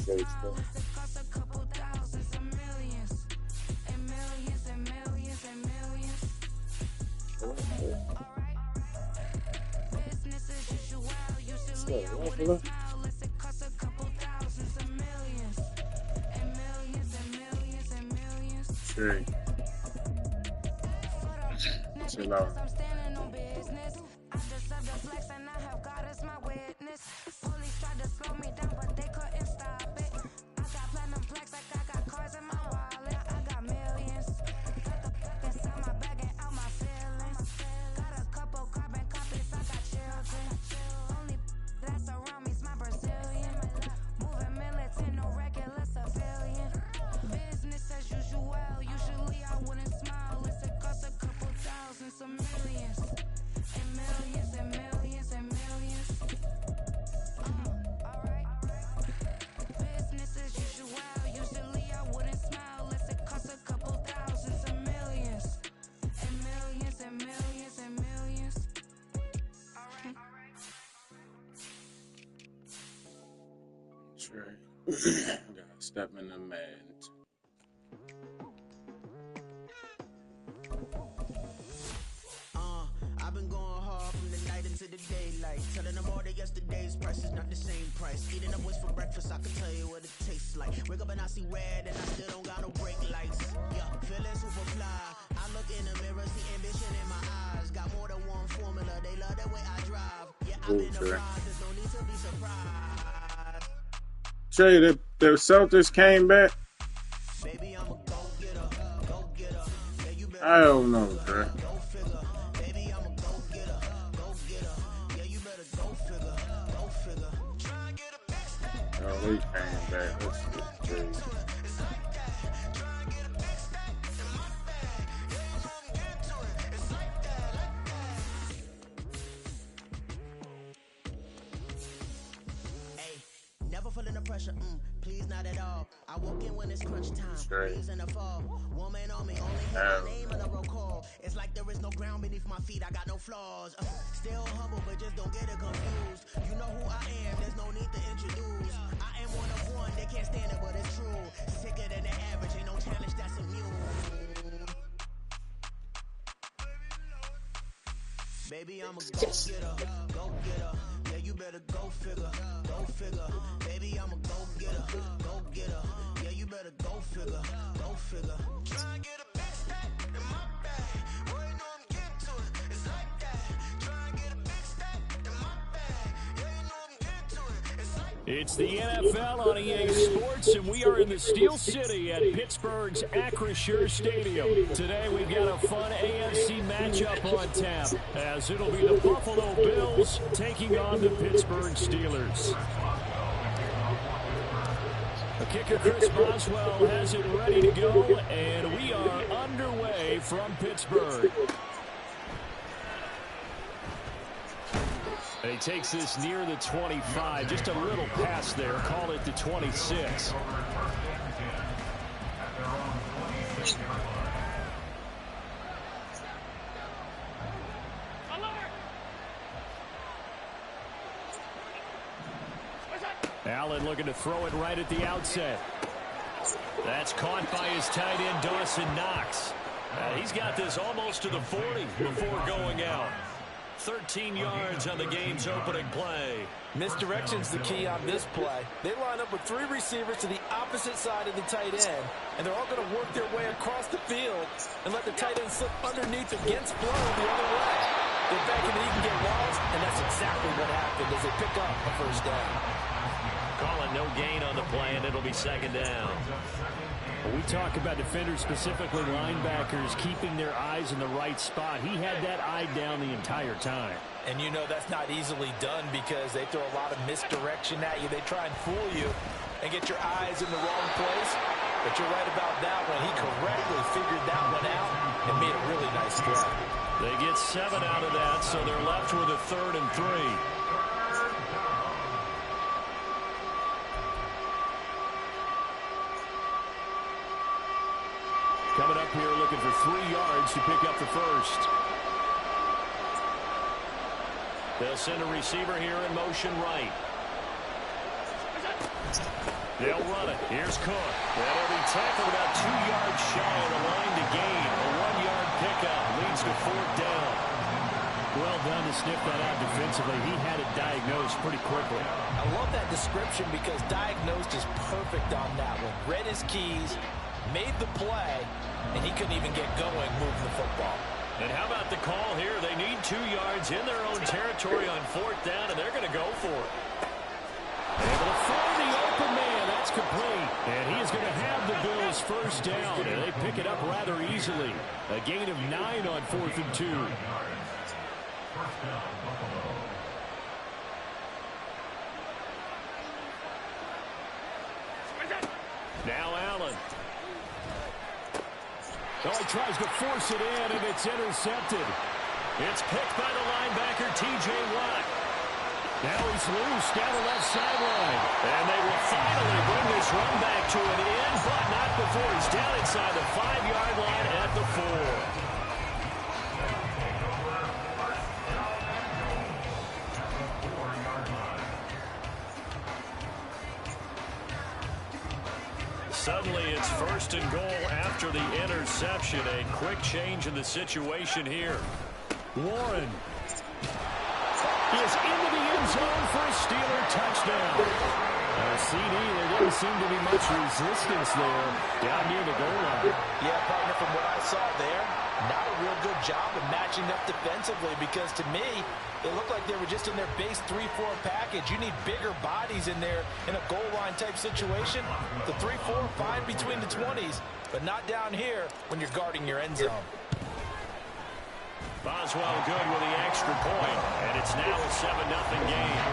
great stuff. Sure. Chill out. Gotta step in the man. I've been going hard from the night into the daylight, telling them all that yesterday's price is not the same price. Eating up what's for breakfast, I can tell you what it tastes like. Wake up and I see red and I still don't got no brake lights. Yeah, feeling super fly. I look in the mirror, see ambition in my eyes. Got more than one formula, they love the way I drive. Yeah, I've been apprised, there's no need to be surprised. Trey, the Celtics came back. Baby, I'm a go-getter, go-getter. Yeah, you better I don't know, Trey. go figure. Baby, I'm a go-getter, go-getter. Yeah, you better go figure, go figure. Try and get a big step. Oh, they came back. That's crazy. It's like that. Try and get a big step in my bag. Yeah, you know I'm into it. It's like that, like that. Hey, never feeling the pressure, please not at all. I walk in when it's crunch time, leaves in the fall. Woman on me, only hear my name in a roll call. It's like there is no ground beneath my feet, I got no flaws. Still humble, but just don't get it confused. You know who I am, there's no need to introduce. I am one of one, they can't stand it, but it's true. Sicker than the average, ain't no challenge that's immune. Baby, I'm a go-getter, go-getter. Yeah, you better go figure, go figure. Baby, I'm a go-getter, go-getter. Yeah, you better go figure, go figure. Try and get a big step in my bag. Boy, you know I'm getting to it. It's like that. Try and get a big step in my bag. Yeah, you know I'm getting to it. It's like that. It's the NFL on EA Sports, and we are in the Steel City at Pittsburgh's Acrisure Stadium. Today we've got a fun AFC matchup on tap, as it'll be the Buffalo Bills taking on the Pittsburgh Steelers. The kicker, Chris Boswell, has it ready to go, and we are underway from Pittsburgh. And he takes this near the 25, just a little past there, call it the 26. Allen looking to throw it right at the outset. That's caught by his tight end, Dawson Knox. He's got this almost to the 40 before going out. 13 yards on the game's opening play. Misdirection's the key on this play. They line up with 3 receivers to the opposite side of the tight end, and they're all going to work their way across the field and let the tight end slip underneath against flow the other way. They're thinking that he can get lost, and that's exactly what happened as they pick up a first down. Calling no gain on the play, and it'll be second down. When we talk about defenders, specifically linebackers, keeping their eyes in the right spot, he had that eye down the entire time. And you know that's not easily done because they throw a lot of misdirection at you. They try and fool you and get your eyes in the wrong place. But you're right about that one. He correctly figured that one out and made a really nice throw. They get 7 out of that, so they're left with a 3rd and 3. Coming up here looking for 3 yards to pick up the first. They'll send a receiver here in motion right. They'll run it. Here's Cook. That'll be tackled about 2 yards shy of the line to gain. A 1-yard pickup leads to 4th down. Well done to sniff that out defensively. He had it diagnosed pretty quickly. I love that description because diagnosed is perfect on that one. Read his keys, made the play, and he couldn't even get going moving the football. And how about the call here? They need 2 yards in their own territory on 4th down, and they're going to go for it. Able to find the open man. That's complete. And he is going to have the Bills' 1st down, and they pick it up rather easily. A gain of 9 on 4th and 2. Now Allen. Oh, he tries to force it in, and it's intercepted. It's picked by the linebacker, T.J. Watt. Now he's loose down the left sideline. And they will finally bring this run back to an end, but not before he's down inside the 5-yard line at the 4. Suddenly it's 1st and goal after the interception. A quick change in the situation here. Warren is into the end zone for a Steeler touchdown. CD, there didn't seem to be much resistance there down near the goal line. Yeah, partner, from what I saw there, not a real good job of matching up defensively because to me, it looked like they were just in their base 3-4 package. You need bigger bodies in there in a goal line type situation. The 3-4, fine between the 20s, but not down here when you're guarding your end zone. Boswell good with the extra point, and it's now a 7-0 game.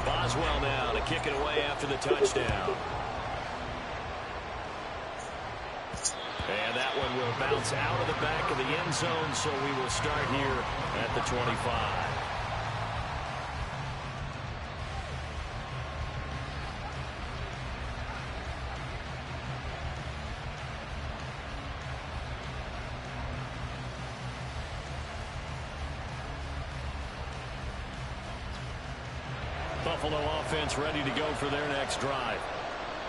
Boswell now to kick it away after the touchdown. And that one will bounce out of the back of the end zone, so we will start here at the 25. Buffalo offense ready to go for their next drive.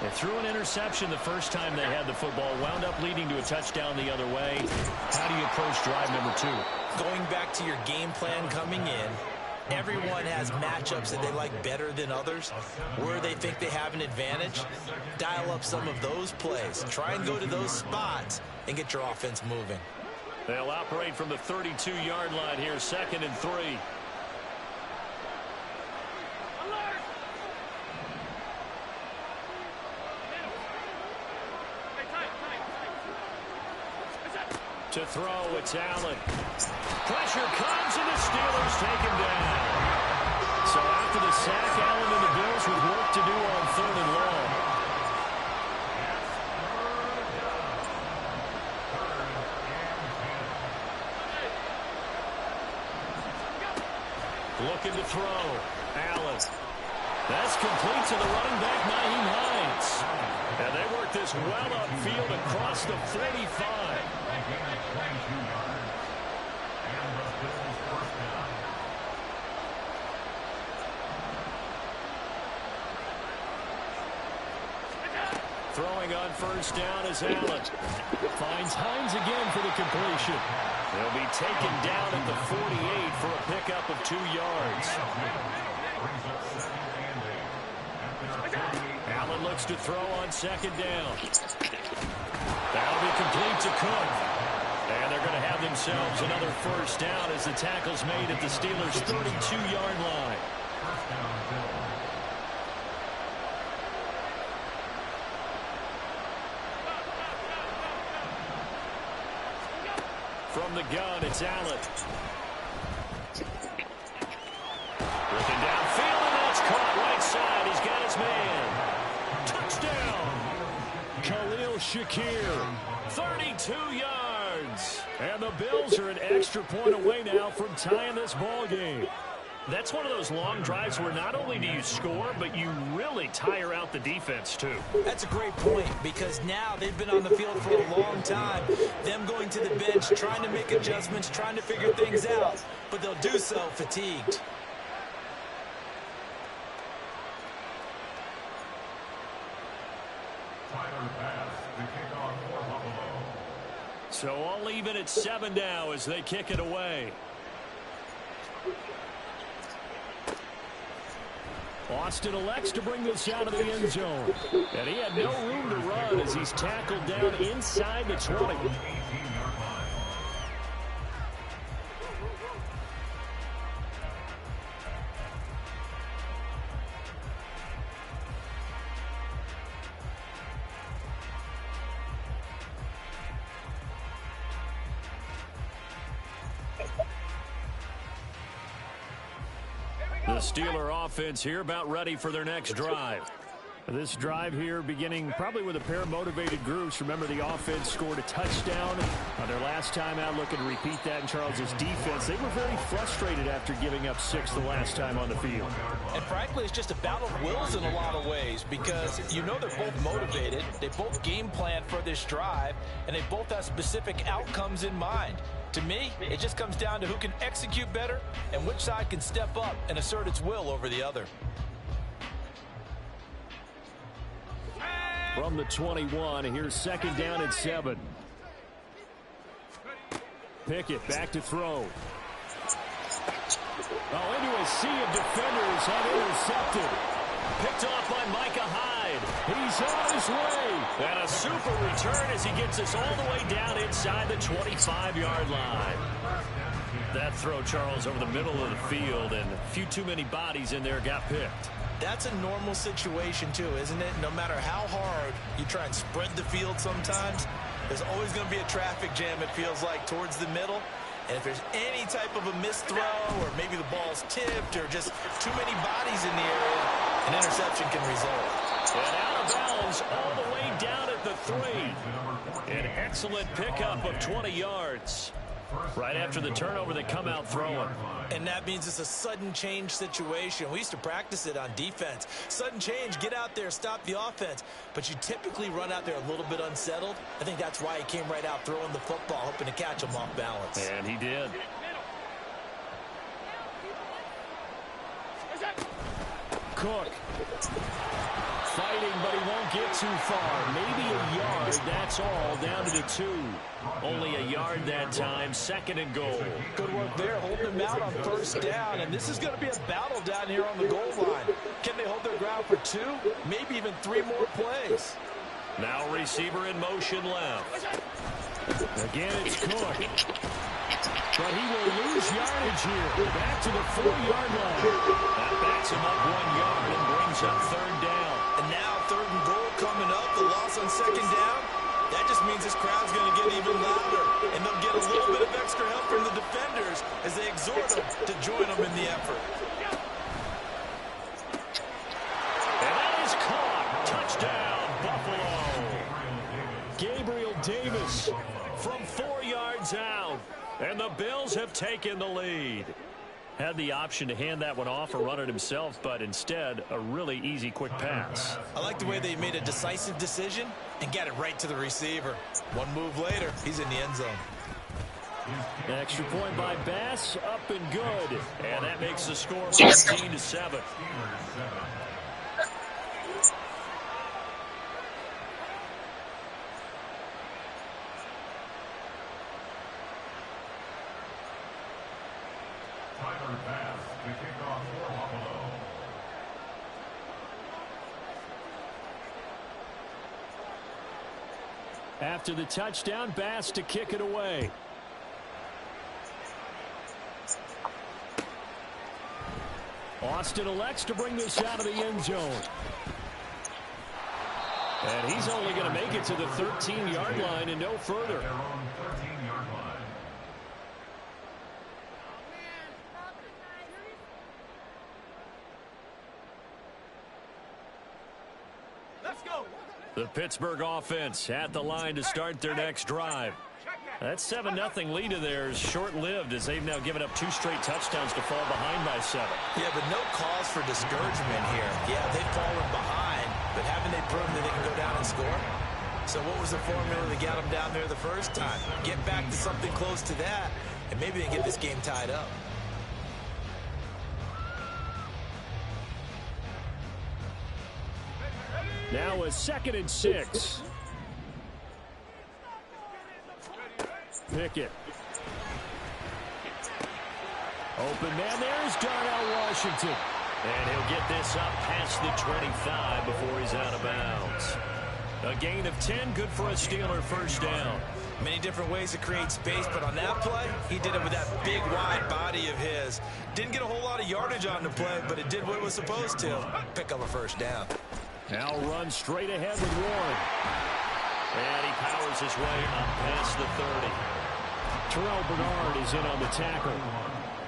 They threw an interception the first time they had the football, wound up leading to a touchdown the other way. How do you approach drive number 2? Going back to your game plan coming in, everyone has matchups that they like better than others, where they think they have an advantage. Dial up some of those plays. Try and go to those spots and get your offense moving. They'll operate from the 32-yard line here, 2nd and 3. To throw, it's Allen. Pressure comes, and the Steelers take him down. So after the sack, Allen and the Bills with work to do on 3rd and long. Looking to throw. Allen. That's complete to the running back, Nyheim Hines. And they work this well upfield across the 45. Throwing on 1st down is Allen. Finds Hines again for the completion. They'll be taken down at the 48 for a pickup of 2 yards. Allen looks to throw on 2nd down. That'll be complete to Cook. And they're going to have themselves another 1st down as the tackle's made at the Steelers' 32-yard line. From the gun, it's Allen. Looking downfield, and that's caught right side. He's got his man. Touchdown. Khalil Shakir, 32 yards. And the Bills are an extra point away now from tying this ball game. That's one of those long drives where not only do you score, but you really tire out the defense, too. That's a great point because now they've been on the field for a long time. Them going to the bench, trying to make adjustments, trying to figure things out, but they'll do so fatigued. So all even at 7 now as they kick it away. Austin elects to bring this out of the end zone. And he had no room to run as he's tackled down inside the 20. The Steeler offense here about ready for their next drive. This drive here beginning probably with a pair of motivated groups. Remember, the offense scored a touchdown on their last time out. Looking to repeat that in Charles's defense. They were very frustrated after giving up 6 the last time on the field. And frankly, it's just a battle of wills in a lot of ways because you know they're both motivated. They both game plan for this drive, and they both have specific outcomes in mind. To me, it just comes down to who can execute better and which side can step up and assert its will over the other. From the 21, here's 2nd down and 7. Pickett back to throw. Oh, into a sea of defenders, have intercepted. Picked off by Micah Hyde. He's on his way. And a super return as he gets us all the way down inside the 25-yard line. That throw, Charles, over the middle of the field, and a few too many bodies in there got picked. That's a normal situation, too, isn't it? No matter how hard you try and spread the field sometimes, there's always going to be a traffic jam, it feels like, towards the middle. And if there's any type of a missed throw or maybe the ball's tipped or just too many bodies in the area, an interception can result. And out of bounds all the way down at the 3. An excellent pickup of 20 yards. Right after the turnover, they come out throwing. And that means it's a sudden change situation. We used to practice it on defense. Sudden change, get out there, stop the offense. But you typically run out there a little bit unsettled. I think that's why he came right out throwing the football, hoping to catch him off balance. And he did. Cook. Fighting, but he won't get too far. Maybe a yard, that's all, down to the 2. Only a yard that time, 2nd and goal. Good work there, holding him out on 1st down, and this is going to be a battle down here on the goal line. Can they hold their ground for 2, maybe even 3 more plays? Now receiver in motion left. Again, it's Cook. But he will lose yardage here. Back to the 4-yard line. That backs him up 1 yard and brings up 3rd down. And now 3rd and goal coming up. The loss on 2nd down. That just means this crowd's going to get even louder. And they'll get a little bit of extra help from the defenders as they exhort them to join them in the effort. And that is caught. Touchdown, Buffalo. Gabriel Davis from 4 yards out. And the Bills have taken the lead. Had the option to hand that one off or run it himself, but instead, a really easy, quick pass. I like the way they made a decisive decision and got it right to the receiver. One move later, he's in the end zone. An extra point by Bass, up and good. And that makes the score 14-7. After the touchdown, Bass to kick it away. Austin elects to bring this out of the end zone. And he's only going to make it to the 13-yard line and no further. The Pittsburgh offense at the line to start their next drive. That 7-0 lead of theirs short-lived as they've now given up 2 straight touchdowns to fall behind by 7. Yeah, but no cause for discouragement here. Yeah, they've fallen behind, but haven't they proven that they can go down and score? So what was the formula that got them down there the first time? Get back to something close to that, and maybe they can get this game tied up. Now a 2nd and 6. Pickett. Open man, there's Darnell Washington. And he'll get this up past the 25 before he's out of bounds. A gain of 10, good for a Steeler first down. Many different ways to create space, but on that play, he did it with that big, wide body of his. Didn't get a whole lot of yardage on the play, but it did what it was supposed to. Pick up a first down. Now run straight ahead with Warren. And he powers his way up past the 30. Terrell Bernard is in on the tackle.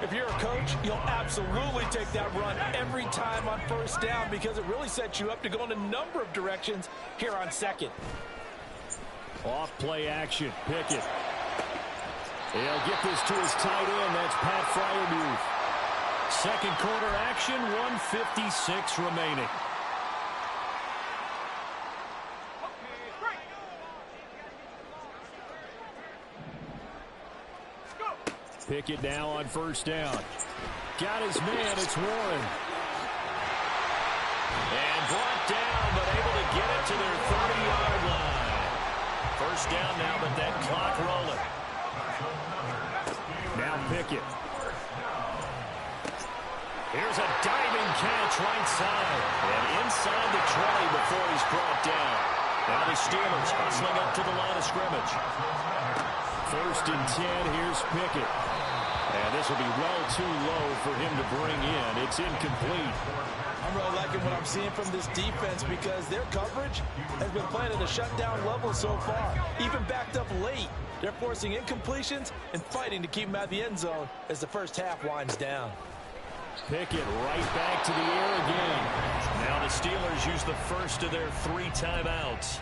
If you're a coach, you'll absolutely take that run every time on first down because it really sets you up to go in a number of directions here on second. Off play action. Pickett. He'll get this to his tight end. That's Pat Freiermuth. Second quarter action, 1:56 remaining. Pickett now on first down. Got his man, it's Warren. And brought down, but able to get it to their 30-yard line. First down now, but that clock rolling. Now Pickett. Here's a diving catch right side. And inside the 20 before he's brought down. Now the Steelers hustling up to the line of scrimmage. First and 10, here's Pickett. And this will be well too low for him to bring in. It's incomplete. I'm really liking what I'm seeing from this defense because their coverage has been playing at a shutdown level so far. Even backed up late, they're forcing incompletions and fighting to keep them out of the end zone as the first half winds down. Pickett right back to the air again. Now the Steelers use the first of their 3 timeouts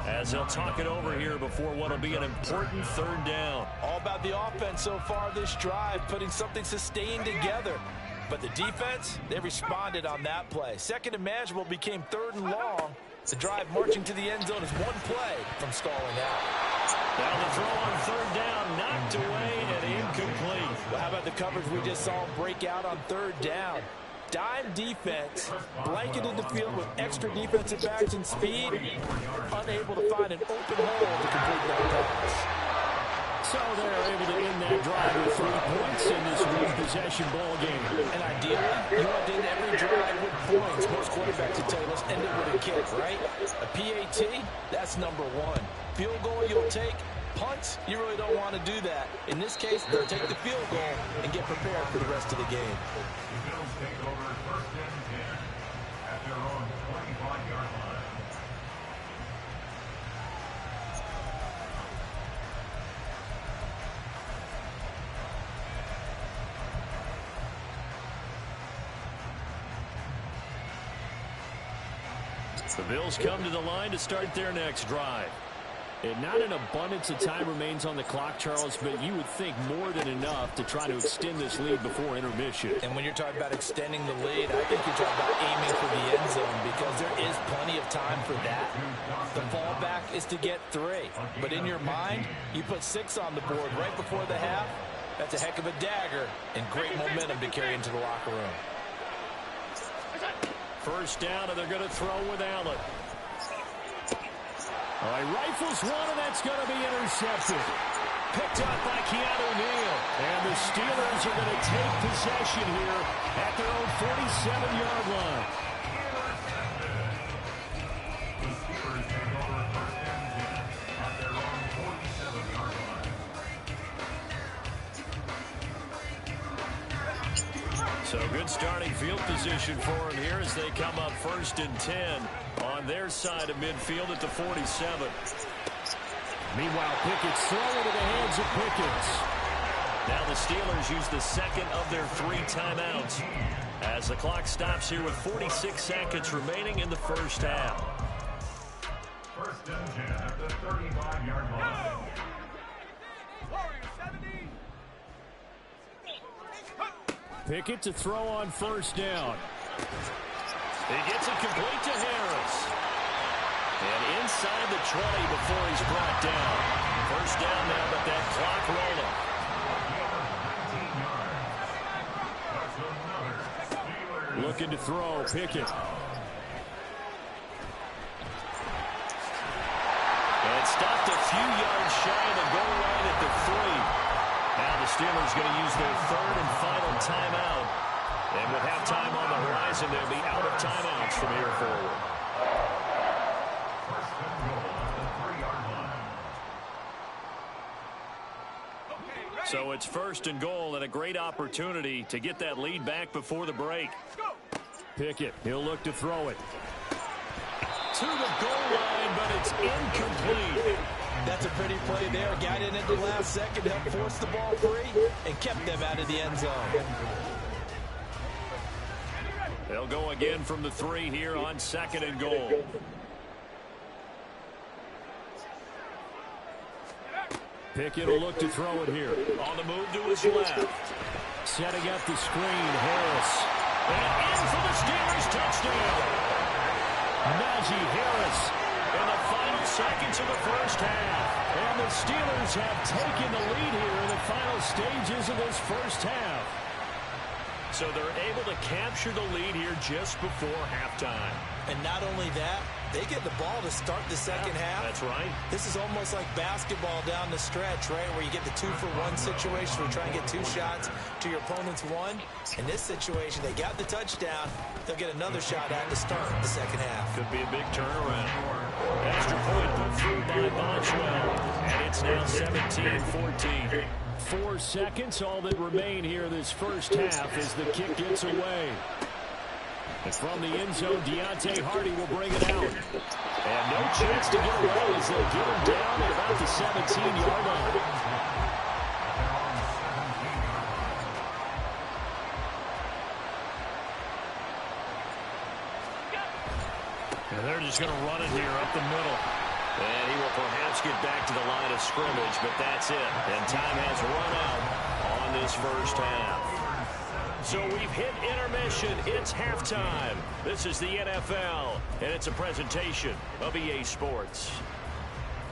as they'll talk it over here before what will be an important third down. All about the offense so far this drive, putting something sustained together. But the defense, they responded on that play. Second and manageable became third and long. The drive marching to the end zone is one play from stalling out. Now the throw on third down, knocked away and incomplete. Well, how about the coverage we just saw him break out on third down? Dime defense, blanketed the field with extra defensive backs and speed, unable to find an open hole to complete that pass. So they're able to end that drive with 3 points in this one-possession ball game. And ideally, you want to end every drive with points. Most quarterbacks would tell you, let's end it with a kick, right? A PAT, that's number 1. Field goal you'll take. Punts, you really don't want to do that. In this case, they'll take the field goal and get prepared for the rest of the game. The Bills come to the line to start their next drive. And not an abundance of time remains on the clock, Charles, but you would think more than enough to try to extend this lead before intermission. And when you're talking about extending the lead, I think you're talking about aiming for the end zone because there is plenty of time for that. The fallback is to get 3. But in your mind, you put 6 on the board right before the half. That's a heck of a dagger and great momentum to carry into the locker room. First down, and they're going to throw with Allen. All right, rifles one, and that's going to be intercepted. Picked up by Keanu Neal. And the Steelers are going to take possession here at their own 47-yard line. So good starting field position for them here as they come up first and 10 on their side of midfield at the 47. Meanwhile, Pickett's throwing to the hands of Pickens. Now the Steelers use the second of their 3 timeouts as the clock stops here with 46 seconds remaining in the first half. First and 10 at the 35-yard line. Pickett to throw on first down. He gets it complete to Harris. And inside the 20 before he's brought down. First down now, but that clock rolling. Looking to throw, Pickett. And And stopped a few yards shy of the goal line at the 3. Now the Steelers going to use their third and final timeout. And with halftime on the horizon, they'll be out of timeouts from here forward. First and goal at the 3-yard line. So it's first and goal and a great opportunity to get that lead back before the break. Pickett, he'll look to throw it. To the goal line, but it's incomplete. That's a pretty play there. Got in at the last second, helped force the ball free, and kept them out of the end zone. They'll go again from the 3 here on second and goal. Pickett will look to throw it here. On the move to his left. Setting up the screen, Harris. And in for the Steelers touchdown. Najee Harris in the final seconds of the first half. And the Steelers have taken the lead here in the final stages of this first half. So they're able to capture the lead here just before halftime. And not only that, they get the ball to start the second half. That's right. This is almost like basketball down the stretch, right, where you get the 2-for-1 situation where you try and get 2 shots to your opponent's 1. In this situation, they got the touchdown. They'll get another shot at to start the second half. Could be a big turnaround. Extra point put through by Boswell. And it's now 17-14. 4 seconds, all that remain here this first half as the kick gets away. And from the end zone, Deontay Hardy will bring it out. And no chance to get away as they'll get him down at about the 17-yard line. And they're just going to run it here up the middle. And he will perhaps get back to the line of scrimmage, but that's it. And time has run out on this first half. So we've hit intermission. It's halftime. This is the NFL, and it's a presentation of EA Sports.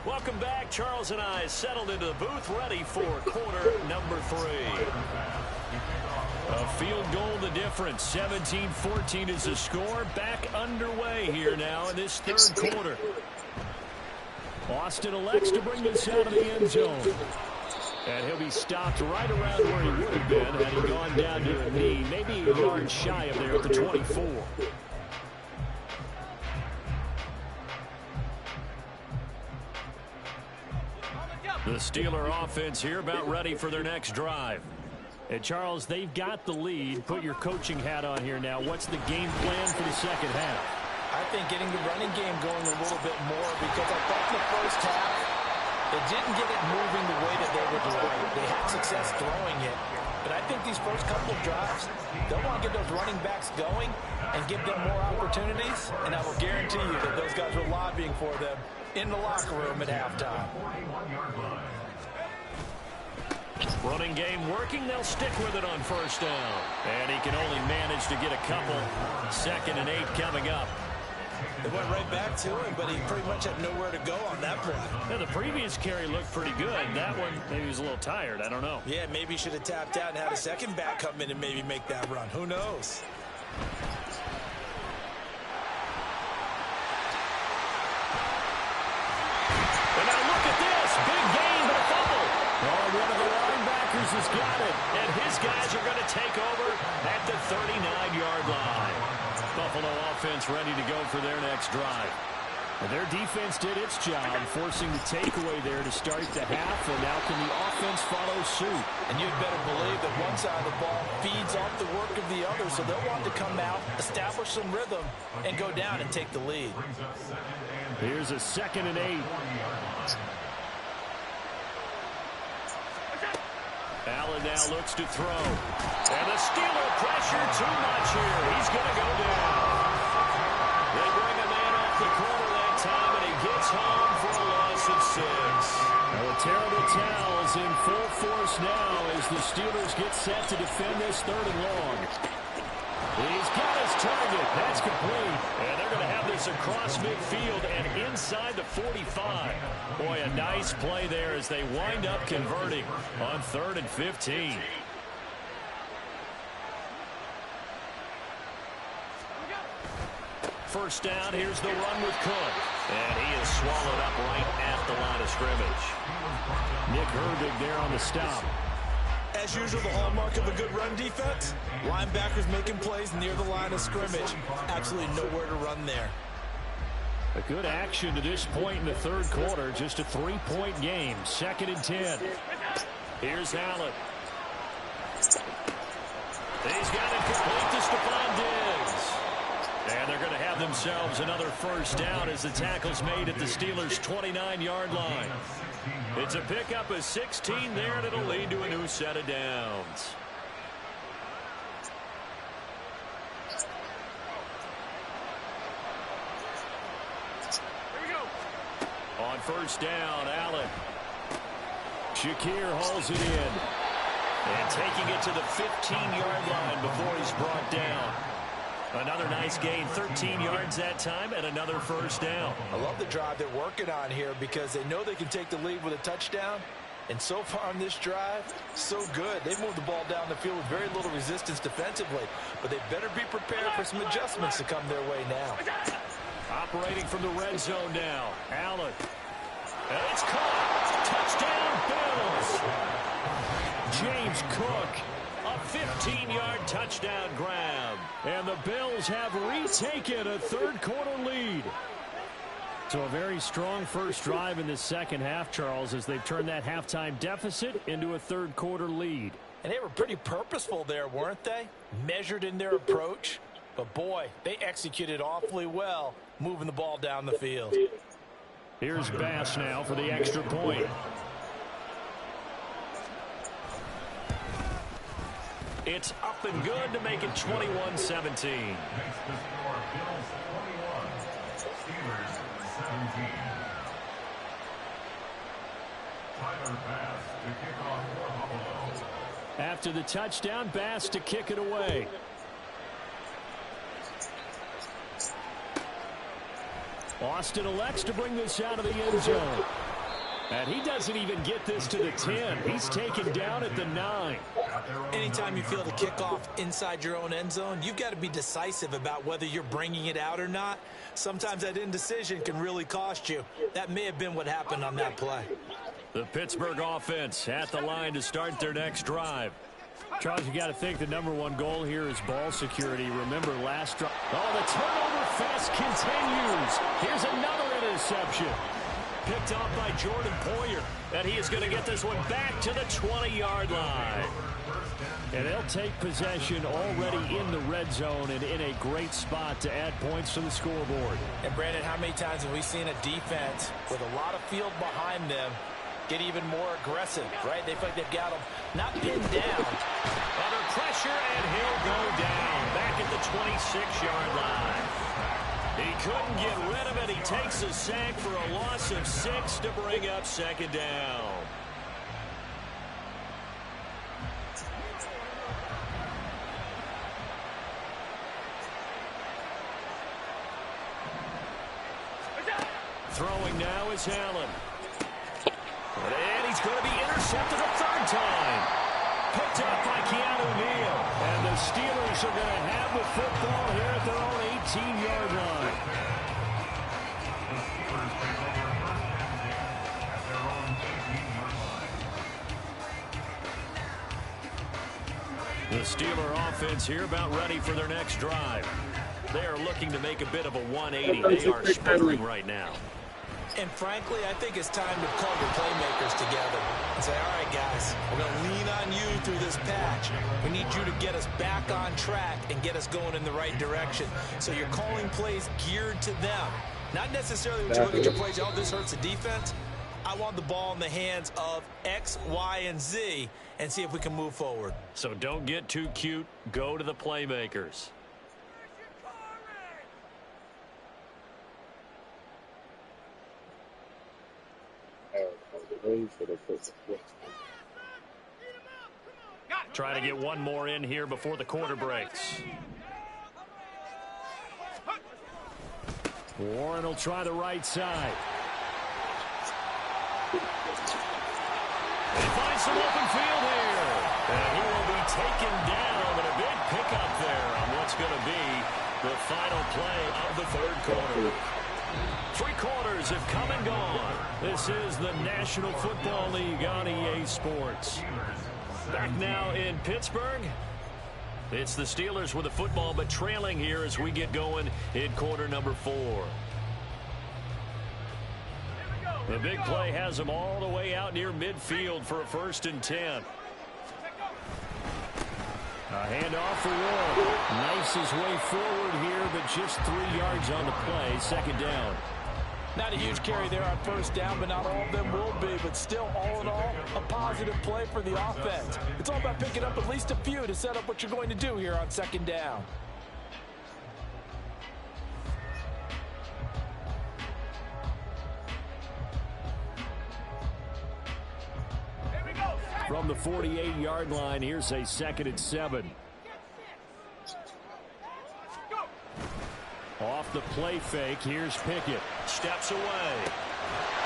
Welcome back. Charles and I settled into the booth, ready for quarter number 3. A field goal the difference. 17-14 is the score. Back underway here now in this third quarter. Austin elects to bring this out of the end zone. And he'll be stopped right around where he would have been had he gone down to a knee, maybe a yard shy of there at the 24. The Steeler offense here about ready for their next drive. And Charles, they've got the lead. Put your coaching hat on here now. What's the game plan for the second half? I think getting the running game going a little bit more, because I thought in the first half, they didn't get it moving the way that they would like. They had success throwing it. But I think these first couple of drives, they'll want to get those running backs going and give them more opportunities. And I will guarantee you that those guys were lobbying for them in the locker room at halftime. Running game working. They'll stick with it on first down. And he can only manage to get a couple. 2nd and 8 coming up. They went right back to him, but he pretty much had nowhere to go on that play. Now, the previous carry looked pretty good. That one, maybe he was a little tired. I don't know. Yeah, maybe he should have tapped out and had a second back come in and maybe make that run. Who knows? And now look at this. Big gain, but a fumble. Oh, one of the linebackers has got it. And his guys are going to take over at the 39-yard line. Buffalo offense ready to go for their next drive. And their defense did its job, forcing the takeaway there to start the half, and now can the offense follow suit? And you'd better believe that one side of the ball feeds off the work of the other, so they'll want to come out, establish some rhythm, and go down and take the lead. Here's a 2nd and 8. Allen now looks to throw. And the Steeler pressure too much here. He's going to go down. They bring a man off the corner that time, and he gets home for a loss of 6. Well, terrible towels in full force now as the Steelers get set to defend this 3rd and long. He's got his target. That's complete. And they're going to have this across midfield and inside the 45. Boy, a nice play there as they wind up converting on 3rd and 15. First down, here's the run with Cook. And he is swallowed up right at the Nick Herbig there on the stop. As usual, the hallmark of a good run defense, linebackers making plays near the line of scrimmage. Absolutely nowhere to run there. A good action to this point in the third quarter. Just a 3-point game. 2nd and 10. Here's Allen. He's got it complete to Stephon Diggs. And they're going to have themselves another first down as the tackle's made at the Steelers' 29-yard line. It's a pickup of 16 there, and it'll lead to a new set of downs. On first down, Allen. Shakir hauls it in. And taking it to the 15-yard line before he's brought down. Another nice gain, 13 yards that time, and another first down. I love the drive they're working on here because they know they can take the lead with a touchdown. And so far on this drive, so good. They've moved the ball down the field with very little resistance defensively. But they better be prepared for some adjustments to come their way now. Operating from the red zone now. Allen. And it's caught. Touchdown, Bills. James Cook. A 15-yard touchdown grab. And the Bills have retaken a third-quarter lead. So a very strong first drive in the second half, Charles, as they've turned that halftime deficit into a third-quarter lead. And they were pretty purposeful there, weren't they? Measured in their approach. But, boy, they executed awfully well, moving the ball down the field. Here's Bass now for the extra point. It's up and good to make it 21-17. Makes the score Bills 21, Steelers 17. Tyler Bass to kick off for Buffalo. After the touchdown, Bass to kick it away. Austin elects to bring this out of the end zone. And he doesn't even get this to the 10. He's taken down at the 9. Anytime you feel the kickoff inside your own end zone, you've got to be decisive about whether you're bringing it out or not. Sometimes that indecision can really cost you. That may have been what happened on that play. The Pittsburgh offense at the line to start their next drive. Charles, you got to think the #1 goal here is ball security. Remember last drive. Oh, the turnover fest continues. Here's another interception. Picked off by Jordan Poyer. And he is going to get this one back to the 20-yard line. And they'll take possession already in the red zone and in a great spot to add points to the scoreboard. And, Brandon, how many times have we seen a defense with a lot of field behind them get even more aggressive, right? They feel like they've got them not pinned down. Under pressure, and he'll go down back at the 26-yard line. He couldn't get rid of it. He takes a sack for a loss of 6 to bring up second down. Throwing now is Allen. And he's going to be intercepted a third time. Picked up by Keanu Neal. And the Steelers are going to have the football here at their own 18-yard line. The Steelers take over first and 10 at their own 18-yard line. The Steeler offense here about ready for their next drive. They are looking to make a bit of a 180. They are sputtering right now. And frankly, I think it's time to call your playmakers together and say, all right, guys, we're going to lean on you through this patch. We need you to get us back on track and get us going in the right direction. So you're calling plays geared to them. Not necessarily when you look at your plays, oh, this hurts the defense. I want the ball in the hands of X, Y, and Z and see if we can move forward. So don't get too cute. Go to the playmakers. Try to get one more in here before the quarter breaks. Warren will try the right side. They find some open field here. And he will be taken down, but a big pickup there on what's going to be the final play of the third quarter. Three quarters have come and gone. This is the National Football League on EA Sports. Back now in Pittsburgh. It's the Steelers with the football, but trailing here as we get going in quarter number 4. The big play has them all the way out near midfield for a 1st and 10. A handoff for Warren. Knifes his way forward here, but just 3 yards on the play. 2nd down. Not a huge carry there on 1st down, but not all of them will be. But still, all in all, a positive play for the offense. It's all about picking up at least a few to set up what you're going to do here on 2nd down. From the 48-yard line, here's a 2nd and 7. Off the play fake, here's Pickett. Steps away.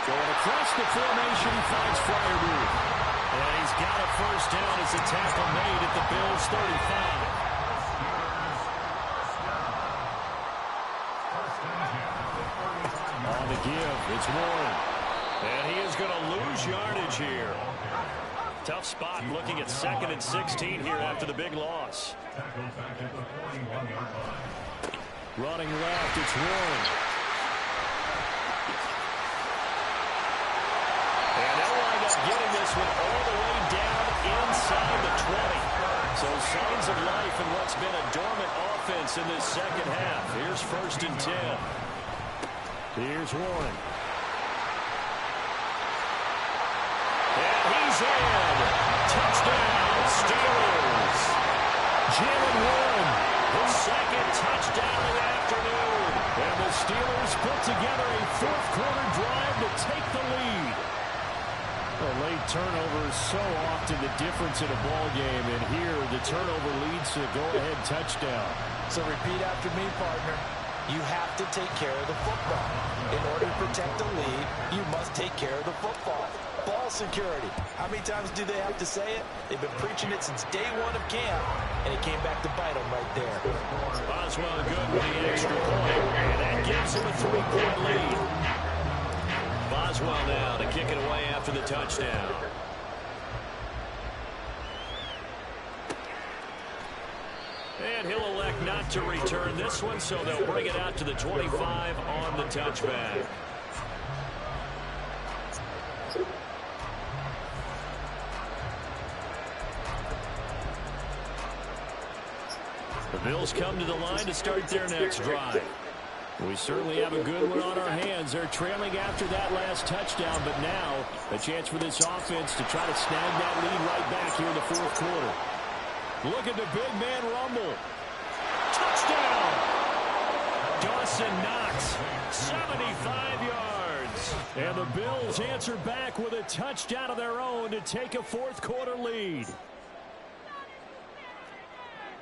Going across the formation, he finds Freiermuth. And he's got a 1st down as a tackle made at the Bills' 35. On the give, it's Warren. And he is going to lose yardage here. Tough spot looking at 2nd and 16 here after the big loss. Running left, it's Warren. And they'll wind up getting this one all the way down inside the 20. So signs of life in what's been a dormant offense in this 2nd half. Here's 1st and 10. Here's Warren. And he's in. Touchdown, Steelers. Jalen Warren, his 2nd touchdown of the afternoon. And the Steelers put together a 4th quarter drive to take the lead. A late turnover is so often the difference in a ball game, and here the turnover leads to a go-ahead touchdown. So repeat after me, partner. You have to take care of the football. In order to protect the lead, you must take care of the football. Ball security. How many times do they have to say it? They've been preaching it since day 1 of camp, and it came back to bite them right there. Boswell good with the extra point, and that gives him a 3-point lead. Boswell now to kick it away after the touchdown. And he'll elect not to return this one, so they'll bring it out to the 25 on the touchback. The Bills come to the line to start their next drive. We certainly have a good one on our hands. They're trailing after that last touchdown, but now a chance for this offense to try to snag that lead right back here in the 4th quarter. Look at the big man rumble. Touchdown! Dawson Knox, 75 yards. And the Bills answer back with a touchdown of their own to take a 4th quarter lead.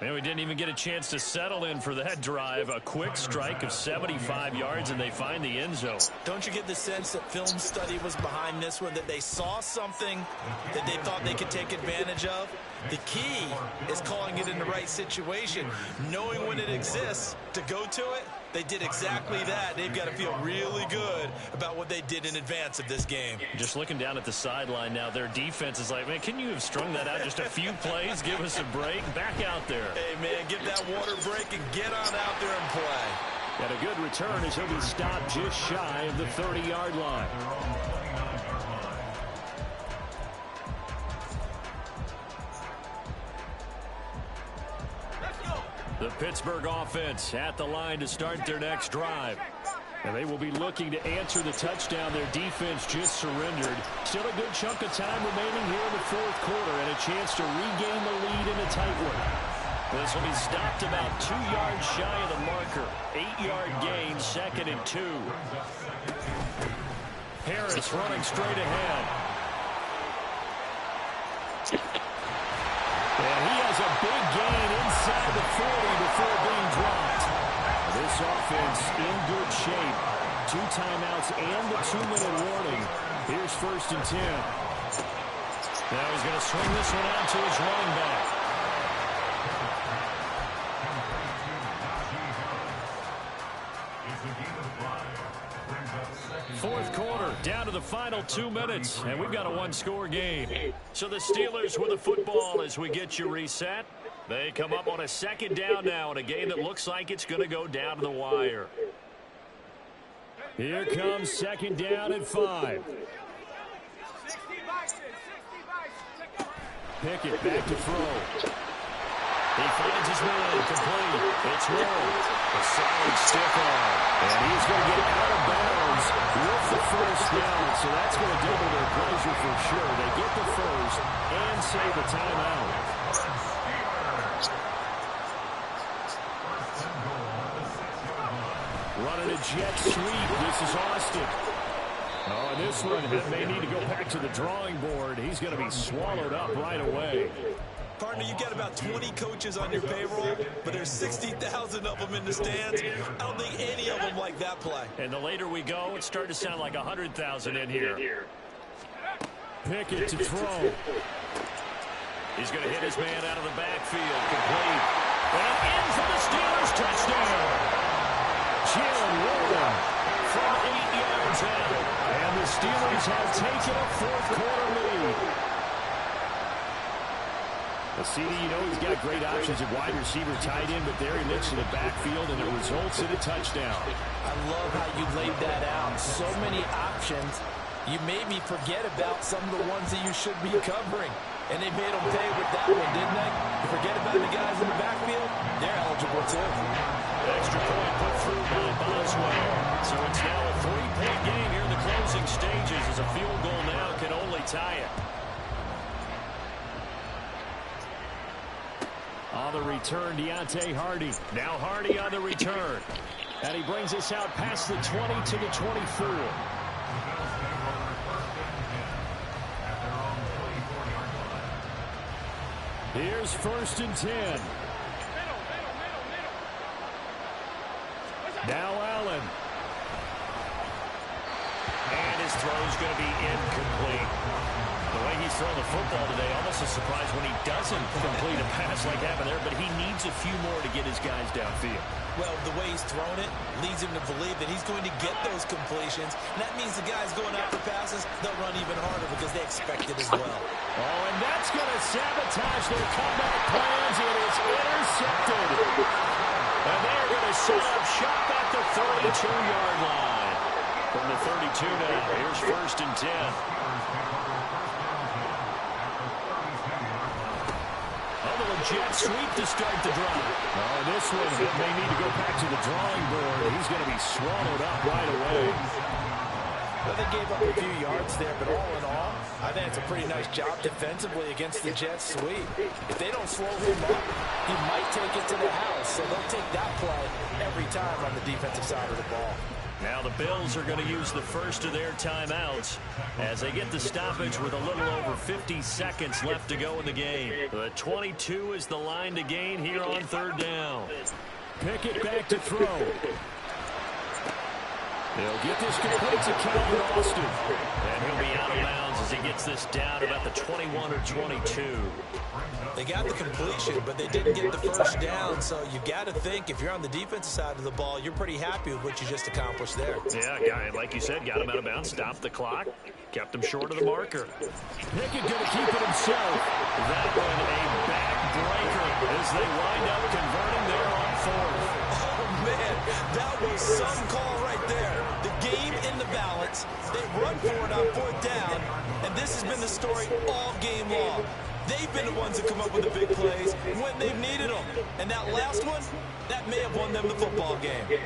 Man, we didn't even get a chance to settle in for that drive. A quick strike of 75 yards, and they find the end zone. Don't you get the sense that film study was behind this one, that they saw something that they thought they could take advantage of? The key is calling it in the right situation, knowing when it exists to go to it. They did exactly that. They've got to feel really good about what they did in advance of this game. Just looking down at the sideline now, their defense is like, man, can you have strung that out just a few plays? Give us a break. Back out there. Hey, man, get that water break and get on out there and play. And a good return as he'll be stopped just shy of the 30-yard line. The Pittsburgh offense at the line to start their next drive. And they will be looking to answer the touchdown. Their defense just surrendered. Still a good chunk of time remaining here in the 4th quarter and a chance to regain the lead in a tight one. This will be stopped about 2 yards shy of the marker. 8-yard gain, 2nd and 2. Harris running straight ahead. And he has a big gain inside the 40 before being dropped. This offense in good shape. 2 timeouts and the 2-minute warning. Here's 1st and 10. Now he's going to swing this one out to his running back. to the final 2 minutes, and we've got a one-score game. So the Steelers with the football as we get you reset. They come up on a second down now in a game that looks like it's going to go down to the wire. Here comes second down at 5. Pickett back to throw. He finds his man, complete. It's rolled. A solid stiff arm. And he's going to get out of bounds with the first down. So that's going to double their pleasure for sure. They get the first and save the timeout. Running a jet sweep. This is Austin. Oh, and this one may need to go back to the drawing board. He's going to be swallowed up right away. Partner, you got about 20 coaches on your payroll, but there's 60,000 of them in the stands. I don't think any of them like that play. And the later we go, it's starting to sound like 100,000 in here. Pickett to throw. He's going to hit his man out of the backfield. Complete. And in for the Steelers. Touchdown. Jalen Warren from 8 yards out. And the Steelers have taken a fourth-quarter lead. CD, you know he's got great options at wide receiver, tight end, but there he looks to the backfield, and it results in a touchdown. I love how you laid that out. So many options. You made me forget about some of the ones that you should be covering. And they made them pay with that one, didn't they? You forget about the guys in the backfield? They're eligible, too. Extra point put through by Boswell. So it's now a 3-point game here in the closing stages as a field goal now can only tie it. On the return, Deontay Hardy. Now Hardy on the return. And he brings us out past the 20 to the 24. Here's 1st and 10. Now Allen. And his throw's going to be incomplete. The way he's throwing the football today, almost a surprise when he doesn't complete a pass like happened there, but he needs a few more to get his guys downfield. Well, the way he's thrown it leads him to believe that he's going to get those completions. And that means the guys going after passes, they'll run even harder because they expect it as well. Oh, and that's going to sabotage their comeback plans. It is intercepted. And they're going to set up shop at the 32-yard line. From the 32 now, here's 1st and 10. Jet sweep to start the drive. Oh, this one may need to go back to the drawing board. He's going to be swallowed up right away. Well, they gave up a few yards there, but all in all, I think it's a pretty nice job defensively against the jet sweep. If they don't slow him up, he might take it to the house. So they'll take that play every time on the defensive side of the ball. Now the Bills are going to use the first of their timeouts as they get the stoppage with a little over 50 seconds left to go in the game. The 22 is the line to gain here on 3rd down. Pickett back to throw. They'll get this complete to Calvin Austin. And he'll be out of bounds as he gets this down about the 21 or 22. They got the completion, but they didn't get the first down. So you got to think if you're on the defensive side of the ball, you're pretty happy with what you just accomplished there. Yeah, like you said, got him out of bounds, stopped the clock, kept him short of the marker. Pickett going to keep it himself. That one a backbreaker as they wind up converting there on 4th. Oh, man, that was some call right there. The game in the balance. They run for it on 4th down, and this has been the story all game long. They've been the ones that come up with the big plays when they've needed them. And that last one, that may have won them the football game.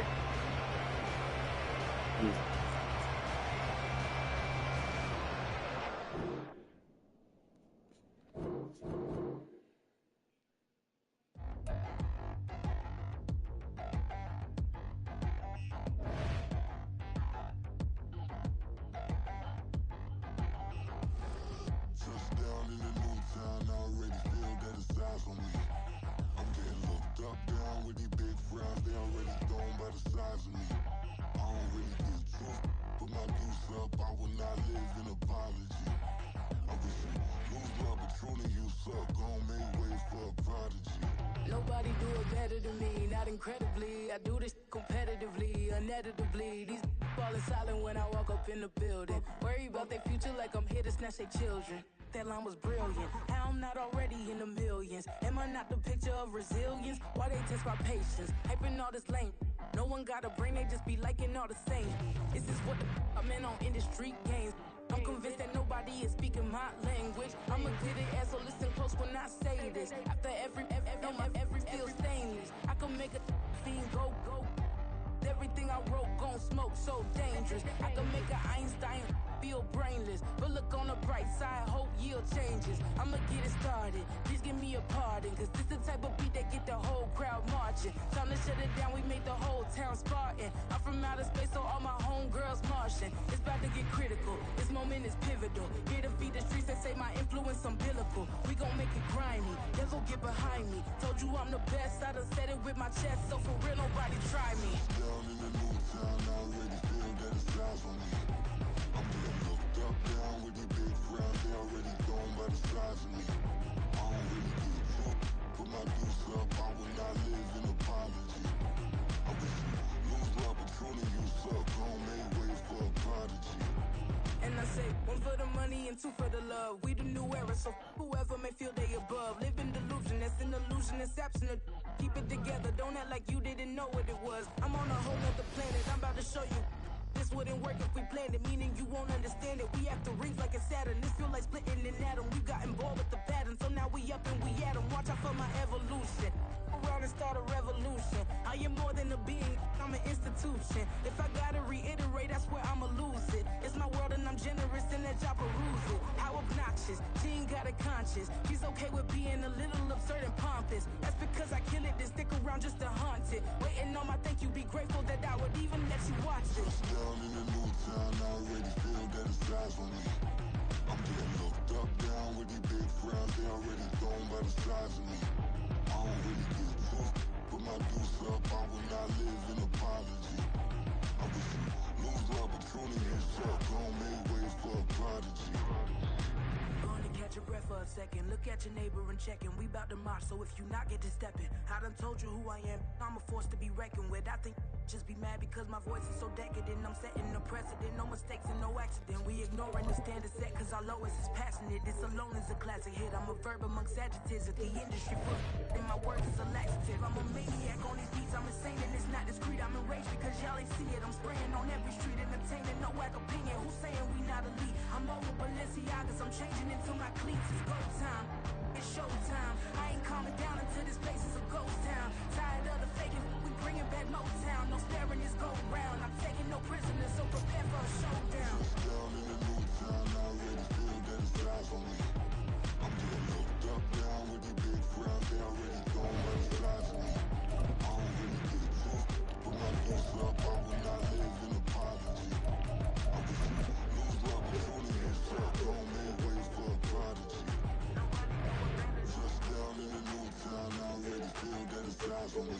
Nobody do it better than me, not incredibly. I do this competitively, uneditably. These falling silent when I walk up in the building. Worry about their future like I'm here to snatch their children. That line was brilliant. How I'm not already in the millions? Am I not the picture of resilience? Why they test my patience? Hyping all this lame. No one got a brain, they just be liking all the same. This is what the I'm in on industry games. I'm convinced that nobody is speaking my language. I'ma get it, ass, so listen close when I say this. After every feel stainless. I can make a scene go. Everything I wrote gon' smoke, so dangerous. I can make an Einstein feel brainless. But look on the bright side, hope yield changes. I'ma get it started, please give me a pardon. Cause this the type of beat that get the whole crowd marching. Time to shut it down, we made the whole town Spartan. I'm from outer space, so all my homegirls Martian. It's about to get critical, this moment is pivotal. Here to feed the streets that say my influence umbilical. We gon' make it grimy, devil get behind me. Told you I'm the best, I done said it with my chest. So for real, nobody try me. Down in the new town, I already feel that it's time for me. I'm getting looked up, down with these big crowds, they already gone by the size of me. I don't really get drunk, put my deuce up, I will not live in apology. I wish you lose the opportunity, you suck, gon' make way for a prodigy. And I say, one for the money and two for the love. We the new era, so whoever may feel they above. Live in delusion, that's an illusion, it's absent. Keep it together, don't act like you didn't know what it was. I'm on a whole nother planet, I'm about to show you. This wouldn't work if we planned it, meaning you won't understand it. We have to rings like it's Saturn. This feel like splitting an atom. We got involved with the pattern, so now we up and we at 'em. Watch out for my evolution. Around and start a revolution. I am more than a being, I'm an institution. If I gotta reiterate, I swear I'ma lose it. It's my world and I'm generous and that y'all peruse it. How obnoxious, she ain't got a conscience. She's okay with being a little absurd and pompous. That's because I kill it, then stick around just to haunt it. Waiting on my thank you, be grateful that I would even let you watch this. Down in the new town, I already feel that it's time for me. I'm getting looked up, down with these big crowds, they already gone by the size of me. I don't really get drunk, put my deuce up, I will not live in apology. I wish you lose the opportunity, you suck, gon' make way for a prodigy. Gonna catch your breath for a second. Look at your neighbor and check him. We bout to march, so if you not get to stepping. I done told you who I am. I'm a force to be reckoned with. I think just be mad because my voice is so decadent. I'm setting a precedent. No mistakes and no accident. We ignoring the standard set cause our lowest is passionate. This alone is a classic hit. I'm a verb amongst adjectives at the industry foot. And my words is a laxative. I'm a maniac on these beats. I'm insane and it's not discreet. I'm enraged because y'all ain't see it. I'm spraying on every street. Entertaining, no whack opinion. Who's saying we not elite? I'm over Balenciagas. I'm changing into my cleats. It's go time. It's showtime. I ain't calming down until this place is a ghost town. Tired of the faking. We bringing back Motown. No sparing this go round. I'm taking no prisoners, so prepare for a showdown. Down in the new town, I already feel that it's time for me. I'm getting looked up, down with these big crowds, they already gone by the size of me. I don't really get drunk, put my deuce up, I will not live in apology. I wish you lose the opportunity, you suck, gon' make way for a prodigy. Just down in the new town, I already feel that it's time for me.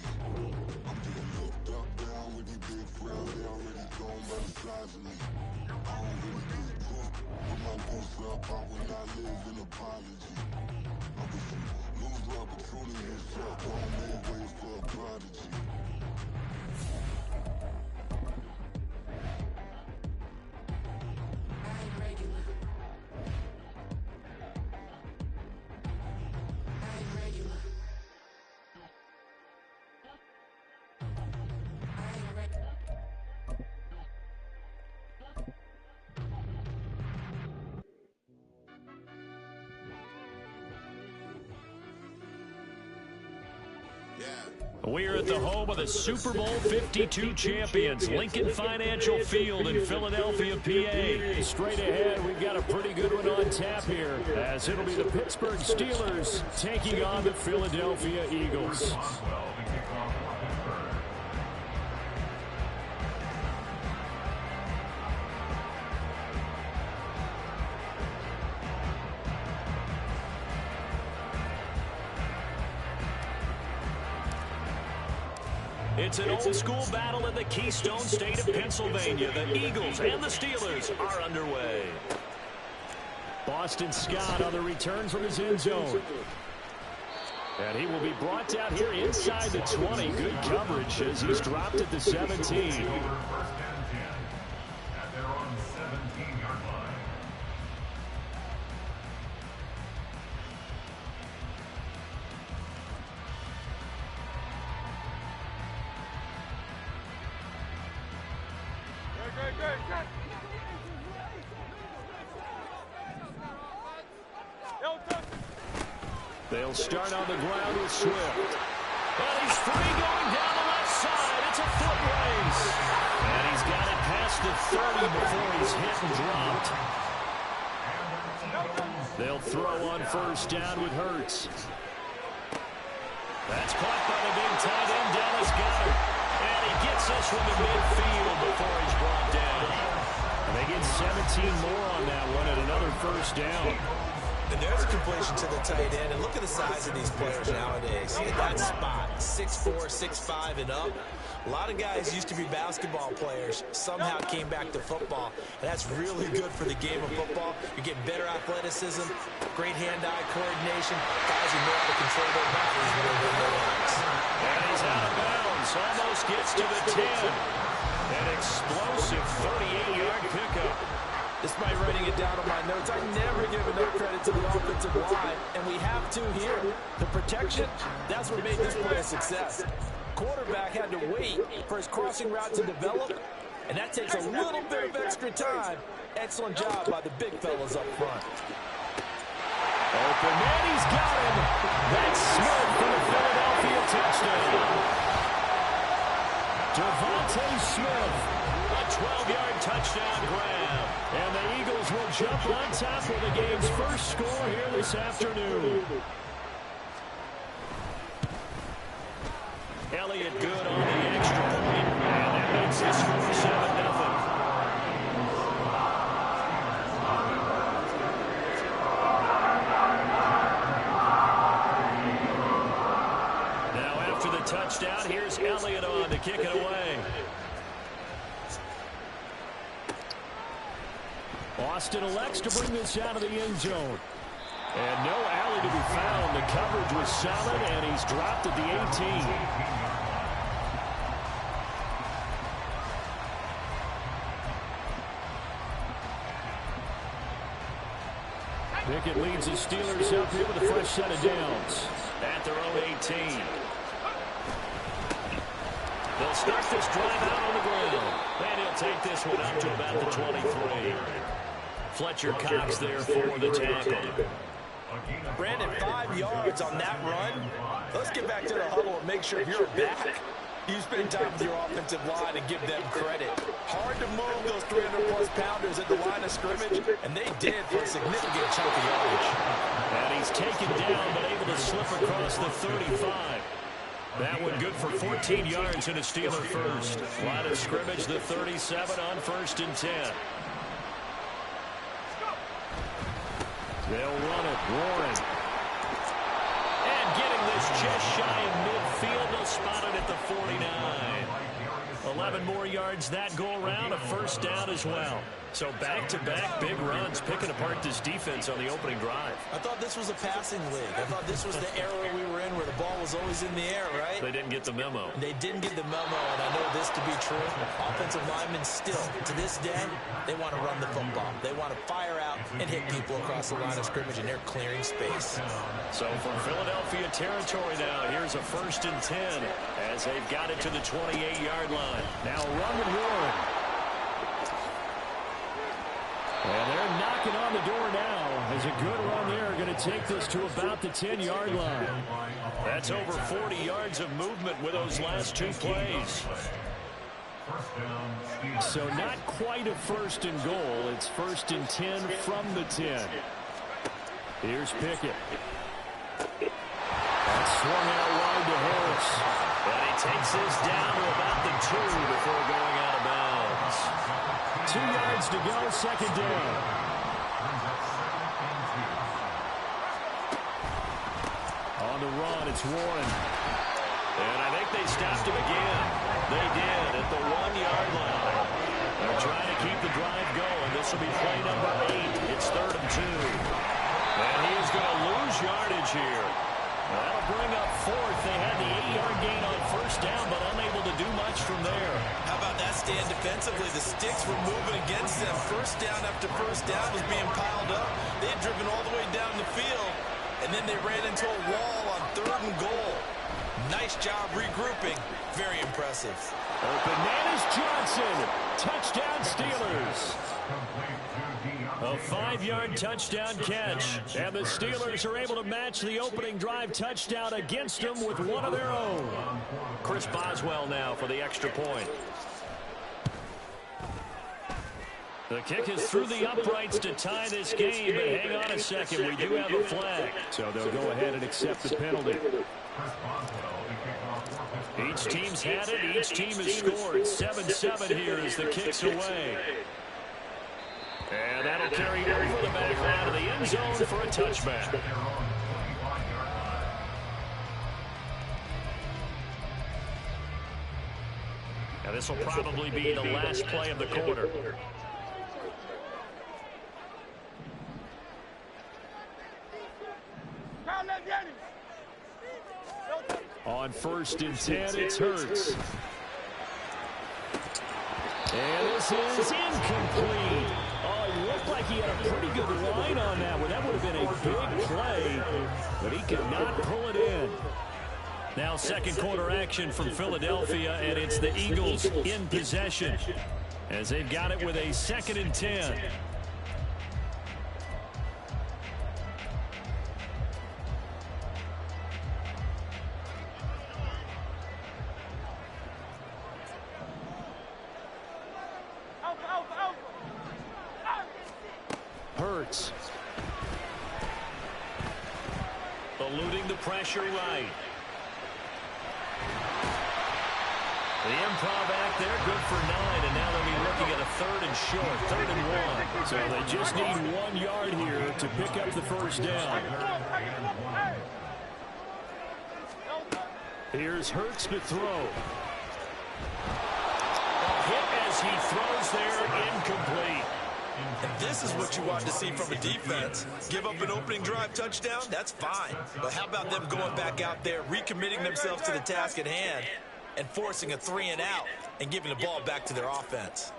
I'm getting looked up, down with these big crowds, they already gone by the size of me. I don't really get drunk, put my deuce up, I will not live in apology. I wish you lose the opportunity, you suck, gon' make way for a prodigy. I ain't regular. I ain't regular. I ain't regular. We're at the home of the Super Bowl 52 champions, Lincoln Financial Field in Philadelphia, PA. Straight ahead, we've got a pretty good one on tap here, as it'll be the Pittsburgh Steelers taking on the Philadelphia Eagles. It's an old-school battle in the Keystone State of Pennsylvania. The Eagles and the Steelers are underway. Boston Scott on the return from his end zone. And he will be brought down here inside the 20. Good coverage as he's dropped at the 17. They'll start on the ground with Swift. And he's free going down the left side. It's a foot race. And he's got it past the 30 before he's hit and dropped. They'll throw on first down with Hurts. That's caught by the big tight end, Dallas Goedert. And he gets this one to midfield before he's brought down. And they get 17 more on that one and another first down. And there's a completion to the tight end. And look at the size of these players nowadays. In that spot, 6'4", 6'5", and up. A lot of guys used to be basketball players, somehow came back to football. And that's really good for the game of football. You're getting better athleticism, great hand-eye coordination. Guys who know how to control their bodies when they're in their legs. And he's out of bounds. Almost gets to the 10. An explosive 38-yard pickup. Despite writing it down on my notes, I never give enough credit to the offensive line, and we have to here. The protection, that's what made this play a success. Quarterback had to wait for his crossing route to develop, and that takes a little bit of extra time. Excellent job by the big fellas up front. Open man, he's got him. That's Smith for the Philadelphia touchdown. Devontae Smith, a 12-yard touchdown grab. And the Eagles will jump on top of the game's first score here this afternoon. Elliott good on the extra point. And that makes the score 7-0. Now after the touchdown, here's Elliott on to kick it away. Austin elects to bring this out of the end zone. And no alley to be found. The coverage was solid, and he's dropped at the 18. Pickett leads the Steelers up here with a fresh set of downs at their own 18. They'll start this drive out on the ground. And he'll take this one up to about the 23. Fletcher Cox there for the tackle. Brandon, 5 yards on that run. Let's get back to the huddle and make sure if you're back, you spend time with your offensive line and give them credit. Hard to move those 300-plus pounders at the line of scrimmage, and they did for a significant chunk of yardage. And he's taken down, but able to slip across the 35. That one good for 14 yards and a Steeler first. Line of scrimmage, the 37 on 1st and 10. They'll run it. Warren. And getting this just shy of midfield. They'll spot it at the 49. 11 more yards that go around. A first down as well. So back-to-back big runs, picking apart this defense on the opening drive. I thought this was a passing league. I thought this was the era we were in where the ball was always in the air, right? They didn't get the memo. They didn't get the memo, and I know this to be true. Offensive linemen still, to this day, they want to run the football. They want to fire out and hit people across the line of scrimmage, and they're clearing space. So from Philadelphia territory now, here's a 1st and 10 as they've got it to the 28-yard line. Now run with Warren. And they're knocking on the door now as a good run there. Going to take this to about the 10-yard line. That's over 40 yards of movement with those last 2 plays. So not quite a 1st and goal. It's 1st and 10 from the 10. Here's Pickett. That's swung out wide to Harris. And he takes this down to about the 2 before going out of bounds. 2 yards to go, 2nd down. On the run, it's Warren. And I think they stopped him again. They did at the 1-yard line. They're trying to keep the drive going. This will be play number 8. It's 3rd and 2. And he is going to lose yardage here. That'll bring up 4th. They had the 8-yard gain on 1st down, but unable to do much from there. How about that stand defensively? The sticks were moving against them. 1st down after 1st down was being piled up. They had driven all the way down the field, and then they ran into a wall on 3rd and goal. Nice job regrouping. Very impressive. Open man is Johnson. Touchdown, Steelers. A 5-yard touchdown catch. And the Steelers are able to match the opening drive touchdown against them with one of their own. Chris Boswell now for the extra point. The kick is through the uprights to tie this game, but hang on a second. We do have a flag. So they'll go ahead and accept the penalty. Each team's had it. Each team has scored. 7-7 here as the kick's away. And that'll carry over the back line of the end zone for a touchback. Now this will probably be the last play of the quarter. On 1st and 10, it's Hurts. And this is incomplete. Oh, it looked like he had a pretty good line on that one. That would have been a big play, but he could not pull it in. Now second quarter action from Philadelphia, and it's the Eagles in possession as they've got it with a 2nd and 10. Hurts. Eluding the pressure right. The improv act there, good for 9, and now they'll be looking at a 3rd and short, 3rd and 1. So they just need 1 yard here to pick up the first down. Here's Hurts to throw. A hit as he throws there, incomplete. And this is what you want to see from a defense. Give up an opening drive touchdown, that's fine. But how about them going back out there, recommitting themselves to the task at hand, and forcing a 3 and out and giving the ball back to their offense?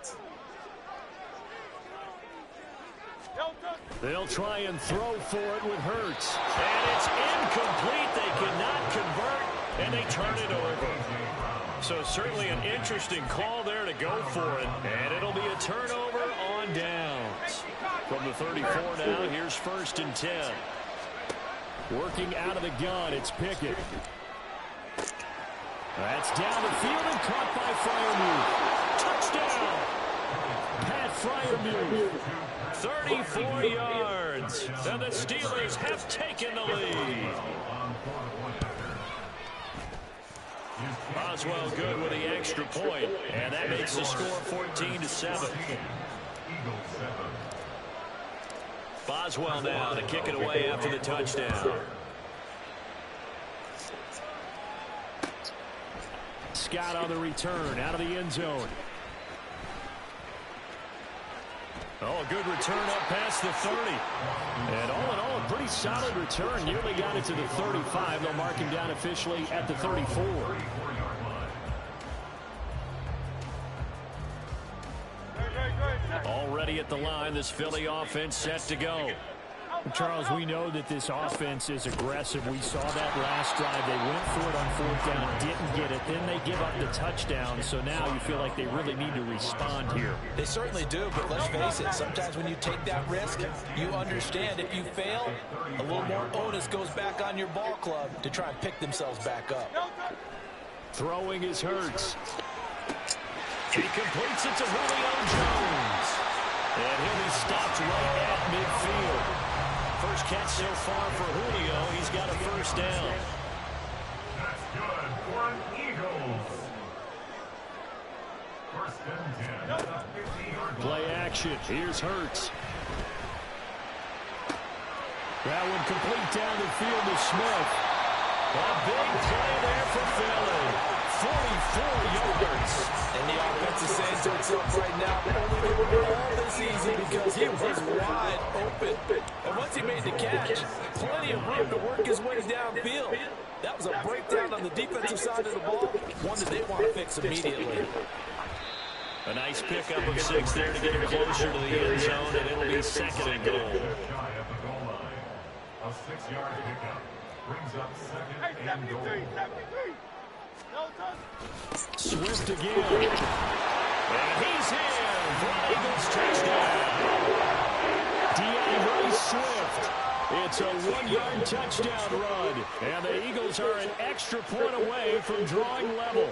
They'll try and throw for it with Hurts. And it's incomplete. They cannot convert, and they turn it over. So certainly an interesting call there to go for it. And it'll be a turnover on downs. From the 34 now, here's 1st and 10. Working out of the gun, it's Pickett. That's down the field and caught by Freiermuth. Touchdown! Pat Freiermuth. 34 yards. And the Steelers have taken the lead. Boswell good with the extra point, and that makes the score 14-7. Boswell now to kick it away after the touchdown. Scott on the return out of the end zone. Oh, a good return up past the 30. And all in all, a pretty solid return. Nearly got it to the 35. They'll mark him down officially at the 34. Already at the line, this Philly offense set to go. Charles, we know that this offense is aggressive. We saw that last drive. They went for it on 4th down, didn't get it. Then they give up the touchdown. So now you feel like they really need to respond here. They certainly do, but let's face it, sometimes when you take that risk, you understand if you fail, a little more onus goes back on your ball club to try and pick themselves back up. Throwing is Hurts. He completes it to Julio Jones. And he'll be stopped right at midfield. First catch so far for Julio. He's got a first down. That's good for an Eagles. 1st and 10 at the 50-yard line. Play action. Here's Hurts. That one complete down the field to Smith. A big play there for Philly. 44 yards. And the offense is saying to itself right now, only they were all this easy because he was wide open. And once he made the catch, plenty of room to work his way downfield. That was a breakdown on the defensive side of the ball, one that they want to fix immediately. A nice pickup of 6 there to get him closer to the end zone, and it'll be 2nd and goal. Shy of the goal line. A 6-yard pickup brings up 2nd and goal. Swift again. And he's in for an Eagles touchdown. DeAndre Swift. It's a 1-yard touchdown run. And the Eagles are an extra point away from drawing level.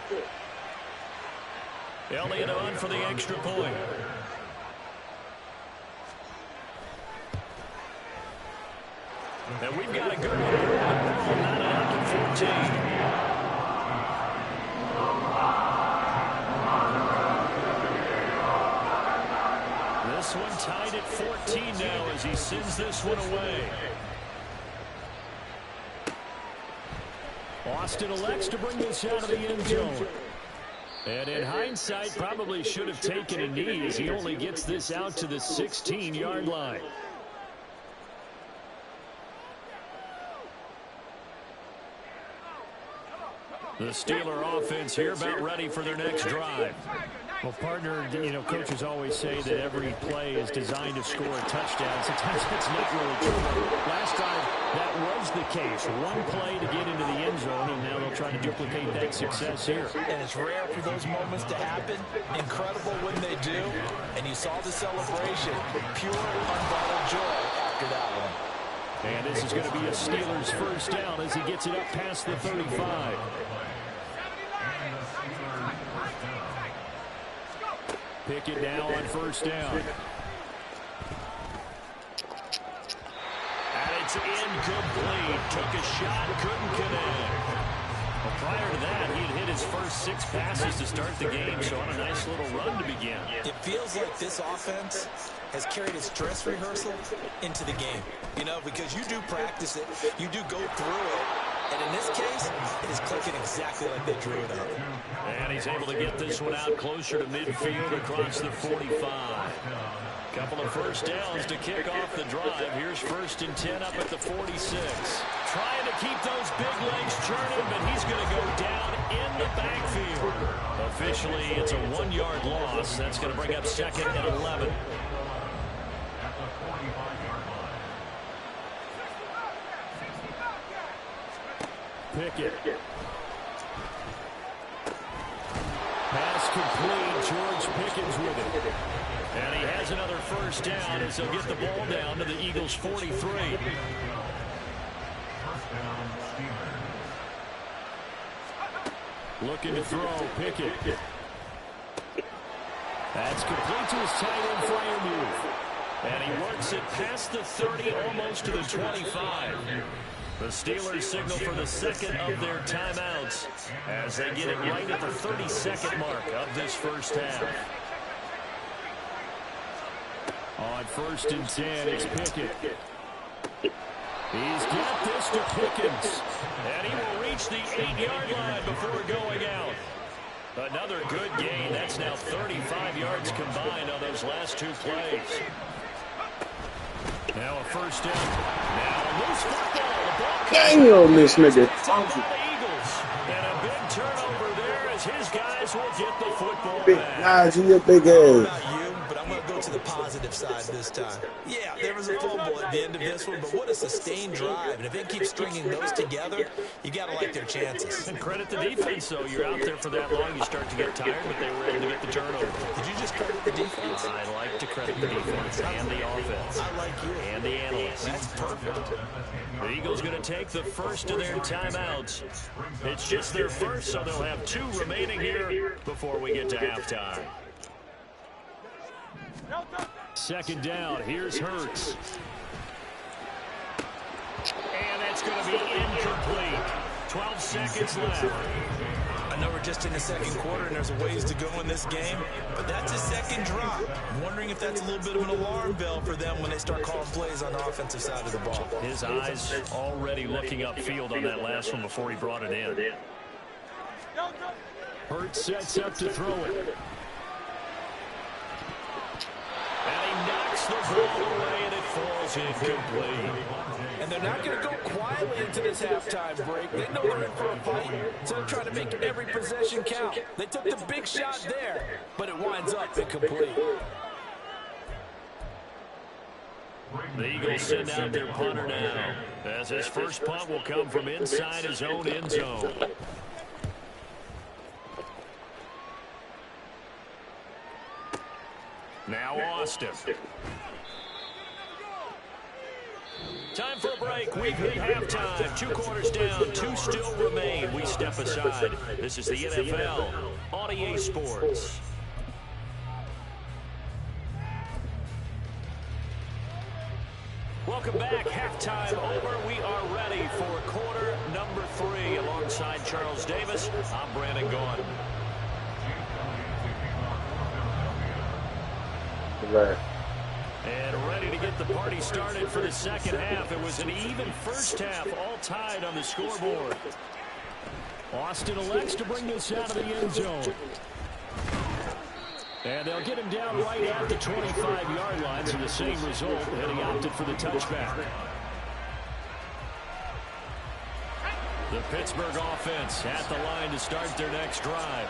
Elliott on for the extra point. And we've got a good one here on ball, not at 14. This one tied at 14 now as he sends this one away. Austin elects to bring this out of the end zone. And in hindsight, probably should have taken a knee as he only gets this out to the 16-yard line. The Steeler offense here about ready for their next drive. Well, partner, coaches always say that every play is designed to score a touchdown. Sometimes that's not really true. Last time, that was the case. One play to get into the end zone, and now they'll try to duplicate that success here. And it's rare for those moments to happen. Incredible when they do. And you saw the celebration. Pure, unbridled joy after that one. And this is going to be a Steelers first down as he gets it up past the 35. Pickett now on first down. And it's incomplete. Took a shot, couldn't connect. Well, prior to that, he had hit his first 6 passes to start the game, so on a nice little run to begin. It feels like this offense has carried its dress rehearsal into the game. Because you do practice it, you do go through it, and in this case, it is clicking exactly like they drew it up. And he's able to get this one out closer to midfield across the 45. Couple of first downs to kick off the drive. Here's 1st and 10 up at the 46. Trying to keep those big legs churning, but he's going to go down in the backfield. Officially, it's a 1-yard loss. That's going to bring up 2nd and 11. Pickett. Pass complete. George Pickens with it. And he has another first down as he'll get the ball down to the Eagles' 43. Looking to throw. Pickett. That's complete to his tight end Freiermuth. And he works it past the 30, almost to the 25. The Steelers signal for the 2nd of their timeouts as they get it right at the 32nd mark of this first half. On 1st and 10, it's Pickett. He's got this to Pickens. And he will reach the 8-yard line before going out. Another good gain. That's now 35 yards combined on those last 2 plays. Now a first down. Now a loose football. Damn, this nigga. And a big turnover there as his guys will get the football Big back. Najee, your big ass. But I'm going to go to the positive side this time. Yeah, there was a fumble at the end of this one, but what a sustained drive. And if they keep stringing those together, you got to like their chances. And credit the defense, though. You're out there for that long, you start to get tired, but they were able to get the turnover. Did you just credit the defense? I like to credit the defense and the offense. I like you. And the analysts. That's perfect. The Eagles going to take the first of their timeouts. It's just their first, so they'll have 2 remaining here before we get to halftime. 2nd down. Here's Hurts. And that's going to be incomplete. 12 seconds left. I know we're just in the 2nd quarter and there's a ways to go in this game, but that's a 2nd drop. I'm wondering if that's a little bit of an alarm bell for them when they start calling plays on the offensive side of the ball. His eyes already looking upfield on that last one before he brought it in. Hurts sets up to throw it. And he knocks the ball away, and it falls incomplete. And they're not going to go quietly into this halftime break. They know they're in for a fight, so they're trying to make every possession count. They took the big shot there, but it winds up incomplete. The Eagles send out their punter now, as his first punt will come from inside his own end zone. Austin. Time for a break. We've hit halftime. 2 quarters down. 2 still remain. We step aside. This is the NFL on EA Sports. Welcome back. Halftime over. We are ready for quarter number 3. Alongside Charles Davis, I'm Brandon Gaughan. Right. And ready to get the party started for the second half. It was an even first half, all tied on the scoreboard. Austin elects to bring this out of the end zone. And they'll get him down right at the 25-yard line, so the same result, and he opted for the touchback. The Pittsburgh offense at the line to start their next drive.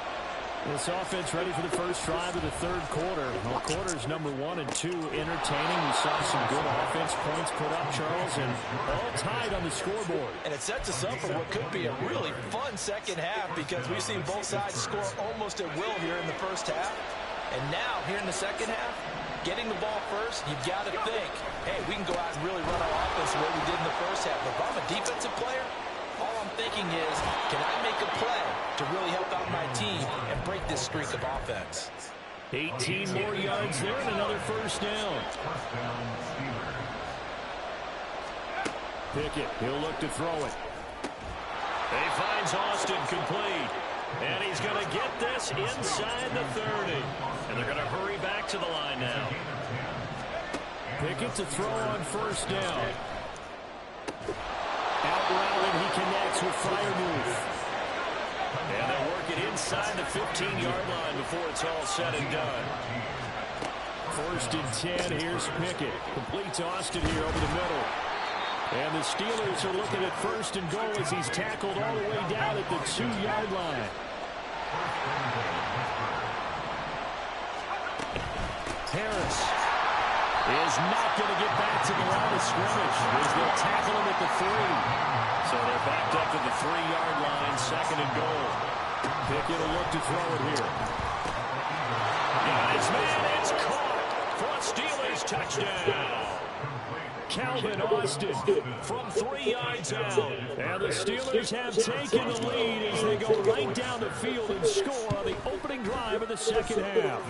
This offense ready for the first drive of the third quarter. Well, quarters number 1 and 2 entertaining. We saw some good offense points put up, Charles, and all tied on the scoreboard. And it sets us up for what could be a really fun second half because we've seen both sides score almost at will here in the first half. And now, here in the second half, getting the ball first, you've got to think, hey, we can go out and really run our offense the way we did in the first half. But if I'm a defensive player, all I'm thinking is, can I make a play to really help out my team and break this streak of offense? 18 more yards there and another first down. Pickett, he'll look to throw it. He finds Austin complete. And he's going to get this inside the 30. And they're going to hurry back to the line now. Pickett to throw on first down. Out route, and he connects with Freiermuth. And they work it inside the 15-yard line before it's all said and done. First and 10, here's Pickett. Complete to Austin here over the middle. And the Steelers are looking at first and goal as he's tackled all the way down at the 2-yard line. Harris is not going to get back to the line of scrimmage as they'll tackle him at the 3. So they're backed up to the 3-yard line, second and goal. Pickett will look to throw it here. And his man, it's caught for a Steelers touchdown. Calvin Austin from 3 yards out. And the Steelers have taken the lead as they go right down the field and score on the opening drive of the second half.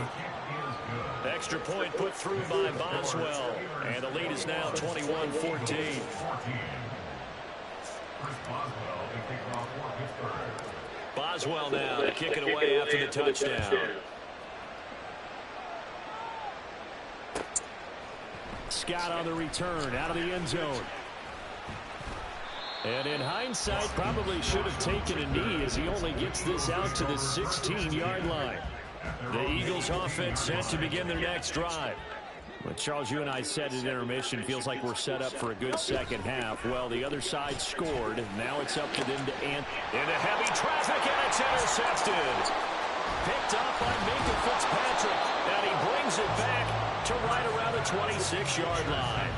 Extra point put through by Boswell. And the lead is now 21-14. Boswell now to kick it away after the touchdown. Scott on the return out of the end zone. And in hindsight, probably should have taken a knee as he only gets this out to the 16-yard line. The Eagles offense set to begin their next drive. Well, Charles, you and I said at intermission, feels like we're set up for a good second half. Well, the other side scored. Now it's up to them to end. Into heavy traffic, and it's intercepted. Picked up by Minka Fitzpatrick, and he brings it back to right around the 26-yard line.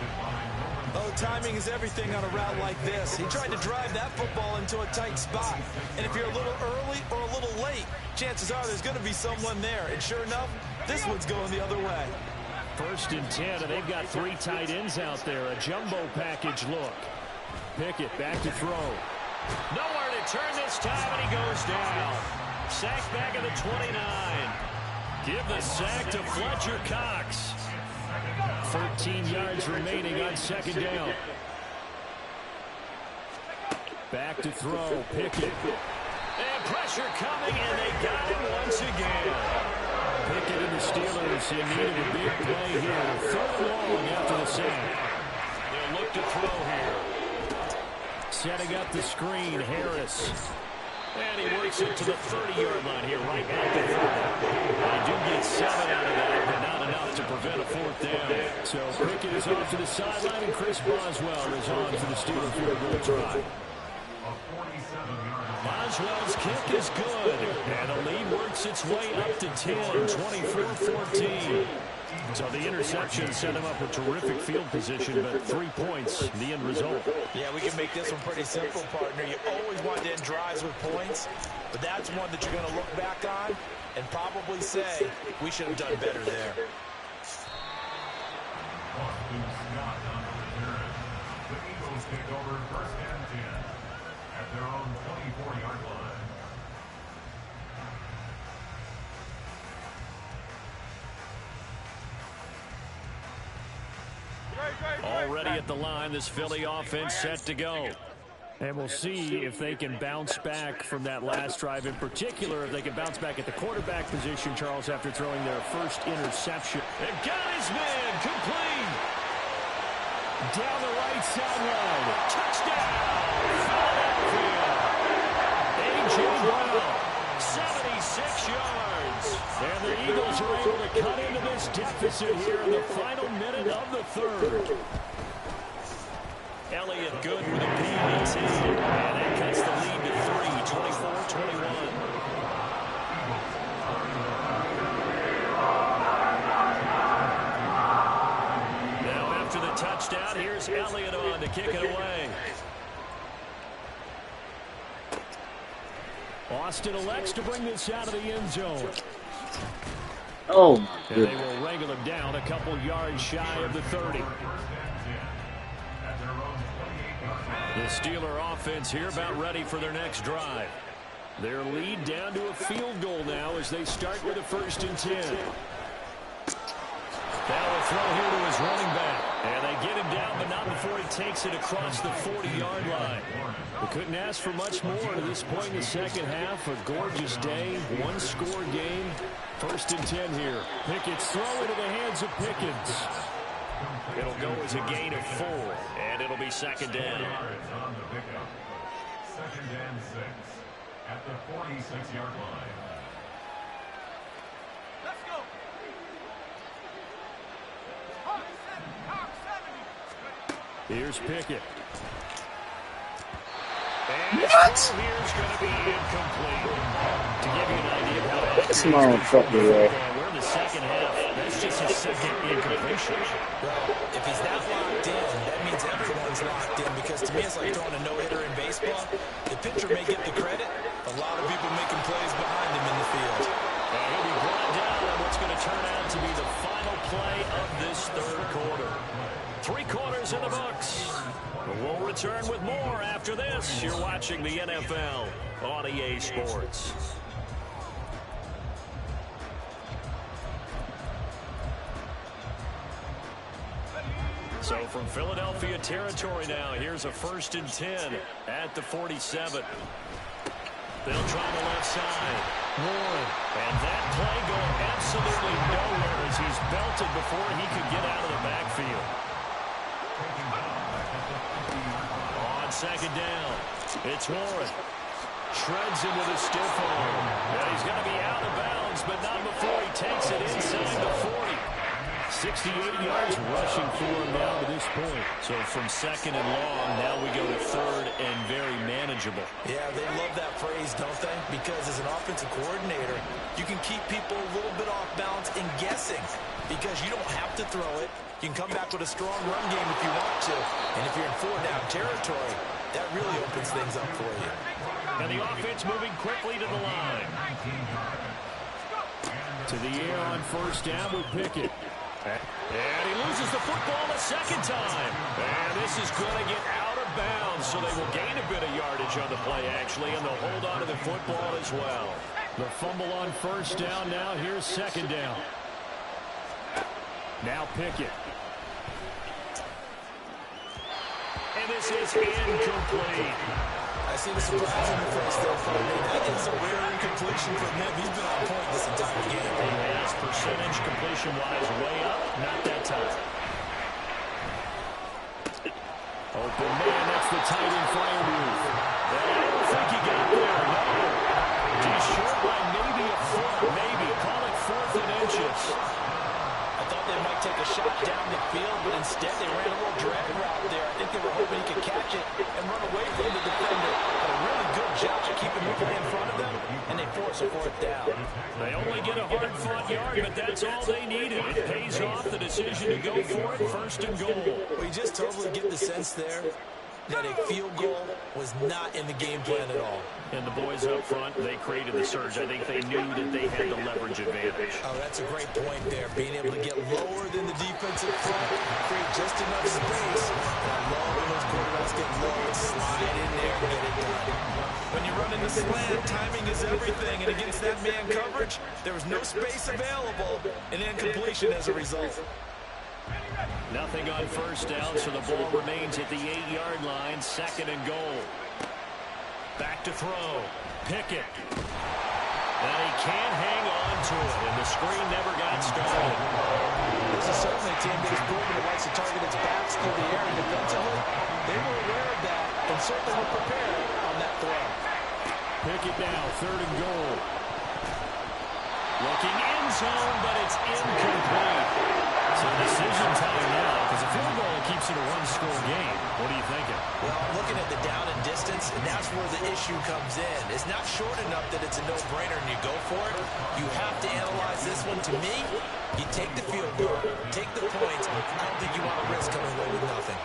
Oh, timing is everything on a route like this. He tried to drive that football into a tight spot. And if you're a little early or a little late, chances are there's going to be someone there. And sure enough, this one's going the other way. First and 10, and they've got 3 tight ends out there. A jumbo package look. Pickett back to throw. Nowhere to turn this time, and he goes down. Sacked back at the 29. Give the sack to Fletcher Cox. 13 yards remaining on second down. Back to throw, Pickett. And pressure coming, and they got him once again. Pickett and the Steelers in need of a big play here. Third and long after the sack. They'll look to throw here. Setting up the screen, Harris. And he works it to the 30-yard line here, right at the 30. They do get 7 out of that, but not enough to prevent a fourth down. So Pickett is off to the sideline, and Chris Boswell is on for the Steeler field goal try. Boswell's kick is good, and the lead works its way up to 10, 24-14. So the interception set him up a terrific field position, but 3 points, the end result. Yeah, we can make this one pretty simple, partner. You always want to end drives with points, but that's one that you're going to look back on and probably say, we should have done better there. take over first and 10 at their own 24-yard line. Already at the line, this Philly offense set to go. And we'll see if they can bounce back from that last drive. In particular, if they can bounce back at the quarterback position, Charles, after throwing their first interception. They've got his man complete. Down the right sideline. Touchdown. Philadelphia. A.J. Brown, 76 yards. And the Eagles are able to cut into this deficit here in the final minute of the third. Elliott good with a PAT. And that cuts the lead to 3, 24-21. Now after the touchdown, here's Elliott on to kick it away. Austin elects to bring this out of the end zone. Oh, my and they goodness. will wrangle him down a couple yards shy of the 30. The Steeler offense here about ready for their next drive. Their lead down to a field goal now as they start with a 1st and 10. Now a throw here to his running back. And they get him down, but not before he takes it across the 40-yard line. We couldn't ask for much more to this point in the second half. A gorgeous day, one-score game. 1st and 10 here. Pickett's throw into the hands of Pickens. It'll go as a gain of 4, and it'll be 2nd down. On the pickup. 2nd and 6 at the 46-yard line. Here's Pickett. And What? his throw here is going to be incomplete. To give you an idea of how That's accurate my he own is fucking way. we're in the second half. That's just his second incompletion. Well, if he's that locked in, that means everyone's locked in, because to me it's like throwing a no-hitter in baseball. The pitcher may get the credit, a lot of people making plays behind him in the field. And he'll be brought down on what's going to turn out to be the final play of this third quarter. 3 quarters in the books. We'll return with more after this. You're watching the NFL on EA Sports. So from Philadelphia territory now, here's a 1st and 10 at the 47. They'll try the left side. Warren. And that play going absolutely nowhere as he's belted before he could get out of the backfield. On 2nd down, it's Warren. Shreds him with a stiff arm. And he's going to be out of bounds, but not before he takes it inside the 40. 68 yards rushing for him now to this point. So from 2nd and long, now we go to 3rd and very manageable. Yeah, they love that phrase, don't they? Because as an offensive coordinator, you can keep people a little bit off balance and guessing, because you don't have to throw it. You can come back with a strong run game if you want to. And if you're in 4-down territory, that really opens things up for you. And the offense moving quickly to the line. To the air on 1st down with Pickett. And he loses the football a 2nd time. And this is going to get out of bounds, so they will gain a bit of yardage on the play, actually, and they'll hold on to the football as well. The fumble on 1st down now. Here's 2nd down. Now Pickett. And this is incomplete. I see the surprise in the face there, partner. That is a rare incompletion from him. He's been on point this entire game. His percentage completion-wise way up, not that time. Open man, that's the tight end fire move. And I don't think he got there, no. He's short by maybe a foot, maybe. Call it 4th and inches. I thought they might take a shot down the field, but instead they ran a little drag route there. I think they were hoping he could catch it and run away from the defender. But a really good job to keep him moving in front of them, and they force a 4th down. They only get a hard-fought yard, but that's all they needed. It pays off the decision to go for it, 1st and goal. We just totally get the sense there that a field goal was not in the game plan at all. And the boys up front, they created the surge. I think they knew that they had the leverage advantage. Oh, that's a great point there. Being able to get lower than the defensive front, create just enough space. And I love when those quarterbacks just get low and slide in there and get it done. When you're running the slant, timing is everything, and against that man coverage, there was no space available, and incompletion as a result. Nothing on first down, so the ball remains at the 8-yard line, 2nd and goal. Back to throw. Pickett. And he can't hang on to it, and the screen never got started. This is certainly a team that has proven it likes to target its backs through the air and defensively. They were aware of that and certainly were prepared on that throw. Pickett now, 3rd and goal. Looking end zone, but it's incomplete. So decision time now, because a field goal keeps it a one-score game. What are you thinking? Well, I'm looking at the down and distance, and that's where the issue comes in. It's not short enough that it's a no-brainer and you go for it. You have to analyze this one. To me, you take the field goal, take the points. I don't think you want to risk coming away with nothing.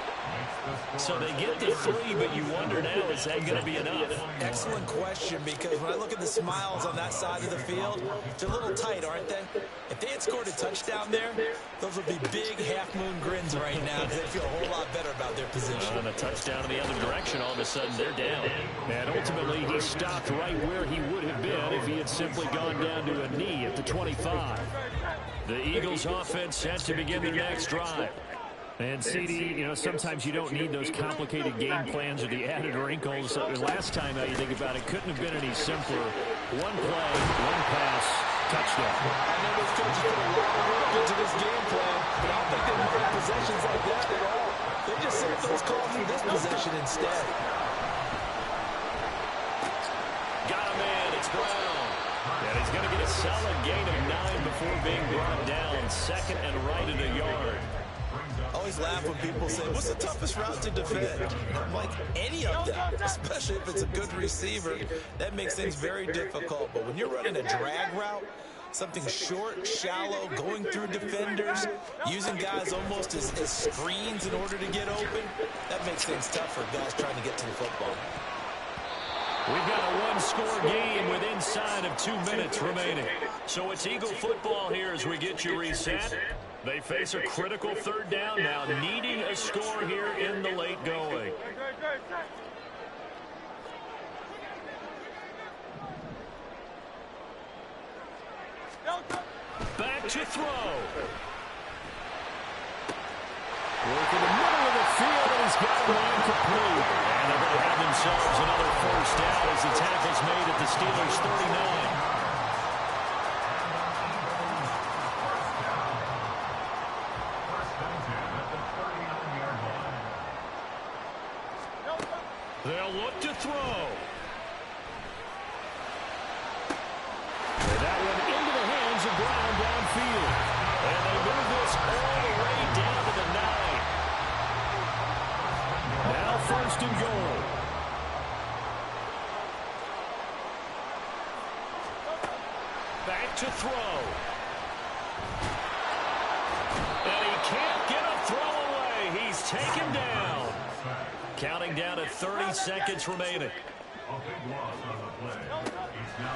So they get the 3, but you wonder now, is that going to be enough? Excellent question, because when I look at the smiles on that side of the field, they're a little tight, aren't they? If they had scored a touchdown there, those would be big half-moon grins right now because they feel a whole lot better about their position. And a touchdown in the other direction, all of a sudden they're down. And ultimately, he stopped right where he would have been if he had simply gone down to a knee at the 25. The Eagles offense set to begin their next drive. And, CD, you know, sometimes you don't need those complicated game plans or the added wrinkles. Last time, you think about it, couldn't have been any simpler. One play, one pass, touchdown. I know those coaches put a lot of work into this game plan, but I don't think they wanted possessions like that at all. They just sent those calls in this possession instead. Got a man, it's Brown. And he's going to get a solid gain of 9 before being brought down. 2nd and right at a yard. I always laugh when people say, what's the toughest route to defend? I'm like, any of them, especially if it's a good receiver. That makes things very difficult. But when you're running a drag route, something short, shallow, going through defenders, using guys almost as screens in order to get open, that makes things tough for guys trying to get to the football. We've got a one-score game with inside of 2 minutes remaining. So it's Eagle football here as we get you reset. They face a critical 3rd down now, needing a score here in the late going. Back to throw. Work in the middle of the field, and he's got a line complete. And they're going to have themselves another 1st down as the tackle's made at the Steelers' 39. They'll look to throw. And that one into the hands of Brown downfield. And they move this all the way down to the 9. Now 1st and goal. Back to throw. And he can't get a throw away. He's taken down. Counting down at 30 seconds remaining.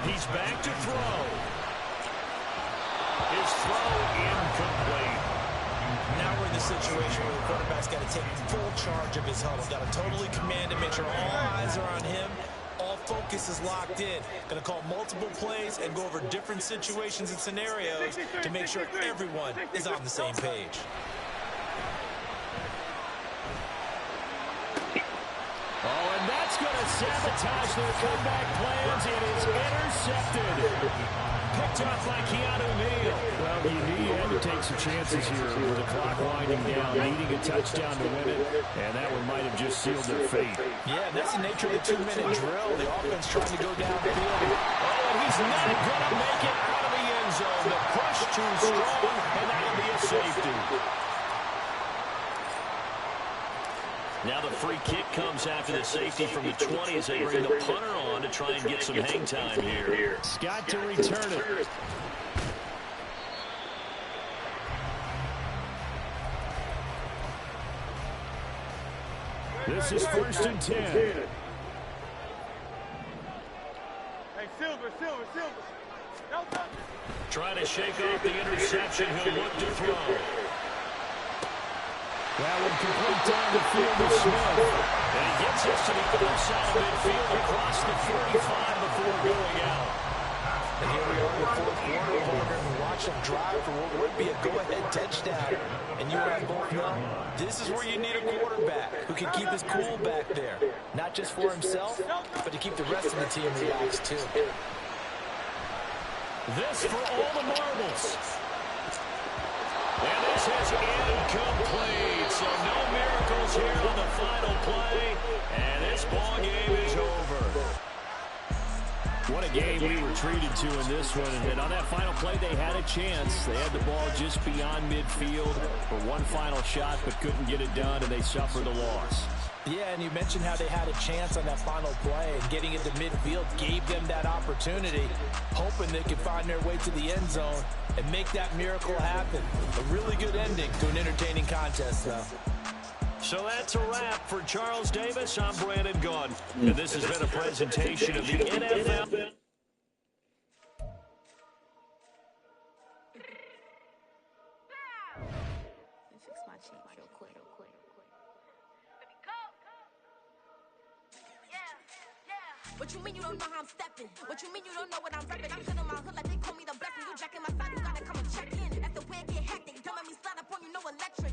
He's back to throw. His throw incomplete. Now we're in the situation where the quarterback's got to take full charge of his huddle. Got to totally command and make sure all eyes are on him. All focus is locked in. Going to call multiple plays and go over different situations and scenarios to make sure everyone is on the same page. Oh, and that's going to sabotage their comeback plans. It is intercepted. Picked up by Keanu Neal. Well, you had to take some chances here with the clock winding down, needing a touchdown to win it, and that one might have just sealed their fate. Yeah, and that's the nature of the 2-minute drill. The offense trying to go downfield. Oh, and he's not going to make it out of the end zone. The push too strong, and that'll be a safety. Now the free kick comes after the safety from the 20 as they bring the punter on to try and get some hang time here. Scott to return it. This is 1st and 10. Hey, Silver. Trying to shake off the interception. He'll look to throw. That one complete down the field to Smith. And he gets us to the other side of midfield across the 45 before going out. And here we are in the fourth quarter, Holger, and watch them drive for what would be a go-ahead touchdown. And you and I both know this is where you need a quarterback who can keep his cool back there. Not just for himself, but to keep the rest of the team relaxed too. This for all the marbles. And this is incomplete. So no miracles here on the final play. And this ball game is over. What a game we were treated to in this one. And on that final play, they had a chance. They had the ball just beyond midfield for one final shot, but couldn't get it done, and they suffered the loss. Yeah, and you mentioned how they had a chance on that final play, and getting into midfield gave them that opportunity, hoping they could find their way to the end zone and make that miracle happen. A really good ending to an entertaining contest, though. So that's a wrap for Charles Davis. I'm Brandon Gaudin, and this has been a presentation of the NFL. What you mean you don't know how I'm stepping? What you mean you don't know what I'm repping? I'm feeling my hood like they call me the blessing. You jacking my side, you gotta come and check in. That's the way I get hectic. Don't make me slide up on you, no electric.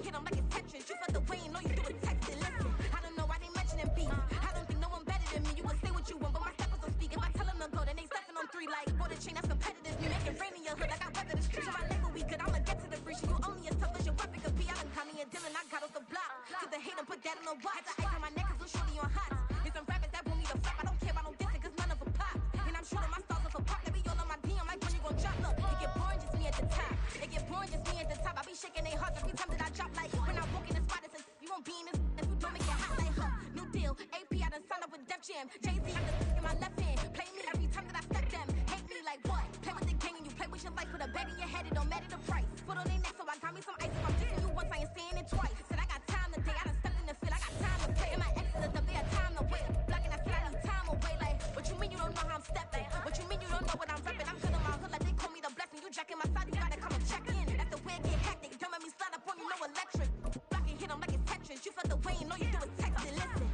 Hit them like it's Tetris. You felt the way, you know you do it texting. Listen, I don't know why they mentioning beef. I don't think no one better than me. You can say what you want, but my steppers don't speak. If I tell them to go, then they stepping on 3 like border chain. That's competitive. Me make it rain in your hood like I weather the streets. So my label we good. I'ma get to the breach. You only as tough as your weapon could be. I done caught me a Dylan. I got off the block. Cause the hate and put that in the watch. Had the ice on my neck cause I'm shorty on hot. There's some rappers that want me to flop. I don't care about no dissing cause none of them pop. And I'm shooting my stars off a pop. They be all on my DM like when you gon' drop. Look, it get boring just me at the top. It get boring just me at the top. I be shaking their hearts every time that I drop like when I walk in the spot. It says you won't be in this if you don't make it hot like her. New deal, AP I done signed up with Def Jam. Jay-Z I just in my left hand. Play me every time that I step them. Hate me like what? Play with the gang and you play with your life. Put a bag in your head, it don't matter the price. Put on their neck so I got me some ice. If I'm dissing you once, I ain't saying it twice. Said I got time today, I done stepped in the field. I got time to play. And my exes up there, time to wait. Blocking, I said I need time away. Like, what you mean you don't know how I'm stepping? What you mean you don't know what I'm repping? I'm feeling my hood like they call me the blessing. You jacking my side, you gotta come and check in. That's the way I get hectic. Don't make me slide up on you, no electric. Blocking, hit them like it's Tetris. You felt the way, you know you do it texting. Listen.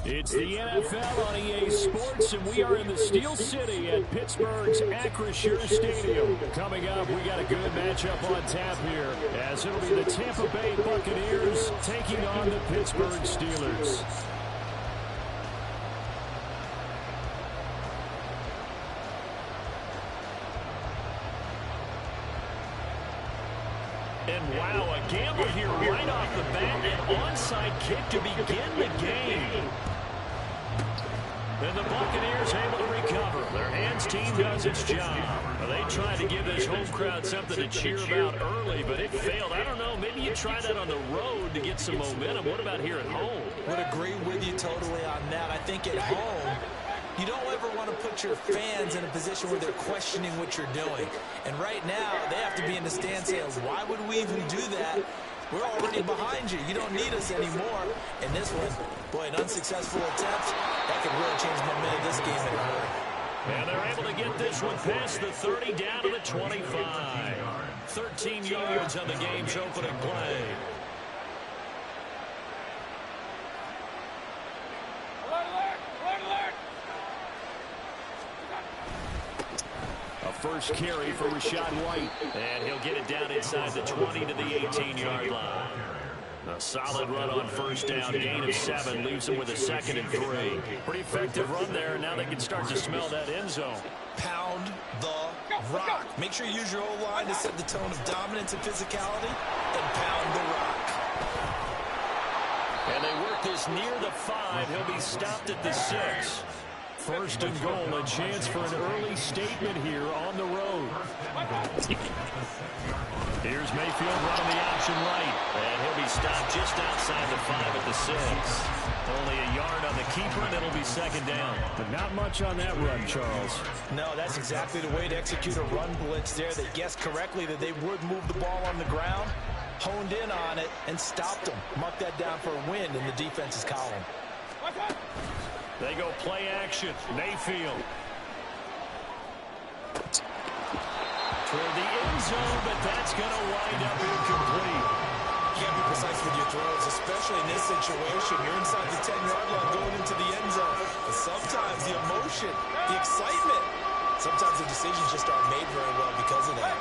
It's the NFL on EA Sports, and we are in the Steel City at Pittsburgh's Acrisure Stadium. Coming up, we got a good matchup on tap here, as it'll be the Tampa Bay Buccaneers taking on the Pittsburgh Steelers. And wow, a gamble here right off the bat, an onside kick to begin the game. And the Buccaneers able to recover. Their hands team does its job. They tried to give this home crowd something to cheer about early, but it failed. I don't know, maybe you try that on the road to get some momentum. What about here at home? Would agree with you totally on that. I think at home, you don't ever want to put your fans in a position where they're questioning what you're doing. And right now, they have to be in the stand saying, why would we even do that? We're already behind you. You don't need us anymore. And this one, boy, an unsuccessful attempt. That could really change the momentum of this game in a hurry. And they're able to get this one past the 30 down to the 25. 13 yards on the game's opening play. A first carry for Rachaad White. And he'll get it down inside the 20 to the 18-yard line. A solid run on first down, gain of 7, leaves them with a 2nd and 3. Pretty effective run there. Now they can start to smell that end zone. Pound the rock. Make sure you use your O-line to set the tone of dominance and physicality, and pound the rock. And they work this near the 5. He'll be stopped at the 6. First and goal, a chance for an early statement here on the road. Here's Mayfield running the option right. And he'll be stopped just outside the 5 at the 6. Only a yard on the keeper, and it'll be 2nd down. But not much on that run, Charles. No, that's exactly the way to execute a run blitz there. They guessed correctly that they would move the ball on the ground, honed in on it, and stopped them. Mark that down for a win in the defense's column. They go play action. Mayfield. Toward the end zone, but that's going to wind up incomplete. You can't be precise with your throws, especially in this situation. You're inside the 10-yard line going into the end zone. But sometimes the emotion, the excitement, sometimes the decisions just aren't made very well because of that.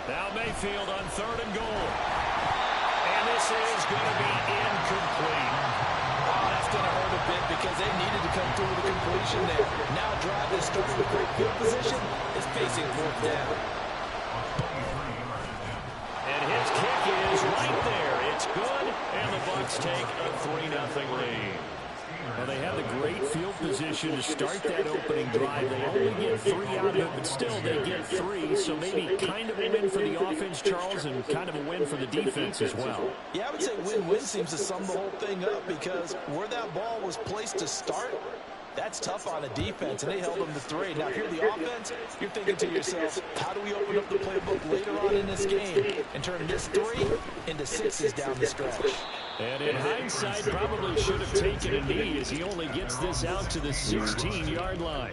Now Mayfield on 3rd and goal. And this is going to be incomplete. Oh, that's going to hurt a bit because they needed to come through with a completion there. Now a drive that started with great field position is facing 4th down. And his kick is right there. It's good, and the Bucs take a 3-0 lead. Well, they had the great field position to start that opening drive. They only get 3 out of it, but still they get 3. So maybe kind of a win for the offense, Charles, and kind of a win for the defense as well. Yeah, I would say win-win seems to sum the whole thing up because where that ball was placed to start, that's tough on a defense, and they held them to 3. Now, if you're the offense, you're thinking to yourself, how do we open up the playbook later on in this game and turn this 3 into 6s down the stretch? And in hindsight, probably should have taken a knee as he only gets this out to the 16-yard line.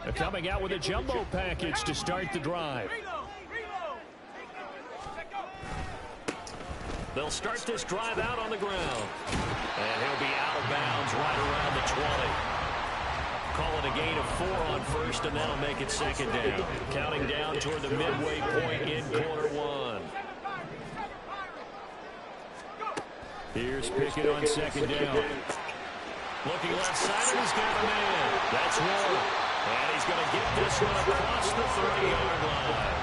They're coming out with a jumbo package to start the drive. They'll start this drive out on the ground. And he'll be out of bounds right around the 20. Call it a gain of 4 on 1st, and that'll make it 2nd down. Counting down toward the midway point in quarter 1. Here's Pickett on 2nd down. Looking left side, and he's got a man. That's Ward. And he's going to get this one across the 30-yard line.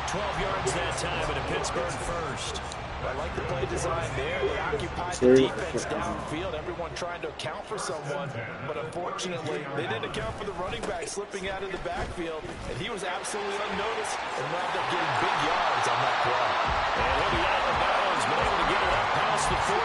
12 yards that time, and a Pittsburgh first. I like the play design there. They occupied the defense downfield, everyone trying to account for someone. But unfortunately, they didn't account for the running back slipping out of the backfield, and he was absolutely unnoticed and wound up getting big yards on that play. And he'll be out of bounds, but able to get it up past the 45.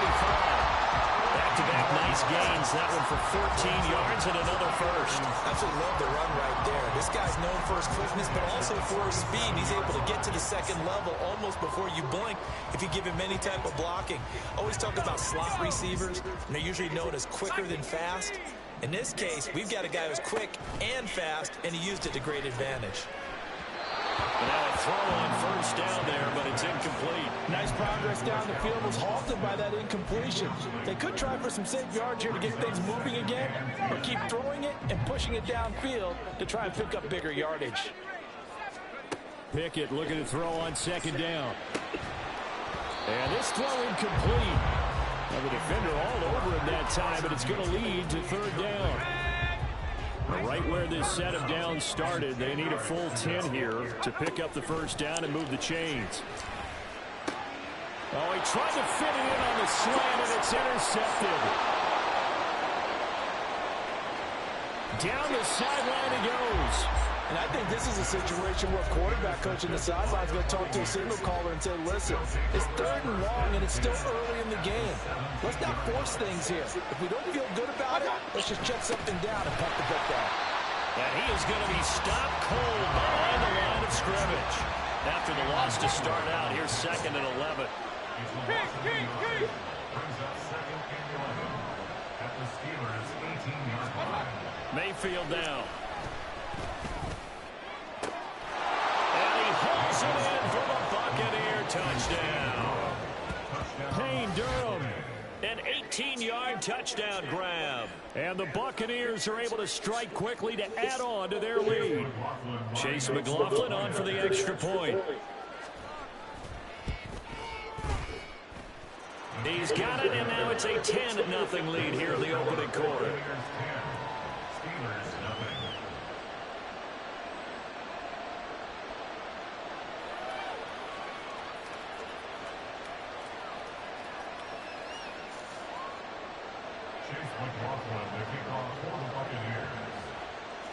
Back-to-back nice gains. That one for 14 yards and another first. Absolutely love the run right there. This guy's known for his quickness, but also for his speed. He's able to get to the 2nd level almost before you blink if you give him any type of blocking. Always talk about slot receivers, and they're usually known as quicker than fast. In this case, we've got a guy who's quick and fast, and he used it to great advantage. And now a throw on 1st down there, but it's incomplete. Nice progress down the field was halted by that incompletion. They could try for some safe yards here to get things moving again, or keep throwing it and pushing it downfield to try and pick up bigger yardage. Pickett looking to throw on 2nd down. And this throw incomplete. Now the defender all over him that time, but it's going to lead to 3rd down. Right where this set of downs started, they need a full 10 here to pick up the 1st down and move the chains. Oh, he tried to fit it in on the slant, and it's intercepted. Down the sideline he goes. And I think this is a situation where a quarterback coach in the sideline is going to talk to a signal caller and say, listen, it's 3rd and long, and it's still early in the game. Let's not force things here. If we don't feel good about it, let's just check something down and pump the book down. And he is going to be stopped cold behind the line of scrimmage. After the loss to start out, here's 2nd and 11. Brings up 2nd and 11 at the Steelers' 18-yard line. Mayfield down. And he holds it in for the Buccaneer touchdown. Payne Durham, an 18-yard touchdown grab. And the Buccaneers are able to strike quickly to add on to their lead. Chase McLaughlin on for the extra point. He's got it, and now it's a 10-0 lead here in the opening quarter.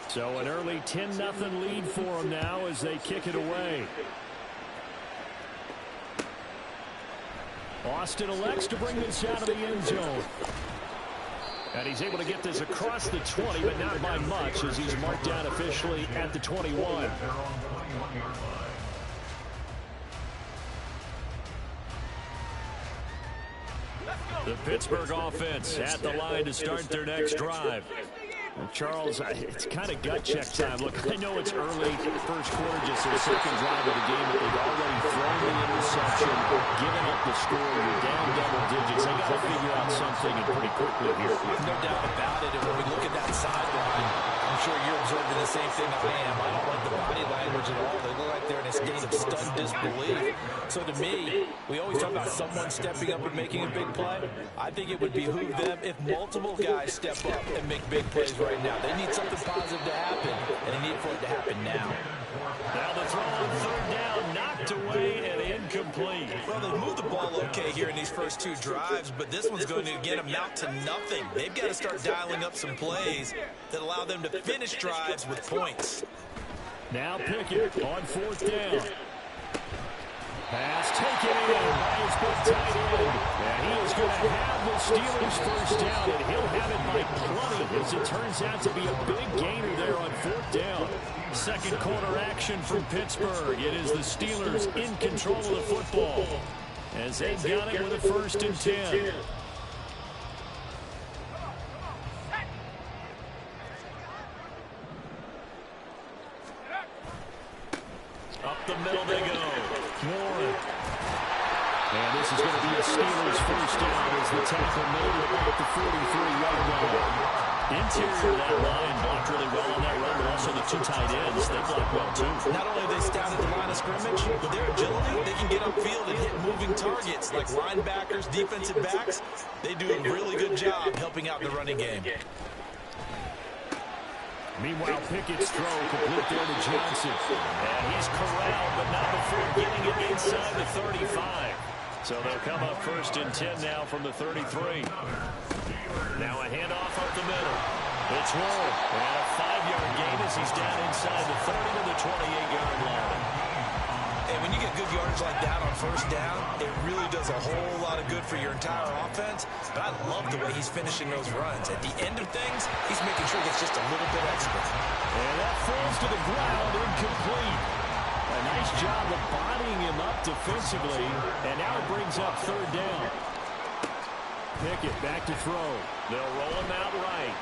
So an early 10-0 lead for them now as they kick it away. Austin elects to bring this out of the end zone. And he's able to get this across the 20, but not by much, as he's marked down officially at the 21. The Pittsburgh offense at the line to start their next drive. And Charles, it's kind of gut check time. Look, I know it's early, first quarter, just their second drive of the game, but they've already thrown the interception, given up the score. You're down double digits. They got to figure out something and pretty quickly here. No doubt about it. And when we look at that sideline, I'm sure you're observing the same thing I am. I don't like the body language at all. They look like they're in a state of stunned disbelief. So to me, we always talk about someone stepping up and making a big play. I think it would behoove them if multiple guys step up and make big plays right now. They need something positive to happen, and they need for it to happen now. Now the throw on third down, knocked away and incomplete. Well, they moved the ball okay here in these first two drives, but this one's going to get them out to nothing. They've got to start dialing up some plays that allow them to finish drives with points. Now Pickett on fourth down. Pass taken in by his big tight end. And he is going to have the Steelers first down, and he'll have it by plenty, as it turns out to be a big gainer there on fourth down. Second quarter action from Pittsburgh. It is the Steelers in control of the football, as they've got it with a 1st and 10. Up the middle they go. Warren. And this is going to be a Steelers first down as the tackle made it at the 43-yard line. Interior of that line blocked really well on that run, but also the two tight ends, they blocked well too. Not only are they stout at the line of scrimmage, with their agility, they can get upfield and hit moving targets like linebackers, defensive backs. They do a really good job helping out in the running game. Meanwhile, Pickett's throw complete there to Johnson. And he's corralled, but not before getting it inside the 35. So they'll come up 1st and 10 now from the 33. Now a handoff up the middle. It's Warren. And a 5-yard gain as he's down inside the 30 to the 28-yard line. And when you get good yardage like that on first down, it really does a whole lot of good for your entire offense. But I love the way he's finishing those runs. At the end of things, he's making sure he gets just a little bit extra. And that falls to the ground, incomplete. A nice job of bodying him up defensively. And now it brings up 3rd down. Pickett back to throw. They'll roll him out right.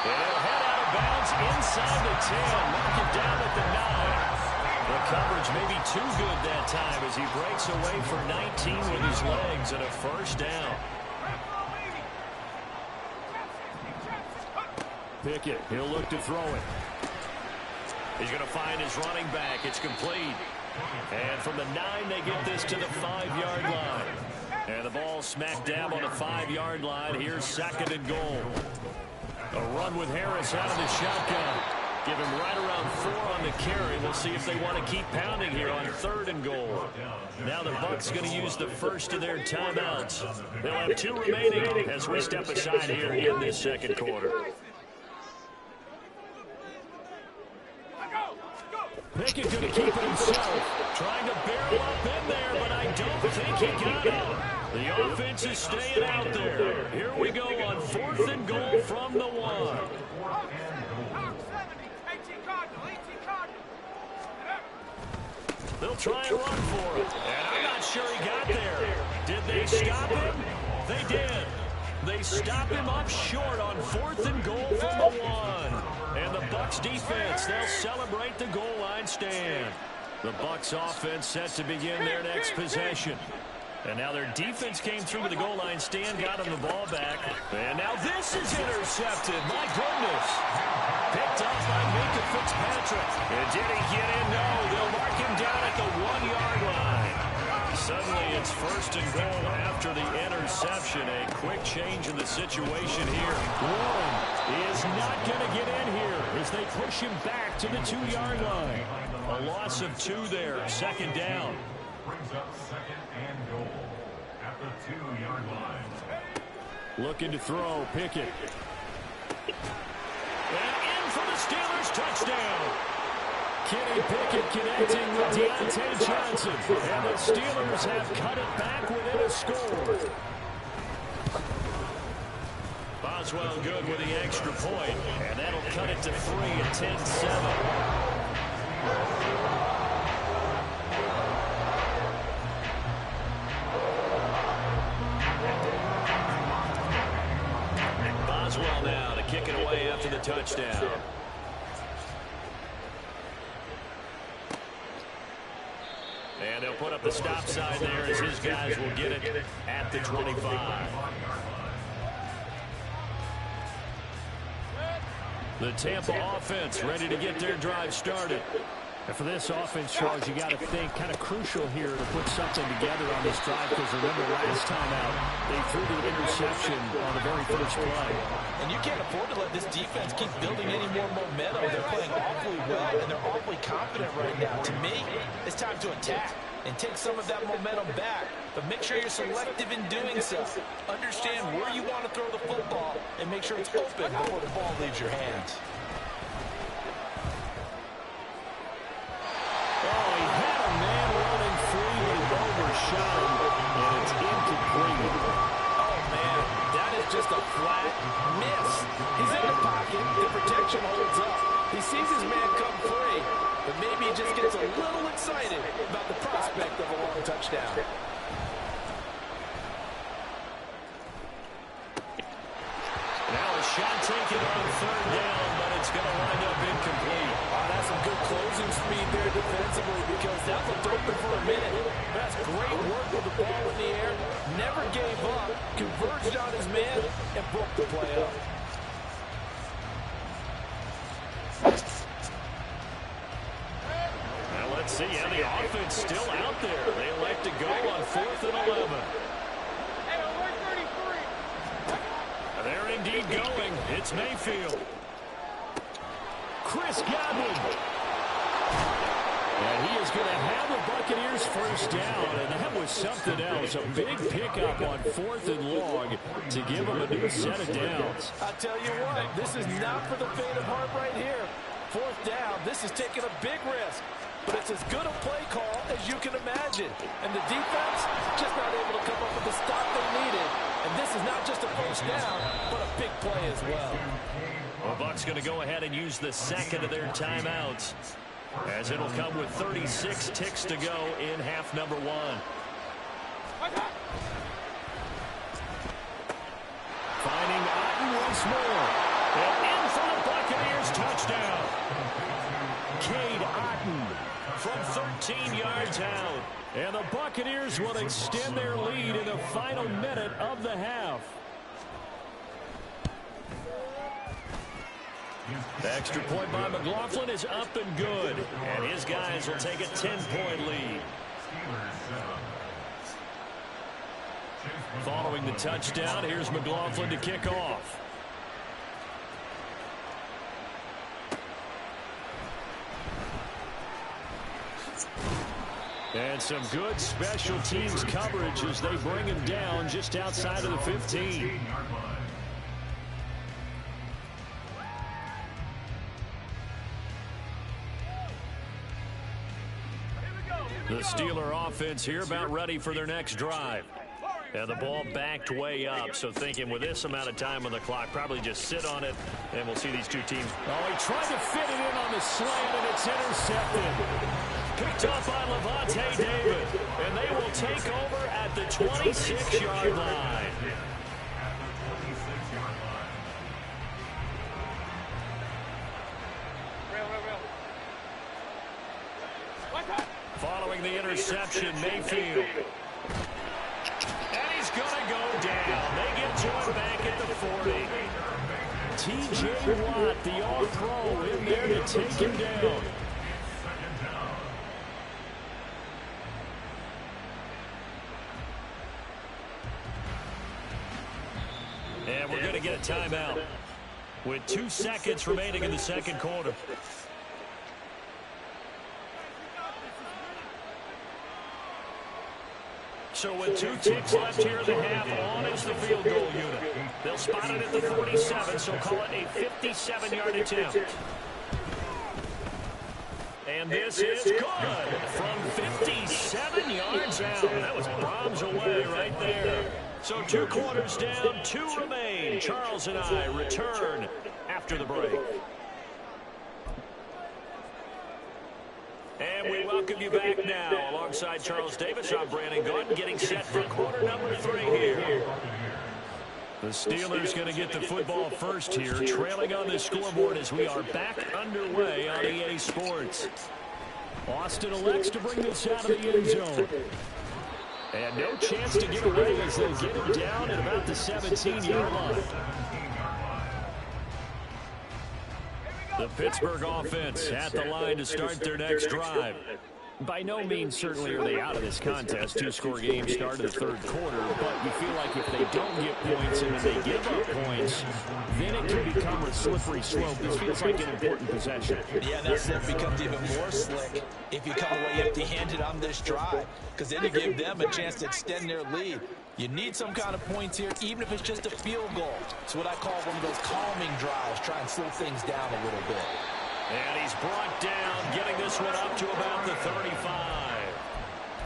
And he'll head out of bounds inside the 10. Mark it down at the 9. The coverage may be too good that time as he breaks away for 19 with his legs and a 1st down. Pickett, he'll look to throw it. He's going to find his running back. It's complete. And from the 9, they get this to the 5-yard line. And the ball smack dab on the 5-yard line. Here's 2nd and goal. A run with Harris out of the shotgun. Give him right around 4 on the carry. We'll see if they want to keep pounding here on 3rd and goal. Now the Bucs going to use the first of their timeouts. They'll have 2 remaining as we step aside here in this 2nd quarter. Pickett going to keep it himself. Trying to barrel up in there, but I don't think he got it. The offense is staying out there. Here we go on 4th and goal from the 1. They'll try and run for it. And I'm not sure he got there. Did they stop him? They did. They stop him up short on 4th and goal from the 1. And the Bucs defense, they'll celebrate the goal line stand. The Bucs offense set to begin their next possession. And now their defense came through with the goal line stand, got him the ball back. And now this is intercepted. My goodness. Picked up by Minka Fitzpatrick. And did he get in? No. They'll mark him down at the 1-yard line. Suddenly it's 1st and goal after the interception. A quick change in the situation here. Warren is not going to get in here as they push him back to the 2-yard line. A loss of 2 there. 2nd down. Brings up 2nd and goal at the 2-yard line. Looking to throw, Pickett. And in for the Steelers touchdown. Kenny Pickett connecting with Deontay Johnson. And the Steelers have cut it back within a score. Boswell good with the extra point, and that'll cut it to 3 at 10-7. Boswell now to kick it away after the touchdown. And they'll put up the stop sign there as his guys will get it at the 25. The Tampa offense ready to get their drive started. And for this offense, Charles, you got to think kind of crucial here to put something together on this drive, because remember last time out, they threw the interception on the very first play. And you can't afford to let this defense keep building any more momentum. They're playing awfully well, and they're awfully confident right now. To me, it's time to attack and take some of that momentum back. But make sure you're selective in doing so. Understand where you want to throw the football and make sure it's open before the ball leaves your hands. Oh, he had a man running free, but he overshot him, and it's incomplete. Oh, man, that is just a flat miss. He's in the pocket. The protection holds up. He sees his man come free, but maybe he just gets a little excited about the prospect of a long touchdown. Now a shot taken on third down, but it's going to wind up incomplete. Oh, that's some good closing speed there defensively, because that looked open for a minute. That's great work with the ball in the air. Never gave up, converged on his man, and broke the play up. Now let's see how the offense still out there. They elect to go on 4th and 11. They're indeed going. It's Mayfield. Chris Godwin. And he is going to have the Buccaneers first down, and that was something else. A big pickup on 4th and long to give them a new set of downs. I tell you what, this is not for the faint of heart right here. 4th down, this is taking a big risk. But it's as good a play call as you can imagine. And the defense just not able to come up with the stop they needed. And this is not just a first down, but a big play as well. Well, Bucs going to go ahead and use the second of their timeouts, as it'll come with 36 ticks to go in half number 1. Finding Otten once more. And in for the Buccaneers touchdown. Cade Otten from 13 yards out. And the Buccaneers will extend their lead in the final minute of the half. The extra point by McLaughlin is up and good. And his guys will take a 10-point lead. Following the touchdown, here's McLaughlin to kick off. And some good special teams coverage as they bring him down just outside of the 15. The Steeler offense here about ready for their next drive. And the ball backed way up, so thinking with this amount of time on the clock, probably just sit on it, and we'll see these two teams. Oh, he tried to fit it in on the slant, and it's intercepted. Picked up by Levante David, and they will take over at the 26-yard line. Following the interception, Mayfield. And he's going to go down. They get joined back at the 40. T.J. Watt, the All-Pro, in there to take him down. And we're going to get a timeout with 2 seconds remaining in the second quarter. So with 2 ticks left here in the half, on is the field goal unit. They'll spot it at the 47, so call it a 57-yard attempt. And this is good from 57 yards out. That was bombs away right there. So 2 quarters down, 2 remain. Charles and I return after the break. And we welcome you back now. Alongside Charles Davis, I'm Brandon Gordon, getting set for quarter number 3 here. The Steelers going to get the football first here, trailing on the scoreboard as we are back underway on EA Sports. Austin elects to bring this out of the end zone. And no chance to get away as they get him down at about the 17-yard line. The Pittsburgh offense at the line to start their next drive. By no means certainly are they out of this contest. 2-score game started the 3rd quarter, but you feel like if they don't get points and then they give up points, then it can become a slippery slope. This feels like an important possession. Yeah, that slip becomes even more slick if you come away empty-handed on this drive, because then you give them a chance to extend their lead. You need some kind of points here, even if it's just a field goal. It's what I call one of those calming drives, try and slow things down a little bit. And he's brought down, getting this one up to about the 35.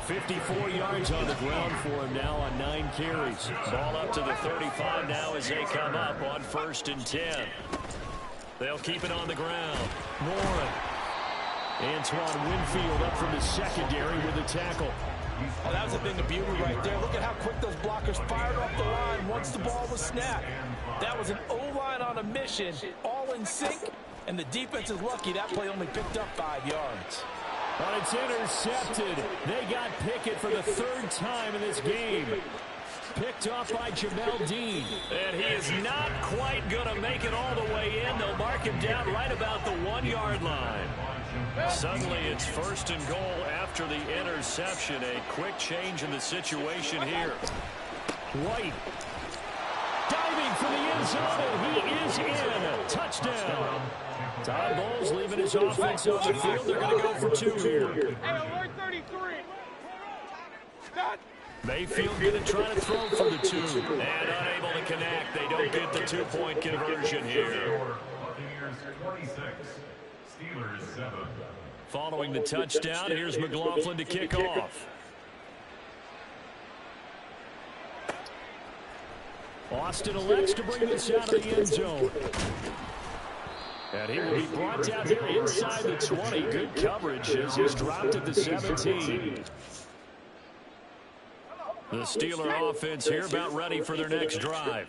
54 yards on the ground for him now on 9 carries. Ball up to the 35 now as they come up on 1st and 10. They'll keep it on the ground. Warren. Antoine Winfield up from the secondary with a tackle. Oh, that was a thing of beauty right there. Look at how quick those blockers fired off the line once the ball was snapped. That was an O-line on a mission, all in sync. And the defense is lucky that play only picked up 5 yards. But it's intercepted. They got Pickett for the 3rd time in this game. Picked off by Jamel Dean. And he is not quite going to make it all the way in. They'll mark him down right about the 1-yard line. Suddenly it's 1st and goal after the interception. A quick change in the situation here. White. Diving for the end zone. He is in. Touchdown. Todd Bowles leaving his offense on the field. They're going to go for 2 here. Hey, alert 33. Stop. Mayfield going to try to throw for the 2. And unable to connect. They don't get the 2-point conversion here. Buccaneers 26, Steelers 7. Following the touchdown, here's McLaughlin to kick off. Austin elects to bring this out of the end zone. And he will be brought down here inside the 20. Good coverage as he's dropped at the 17. The Steeler offense here about ready for their next drive.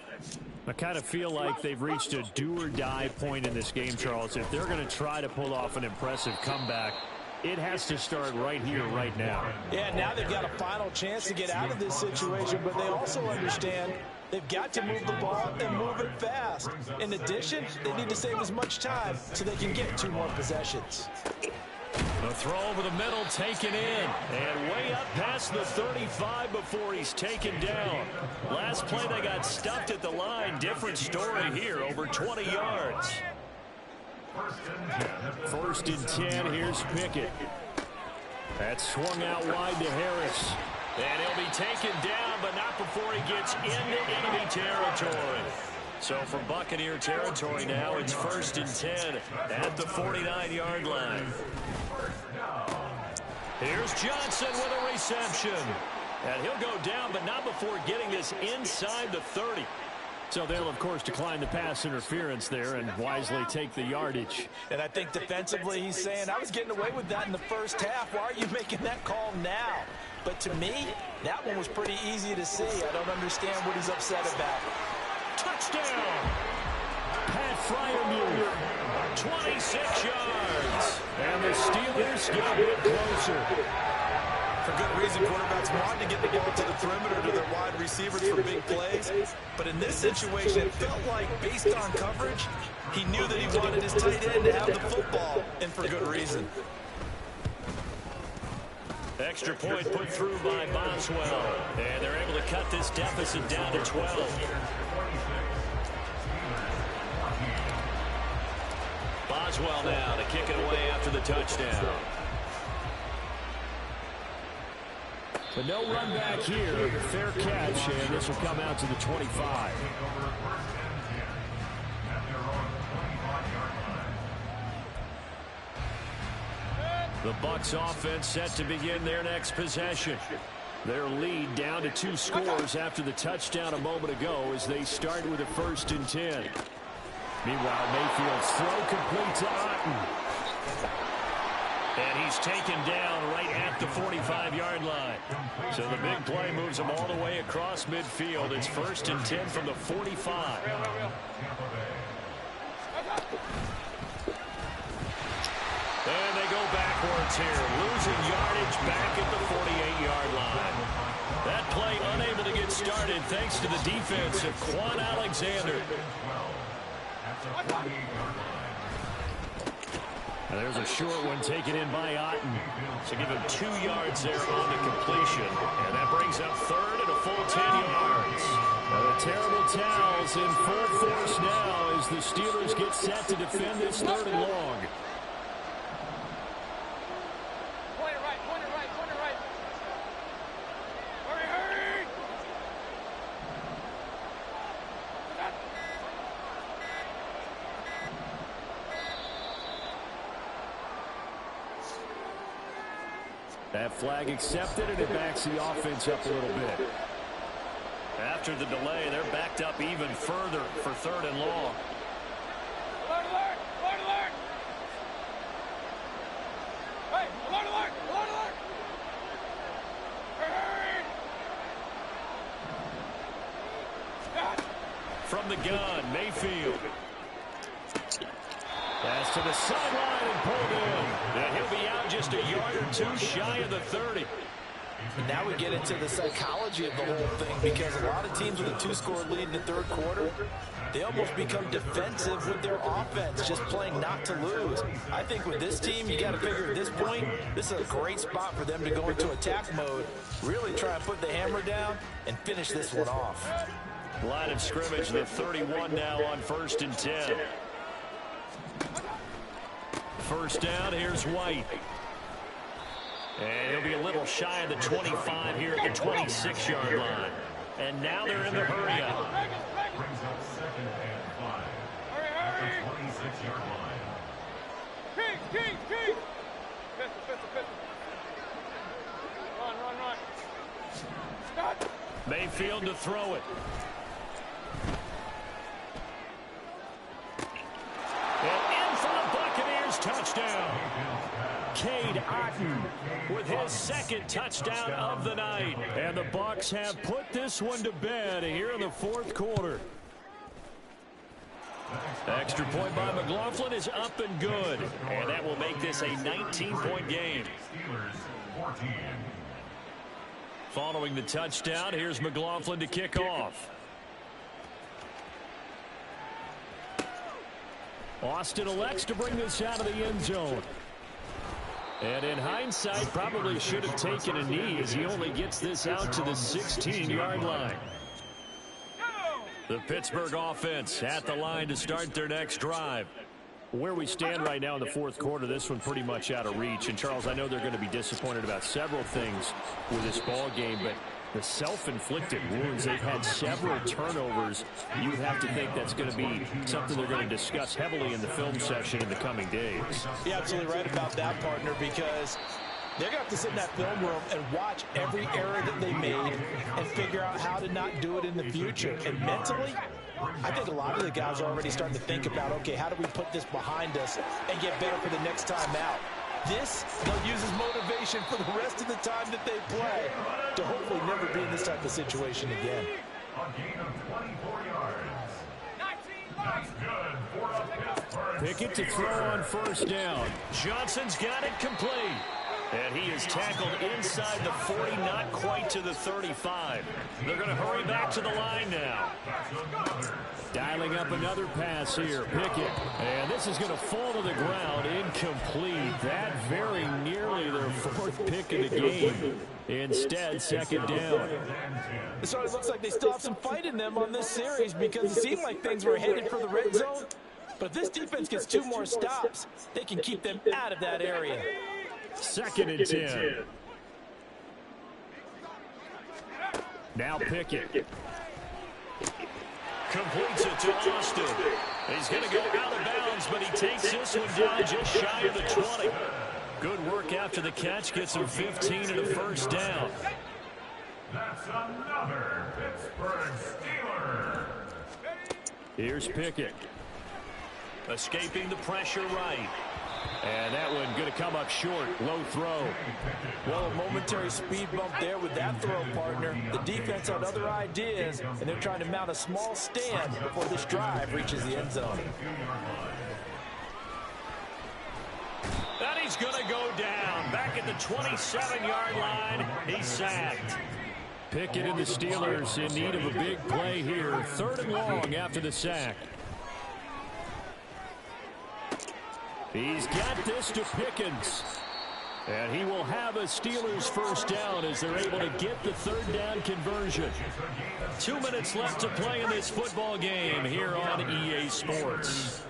I kind of feel like they've reached a do-or-die point in this game, Charles. If they're going to try to pull off an impressive comeback, it has to start right here, right now. Yeah, now they've got a final chance to get out of this situation, but they also understand they've got to move the ball and move it fast. In addition, they need to save as much time so they can get 2 more possessions. The throw over the middle taken in. And way up past the 35 before he's taken down. Last play they got stuffed at the line. Different story here, over 20 yards. 1st and 10, here's Pickett. That's swung out wide to Harris. And he'll be taken down, but not before he gets into enemy territory. So from Buccaneer territory now, it's 1st and 10 at the 49-yard line. Here's Johnson with a reception. And he'll go down, but not before getting this inside the 30. So they'll, of course, decline the pass interference there and wisely take the yardage. And I think defensively he's saying, I was getting away with that in the 1st half. Why are you making that call now? But to me, that one was pretty easy to see. I don't understand what he's upset about. Touchdown! Pat Freiermuth, 26 yards. And the Steelers get a bit closer. For good reason, quarterbacks want to get the ball to the perimeter to their wide receivers for big plays. But in this situation, it felt like, based on coverage, he knew that he wanted his tight end to have the football, and for good reason. Extra point put through by Boswell. And they're able to cut this deficit down to 12. Boswell now to kick it away after the touchdown. But no run back here. Fair catch, and this will come out to the 25. The Bucs offense set to begin their next possession. Their lead down to 2 scores after the touchdown a moment ago as they start with a 1st and 10. Meanwhile, Mayfield's throw complete to Otten. And he's taken down right at the 45-yard line. So the big play moves him all the way across midfield. It's 1st and 10 from the 45. And they go backwards here, losing yardage back at the 48-yard line. That play unable to get started thanks to the defense of Quan Alexander. And there's a short one taken in by Otten. So give him 2 yards there on the completion. And that brings up 3rd and a full 10 yards. The terrible towels in full force now as the Steelers get set to defend this 3rd and long. That flag accepted, and it backs the offense up a little bit. After the delay, they're backed up even further for 3rd and long. Alert, alert! Alert, alert! Hey, alert, alert! Alert, alert! Hey! From the gun, Mayfield. Pass to the sideline and pulled in. And he'll be out just a yard or 2 shy of the 30. Now we get into the psychology of the whole thing, because a lot of teams with a 2-score lead in the 3rd quarter, they almost become defensive with their offense, just playing not to lose. I think with this team, you got to figure at this point, this is a great spot for them to go into attack mode, really try and put the hammer down and finish this one off. Line of scrimmage, the 31 now on 1st and 10. 1st down, here's White. And he'll be a little shy of the 25 here at the 26-yard line. And now they're in the hurry up. Brings up 2nd and 5 at the 26-yard line. Keith! Pistol. Run. Stop! Mayfield to throw it. And in for the Buccaneers, touchdown. Cade Otten with his 2nd touchdown of the night. And the Bucs have put this one to bed here in the 4th quarter. Extra point by McLaughlin is up and good. And that will make this a 19-point game. Following the touchdown, here's McLaughlin to kick off. Austin elects to bring this out of the end zone. And in hindsight, probably should have taken a knee as he only gets this out to the 16-yard line. The Pittsburgh offense at the line to start their next drive. Where we stand right now in the 4th quarter, this one pretty much out of reach. And, Charles, I know they're going to be disappointed about several things with this ball game, but the self-inflicted wounds, they've had several turnovers. You have to think that's going to be something they're going to discuss heavily in the film session in the coming days. You're absolutely right about that, partner, because they're going to have to sit in that film room and watch every error that they made and figure out how to not do it in the future. And mentally, I think a lot of the guys are already starting to think about, okay, how do we put this behind us and get better for the next time out? This, they'll use as motivation for the rest of the time that they play to hopefully never be in this type of situation again. A gain of 24 yards. That's good for a Pittsburgh. Pickett to throw on 1st down. Johnson's got it complete. And he is tackled inside the 40, not quite to the 35. They're going to hurry back to the line now. Dialing up another pass here. Pickett. And this is going to fall to the ground. Incomplete. That very nearly their 4th pick of the game. Instead, 2nd down. So it looks like they still have some fight in them on this series, because it seemed like things were headed for the red zone. But if this defense gets 2 more stops, they can keep them out of that area. 2nd and 10. Now Pickett. Completes it to Austin. He's going to go out of bounds, but he takes this one down just shy of the 20. Good work after the catch. Gets him 15 and a first down. That's another Pittsburgh Steeler. Here's Pickett. Escaping the pressure right. And that one going to come up short. Low throw. Well, a momentary speed bump there with that throw, partner. The defense had other ideas, and they're trying to mount a small stand before this drive reaches the end zone. And he's going to go down. Back at the 27-yard line. He's sacked. Pickett and the Steelers in need of a big play here. 3rd and long after the sack. He's got this to Pickens. And he will have a Steelers first down as they're able to get the 3rd down conversion. 2 minutes left to play in this football game here on EA Sports.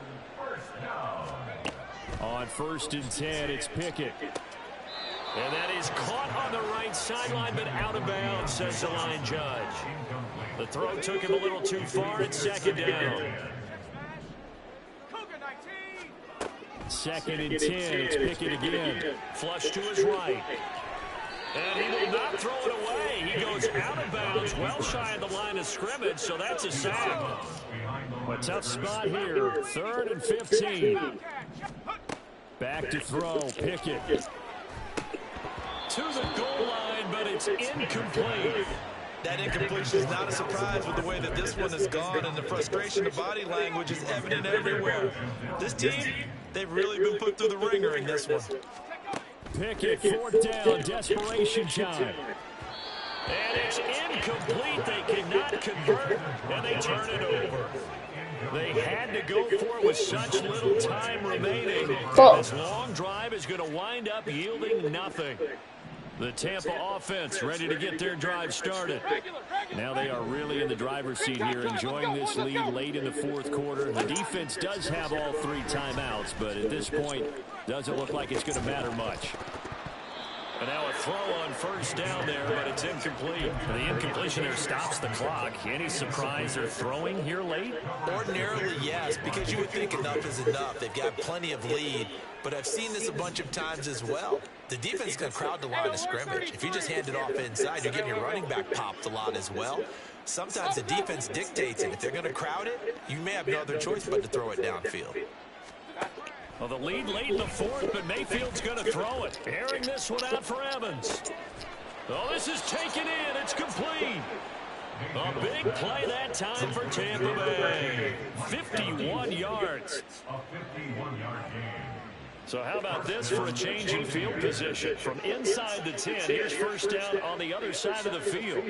On 1st and 10, it's Pickett. And that is caught on the right sideline, but out of bounds, says the line judge. The throw took him a little too far. It's 2nd down. 2nd and 10. It's Pickett again. Flush to his right. And he will not throw it away. He goes out of bounds, well shy of the line of scrimmage, so that's a sack. A tough spot here. 3rd and 15. Back to throw. Pickett. To the goal line, but it's incomplete. That incompletion is not a surprise with the way that this one has gone, and the frustration of body language is evident everywhere. This team, they've really been put through the ringer in this one. Pickett, 4th down, desperation time. And it's incomplete. They cannot convert, and they turn it over. They had to go for it with such little time remaining. This long drive is going to wind up yielding nothing. The Tampa offense ready to get their drive started. Now they are really in the driver's seat here, enjoying this lead late in the 4th quarter. The defense does have all 3 timeouts, but at this point, doesn't look like it's going to matter much. And now a throw on 1st down there, but it's incomplete. The incompletion there stops the clock. Any surprise they're throwing here late? Ordinarily, yes, because you would think enough is enough. They've got plenty of lead, but I've seen this a bunch of times as well. The defense is going to crowd the line of scrimmage. If you just hand it off inside, you're getting your running back popped a lot as well. Sometimes the defense dictates it. If they're going to crowd it, you may have no other choice but to throw it downfield. Well, the lead late in the 4th, but Mayfield's going to throw it. Airing this one out for Evans. Oh, this is taken in. It's complete. A big play that time for Tampa Bay. 51 yards. So how about this for a change in field position? From inside the 10, here's 1st down on the other side of the field.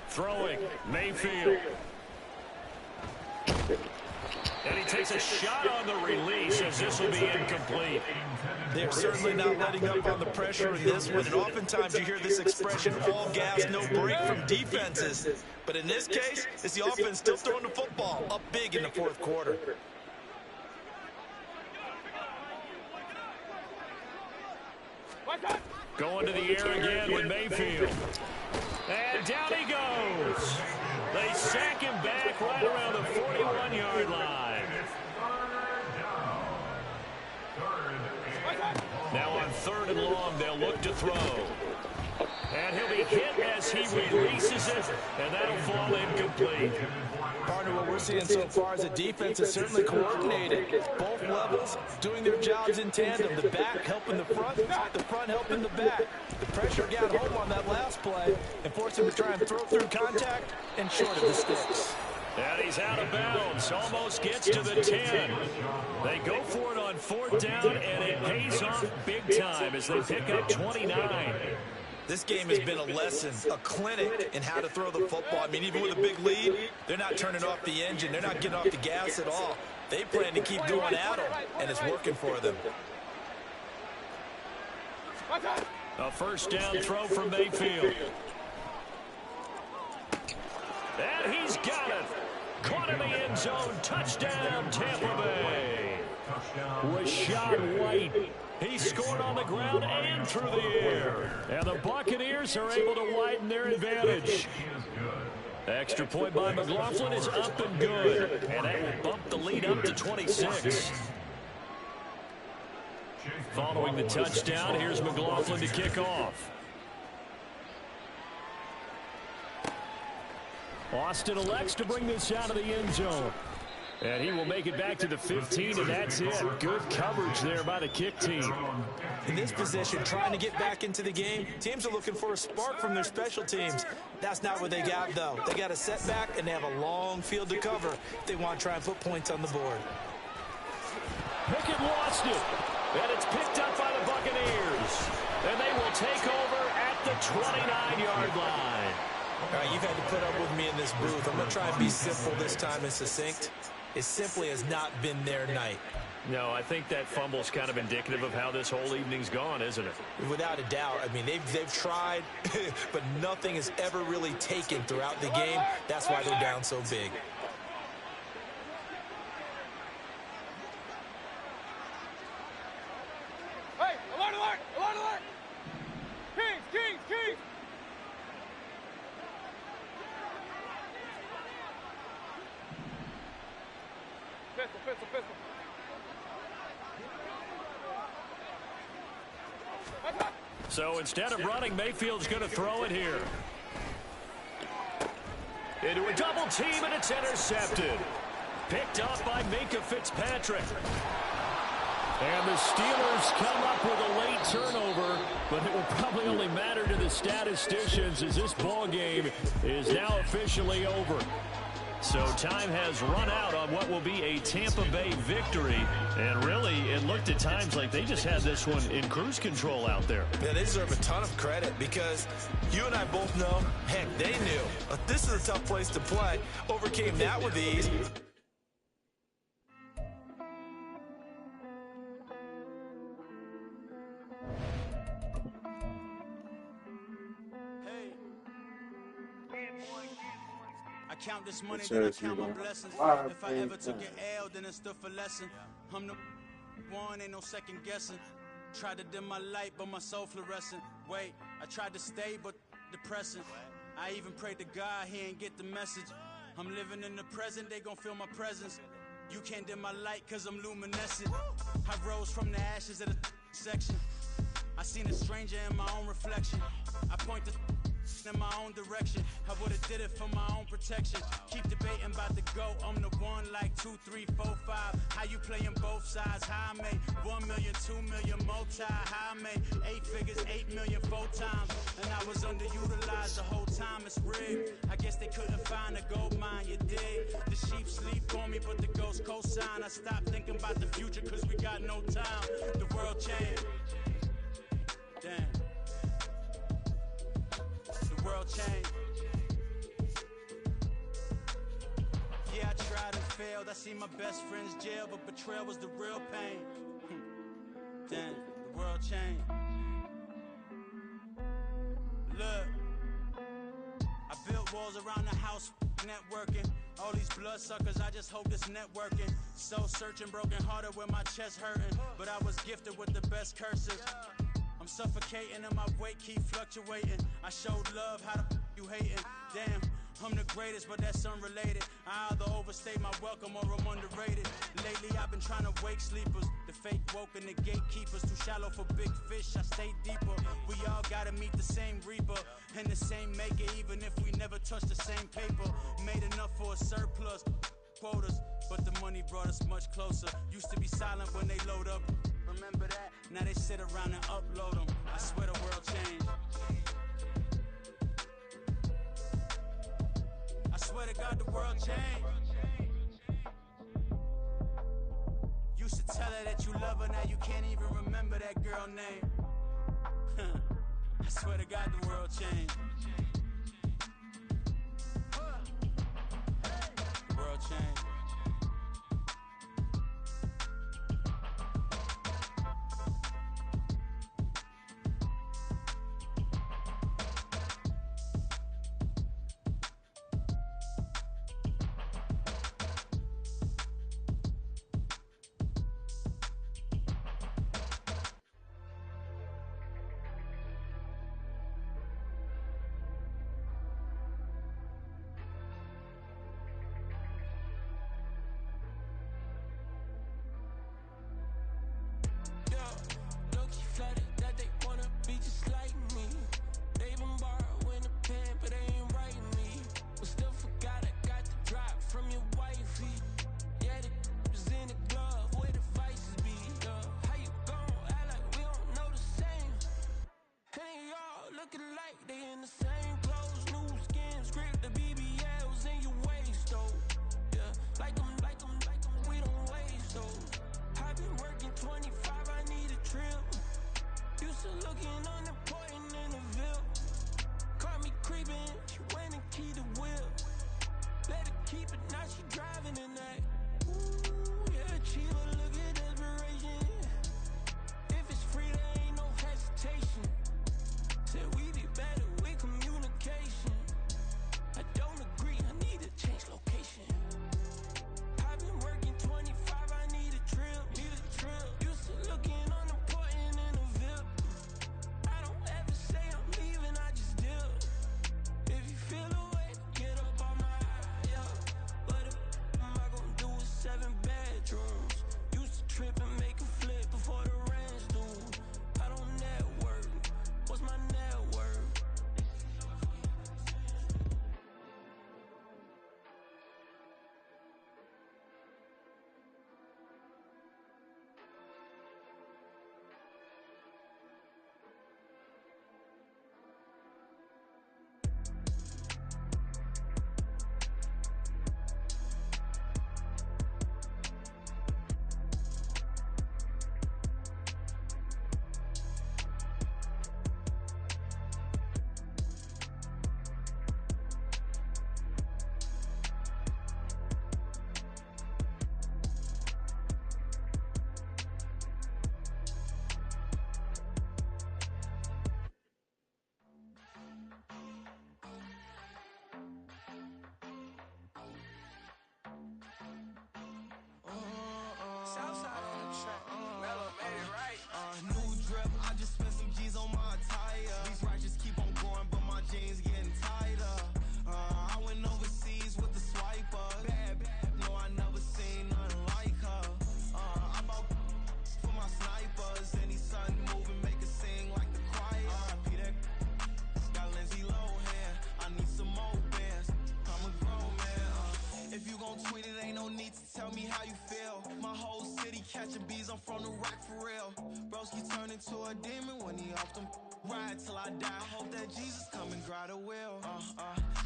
Throwing, Mayfield. And he takes a shot on the release as this will be incomplete. They're certainly not letting up on the pressure in this one, and oftentimes you hear this expression, all gas, no break from defenses. But in this case, it's the offense still throwing the football up big in the 4th quarter. Going to the air again with Mayfield. And down he goes. They sack him back right around the 41-yard line. Now on 3rd and long, they'll look to throw. And he'll be hit as he releases it, and that'll fall incomplete. Partner, what we're seeing so far is the defense is certainly coordinated. Both levels doing their jobs in tandem. The back helping the front helping the back. The pressure got home on that last play and forced him to try and throw through contact and short of the sticks. And he's out of bounds, almost gets to the 10. They go for it on 4th down, and it pays off big time as they pick up 29. This game has been a lesson, a clinic in how to throw the football. I mean, even with a big lead, they're not turning off the engine. They're not getting off the gas at all. They plan to keep going at them, and it's working for them. A 1st down throw from Mayfield. And he's got it. Caught in the end zone. Touchdown, Tampa Bay. Rashad White. He scored on the ground and through the air. And the Buccaneers are able to widen their advantage. Extra point by McLaughlin is up and good. And that will bump the lead up to 26. Following the touchdown, here's McLaughlin to kick off. Austin elects to bring this out of the end zone. And he will make it back to the 15, and that's it. Good coverage there by the kick team. In this position, trying to get back into the game, teams are looking for a spark from their special teams. That's not what they got, though. They got a setback, and they have a long field to cover if they want to try and put points on the board. Pickett lost it, and it's picked up by the Buccaneers. And they will take over at the 29-yard line. All right, you've had to put up with me in this booth. I'm going to try and be simple this time and succinct. It simply has not been their night. No, I think that fumble's kind of indicative of how this whole evening's gone, isn't it? Without a doubt. I mean, they've tried, but nothing has ever really taken throughout the game. That's why they're down so big. Hey, alert, alert, alert, alert! Kings, Kings, Kings! Pistol, pistol, pistol. So instead of running, Mayfield's going to throw it here. Into a double team, and it's intercepted. Picked up by Minka Fitzpatrick. And the Steelers come up with a late turnover, but it will probably only matter to the statisticians as this ball game is now officially over. So time has run out on what will be a Tampa Bay victory. And really, it looked at times like they just had this one in cruise control out there. Yeah, they deserve a ton of credit because you and I both know, heck, they knew. But this is a tough place to play. Overcame that with ease. I count this money, then I count my blessings. If I ever took an L, then it stood for lesson. I'm the one, ain't no second guessing. Tried to dim my light, but my soul fluorescent. Wait, I tried to stay, but depressing. I even prayed to God, he ain't get the message. I'm living in the present, they gon' feel my presence. You can't dim my light, cause I'm luminescent. I rose from the ashes of the section. I seen a stranger in my own reflection. I point the in my own direction. I would've did it for my own protection. Keep debating about the GOAT. I'm the one like 2, 3, 4, 5. How you playing both sides? How I made 1 million, 2 million, multi. How I made 8 figures, 8 million, 4 times. And I was underutilized the whole time. It's rigged. I guess they couldn't find a gold mine, you dig? The sheep sleep on me, but the ghost cosign. I stopped thinking about the future cause we got no time. The world changed. Damn. The world changed. Yeah, I tried and failed. I see my best friends jail, but betrayal was the real pain. Damn, the world changed. Look, I built walls around the house, networking. All these bloodsuckers, I just hope this networking. Soul searching, broken hearted with my chest hurting. But I was gifted with the best curses. I'm suffocating and my weight keep fluctuating. I showed love, how the you hating? Damn, I'm the greatest, but that's unrelated. I either overstay my welcome or I'm underrated. Lately I've been trying to wake sleepers. The fake woke and the gatekeepers. Too shallow for big fish, I stay deeper. We all gotta meet the same reaper and the same maker, even if we never touch the same paper. Made enough for a surplus quotas, but the money brought us much closer. Used to be silent when they load up. Remember that? Now they sit around and upload them. I swear the world changed. I swear to God the world changed. Used to tell her that you love her, now you can't even remember that girl name. I swear to God the world changed. The world changed. looking like they in the same clothes, new skins, grip the BBLs in your waist, though. Yeah, like them, we don't waste those. I've been working 25, I need a trip. Used to looking unimportant in the Ville. Caught me creeping, she went and keyed the wheel. Let her keep it, now she driving in that. Ooh, yeah, Chiva, look at desperation. If it's free, there ain't no hesitation. Said we be better with communication. I don't agree, I need to change location. I've been working 25, I need a trip. Used to looking unimportant in the Ville. I don't ever say I'm leaving, I just dip. If you feel away, get up on my yeah. What am I gonna do with 7 bedrooms? Used to trip and make a flip before the rent's due. I don't network. What's my net worth? Southside on the track. Mellow made it right. New drip, I just spent some G's on my attire. These righteous keep on going, but my jeans getting tighter. I went overseas with the swiper. Bad, no, I never seen nothing like her. I bought for my snipers. Any sun moving, make it sing like the choir. RIP that got Lindsay Lohan. I need some more bands. I'm a grown man. If you gon' tweet it, ain't no need to tell me how you feel. My whole city catching bees, I'm from the rock for real. Broski turned into a demon when he off them. Ride till I die, hope that Jesus come and grab the wheel.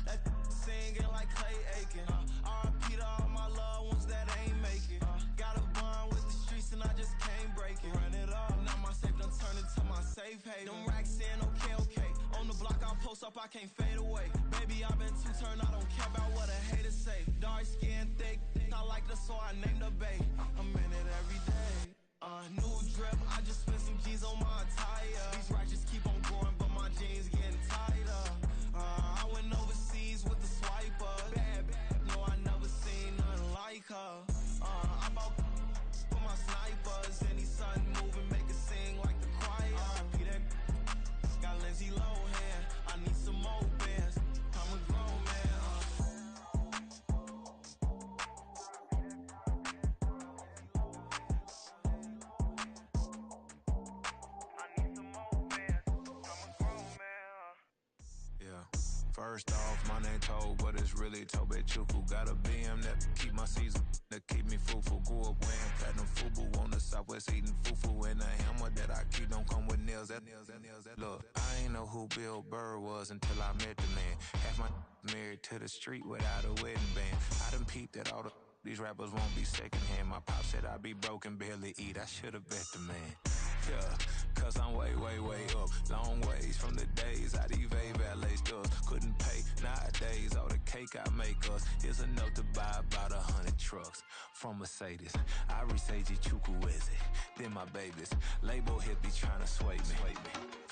That singing like Clay Aiken. RIP to all my loved ones that ain't make it. Got a bond with the streets and I just can't break it. Run it up, now my safe done turned into my safe haven. Them racks in, okay. On the block, I'll post up, I can't fade away. Baby, I've been too turned, I don't care about what a hater say. Dark skin, thick, I like the so I named the bae. I'm in it every day. New drip, I just spent some G's on my attire. These righteous keep on going, but my jeans getting tighter. I went overseas with the swiper. Bad, no, I never seen nothing like her. I bought for my snipers. Any sun moving, make it sing like the choir. RIP that got Lindsay Lohan. I need some more bands. I'm a grown man. Yeah. First off, my name Toad, but it's really Tobe Chuku. Got a BM that keep my season, that keep me fufu. Grew up wearing platinum fubu on the southwest, eating fufu. And a hammer that I keep don't come with nails. Look, I ain't know who Bill Burr was until I met the man. Half my married to the street without a wedding band. I done peeped that all these rappers won't be secondhand. My pop said I'd be broken, barely eat. I should've bet the man. Yeah, cause I'm way up. Long ways from the days I evade valet stores. Couldn't pay nowadays. All the cake I make us is enough to buy about 100 trucks from Mercedes. I Seiji Chukwueze, then my babies. Label hit be trying to sway me.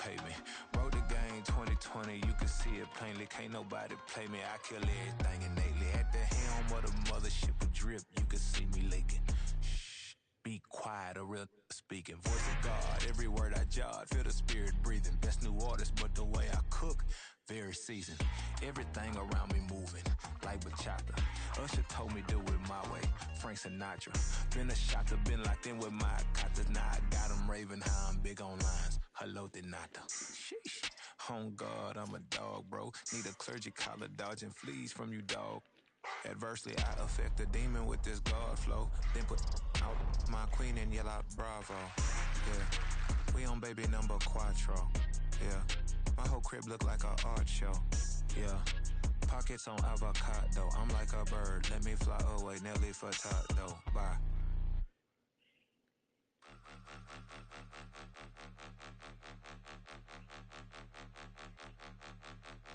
Pay me. Wrote the game 2020, you can see it plainly. Can't nobody play me. I kill everything innately. At the helm of the mothership with drip, you can see me leaking. Be quiet, a real speaking. Voice of God, every word I jot. Feel the spirit breathing. Best new artist, but the way I cook, very seasoned. Everything around me moving, like bachata. Usher told me do it my way. Frank Sinatra. Been a shotter, been locked in with my katas. Now I got them raving how I'm big on lines. Hello, Denata. Sheesh. On God, I'm a dog, bro. Need a clergy collar, dodging fleas from you, dog. Adversely, I affect the demon with this God flow. Then put out my queen and yell out bravo. Yeah, we on baby number quattro. Yeah, My whole crib look like an art show. Yeah. Pockets on avocado. I'm like a bird. Let me fly away. Nelly Furtado. Bye.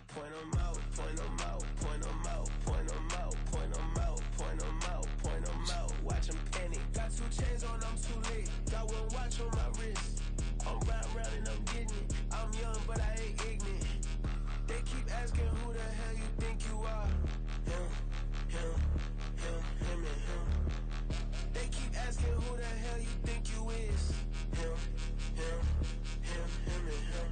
Point 'em out, point 'em out, point 'em out, point 'em out, point 'em out, point 'em out, point 'em out. Watch 'em panic. Got 2 chains on, I'm too late. Got 1 watch on my wrist. I'm round and I'm getting it. I'm young, but I ain't ignorant. They keep asking who the hell you think you are. Him, him, him, him, and him. They keep asking who the hell you think you is. Him, him, him, him, and him.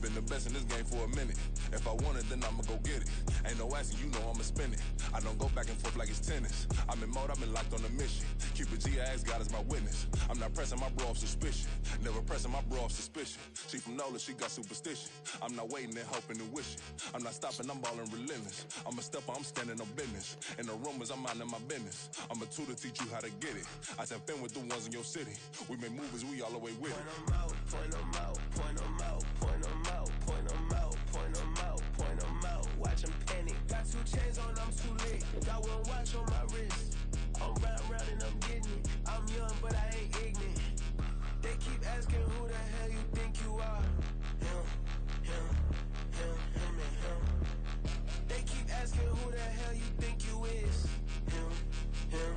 Been the best in this game for a minute. If I want it, then I'ma go get it. Ain't no asking, you know I'ma spin it. I don't go back and forth like it's tennis. I'm in mode, I've been locked on a mission. Keep a G, I ask God as my witness. I'm not pressing my bro off suspicion. Never pressing my bro off suspicion. She from Nola, she got superstition. I'm not waiting and hoping and wishing. I'm not stopping, I'm balling relentless. I'm a stepper, I'm standing on business. In the rumors, I'm minding my business. I'm a tutor, teach you how to get it. I said, been with the ones in your city. We make movies, we all the way with it. Point 'em out, point 'em out, point 'em out, point 'em out, point 'em out, point 'em out, point 'em out. Watch 'em panic. Got 2 chains on, I'm too late. Got 1 watch on my wrist. I'm round and I'm getting it. I'm young, but I ain't ignorant. They keep asking who the hell you think you are. Him, him, him, him, and him. They keep asking who the hell you think you is. Him, him,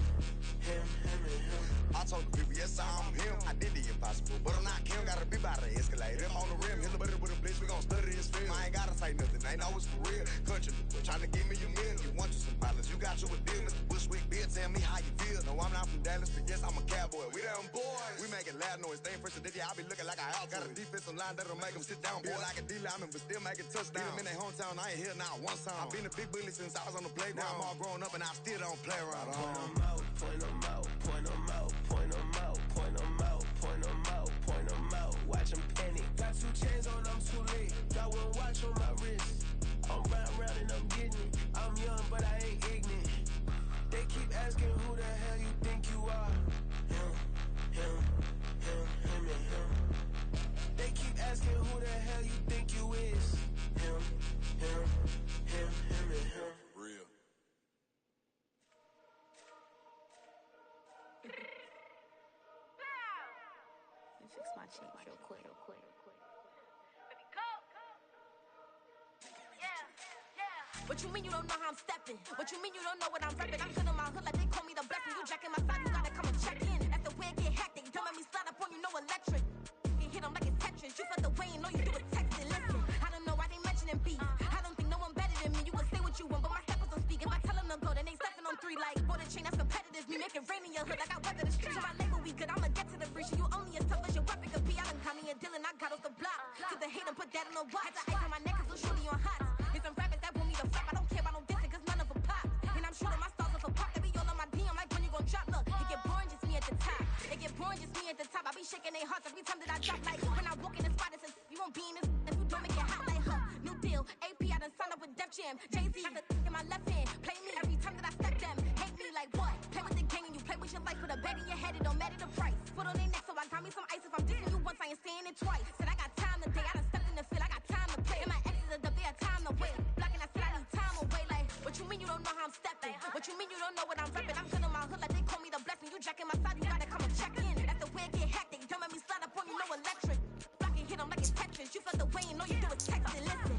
him, him, and him. I told the people, yes, I'm him. I did the impossible, but I'm not Kim. Gotta be by the escalator. On the rim, hit the butter with a blitz. We gon' study this film. I ain't gotta say nothing. Ain't know it's for real. Country, tryna give me a meal. You want you some pilots. You got you a deal. Mr. Bushwick, Bill, tell me how you feel. No, I'm not from Dallas, but yes, I'm a cowboy. We them boys. We making loud noise. Staying first to I be looking like a house. Got a defensive line that'll make them sit down. Feel like a D-lineman, but still making touchdowns. Beat them in their hometown. I ain't here now one time. I been a big bully since I was on the playground. Now I'm all grown up and I still don't play around. Point 'em out, point 'em out, point 'em out, point 'em out, point 'em out, point 'em out, point 'em out. Watch 'em panic. Got 2 chains on, I'm too late. Got 1 watch on my wrist. I'm round and I'm getting it. I'm young, but I ain't ignorant. They keep asking who the hell you think you are. Him, him, him, him, and him. They keep asking who the hell you think you is. Him, him, him, him, and him. Real. Let me fix my change real quick. What you mean you don't know how I'm stepping? What you mean you don't know what I'm repping? I'm good in my hood like they call me the blessing. You jacking my side, you gotta come and check in. That's the way it get hectic. Don't make me slide up on you, no electric. You hit them like it's Tetris. You felt the way and all you do is text it. Listen, I don't know why they mentioning beef. I don't think no one better than me. You can say what you want, but my steppers don't speak. If I tell them to go, then they stepping on 3 like border chain. That's competitive. Me make it rain in your hood like I weather the streets. My label we good. I'ma get to the breach. You only as tough as your weapon could be. I done caught me a deal and I got off the block. Cause the hate and put that on the watch. Had the ice on my neck cause little shorty on hot. There's some rappers that want me to flop. I don't care about no dissing cause none of them pop. And I'm shooting my stars off a pop. They be all on my DM like when you gon' drop. Look, it get boring just me at the top. It get boring just me at the top. I be shaking their hearts every time that I drop. Like when I walk in the spot, it says you won't be in this if you don't make it hot like her. New deal, AP, I done signed up with Def Jam. Jay-Z, got the in my left hand. Play me every time that I step them. Hate me like what? Play with the gang and you play with your life. Put a bet in your head, it don't matter the price. Foot on their neck, so I got me some ice. If I'm dissing you once, I ain't saying it twice. Said I got time today, I done stepped in the field, I got time to play. And my exes are up there, time to wait. Blocking, I said I need time away. Like, what you mean you don't know how I'm stepping? What you mean you don't know what I'm repping? I'm good in my hood like they call me the blessing. You jacking my side, you gotta come and check in. That's the way it get hectic. Don't make me slide up on you, no electric. Blocking, hit them like it's Tetris. You felt the way and all you do is text it. Listen.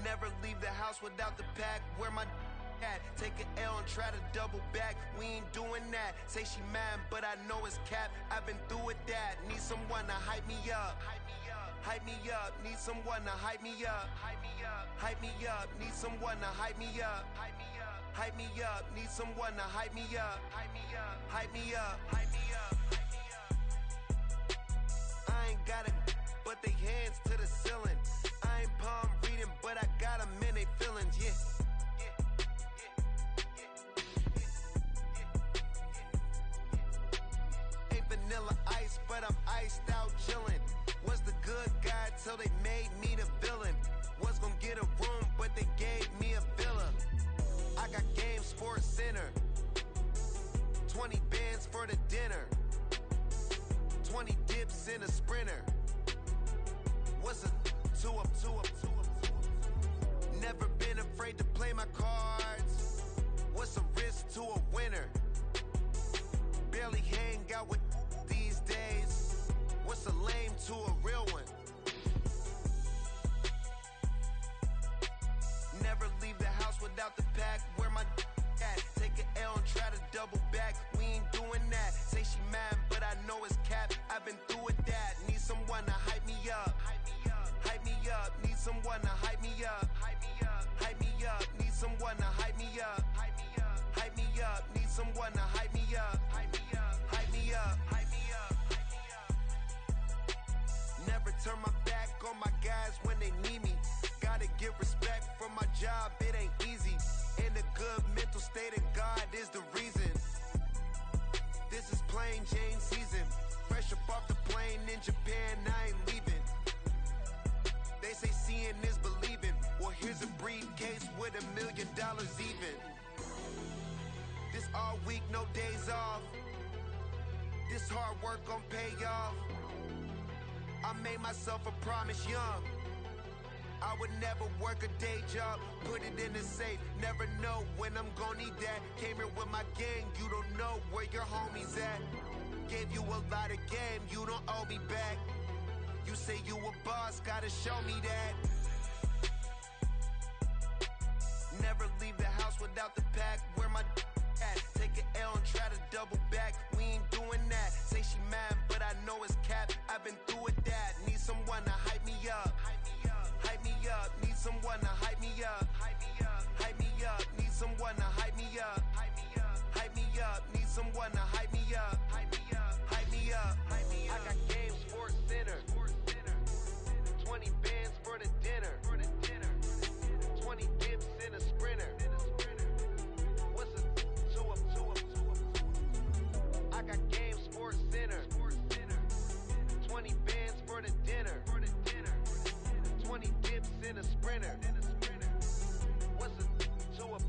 Never leave the house without the pack. Where my at? Take an L and try to double back. We ain't doing that. Say she mad, but I know it's cap. I've been through with that. Need someone to hype me up. Hype me up. Need someone to hype me up. Hype me up. Need someone to hype me up. Hype me up. Need someone to hype me up. Hype me up. Hype me up. I ain't got it, but they hands to the ceiling. I ain't palm reading but I got them in they feelings, yeah. Ain't vanilla ice, but I'm iced out chillin'. Was the good guy till they made me the villain. Was gonna get a room, but they gave me a villa. I got game, Sports Center. 20 bands for the dinner. 20 dips in a sprinter. What's a two up? Never been afraid to play my cards. What's a risk to a winner? Barely hang out with these days. What's a lame to a real one? Never leave the house without the pack. Where my at? Take an L and try to double back. We ain't doing that. Say she mad, but I know it's cap. I've been through with that. Need someone to hype me up. Hype me up. Need someone to hype me up. Hype me up. Need someone to hype me up. Hype me up. Need someone to hype me up. Hype me up. Never turn my back on my guys when they need me. Gotta give respect for my job, it ain't easy. In a good mental state of God is the reason. This is plain Jane season. Fresh up off the plane in Japan, I ain't leaving. They say seeing is believing. Well, here's a briefcase with $1 million even. This all week, no days off. This hard work gon' pay off. I made myself a promise young. I would never work a day job, put it in the safe, never know when I'm gon' need that. Came here with my gang, you don't know where your homies at. Gave you a lot of game, you don't owe me back. You say you a boss, gotta show me that. Never leave the house without the pack, where my at? Take an L and try to double back, we ain't doing that. Say she mad, but I know it's cap, I've been through with that. Need someone to hype me up. Hype me up, need someone to hype me up. Hype me up, need someone to hype me up. Hype me up, need someone to hype me up. Hype me up. I got game, Sports Center. 20 bands for the dinner. 20 dips in a sprinter. What's a two up? I got game, Sports Center. 20 bands for the dinner. 20 dips in a sprinter. What's a two up?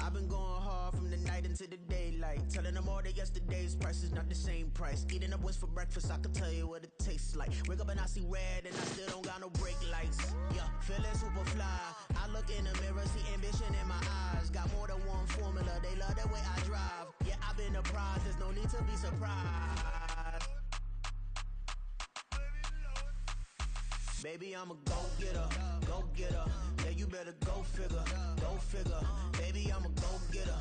I've been going hard from the night into the daylight. Telling them all that yesterday's price is not the same price. Eating up what's for breakfast, I can tell you what it tastes like. Wake up and I see red and I still don't got no brake lights. Yeah, feeling super fly. I look in the mirror, see ambition in my eyes. Got more than one formula, they love the way I drive. Yeah, I've been apprised, there's no need to be surprised. Baby, I'm a go-getter. Yeah, you better go figure. Baby, I'm a go-getter.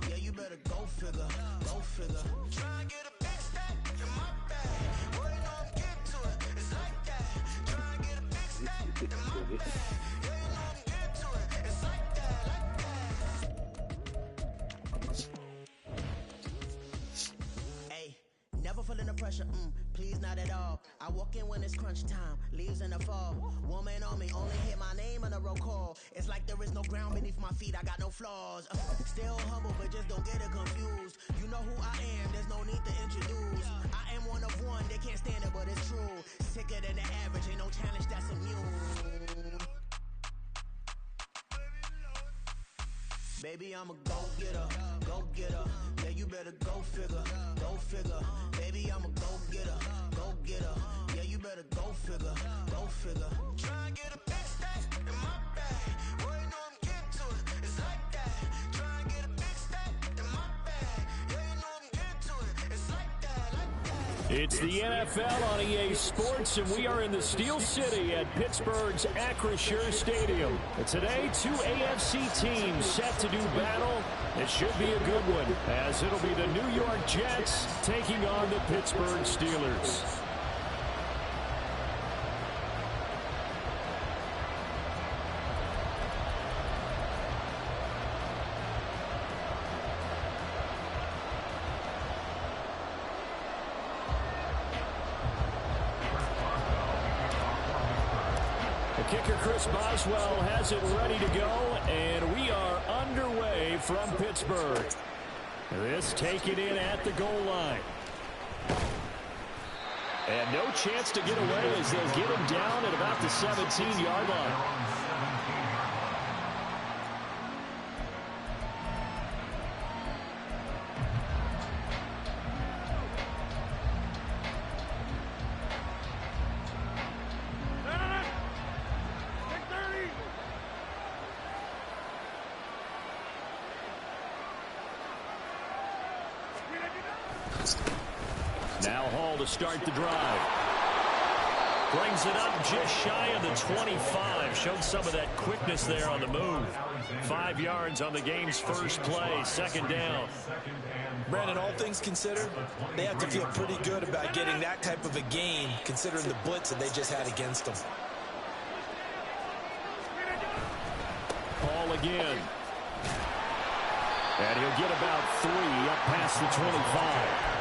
Yeah, you better go figure. Try and get a big stack in my bag. Boy, you know I'm getting to it. It's like that. Try and get a big stack in my bag. Yeah, you know I'm getting to it. It's like that. Hey, never feeling the pressure. Please not at all. I walk in when it's crunch time, leaves in the fall. Woman on me, only hit my name on a roll call. It's like there is no ground beneath my feet, I got no flaws. Still humble, but just don't get it confused. You know who I am, there's no need to introduce. I am one of one, they can't stand it, but it's true. Sicker than the average, ain't no challenge that's immune. Baby, I'm a go-getter. Yeah, you better go figure. Baby, I'm a go-getter. Yeah, you better go figure. Try and get a big stack in my bag. Boy, you know I'm getting to it. It's like that. Try and get a big stack in my bag. Yeah, you know I'm getting to it. It's like that. It's the NFL on EA Sports, and we are in the Steel City at Pittsburgh's Acrisure Stadium. And today, two AFC teams set to do battle. It should be a good one, as it'll be the New York Jets taking on the Pittsburgh Steelers. Kicker Chris Boswell has it ready to go, and we are underway from Pittsburgh. This taken in at the goal line. And no chance to get away as they'll get him down at about the 17-yard line. Now Hall to start the drive. Brings it up just shy of the 25. Showed some of that quickness there on the move. 5 yards on the game's first play. Second down. Brandon, all things considered, they have to feel pretty good about getting that type of a gain, considering the blitz that they just had against them. Hall again. And he'll get about 3 up past the 25.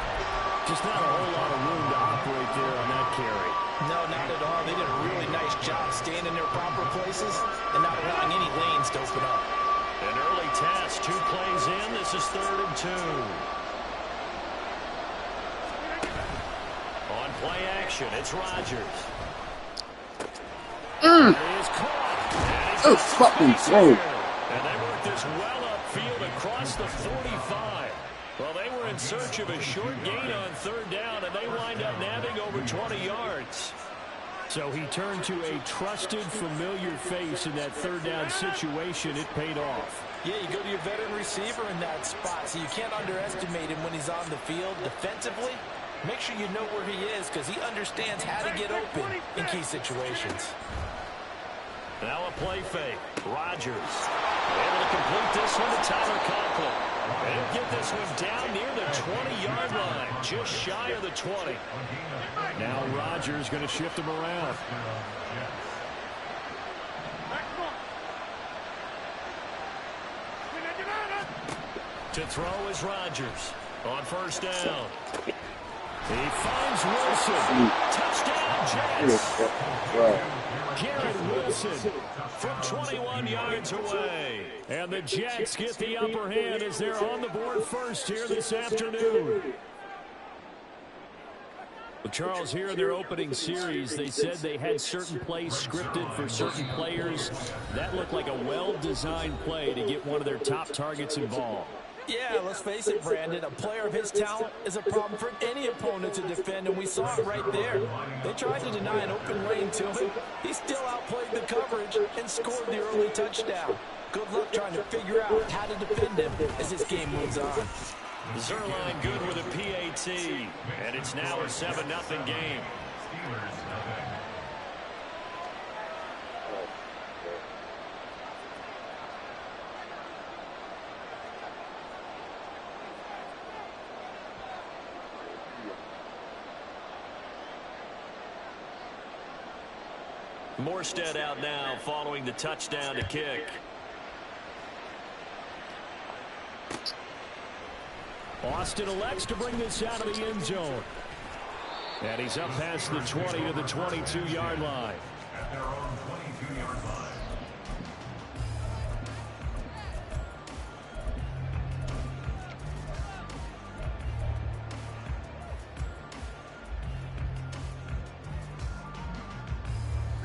Just not a whole lot of room to operate there on that carry. No, not at all. They did a really nice job staying in their proper places and not allowing any lanes to open up. An early task, 2 plays in. This is 3rd and 2. On play action, it's Rodgers. He is caught. Oh, fucking throw. And they work this well upfield across the 45. Well, they were in search of a short gain on 3rd down, and they wind up nabbing over 20 yards. So he turned to a trusted, familiar face in that 3rd down situation. It paid off. Yeah, you go to your veteran receiver in that spot, so you can't underestimate him when he's on the field defensively. Make sure you know where he is, because he understands how to get open in key situations. Now a play fake. Rodgers able to complete this one to Tyler Conklin. They'll get this one down near the 20-yard line, just shy of the 20. Now Rodgers going to shift him around. To throw is Rodgers on 1st down. He finds Wilson. Touchdown, Jets. Garrett Wilson from 21 yards away. And the Jets get the upper hand as they're on the board first here this afternoon. Well, Charles, here in their opening series, they said they had certain plays scripted for certain players. That looked like a well-designed play to get one of their top targets involved. Yeah, let's face it, Brandon. A player of his talent is a problem for any opponent to defend, and we saw it right there. They tried to deny an open lane to him. He still outplayed the coverage and scored the early touchdown. Good luck trying to figure out how to defend him as this game moves on. Zerline good with a PAT, and it's now a 7-0 game. Morstead out now following the touchdown to kick. Austin elects to bring this out of the end zone. And he's up past the 20 to the 22-yard line. At their own 22-yard line.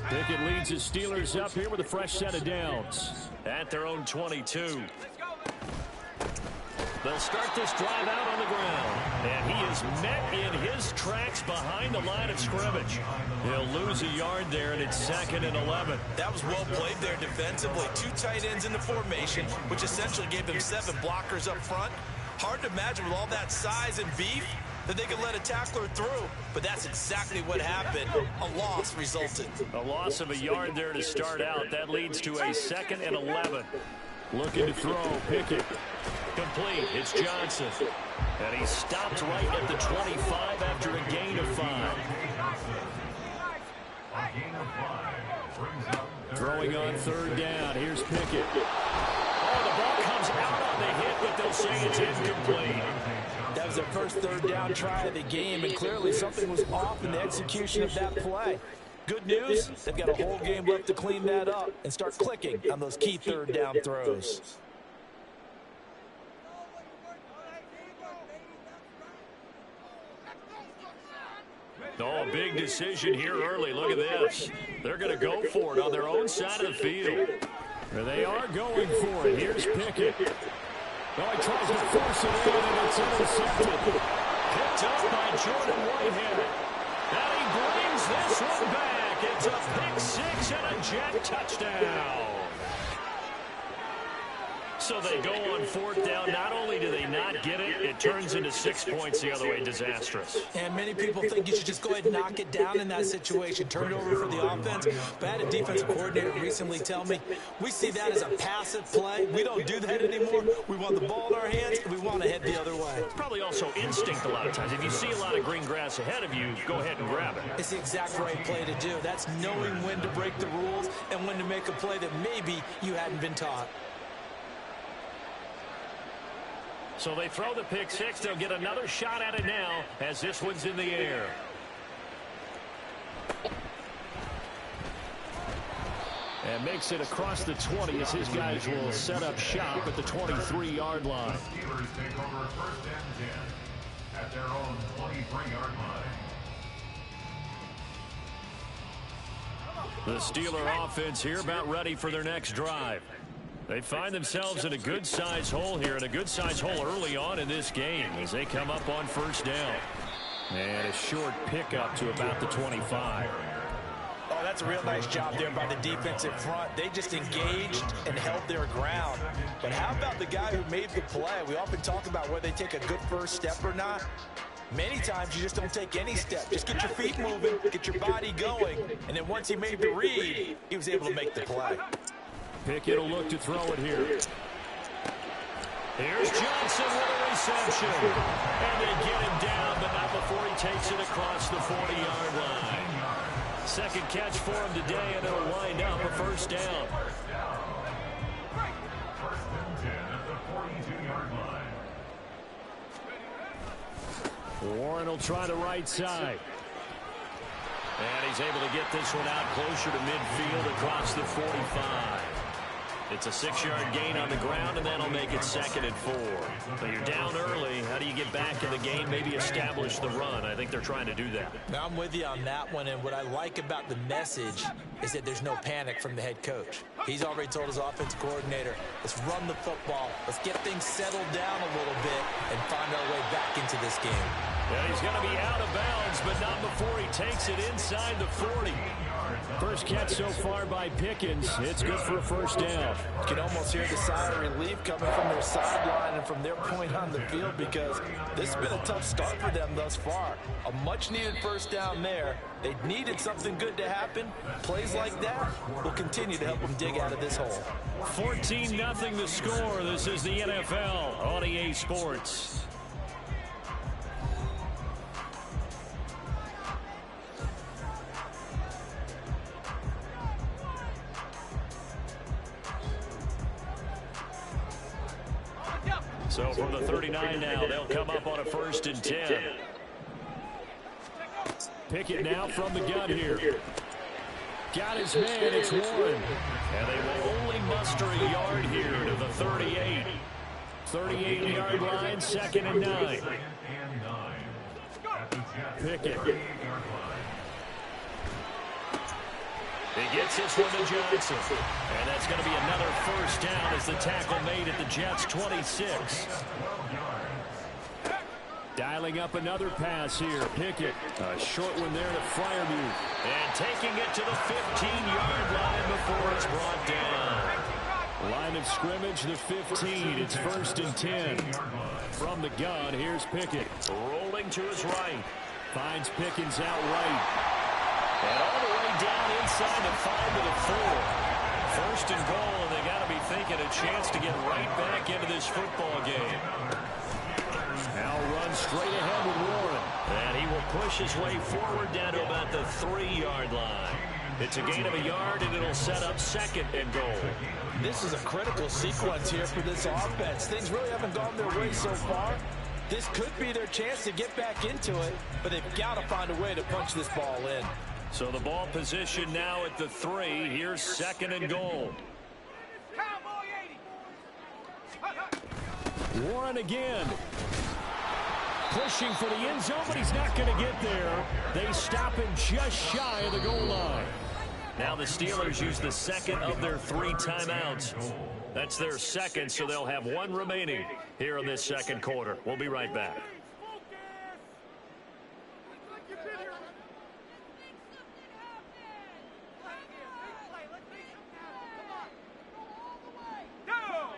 Pickett leads his Steelers up here with a fresh set of downs at their own 22. They'll start this drive out on the ground. And he is met in his tracks behind the line of scrimmage. He'll lose a yard there, and it's 2nd and 11. That was well played there defensively. 2 tight ends in the formation, which essentially gave them 7 blockers up front. Hard to imagine with all that size and beef, that they could let a tackler through, but that's exactly what happened. A loss resulted. A loss of a yard there to start out. That leads to a 2nd and 11. Looking to throw. Pickett. Complete. It's Johnson. And he stopped right at the 25 after a gain of 5. Throwing on 3rd down. Here's Pickett. Oh, the ball comes out on the hit, but they'll say it's incomplete. That was their first 3rd down try of the game, and clearly something was off in the execution of that play. Good news, they've got a whole game left to clean that up and start clicking on those key 3rd down throws. Oh, big decision here early. Look at this. They're going to go for it on their own side of the field. They are going for it. Here's Pickett. Oh, he tries to force it in, and it's intercepted. Picked up by Jordan Whitehead. And he brings this one back. It's a pick 6 and a Jet touchdown. So they go on 4th down. Not only do they not get it, it turns into 6 points the other way. Disastrous. And many people think you should just go ahead and knock it down in that situation. Turn it over for the offense. But I had a defensive coordinator recently tell me, we see that as a passive play. We don't do that anymore. We want the ball in our hands, and we want to head the other way. It's probably also instinct a lot of times. If you see a lot of green grass ahead of you, go ahead and grab it. It's the exact right play to do. That's knowing when to break the rules and when to make a play that maybe you hadn't been taught. So they throw the pick 6. They'll get another shot at it now as this one's in the air. And makes it across the 20 as his guys will set up shop at the 23-yard line. The Steelers take over 1st and 10 at their own 23-yard line. The Steeler offense here about ready for their next drive. They find themselves in a good-sized hole here, and a good-sized hole early on in this game as they come up on 1st down. And a short pickup to about the 25. Oh, that's a real nice job there by the defensive front. They just engaged and held their ground. But how about the guy who made the play? We often talk about whether they take a good first step or not. Many times you just don't take any step. Just get your feet moving, get your body going, and then once he made the read, he was able to make the play. Pickett will look to throw it here. Here's Johnson with a reception. And they get him down, but not before he takes it across the 40-yard line. Second catch for him today, and it'll wind up a 1st down. 1st and 10 at the 42-yard line. Warren will try the right side. And he's able to get this one out closer to midfield across the 45. It's a 6-yard gain on the ground, and that'll make it 2nd and 4. So you're down early. How do you get back in the game, maybe establish the run? I think they're trying to do that. Now, I'm with you on that one, and what I like about the message is that there's no panic from the head coach. He's already told his offensive coordinator, let's run the football, let's get things settled down a little bit, and find our way back into this game. Yeah, he's going to be out of bounds, but not before he takes it inside the 40. First catch so far by Pickens. It's good for a 1st down. You can almost hear the sigh of relief coming from their sideline and from their point on the field because this has been a tough start for them thus far. A much-needed 1st down there. They needed something good to happen. Plays like that will continue to help them dig out of this hole. 14-0 the score. This is the NFL on EA Sports. So from the 39 now, they'll come up on a 1st and 10. Pickett now from the gun here. Got his man, it's Warren. And they will only muster a yard here to the 38. 38-yard line, 2nd and 9. Pickett. He gets this one to Johnson. And that's going to be another 1st down as the tackle made at the Jets' 26. Dialing up another pass here. Pickett. A short one there to Freiermuth. And taking it to the 15-yard line before it's brought down. Line of scrimmage, the 15. It's 1st and 10. From the gun, here's Pickett. Rolling rolling to his right. Finds Pickens out right. And all the way down inside the 5 to the 4. First and goal, and they got to be thinking a chance to get right back into this football game. Now runs straight ahead with Warren. And he will push his way forward down to about the 3-yard line. It's a gain of a yard, and it'll set up second and goal. This is a critical sequence here for this offense. Things really haven't gone their way so far. This could be their chance to get back into it, but they've got to find a way to punch this ball in. So the ball position now at the 3. Here's second and goal. Warren again. Pushing for the end zone, but he's not going to get there. They stop him just shy of the goal line. Now the Steelers use the second of their 3 timeouts. That's their second, so they'll have 1 remaining here in this second quarter. We'll be right back.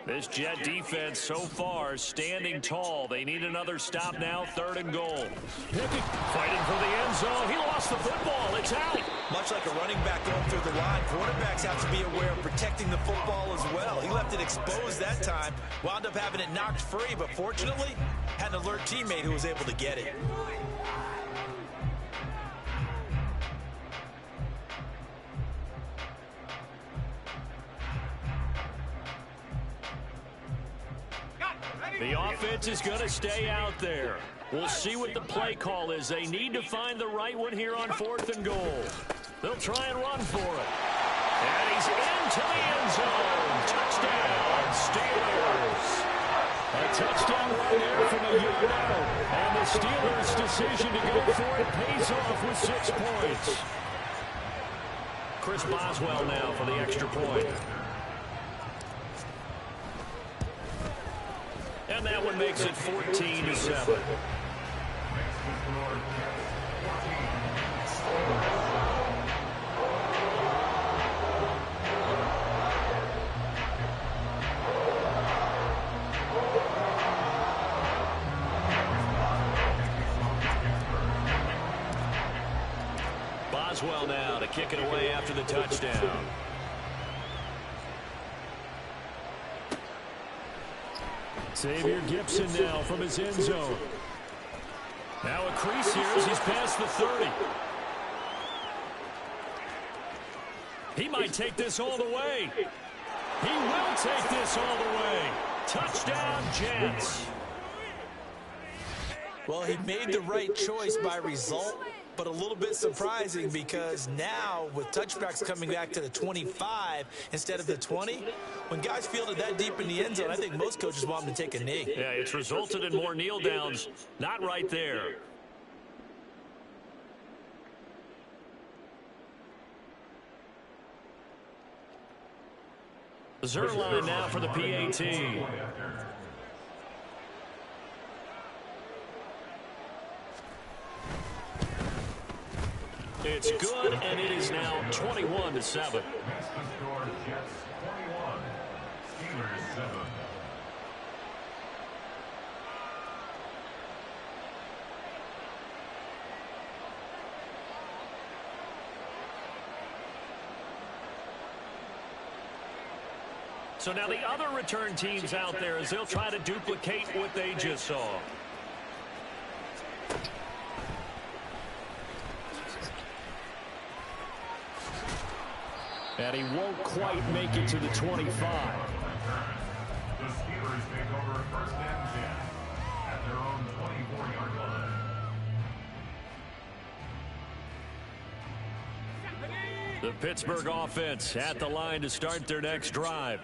This Jet defense so far standing tall. They need another stop now, third and goal. Pickett fighting for the end zone. He lost the football. It's out. Much like a running back going through the line, quarterbacks have to be aware of protecting the football as well. He left it exposed that time, wound up having it knocked free, but fortunately had an alert teammate who was able to get it. The offense is going to stay out there. We'll see what the play call is. They need to find the right one here on 4th and goal. They'll try and run for it. And he's into the end zone. Touchdown, Steelers. A touchdown right there from a yard out. And the Steelers' decision to go for it pays off with 6 points. Chris Boswell now for the extra point. And that one makes it 14-7. Boswell now to kick it away after the touchdown. Xavier Gibson now from his end zone. Now a crease here as he's past the 30. He might take this all the way. He will take this all the way. Touchdown, Jets. Well, he made the right choice by result, but a little bit surprising because now with touchbacks coming back to the 25 instead of the 20, when guys fielded that deep in the end zone, I think most coaches want them to take a knee. Yeah, it's resulted in more kneel downs. Not right there. Zerline now for the PAT. It's good, and it is now 21-7. That's the score. Jets 21, Steelers 7. So now the other return teams out there as they'll try to duplicate what they just saw. And he won't quite make it to the 25. The Steelers take over first and 10 at their own 24-yard line. The Pittsburgh offense at the line to start their next drive.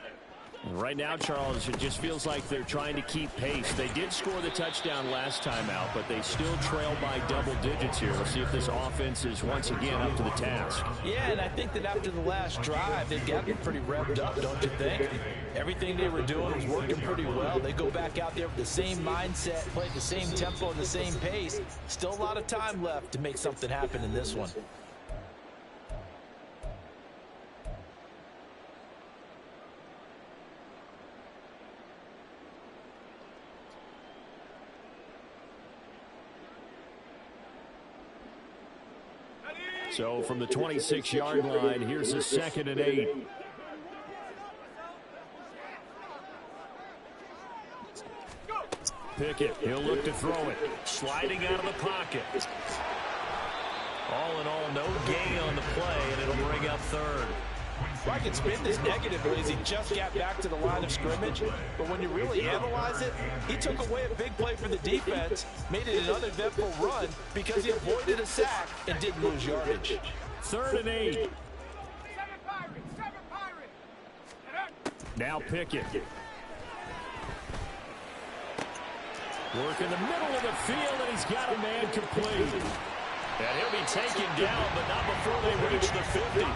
Right now, Charles, it just feels like they're trying to keep pace. They did score the touchdown last time out, but they still trail by double digits here. We'll see if this offense is once again up to the task. Yeah, and I think that after the last drive, they've gotten pretty revved up, don't you think? Everything they were doing was working pretty well. They go back out there with the same mindset, play at the same tempo and the same pace. Still a lot of time left to make something happen in this one. So from the 26-yard line, here's a 2nd and 8. Pickett, he'll look to throw it. Sliding out of the pocket. All in all, no gain on the play, and it'll bring up 3rd. I can spin this negatively as he just got back to the line of scrimmage, but when you really analyze it, he took away a big play for the defense, made it an uneventful run because he avoided a sack and didn't lose yardage. 3rd and 8. Now Pickett. Work in the middle of the field, and he's got a man complete. And he'll be taken down, but not before they reach the 50.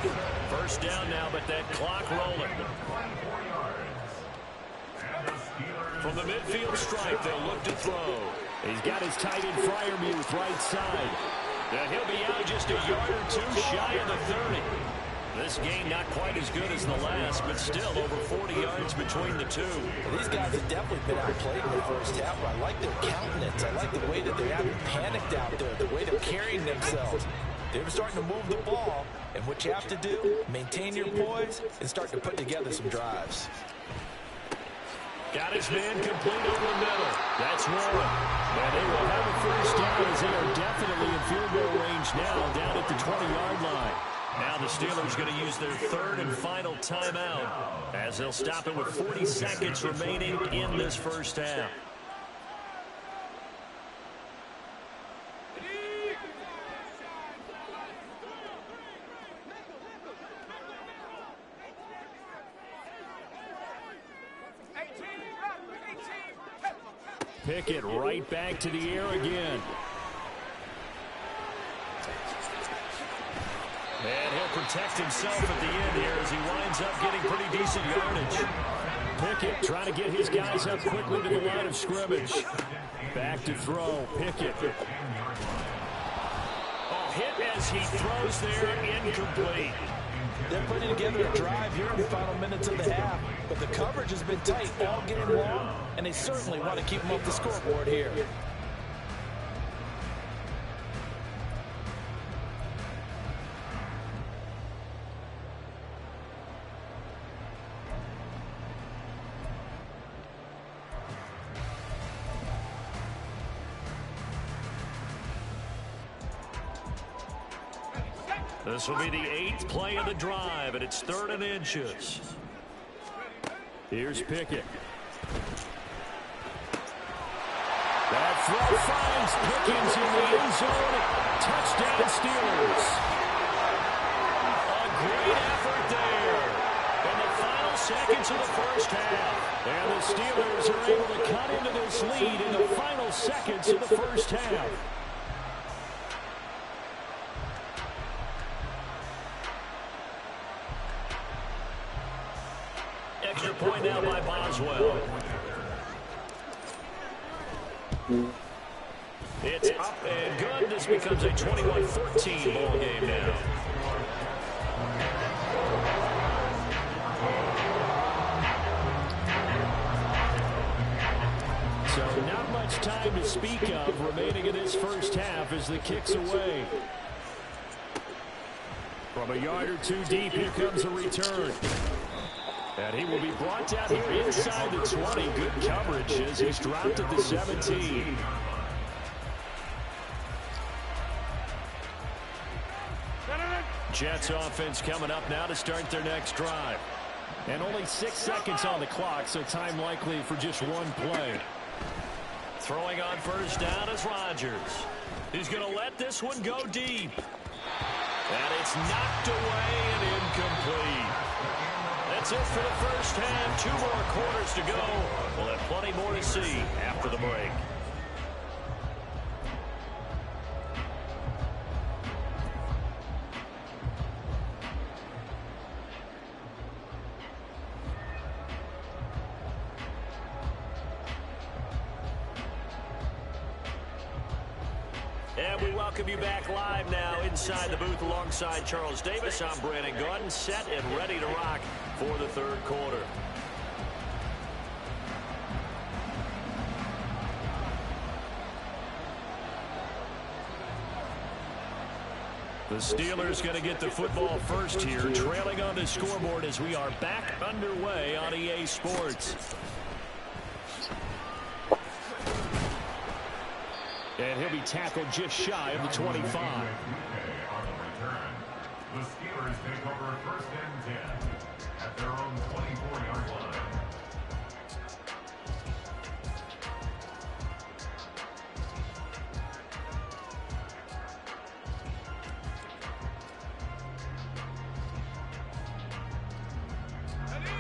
First down now, but that clock rolling. From the midfield stripe, they'll look to throw. He's got his tight end Freiermuth right side. And he'll be out just a yard or two shy of the 30. This game not quite as good as the last, but still over 40 yards between the two. Well, these guys have definitely been outplayed in the first half, but I like their countenance. I like the way that they haven't panicked out there, the way they're carrying themselves. They're starting to move the ball, and what you have to do, maintain your poise and start to put together some drives. Got his man complete over the middle. That's Warren. And they will have a first down as they are definitely in field goal range now down at the 20-yard line. Now the Steelers going to use their 3rd and final timeout as they'll stop it with 40 seconds remaining in this first half. Pickett right back to the air again. And he'll protect himself at the end here as he winds up getting pretty decent yardage. Pickett trying to get his guys up quickly to the line of scrimmage. Back to throw. Pickett. Oh, hit as he throws there, incomplete. They're putting together a drive here in the final minutes of the half, but the coverage has been tight all game long, and they certainly want to keep them off the scoreboard here. This will be the 8th play of the drive, and it's 3rd and inches. Here's Pickett. That throw finds Pickens in the end zone. Touchdown Steelers. A great effort there in the final seconds of the first half. And the Steelers are able to cut into this lead in the final seconds of the first half. Extra point now by Boswell. It's up and good. This becomes a 21-14 ball game now. So not much time to speak of remaining in this first half as the kick's away. From a yard or two deep, here comes a return. And he will be brought down here inside the 20. Good coverage as he's dropped at the 17. Jets offense coming up now to start their next drive. And only 6 seconds on the clock, so time likely for just one play. Throwing on first down is Rodgers. He's going to let this one go deep. And it's knocked away and incomplete. That's it for the first half. 2 more quarters to go. We'll have plenty more to see after the break. And we welcome you back live now inside the booth alongside Charles Davis. I'm Brandon Gordon, set and ready to rock for the third quarter. The Steelers going to get the football first here, trailing on the scoreboard as we are back underway on EA Sports. And he'll be tackled just shy of the 25. On the return, the Steelers take over 1st and 10 at their own 24-yard line.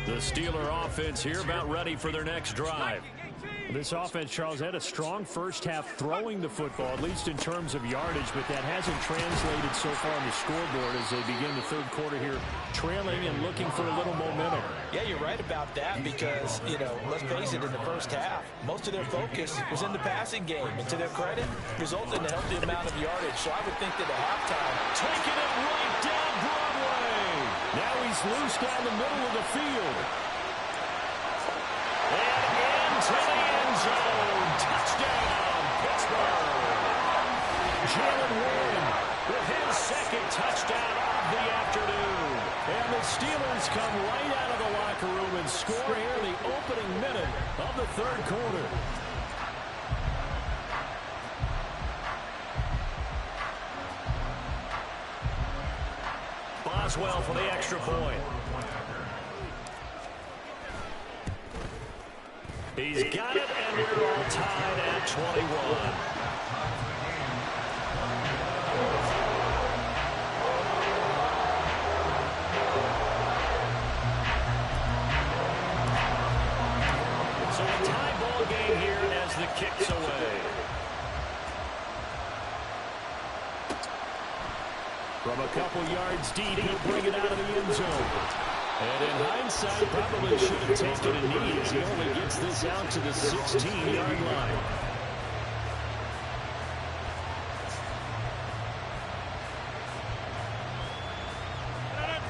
The Steeler offense here about ready for their next drive. This offense, Charles, had a strong first half throwing the football, at least in terms of yardage, but that hasn't translated so far on the scoreboard as they begin the third quarter here, trailing and looking for a little momentum. Yeah, you're right about that because, let's face it, in the first half, most of their focus was in the passing game. And to their credit, resulted in a healthy amount of yardage. So I would think that at halftime, taking it right down Broadway. Now he's loose down the middle of the field. And into the end zone. Touchdown, Pittsburgh. Jalen Warren with his second touchdown of the afternoon. And the Steelers come right out of the locker room and score here in the opening minute of the third quarter. Boswell for the extra point. He's got it, and we're all tied at 21. So a tie ball game here as the kick's away. From a couple yards deep, he'll bring it out of the end zone. And in hindsight, probably should have taken a knee as he only gets this out to the 16-yard line.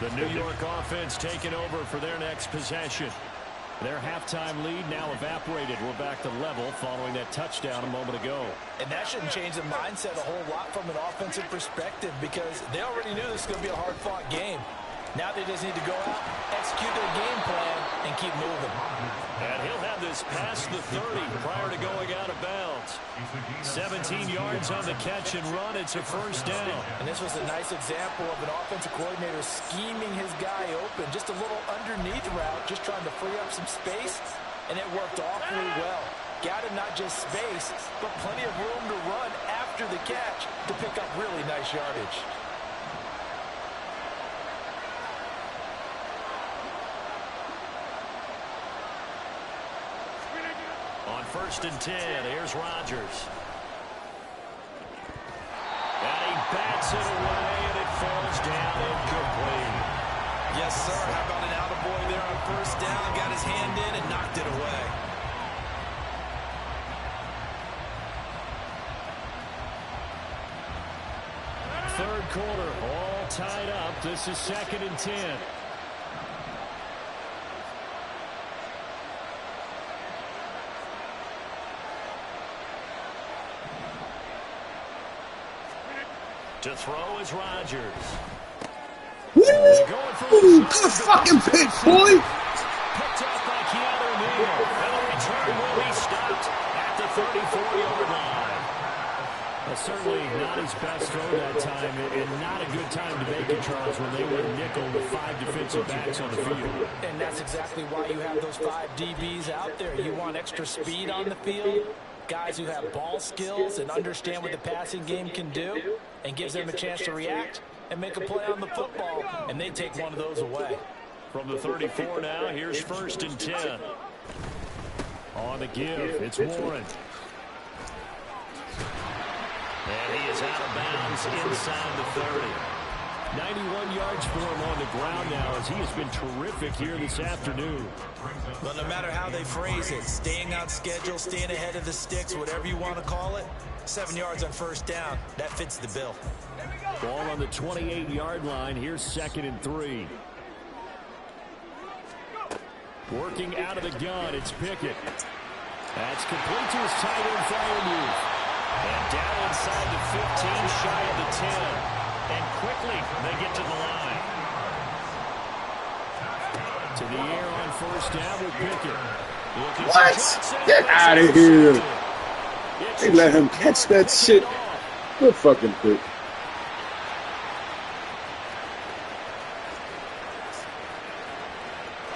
The New York offense taking over for their next possession. Their halftime lead now evaporated. We're back to level following that touchdown a moment ago. And that shouldn't change the mindset a whole lot from an offensive perspective because they already knew this was going to be a hard-fought game. Now they just need to go out, execute their game plan, and keep moving. And he'll have this past the 30 prior to going out of bounds. 17 yards on the catch and run. It's a first down. And this was a nice example of an offensive coordinator scheming his guy open. Just a little underneath route, just trying to free up some space, and it worked awfully well. Got him not just space, but plenty of room to run after the catch to pick up really nice yardage. On 1st and 10, here's Rodgers. And he bats it away, and it falls down incomplete. Yes, sir. How about an attaboy there on 1st down? Got his hand in and knocked it away. Third quarter, all tied up. This is 2nd and 10. To throw is Rodgers. Woo! Good fucking pick, boy! Picked up by Keanu Neal. And the return will be stopped at the 34-yard line. Certainly not his best throw that time, and not a good time to make it, Charles, when they were nickel with 5 defensive backs on the field. And that's exactly why you have those 5 DBs out there. You want extra speed on the field, guys who have ball skills and understand what the passing game can do, and gives them a chance to react and make a play on the football, and they take one of those away. From the 34 now, here's 1st and 10. On the give, it's Warren. And he is out of bounds inside the 30. 91 yards for him on the ground now as he has been terrific here this afternoon. Well, no matter how they phrase it, staying on schedule, staying ahead of the sticks, whatever you want to call it, 7 yards on 1st down, that fits the bill. Ball on the 28-yard line. Here's 2nd and 3. Working out of the gun, it's Pickett. That's complete to his tight end Freiermuth. And down inside the 15, shy of the 10. And quickly, they get to the line. To the air on first down with Pickett. What? Get out of here. They let him catch that shit. Good fucking pick.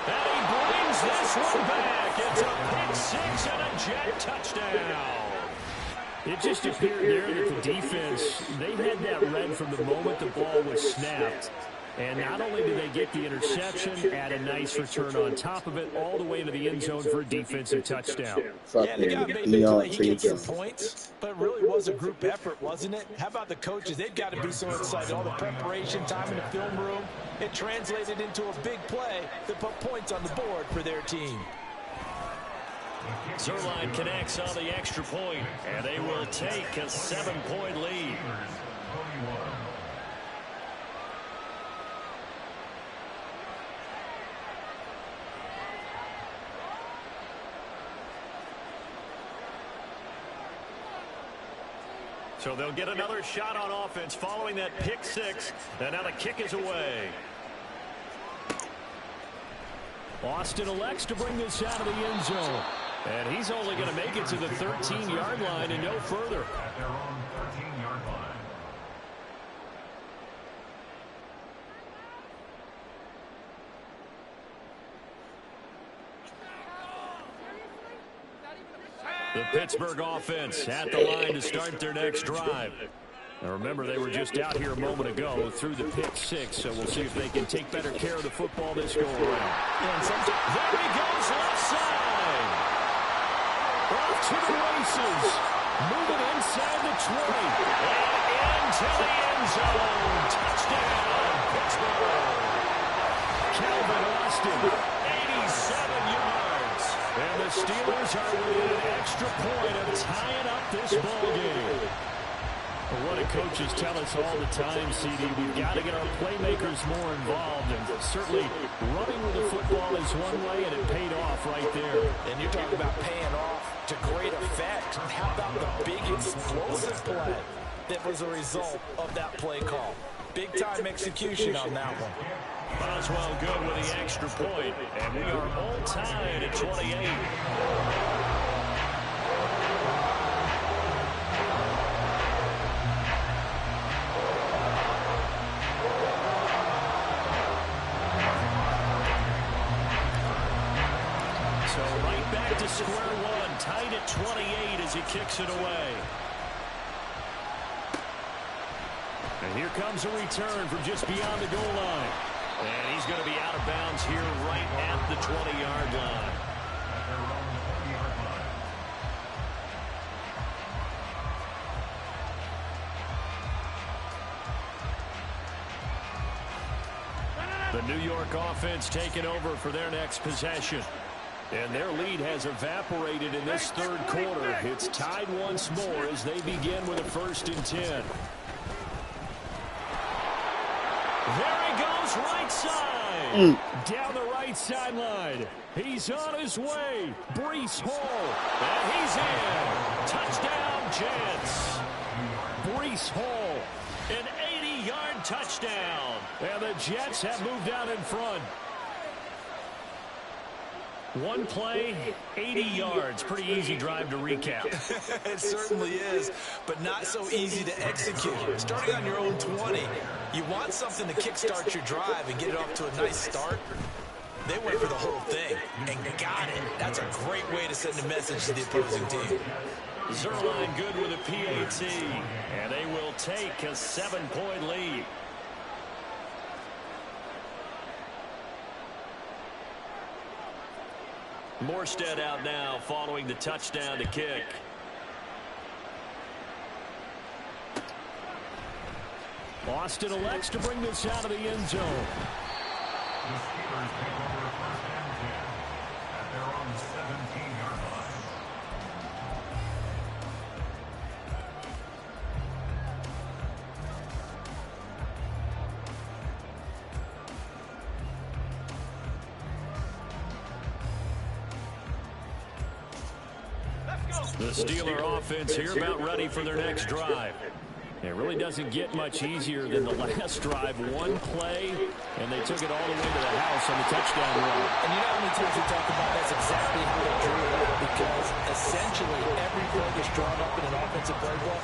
And he brings this one back. It's a pick six and a Jet touchdown. It just appeared there that the defense, they had that read from the moment the ball was snapped. And not only did they get the interception, add a nice return on top of it, all the way to the end zone for a defensive touchdown. Yeah, the guy made the play. He gets some points, but it really was a group effort, wasn't it? How about the coaches? They've got to be so excited. All the preparation time in the film room, it translated into a big play that put points on the board for their team. Zerline connects on the extra point, and they will take a 7-point lead. So they'll get another shot on offense following that pick six, and now the kick is away. Austin elects to bring this out of the end zone. And he's only going to make it to the 13-yard line and no further. At their own 13-yard line. The Pittsburgh offense at the line to start their next drive. Now remember, they were just out here a moment ago through the pick six, so we'll see if they can take better care of the football this go around. There he goes, left side. Off to the races. Moving inside the 20. And into the end zone. Touchdown, Pittsburgh. Calvin Austin, 87 yards. And the Steelers are within an extra point of tying up this ballgame. Well, what do coaches tell us all the time, CD? We've got to get our playmakers more involved, and certainly running with the football is one way, and it paid off right there. And you're talking about paying off to great effect. How about the big explosive play that was a result of that play call? Big-time execution on that one. Boswell good with the extra point, and we are all tied at 28. To square one, tied at 28 as he kicks it away. And here comes a return from just beyond the goal line. And he's going to be out of bounds here right at the 20-yard line. At their own 20-yard line. The New York offense taking over for their next possession. And their lead has evaporated in this third quarter. It's tied once more as they begin with a 1st and 10. There he goes, right side. Down the right sideline. He's on his way. Breece Hall. And he's in. Touchdown, Jets. Breece Hall. An 80-yard touchdown. And the Jets have moved out in front. One play, 80 yards. Pretty easy drive to recap. It certainly is, but not so easy to execute. Starting on your own 20, you want something to kickstart your drive and get it off to a nice start. They went for the whole thing and got it. That's a great way to send a message to the opposing team. Zerline good with a PAT, and they will take a 7-point lead. Morstead out now following the touchdown to kick. Austin elects to bring this out of the end zone. The Steelers take over 1st and 10 at their own 17-yard line. The Steeler offense here about ready for their next drive. It really doesn't get much easier than the last drive. One play, and they took it all the way to the house on the touchdown run. And you know how many times we talk about that's exactly how they drew it up, because essentially every play that's drawn up in an offensive playbook,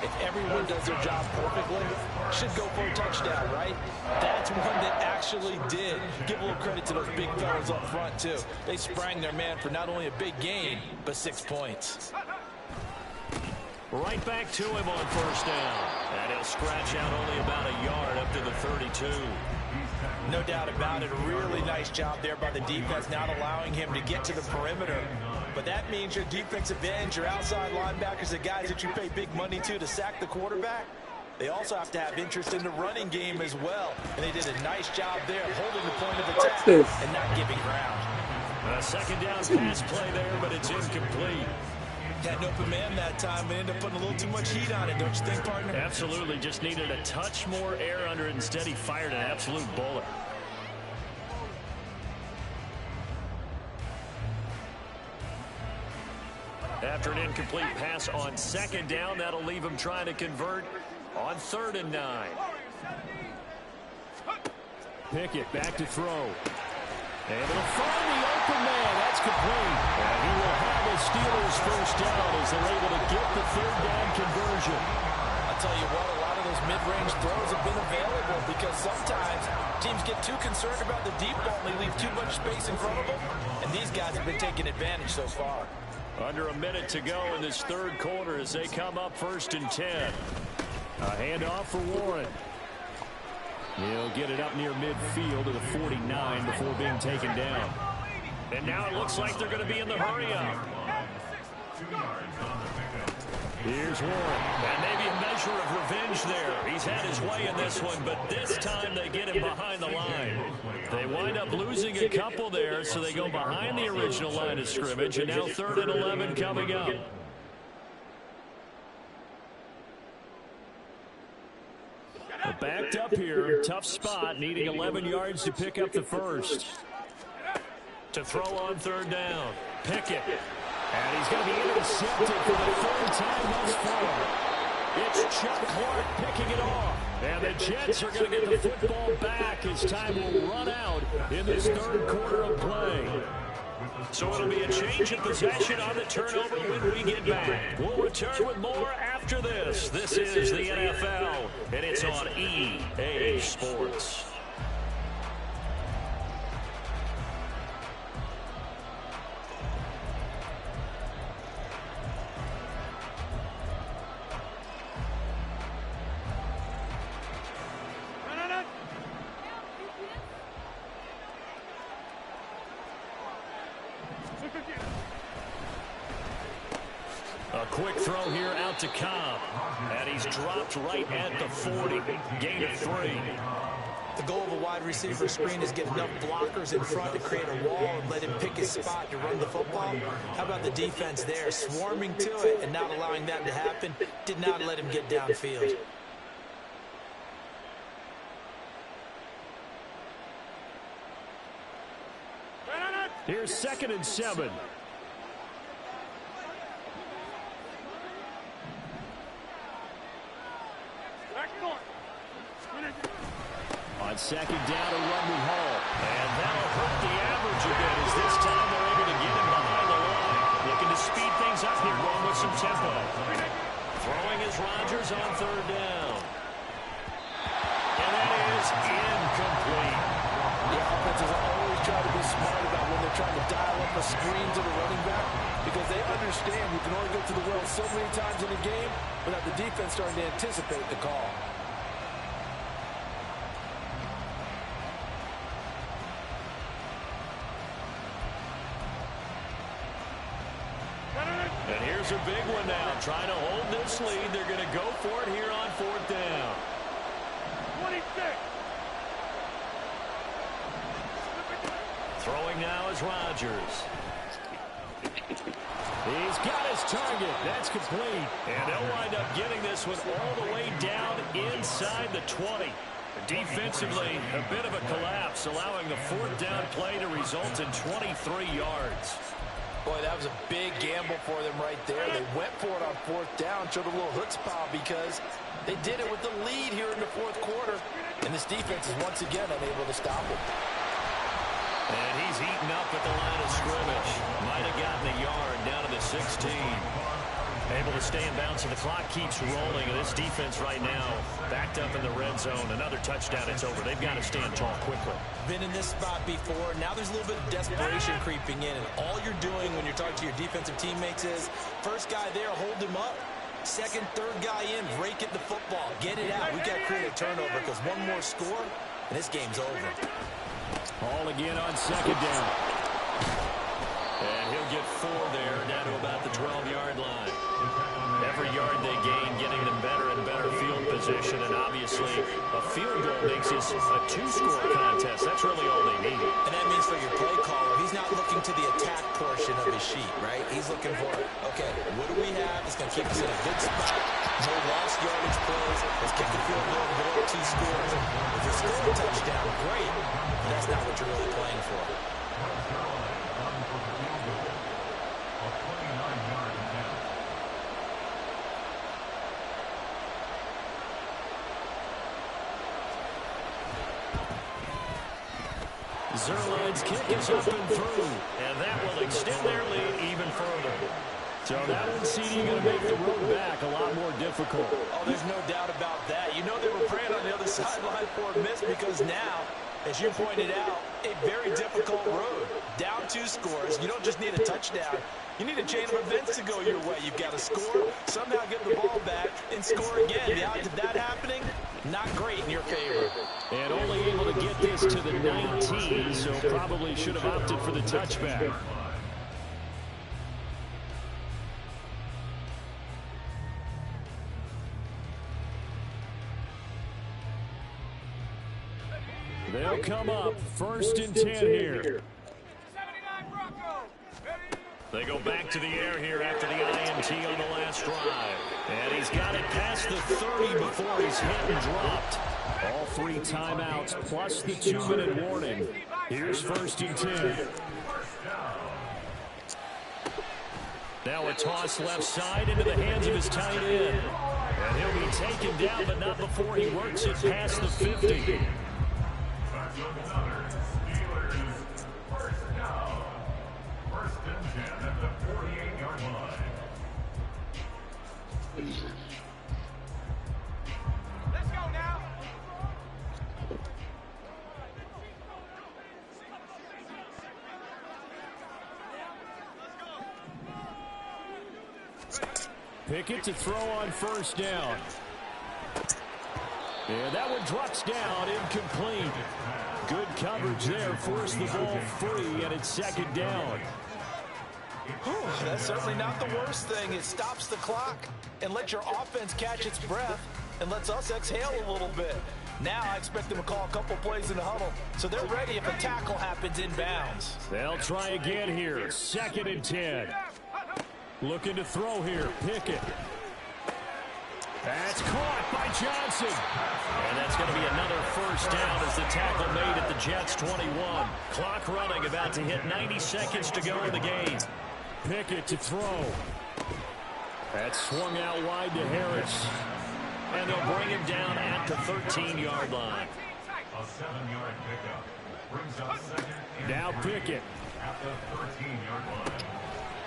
if everyone does their job perfectly, should go for a touchdown, right? That's one that actually did. Give a little credit to those big fellas up front, too. They sprang their man for not only a big gain, but 6 points. Right back to him on first down. And he'll scratch out only about a yard up to the 32. No doubt about it. A really nice job there by the defense, not allowing him to get to the perimeter. But that means your defensive ends, your outside linebackers, the guys that you pay big money to sack the quarterback, they also have to have interest in the running game as well. And they did a nice job there holding the point of attack and not giving ground. A second down pass play there, but it's incomplete. Had an open man that time, but ended up putting a little too much heat on it, don't you think, partner? Absolutely. Just needed a touch more air under it. Instead, he fired an absolute bullet. After an incomplete pass on second down, that'll leave him trying to convert on 3rd and 9. Pickett back to throw. Able to find the open man. That's complete. And he will have his Steelers first down as they're able to get the 3rd down conversion. I'll tell you what, a lot of those mid-range throws have been available because sometimes teams get too concerned about the deep ball and they leave too much space in front of them. And these guys have been taking advantage so far. Under a minute to go in this 3rd quarter as they come up 1st and 10. A handoff for Warren. He'll get it up near midfield to the 49 before being taken down. And now it looks like they're going to be in the hurry-up. Here's Warren. And maybe a measure of revenge there. He's had his way in this one, but this time they get him behind the line. They wind up losing a couple there, so they go behind the original line of scrimmage, and now 3rd and 11 coming up. Backed up here, tough spot, needing 11 yards to pick up the first. To throw on 3rd down, Pickett. And he's going to be intercepted for the 3rd time thus far. It's Chuck Clark picking it off. And the Jets are going to get the football back as time will run out in this 3rd quarter of play. So it'll be a change of possession on the turnover when we get back. We'll return with more after this. This is the NFL, and it's on EA Sports. A quick throw here out to Cobb. And he's dropped right at the 40. Gain of 3. The goal of a wide receiver screen is get enough blockers in front to create a wall and let him pick his spot to run the football. How about the defense there? Swarming to it and not allowing that to happen. Did not let him get downfield. Here's 2nd and 7. On 2nd down, a run with Hall. And that'll hurt the average a bit as this time they're able to get him behind the line. Looking to speed things up here, going with some tempo. Throwing is Rodgers on 3rd down. And that is incomplete. The offenses always try to be smart about when they're trying to dial up a screen to the running back because they understand you can only go to the well so many times in a game without the defense starting to anticipate the call. And here's a big one now. Trying to hold this lead. They're going to go for it here on 4th down. 26. Throwing now is Rodgers. He's got his target. That's complete. And they'll wind up getting this one all the way down inside the 20. Defensively, a bit of a collapse, allowing the 4th down play to result in 23 yards. Boy, that was a big gamble for them right there. They went for it on 4th down, showed a little chutzpah because They did it with the lead here in the fourth quarter, and this defense is once again unable to stop them. And he's eaten up at the line of scrimmage. Might have gotten a yard down to the 16. Able to stay in bounds, and the clock keeps rolling. And this defense right now backed up in the red zone. Another touchdown, it's over. They've got to stand tall quickly. Been in this spot before. Now there's a little bit of desperation creeping in. And all you're doing when you're talking to your defensive teammates is, first guy there, hold him up. Second, third guy in, break at the football. Get it out. We've got to create a turnover because one more score, and this game's over. Ball again on second down. And he'll get 4 there, down to about the 12-yard line. Every yard they gain, getting them better and better field position. And obviously, a field goal makes this a 2-score contest. That's really all they need. And that means for your play caller, he's not looking to the attack portion of his sheet, right? He's looking for, okay, what do we have that's going to keep us in a good spot? No lost yardage plays. Let's kick the field goal and go up 2 scores. If you score a touchdown, great. But that's not what you're really playing for. Zerline's kick is up and through, and that will extend their lead even further. So that one seeding going to make the road back a lot more difficult. Oh, there's no doubt about that. You know they were praying on the other sideline for a miss because now, as you pointed out, a very difficult road. Down 2 scores. You don't just need a touchdown. You need a chain of events to go your way. You've got to score, somehow get the ball back, and score again. The odds of that happening, not great in your favor. And only able to get this to the 19, so probably should have opted for the touchback. They'll come up 1st and 10 here. They go back to the air here after the INT on the last drive. And he's got it past the 30 before he's hit and dropped. All 3 timeouts plus the 2-minute warning. Here's 1st and 10. Now a toss left side into the hands of his tight end. And he'll be taken down, but not before he works it past the 50. Let's go now. Pickett to throw on 1st down. And that one drops down, incomplete. Good coverage there, forced the ball free, and it's 2nd down. Whew, that's certainly not the worst thing. It stops the clock and lets your offense catch its breath and lets us exhale a little bit. Now I expect them to call a couple plays in the huddle, so they're ready if a tackle happens inbounds. They'll try again here, 2nd and 10. Looking to throw here, Pickett. That's caught by Johnson. And that's going to be another 1st down as the tackle made at the Jets' 21. Clock running, about to hit 90 seconds to go in the game. Pickett to throw. That's swung out wide to Harris. And they'll bring him down at the 13-yard line. A 7-yard pickup brings up 2nd and Now Pickett. at the 13-yard line.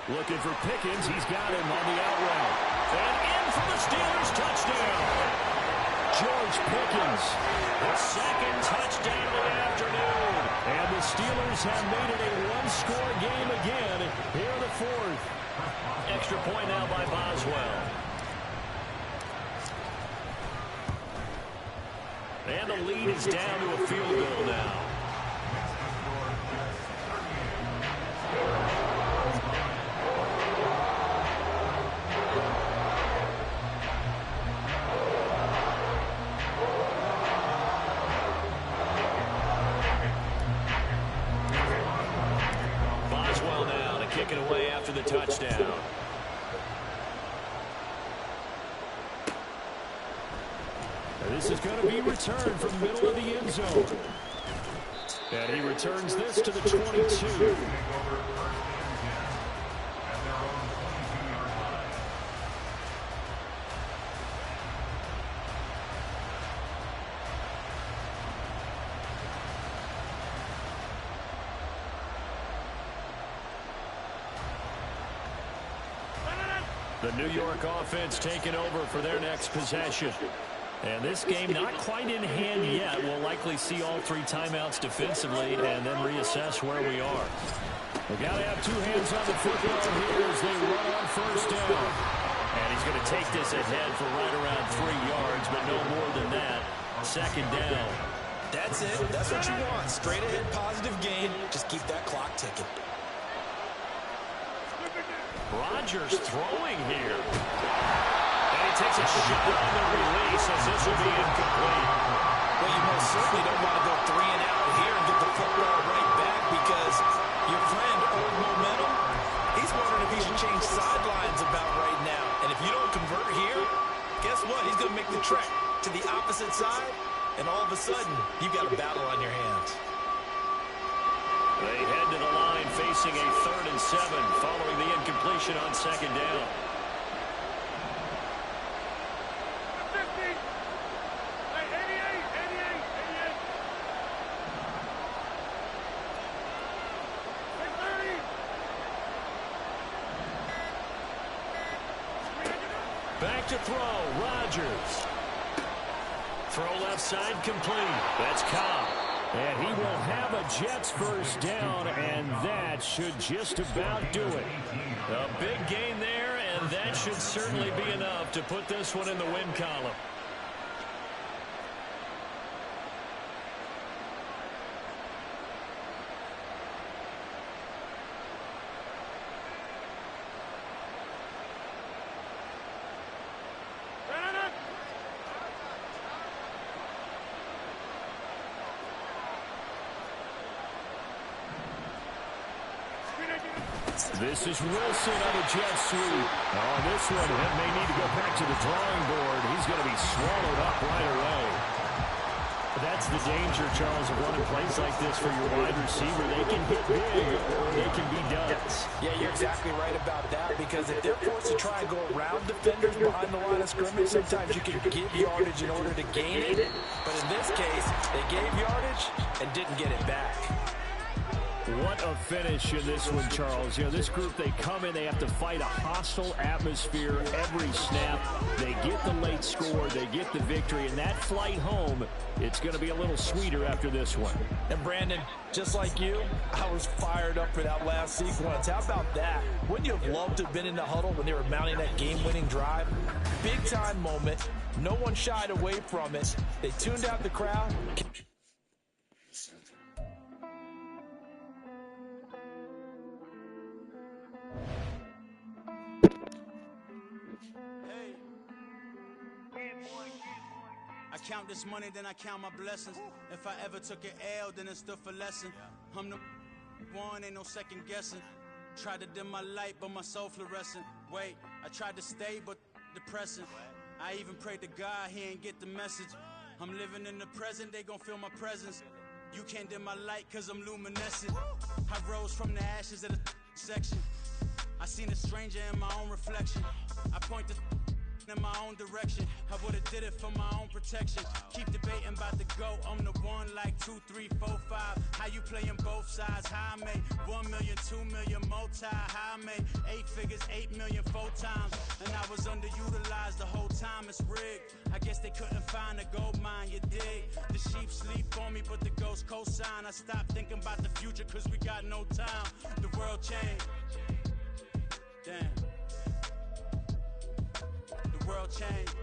Looking for Pickens. He's got him on the out route. And in for the Steelers touchdown. George Pickens, the 2nd touchdown of the afternoon. And the Steelers have made it a 1-score game again here in the 4th. Extra point now by Boswell. And the lead is down to a field goal now. Kick it away after the touchdown. And this is going to be returned from the middle of the end zone. And he returns this to the 22. The New York offense taking over for their next possession. And this game not quite in hand yet. We'll likely see all 3 timeouts defensively and then reassess where we are. We've got to have 2 hands on the football here as they run on first down. And he's going to take this ahead for right around 3 yards, but no more than that. Second down. That's it. That's what you want. Straight ahead, positive gain. Just keep that clock ticking. Rodgers throwing here. And he takes a shot on the release as this will be incomplete. Well, you most certainly don't want to go 3 and out here and get the football right back because your friend, old momentum, he's wondering if he should change sidelines about right now. And if you don't convert here, guess what? He's going to make the trek to the opposite side, and all of a sudden, you've got a battle on your hands. They head to the line facing a 3rd and 7 following the incompletion on second down. Back to throw, Rodgers. Throw left side complete. That's Cobb. And he will have a Jets first down, and that should just about do it. A big gain there, and that should certainly be enough to put this one in the win column. This is Wilson on a jet sweep. On this one, he may need to go back to the drawing board. He's going to be swallowed up right away. That's the danger, Charles, of running plays like this for your wide receiver. They can hit big or they can be duds. Yeah, you're exactly right about that because if they're forced to try and go around defenders behind the line of scrimmage, sometimes you can give yardage in order to gain it. But in this case, they gave yardage and didn't get it back. What a finish in this one, Charles. You know, this group, they come in, they have to fight a hostile atmosphere every snap. They get the late score, they get the victory, and that flight home, it's going to be a little sweeter after this one. And Brandon, just like you, I was fired up for that last sequence. How about that? Wouldn't you have loved to have been in the huddle when they were mounting that game-winning drive? Big-time moment. No one shied away from it. They tuned out the crowd. I count this money, then I count my blessings. If I ever took an L, then it stood for lesson. I'm the one, ain't no second guessing. Tried to dim my light, but my soul fluorescent. Wait, I tried to stay, but depressing. I even prayed to God, he ain't get the message. I'm living in the present, they gon' feel my presence. You can't dim my light, cause I'm luminescent. I rose from the ashes of the section. I seen a stranger in my own reflection. I point the in my own direction. I would've did it for my own protection. Keep debating about the GOAT. I'm the one like 2, 3, 4, 5. How you playing both sides? How I made 1 million, 2 million, multi. How I made 8 figures, 8 million, 4 times. And I was underutilized the whole time. It's rigged. I guess they couldn't find a gold mine, you dig? The sheep sleep on me, but the ghost cosign. I stopped thinking about the future cause we got no time. The world changed. Damn. The world changed.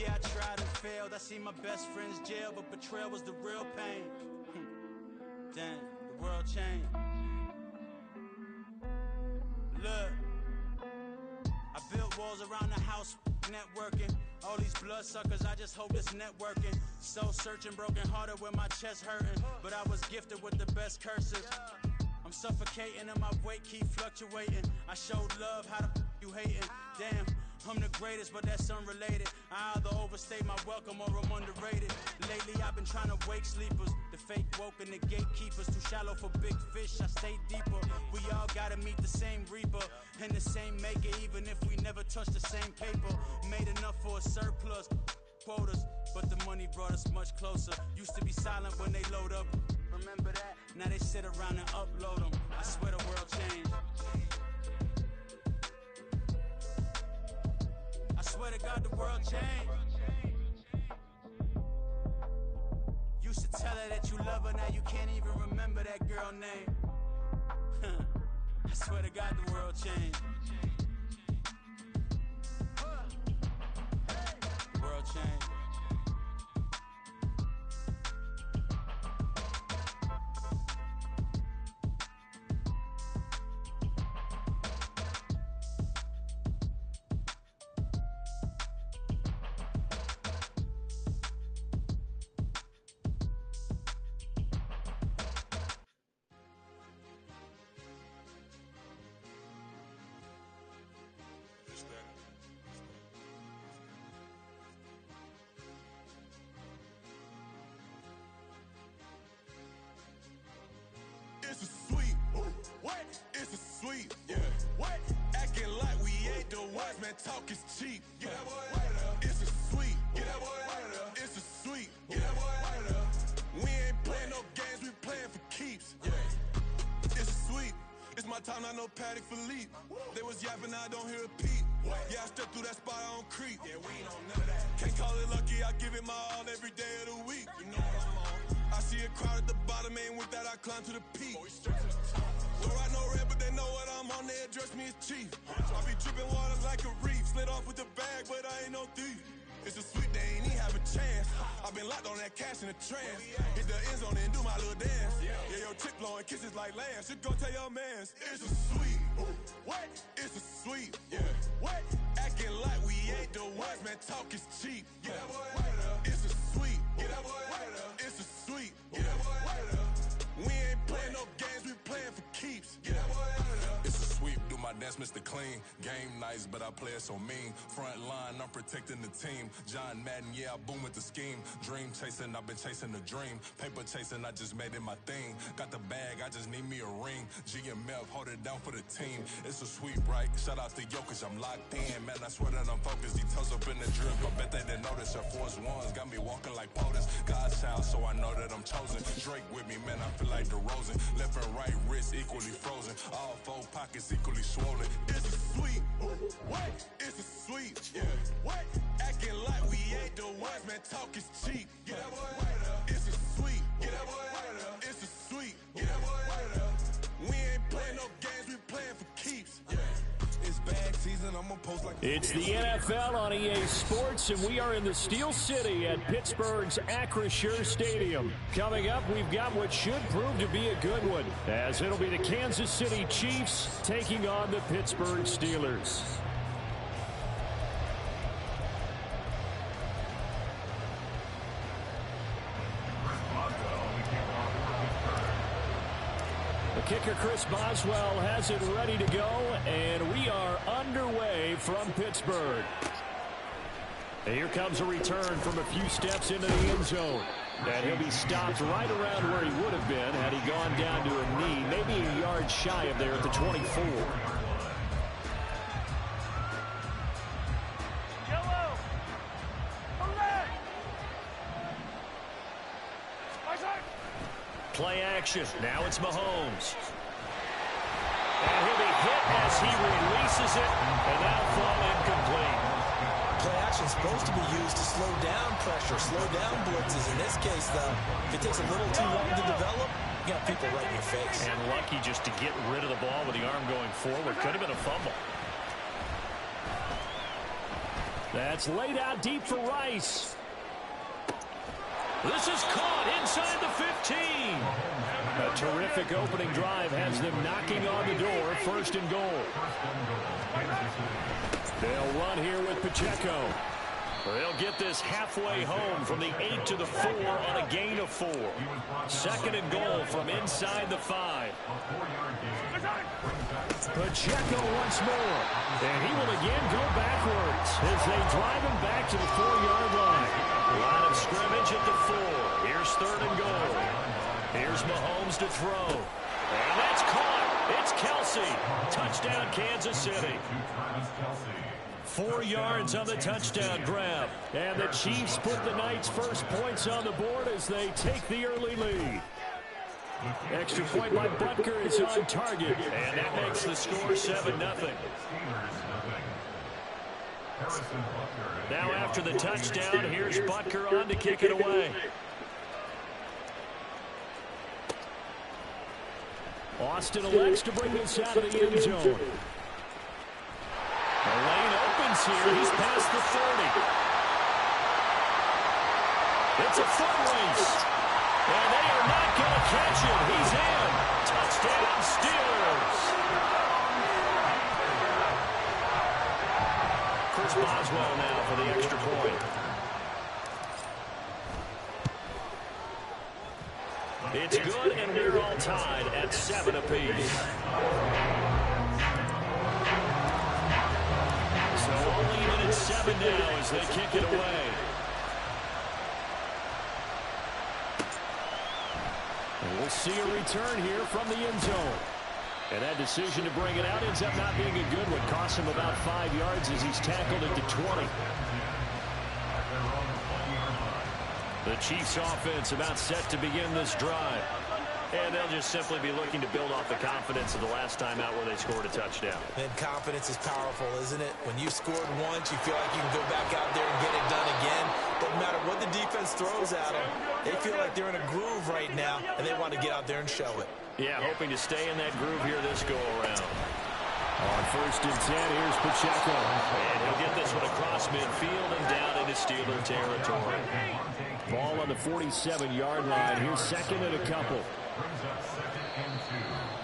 Yeah, I tried and failed. I see my best friends jail, but betrayal was the real pain. Damn, the world changed. Look, I built walls around the house, networking. All these bloodsuckers, I just hope it's networking. Soul searching, broken hearted with my chest hurting. But I was gifted with the best curses. I'm suffocating and my weight keep fluctuating. I showed love, how the you hating? Damn, I'm the greatest, but that's unrelated. I either overstay my welcome or I'm underrated. Lately I've been trying to wake sleepers. The fake woke and the gatekeepers. Too shallow for big fish, I stay deeper. We all gotta meet the same reaper and the same maker, even if we never touch the same paper. Made enough for a surplus quotas, but the money brought us much closer. Used to be silent when they load up. Remember that? Now they sit around and upload them. I swear the world changed. world change. You should tell her that you love her, now you can't even remember that girl name. I swear to God the world changed. The world changed. It's a sweep. What? It's a sweep. Yeah. What? Acting like we ain't the ones, man. Talk is cheap. Get that boy out of there. It's a sweep. Get that boy out of there. It's a sweep. Get that boy out of there. We ain't playing no games, we playing for keeps. Yeah. It's a sweep. It's my time, not no Paddock Philippe. They was yapping, I don't hear a peep. Yeah, I step through that spot, I don't creep. Yeah, we ain't on none of that. Can't call it lucky, I give it my all every day of the week. You know what I'm on. I see a crowd at the bottom, and with that I climb to the peak. Don't ride no red, but they know what I'm on, they address me as chief. I be dripping water like a reef, slid off with the bag, but I ain't no thief. It's a sweet, they ain't even have a chance. I been locked on that cash in a trance. Hit the end zone and do my little dance. Yeah, your chick blowing kisses like lambs. Should go tell your mans. It's a sweet. What? It's a sweet. Yeah. What? Acting like we ain't the ones, man. Talk is cheap. Get that boy out of there. It's a sweet. Get that boy out of there. It's a sweet. Get that boy out of there. We ain't playing no games, we playing for keeps. Get that boy out of there. It's a sweep, do my dance, Mr. Clean. Game nice, but I play it so mean. Front line, I'm protecting the team. John Madden, yeah, I boom with the scheme. Dream chasing, I've been chasing the dream. Paper chasing, I just made it my thing. Got the bag, I just need me a ring. G and Mel, hold it down for the team. It's a sweep, right? Shout out to Jokic, I'm locked in. Man, I swear that I'm focused. These toes up in the drip. I bet they didn't notice. Your force ones got me walking like POTUS. God's child, so I know that I'm chosen. Drake with me, man, I feel like DeRozan. Left and right wrist equally frozen. All four pockets equally swollen. It's a sweep. What? It's a sweep. Yeah. What? Acting like we ain't the ones, man. Talk is cheap. Get that boy out of there. It's a sweep. Get that boy out of there. It's a sweep. Get that boy out of there. We ain't playing no games, we playing for keeps. Yeah. It's bag season, I'm gonna post like it's the NFL on EA Sports, and we are in the Steel City at Pittsburgh's Acrisure Stadium. Coming up, we've got what should prove to be a good one, as it'll be the Kansas City Chiefs taking on the Pittsburgh Steelers. Kicker Chris Boswell has it ready to go, and we are underway from Pittsburgh. And here comes a return from a few steps into the end zone. And he'll be stopped right around where he would have been had he gone down to a knee, maybe a yard shy of there at the 24. Play action. Now it's Mahomes. And he'll be hit as he releases it, and that'll fall incomplete. Play action is supposed to be used to slow down pressure, slow down blitzes. In this case, though, if it takes a little too long to develop, you got people right in your face. And lucky just to get rid of the ball with the arm going forward. Could have been a fumble. That's laid out deep for Rice. This is caught inside the 15. A terrific opening drive has them knocking on the door. First and goal. They'll run here with Pacheco. They'll get this halfway home from the 8 to the 4 on a gain of 4. Second and goal from inside the 5. Pacheco once more. And he will again go backwards as they drive him back to the 4-yard line. Line of scrimmage at the 4. Here's third and goal. Here's Mahomes to throw. And that's caught. It's Kelsey. Touchdown, Kansas City. 4 yards on the touchdown grab. And the Chiefs put the Knights' first points on the board as they take the early lead. Extra point by Butker is on target. And that makes the score 7-0. Now after the touchdown, here's Butker on to kick it away. Austin elects to bring this out of the end zone. The lane opens here. He's past the 30. It's a foot race. And they are not going to catch him. He's in. Touchdown, Steelers. Chris Boswell now for the extra point. It's good, and we're all tied at 7 apiece. So all even at 7 now as they kick it away. And we'll see a return here from the end zone. And that decision to bring it out ends up not being a good one. Costs him about 5 yards as he's tackled at the 20. The Chiefs offense about set to begin this drive. And they'll just simply be looking to build off the confidence of the last time out where they scored a touchdown. And confidence is powerful, isn't it? When you scored once, you feel like you can go back out there and get it done again. Doesn't matter what the defense throws at them. They feel like they're in a groove right now, and they want to get out there and show it. Yeah, hoping to stay in that groove here this go-around. On 1st and 10, here's Pacheco. And he'll get this one across midfield and down into Steeler territory. Ball on the 47-yard line. Here's 2nd and a couple.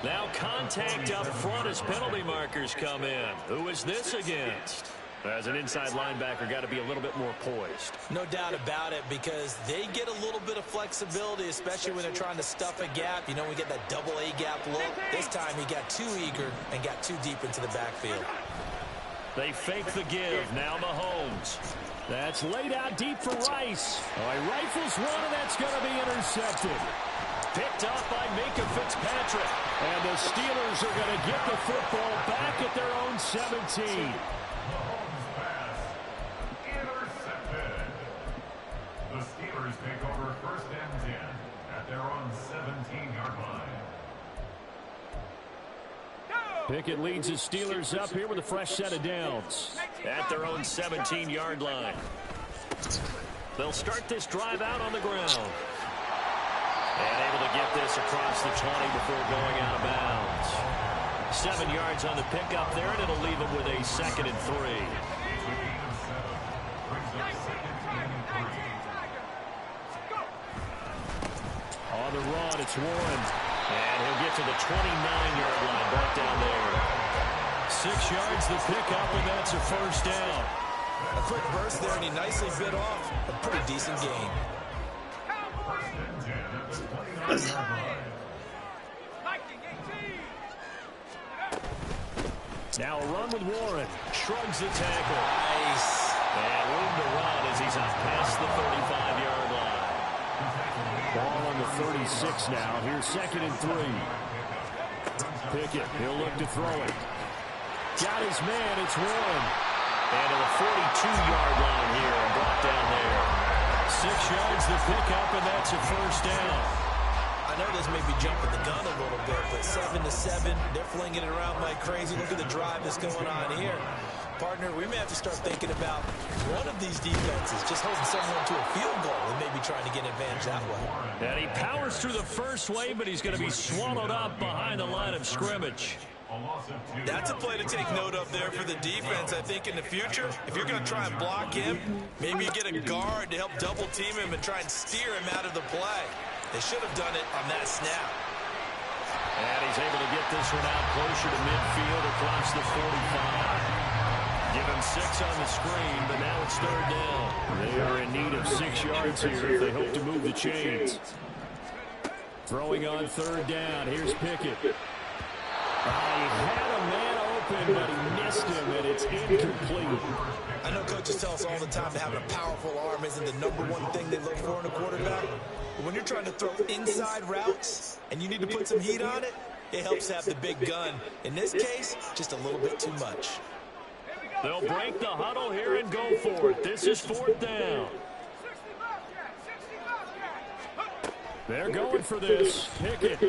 Now contact up front as penalty markers come in. Who is this against? As an inside linebacker, got to be a little bit more poised. No doubt about it, because they get a little bit of flexibility, especially when they're trying to stuff a gap. You know, we get that double A gap look. This time he got too eager and got too deep into the backfield. They fake the give. Now Mahomes. That's laid out deep for Rice. Oh, he rifles one, and that's going to be intercepted. Picked up by Minka Fitzpatrick. And the Steelers are going to get the football back at their own 17. The Steelers take over 1st and 10 at their own 17-yard line. Pickett leads the Steelers up here with a fresh set of downs at their own 17-yard line. They'll start this drive out on the ground. And able to get this across the 20 before going out of bounds. 7 yards on the pickup there, and it'll leave them with a 2nd and 3. On the run, it's Warren. And he'll get to the 29-yard line, brought down there. 6 yards the pickup, and that's a 1st down. A quick burst there, and he nicely bit off a pretty decent gain. Now a run with Warren. Shrugs the tackle. Nice. And room to run as he's up past the 35-yard line. Ball on the 36 now. Here's 2nd and 3. Pickett, he'll look to throw it. Got his man, it's Warren. And to the 42-yard line here and brought down there. 6 yards the pickup, and that's a 1st down. I know this may be jumping the gun a little bit, but 7-7, they're flinging it around like crazy. Look at the drive that's going on here. Partner, we may have to start thinking about one of these defenses just holding someone to a field goal and maybe trying to get an advantage that way. And he powers through the first wave, but he's going to be swallowed up behind the line of scrimmage. That's a play to take note of there for the defense. I think in the future, if you're going to try and block him, maybe you get a guard to help double team him and try and steer him out of the play. They should have done it on that snap. And he's able to get this one out closer to midfield across the 45. Give him 6 on the screen, but now it's 3rd down. They are in need of 6 yards here if they hope to move the chains. Throwing on 3rd down. Here's Pickett. He had a man open, but he missed him, and it's incomplete. I know coaches tell us all the time that having a powerful arm isn't the #1 thing they look for in a quarterback. But when you're trying to throw inside routes and you need to put some heat on it, it helps have the big gun. In this case, just a little bit too much. They'll break the huddle here and go for it. This is 4th down. They're going for this. Pickett.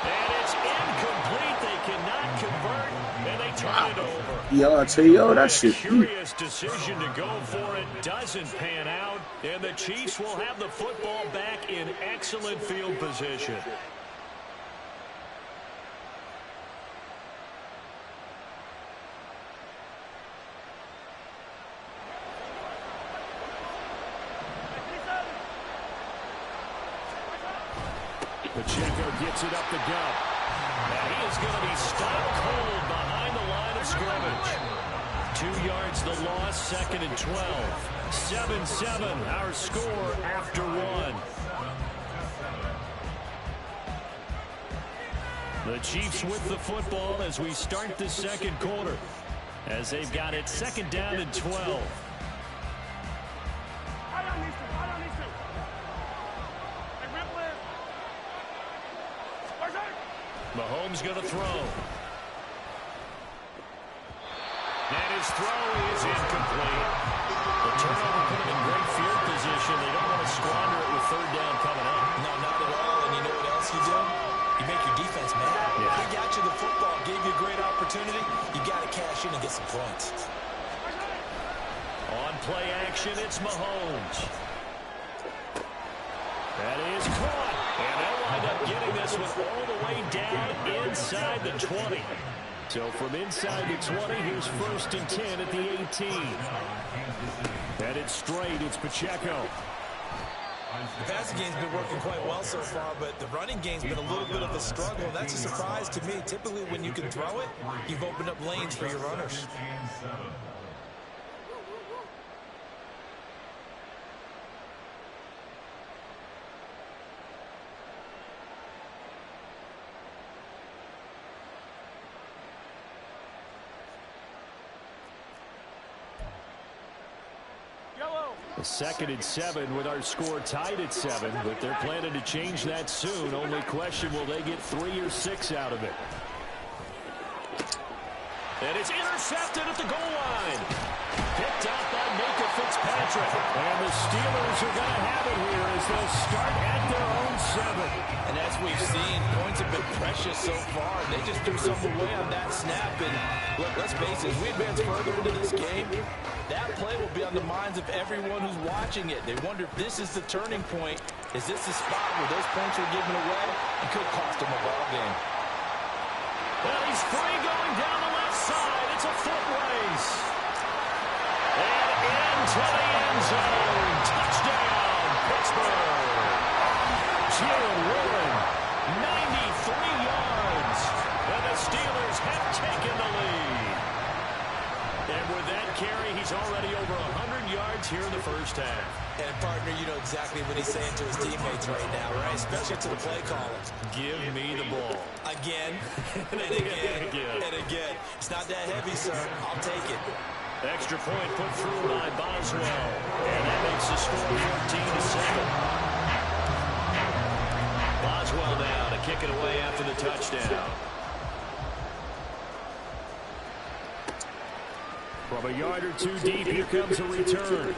And it's incomplete. They cannot convert, and they turn it over. Yeah, I tell you, that shit. Curious decision to go for it. Doesn't pan out. And the Chiefs will have the football back in excellent field position. Pacheco gets it up the gut. And he is going to be stopped cold behind the line of scrimmage. 2 yards the loss, 2nd and 12. 7-7, our score after 1. The Chiefs with the football as we start the second quarter. As they've got it 2nd down and 12. Mahomes going to throw. And his throw is incomplete. The turnover put him in great field position. They don't want to squander it with 3rd down coming up. No, not at all. And you know what else you do? You make your defense mad. Yeah. He got you the football, gave you a great opportunity. You got to cash in and get some points. On play action, it's Mahomes. That is caught. And they'll wind up getting this one all the way down inside the 20. So from inside the 20, here's 1st and 10 at the 18. Headed straight, it's Pacheco. The passing game's been working quite well so far, but the running game's been a little bit of a struggle. And that's a surprise to me. Typically, when you can throw it, you've opened up lanes for your runners. A 2nd and 7 with our score tied at 7, but they're planning to change that soon. Only question, will they get 3 or 6 out of it? And it's intercepted at the goal line. Picked out by Micah Fitzpatrick. And the Steelers are going to have it here as they'll start at their own 7. And as we've seen, points have been precious so far. They just threw something away on that snap. And look, let's face it, as we advance further into this game, that play will be on the minds of everyone who's watching it. They wonder if this is the turning point. Is this the spot where those points are given away? It could cost them a ball game. Well, he's free going down the left side. It's a foot race. And into the end zone. Touchdown, Pittsburgh. Jalen Warren, 93 yards. And the Steelers have taken the lead. And with that carry, he's already over 100 yards here in the first half. And, partner, you know exactly what he's saying to his teammates right now, right? Especially to the play callers. Give me the ball. Again, and again, and again. It's not that heavy, sir. I'll take it. Extra point put through by Boswell. And that makes the score 14-7. Boswell now to kick it away after the touchdown. From a yard or 2 deep, here comes a return.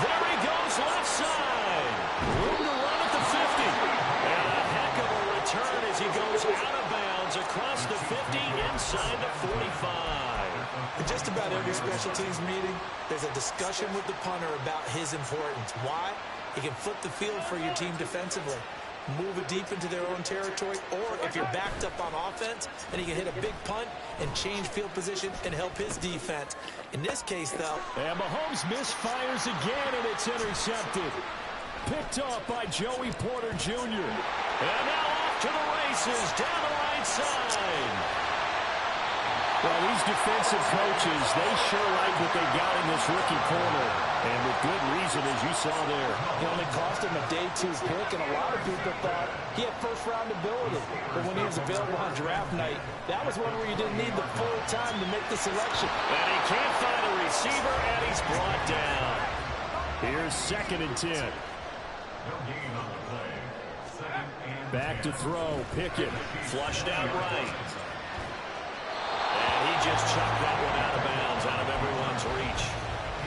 There he goes, left side. Room to run at the 50. And a heck of a return as he goes out of bounds across the 50 inside the 45. In just about every special teams meeting, there's a discussion with the punter about his importance. Why? He can flip the field for your team defensively, move it deep into their own territory, or if you're backed up on offense, then he can hit a big punt and change field position and help his defense. In this case, though... And Mahomes misfires again, and it's intercepted. Picked off by Joey Porter Jr. And now off to the races, down the right side. Well, these defensive coaches, they sure like what they got in this rookie corner. And with good reason, as you saw there. It only cost him a day 2 pick, and a lot of people thought he had first-round ability. But when he was available on draft night, that was one where you didn't need the full time to make the selection. And he can't find a receiver, and he's brought down. Here's 2nd and 10. Back to throw, Pickett, flushed out right. And he just chucked that one out of bounds, out of everyone's reach.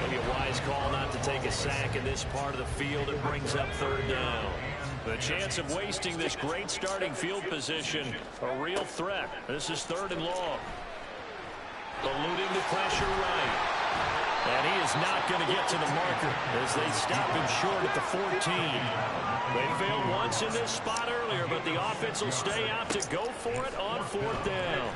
Maybe a wise call not to take a sack in this part of the field. It brings up third down. The chance of wasting this great starting field position, a real threat. This is 3rd and long. Eluding the pressure right. And he is not going to get to the marker as they stop him short at the 14. They failed once in this spot earlier, but the offense will stay out to go for it on 4th down.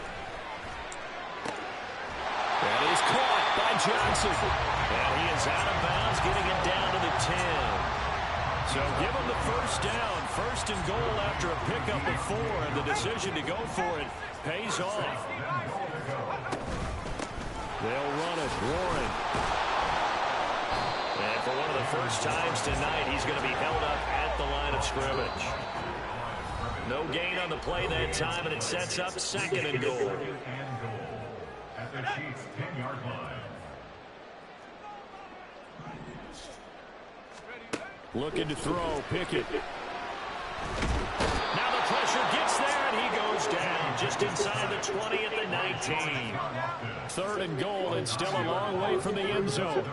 That is caught by Johnson. And he is out of bounds, getting it down to the 10. So give him the first down. 1st and goal after a pickup of 4, and the decision to go for it pays off. They'll run it. Warren. And for one of the first times tonight, he's going to be held up at the line of scrimmage. No gain on the play that time, and it sets up 2nd and goal. At the Chiefs' 10-yard line. Looking to throw. Pickett. Now the pressure gets there, and he goes down just inside the 20 at the 19. 3rd and goal, and still a long way from the end zone.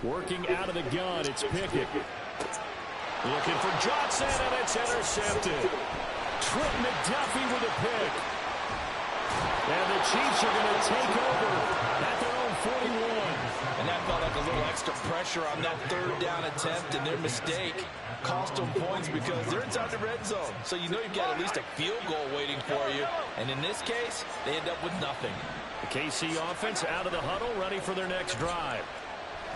Working out of the gun, it's Pickett. Looking for Johnson, and it's intercepted. Trent McDuffie with a pick. And the Chiefs are going to take over at their own 41. And that felt like a little extra pressure on that 3rd down attempt, and their mistake cost them points because they're inside the red zone. So you know you've got at least a field goal waiting for you. And in this case, they end up with nothing. The KC offense out of the huddle, ready for their next drive.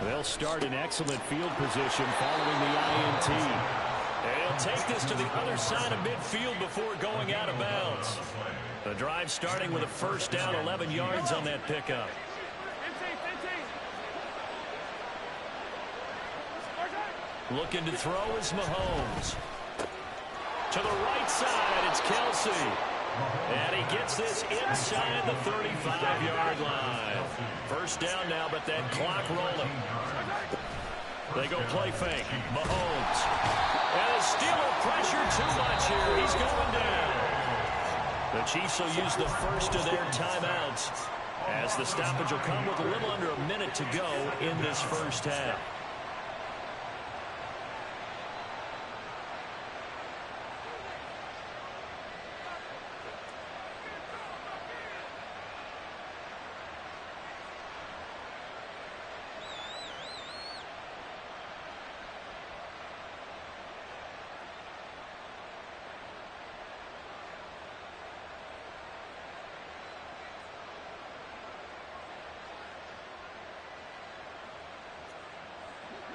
They'll start in excellent field position following the INT. And he'll take this to the other side of midfield before going out of bounds. The drive starting with a 1st down, 11 yards on that pickup. Looking to throw is Mahomes. To the right side, it's Kelsey. And he gets this inside the 35-yard line. 1st down now, but that clock rolling. They go play fake. Mahomes. And the Steeler pressure too much here. He's going down. The Chiefs will use the first of their timeouts as the stoppage will come with a little under a minute to go in this 1st half.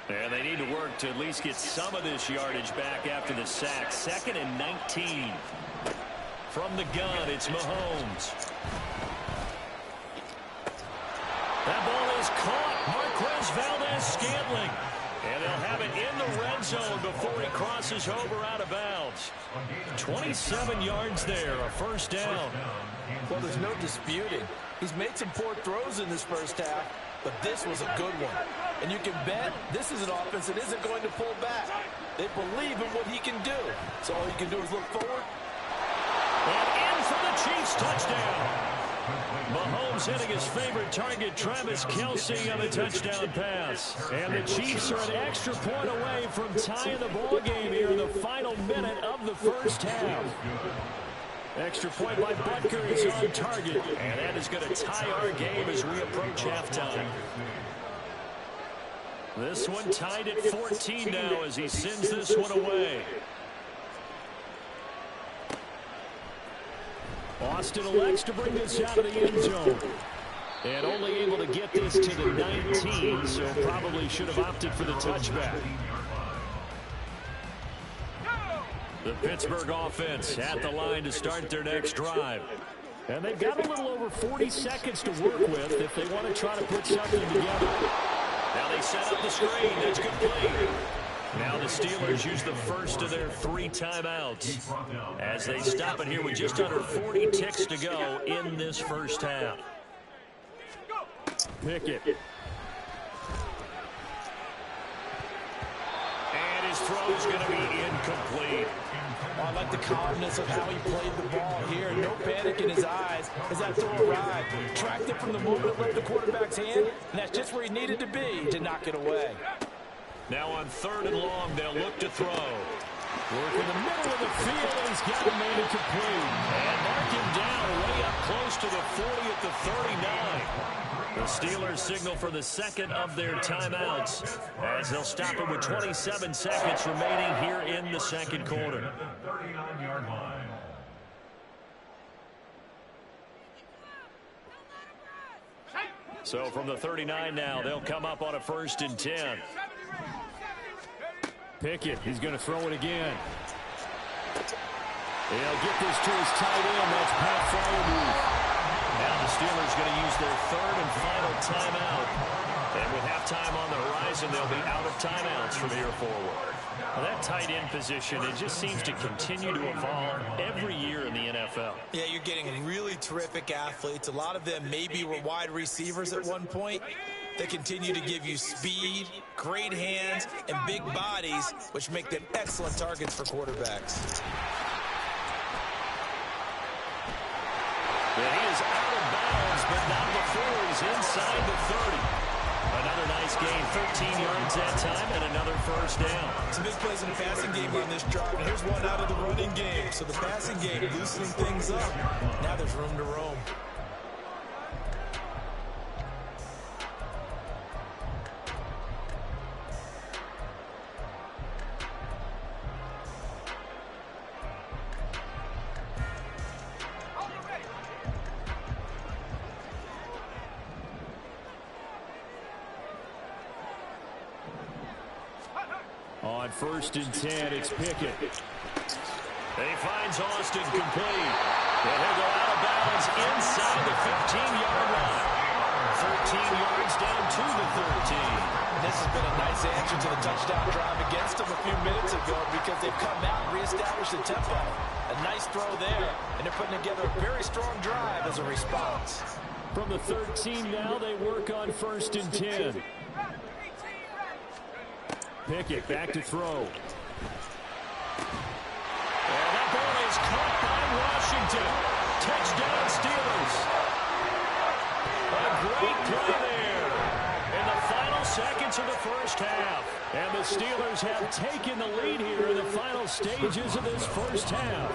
And they need to work to at least get some of this yardage back after the sack. 2nd and 19. From the gun, it's Mahomes. That ball is caught. Marquez Valdez-Scantling. And they'll have it in the red zone before he crosses over out of bounds. 27 yards there, a 1st down. Well, there's no disputing. He's made some poor throws in this 1st half, but this was a good one. And you can bet this is an offense that isn't going to pull back. They believe in what he can do. So all you can do is look forward. And in for the Chiefs touchdown. Mahomes hitting his favorite target, Travis Kelce, on the touchdown pass. And the Chiefs are an extra point away from tying the ball game here in the final minute of the 1st half. Extra point by Butker is on target. And that is going to tie our game as we approach halftime. This one tied at 14 now as he sends this one away. Austin elects to bring this out of the end zone. And only able to get this to the 19, so probably should have opted for the touchback. The Pittsburgh offense at the line to start their next drive. And they've got a little over 40 seconds to work with if they want to try to put something together. Now they set up the screen. That's good play. Now the Steelers use the first of their 3 timeouts as they stop it here with just under 40 ticks to go in this 1st half. Pickett. And his throw is going to be incomplete. I like the calmness of how he played the ball here. No panic in his eyes as that throw arrived. Tracked it from the moment it left the quarterback's hand, and that's just where he needed to be to knock it away. Now on 3rd and long, they'll look to throw. Work in the middle of the field, and he's got him made it complete. And mark him down way up close to the 40 at the 39. The Steelers signal for the second of their timeouts as they'll stop it with 27 seconds remaining here in the second quarter. 39-yard line. So from the 39 now, they'll come up on a 1st and 10. Pickett, he's going to throw it again. He'll get this to his tight end. That's Pat Fryermuth. Now the Steelers going to use their 3rd and final timeout. And with halftime on the horizon, they'll be out of timeouts from here forward. Well, that tight end position, it just seems to continue to evolve every year in the NFL. Yeah, you're getting really terrific athletes. A lot of them maybe were wide receivers at one point. They continue to give you speed, great hands, and big bodies, which make them excellent targets for quarterbacks. Yeah, he is out of bounds, but not before he's inside the 30. Another nice gain, 13 yards that time, and another 1st down. Some big plays in the passing game on this drive, and here's one out of the running game. So the passing game loosening things up. Now there's room to roam. On 1st and 10, it's Pickett. He finds Austin complete. And he'll go out of bounds inside the 15-yard line. 13 yards down to the 13. This has been a nice answer to the touchdown drive against them a few minutes ago because they've come out and reestablished the tempo. A nice throw there, and they're putting together a very strong drive as a response. From the 13 now, they work on 1st and 10. Pickett back to throw. And that ball is caught by Washington. Touchdown Steelers. A great play there in the final seconds of the 1st half. And the Steelers have taken the lead here in the final stages of this 1st half.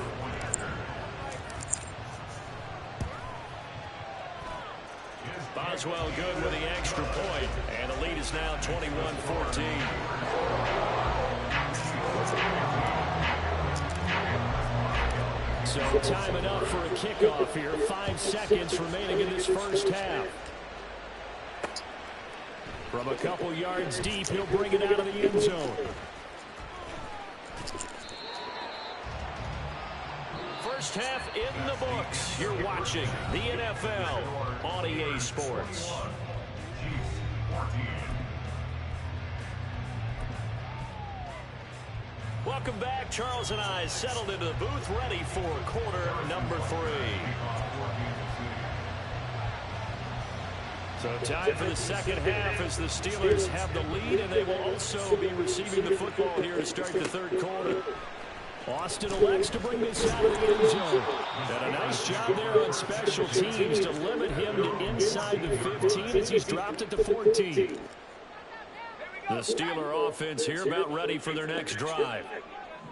Boswell good with the extra point, and the lead is now 21-14. So time enough for a kickoff here. 5 seconds remaining in this 1st half. From a couple yards deep, he'll bring it out of the end zone. First half in the books. You're watching the NFL on EA Sports. Welcome back. Charles and I settled into the booth, ready for quarter number 3. So time for the second half as the Steelers have the lead, and they will also be receiving the football here to start the 3rd quarter. Austin elects to bring this out of the end zone. And a nice job there on special teams to limit him to inside the 15 as he's dropped it to 14. The Steeler offense here about ready for their next drive.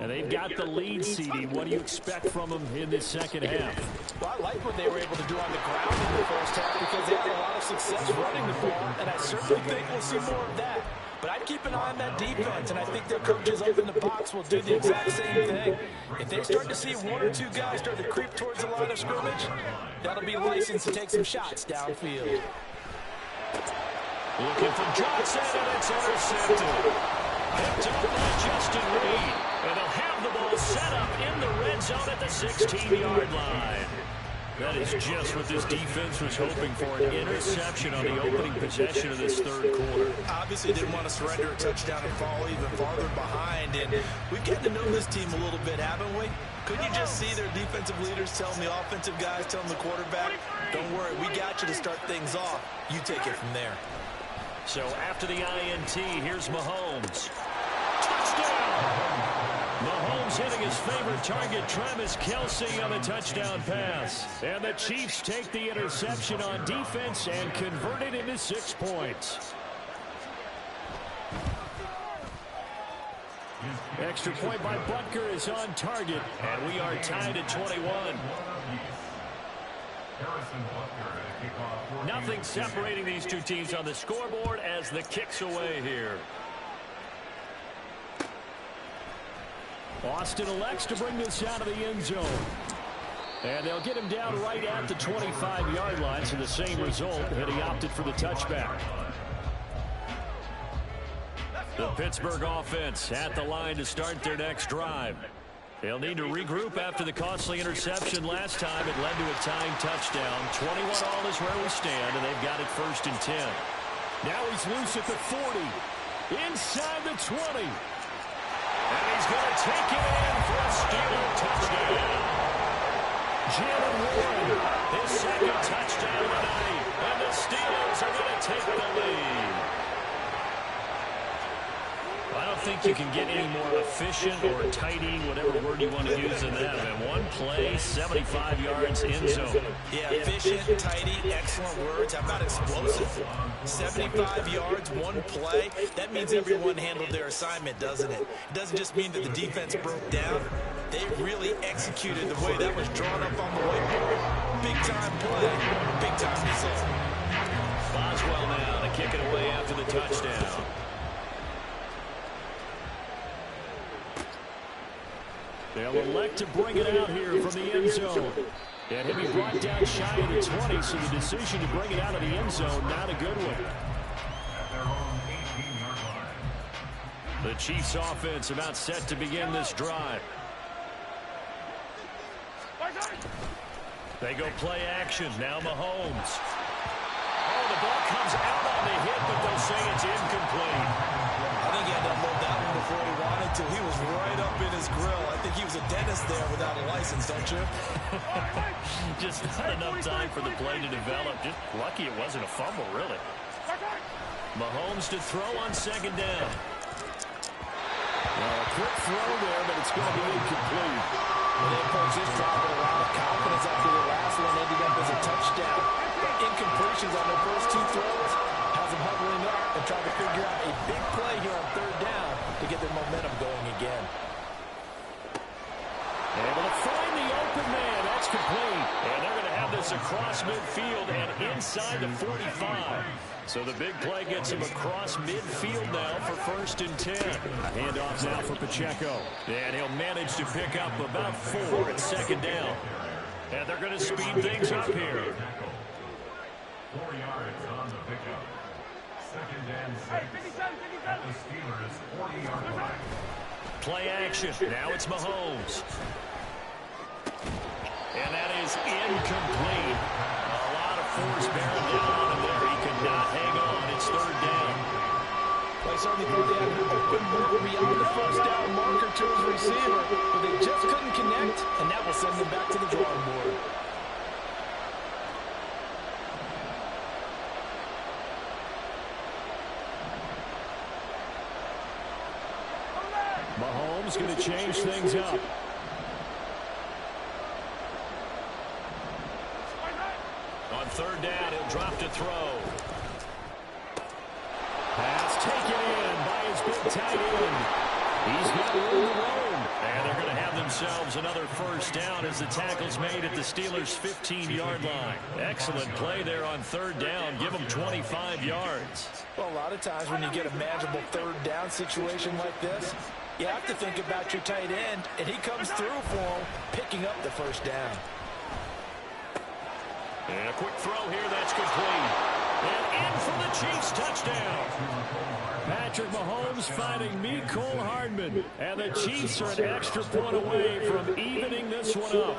And they've got the lead, CD. What do you expect from them in this second half? Well, I like what they were able to do on the ground in the 1st half because they had a lot of success running the ball, and I certainly think we'll see more of that. But I'd keep an eye on that defense, and I think their coaches up in the box will do the exact same thing. If they start to see 1 or 2 guys start to creep towards the line of scrimmage, that'll be licensed to take some shots downfield. Looking for Johnson, and it's intercepted. Picked up by Justin Reed. And they'll have the ball set up in the red zone at the 16-yard line. That is just what this defense was hoping for, an interception on the opening possession of this 3rd quarter. Obviously didn't want to surrender a touchdown and fall even farther behind, and we've gotten to know this team a little bit, haven't we? Couldn't you just see their defensive leaders telling the offensive guys, telling the quarterback, don't worry, we got you to start things off. You take it from there. So after the INT, here's Mahomes. Touchdown! hitting his favorite target, Travis Kelce, on the touchdown pass. And the Chiefs take the interception on defense and convert it into 6 points. Extra point by Butker is on target, and we are tied at 21. Nothing separating these two teams on the scoreboard as the kick's away here. Austin elects to bring this out of the end zone. And they'll get him down right at the 25-yard line, so the same result, and he opted for the touchback. The Pittsburgh offense at the line to start their next drive. They'll need to regroup after the costly interception last time. It led to a tying touchdown. 21-all is where we stand, and they've got it 1st and 10. Now he's loose at the 40. Inside the 20. And he's going to take it in for a Steeler touchdown. Jalen Warren, his 2nd touchdown tonight. And the Steelers are going to take the lead. I don't think you can get any more efficient or tidy, whatever word you want to use in that. And one play, 75 yards in zone. Yeah, efficient, tidy, excellent words. How about explosive? 75 yards, one play. That means everyone handled their assignment, doesn't it? It doesn't just mean that the defense broke down. They really executed the way that was drawn up on the whiteboard. Big-time play, big-time result. Boswell now to kick it away after the touchdown. They'll elect to bring it out here from the end zone. And he'll be brought down shy of the 20, so the decision to bring it out of the end zone, not a good one. The Chiefs offense about set to begin this drive. They go play action. Now Mahomes. Oh, the ball comes out on the hit, but they'll say it's incomplete. I think he had to unload that one before he wanted to. He was right up in his grill. I think he was a dentist there without a license, don't you? Just not enough time for the play to develop. Just lucky it wasn't a fumble, really. Mahomes to throw on 2nd down. Well, a quick throw there, but it's going to be incomplete. They approach this drive with a lot of confidence after the last one ending up as a touchdown. But incompletions on their first 2 throws has them hovering up and trying to figure out a big play here on 3rd down to get their momentum going again. Able to find the open man. That's complete. And they're going to have this across midfield and inside the 45. So the big play gets him across midfield now for 1st and 10. Handoff now for Pacheco. And he'll manage to pick up about 4 at 2nd down. And they're going to speed things up here. 4 yards on the pickup. 2nd and 6. At the Steelers' 40-yard line. Play action. Now it's Mahomes. And that is incomplete. A lot of force bearing down on him there. He could not hang on. It's 3rd down. They certainly thought they had an open book beyond the 1st down marker to his receiver, but they just couldn't connect, and that will send them back to the drawing board. Mahomes going to change things up. On 3rd down, he'll drop to throw. Pass taken in by his big tight end. He's got room to roam. And they're going to have themselves another 1st down as the tackle's made at the Steelers' 15-yard line. Excellent play there on 3rd down. Give them 25 yards. Well, a lot of times when you get a manageable 3rd down situation like this, you have to think about your tight end, and he comes through for him, picking up the 1st down. And a quick throw here, that's complete. And in for the Chiefs touchdown. Patrick Mahomes finding Mecole Hardman. And the Chiefs are an extra point away from evening this one up.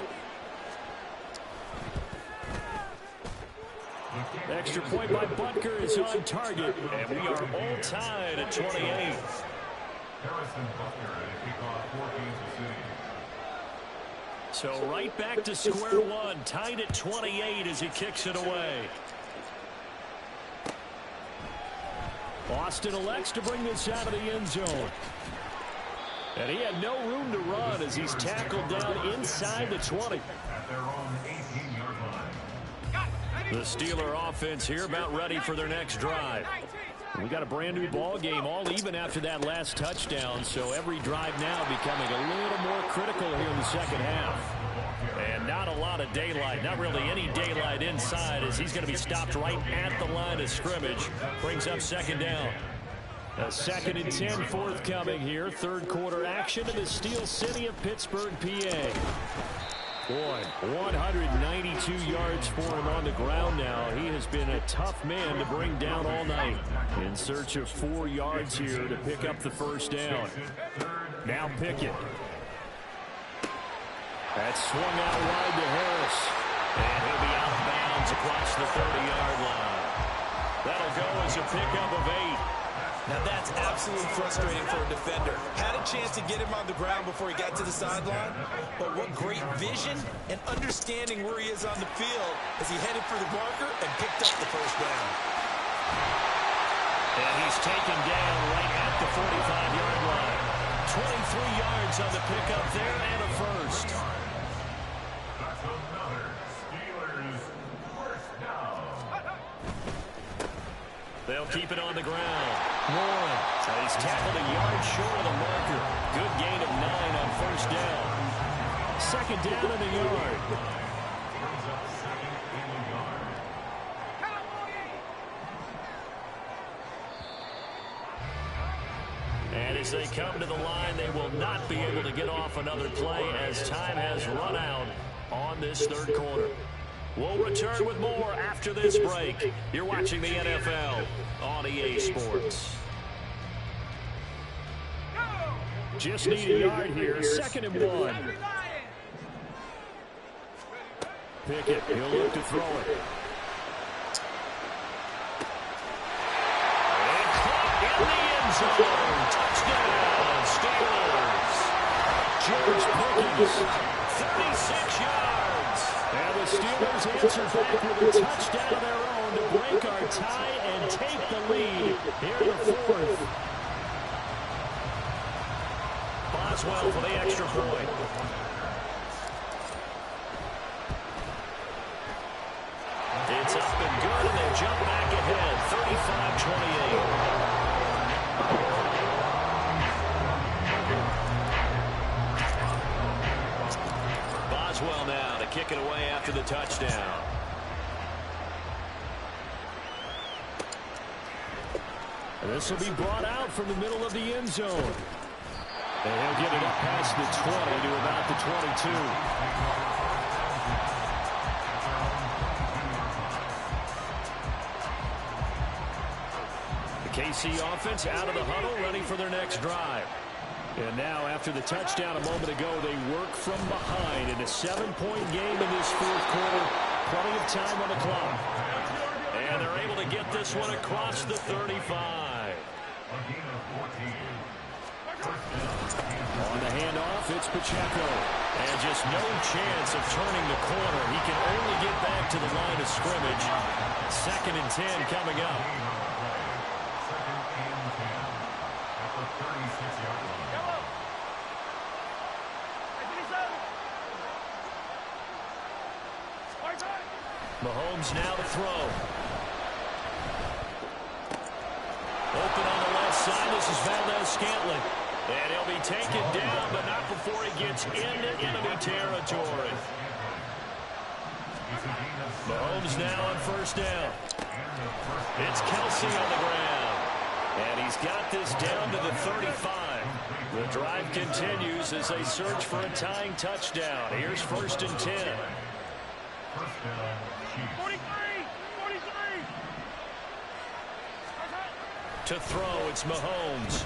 Extra point by Butker is on target. And we are all tied at 28. Harrison Butker at a kickoff for Kansas City. So right back to square one, tied at 28 as he kicks it away. Austin elects to bring this out of the end zone. And he had no room to run as he's tackled down inside the 20. At their own 18-yard line. The Steeler offense here about ready for their next drive. We got a brand new ball game, all even after that last touchdown, so every drive now becoming a little more critical here in the second half. And not a lot of daylight, not really any daylight inside, as he's going to be stopped right at the line of scrimmage. Brings up second down. A 2nd and 10 forthcoming here. Third quarter action in the Steel City of Pittsburgh, PA. Boy, 192 yards for him on the ground now. He has been a tough man to bring down all night. In search of 4 yards here to pick up the first down. Now Pickett. That's swung out wide to Harris. And he'll be out of bounds across the 30-yard line. That'll go as a pickup of 8. Now that's absolutely frustrating for a defender. Had a chance to get him on the ground before he got to the sideline, but what great vision and understanding where he is on the field as he headed for the marker and picked up the first down. And he's taken down right at the 45-yard line. 23 yards on the pickup there and a first. That's another Steelers first down. They'll keep it on the ground. Warren. He's tackled a yard short of the marker. Good gain of 9 on first down. Second down in the yard. And as they come to the line, they will not be able to get off another play as time has run out on this third quarter. We'll return with more after this break. You're watching the NFL on EA Sports. Just need a yard here. 2nd and 1. Pickett, he'll look to throw it. And caught in the end zone. Touchdown, Steelers. George Pickens, 36 yards. And the Steelers answer back with a touchdown of their own to break our tie and take the lead here in the 4th. Boswell for the extra point. It's up and good, and they jump back ahead, 35-28. Boswell now to kick it away after the touchdown. And this will be brought out from the middle of the end zone. And he'll get it up past the 20 to about the 22. The KC offense out of the huddle, ready for their next drive. And now, after the touchdown a moment ago, they work from behind in a 7-point game in this 4th quarter. Plenty of time on the clock. And they're able to get this one across the 35. On the handoff, it's Pacheco. And just no chance of turning the corner. He can only get back to the line of scrimmage. 2nd and 10 coming up. Mahomes now to throw. Open on the left side. This is Valdez-Scantling. And he'll be taken down, but not before he gets into enemy territory. Mahomes now on first down. It's Kelsey on the ground. And he's got this down to the 35. The drive continues as they search for a tying touchdown. Here's 1st and 10. To throw, it's Mahomes.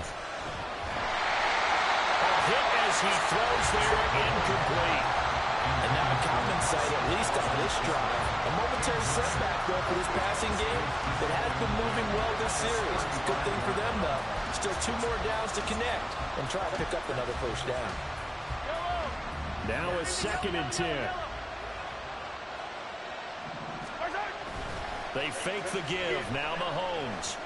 A hit as he throws there, incomplete. And now a common sight, at least on this drive. A momentary setback, though, for this passing game that has been moving well this series. Good thing for them, though. Still 2 more downs to connect and try to pick up another first down. Now a 2nd and 10. They fake the give. Now Mahomes.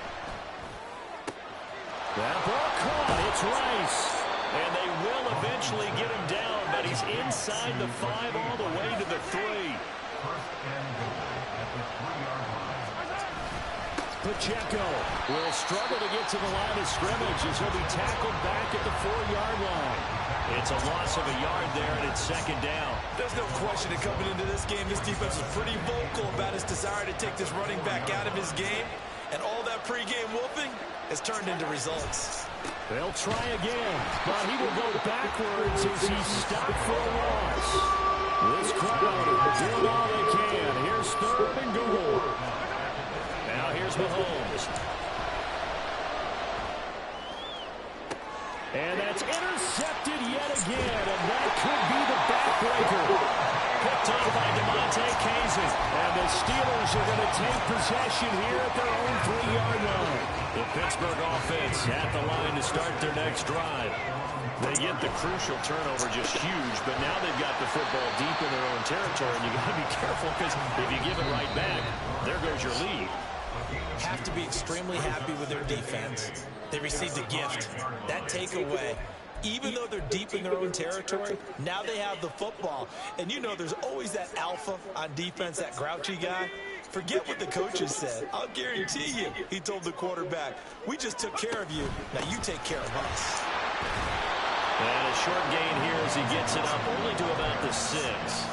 That ball caught. It's Rice. And they will eventually get him down, but he's inside the 5 all the way to the 3. First and goal at the 3-yard line. Pacheco will struggle to get to the line of scrimmage as he'll be tackled back at the 4-yard line. It's a loss of a yard there, and it's second down. There's no question that coming into this game, this defense was pretty vocal about his desire to take this running back out of his game. And all that pregame wolfing has turned into results. They'll try again, but he will go backwards as he's stopped for a loss. This crowd doing all they can. Here's third and goal. Now here's Mahomes. And that's intercepted yet again, and that could be the backbreaker. Picked off by DeMonte Kazin. And the Steelers are going to take possession here at their own 3-yard line. The Pittsburgh offense at the line to start their next drive. They get the crucial turnover, just huge, but now they've got the football deep in their own territory, and you got to be careful because if you give it right back, there goes your lead. Have to be extremely happy with their defense. They received a gift. That takeaway, even though they're deep in their own territory, now they have the football. And you know there's always that alpha on defense, that grouchy guy. Forget what the coaches said. I'll guarantee you, he told the quarterback, we just took care of you. Now you take care of us. And a short gain here as he gets it up only to about the 6.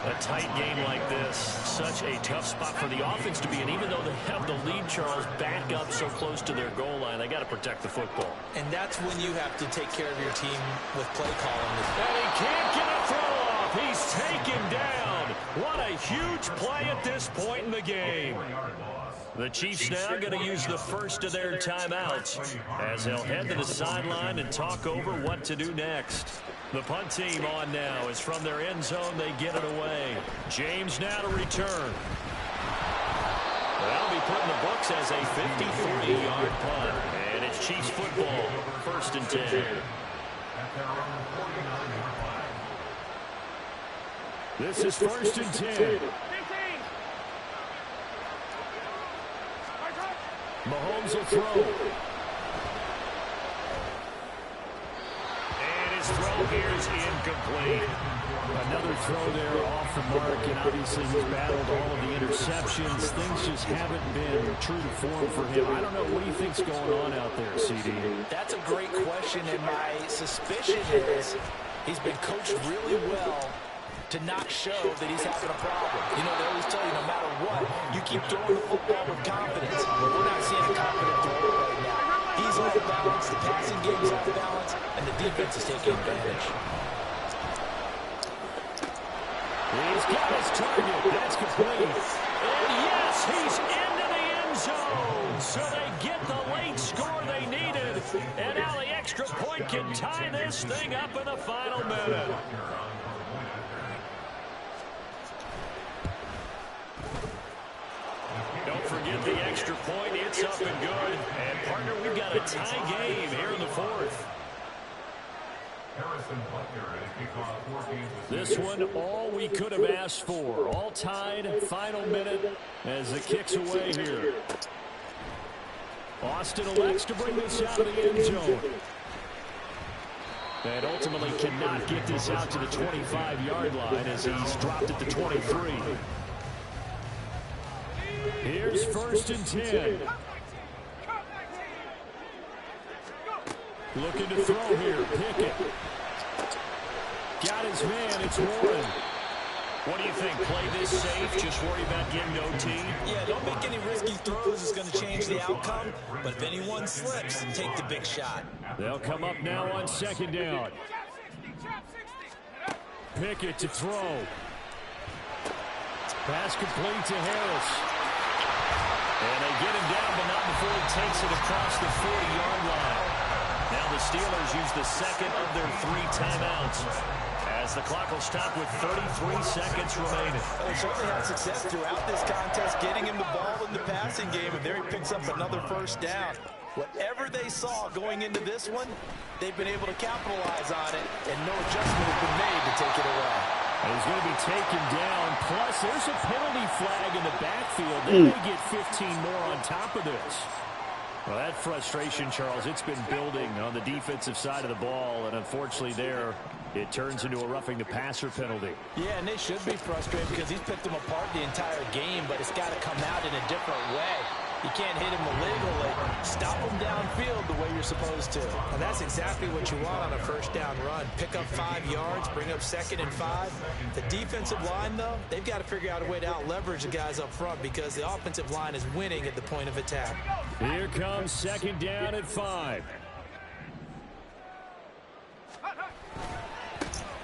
A tight game like this, such a tough spot for the offense to be in. Even though they have the lead, Charles, back up so close to their goal line, they got to protect the football. And that's when you have to take care of your team with play calling. And he can't get a throw off. He's taken down. What a huge play at this point in the game. The Chiefs now going to use the first of their timeouts as they'll head to the sideline and talk over what to do next. The punt team on now is from their end zone. They get it away. James now to return. That'll be put in the books as a 53-yard punt. And it's Chiefs football, first and 10. This is first and 10. Mahomes will throw. And his throw here is incomplete. Another throw there off the mark, and obviously he's battled all of the interceptions. Things just haven't been true to form for him. I don't know. What do you think's going on out there, CD? That's a great question, and my suspicion is he's been coached really well to not show that he's having a problem. You know, they always tell you no matter what, you keep throwing the football with confidence. But we're not seeing a confident thrower right now. He's off balance, the passing game is off balance, and the defense is taking advantage. He's got his target. That's complete. And yes, he's into the end zone. So they get the late score they needed. And now the extra point can tie this thing up in the final minute. Don't forget the extra point. It's up and good. And, partner, we've got a tie game here in the fourth. This one, all we could have asked for. All tied, final minute as the kick's away here. Austin elects to bring this out of the end zone. And ultimately cannot get this out to the 25-yard line as he's dropped at the 23. Here's first and 10. Looking to throw here. Pickett. Got his man. It's Warren. What do you think? Play this safe? Just worry about getting OT? Yeah, don't make any risky throws. It's going to change the outcome. But if anyone slips, take the big shot. They'll come up now on second down. Pickett to throw. Pass complete to Harris. And they get him down, but not before he takes it across the 40-yard line. Now the Steelers use the second of their 3 timeouts as the clock will stop with 33 seconds remaining. They certainly had success throughout this contest, getting him the ball in the passing game, and there he picks up another first down. Whatever they saw going into this one, they've been able to capitalize on it, and no adjustment has been made to take it away. He's going to be taken down. Plus, there's a penalty flag in the backfield. They may get 15 more on top of this. Well, that frustration, Charles, it's been building on the defensive side of the ball, and unfortunately there, it turns into a roughing the passer penalty. Yeah, and they should be frustrated because he's picked them apart the entire game, but it's got to come out in a different way. You can't hit him illegally. Stop him downfield the way you're supposed to. And that's exactly what you want on a first down run. Pick up 5 yards, bring up 2nd and 5. The defensive line, though, they've got to figure out a way to out-leverage the guys up front because the offensive line is winning at the point of attack. Here comes 2nd down at 5.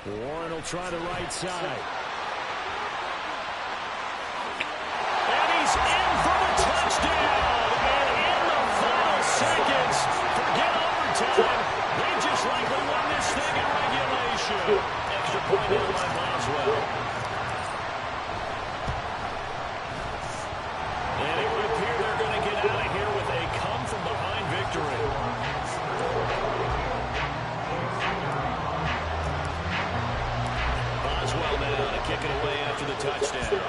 Warren will try the right side. And he's in for the touchdown. And in the final seconds, forget overtime. They just likely won this thing in regulation. Extra point down by Boswell. And it would appear they're going to get out of here with a come-from-behind victory. Boswell now to kick it away after the touchdown.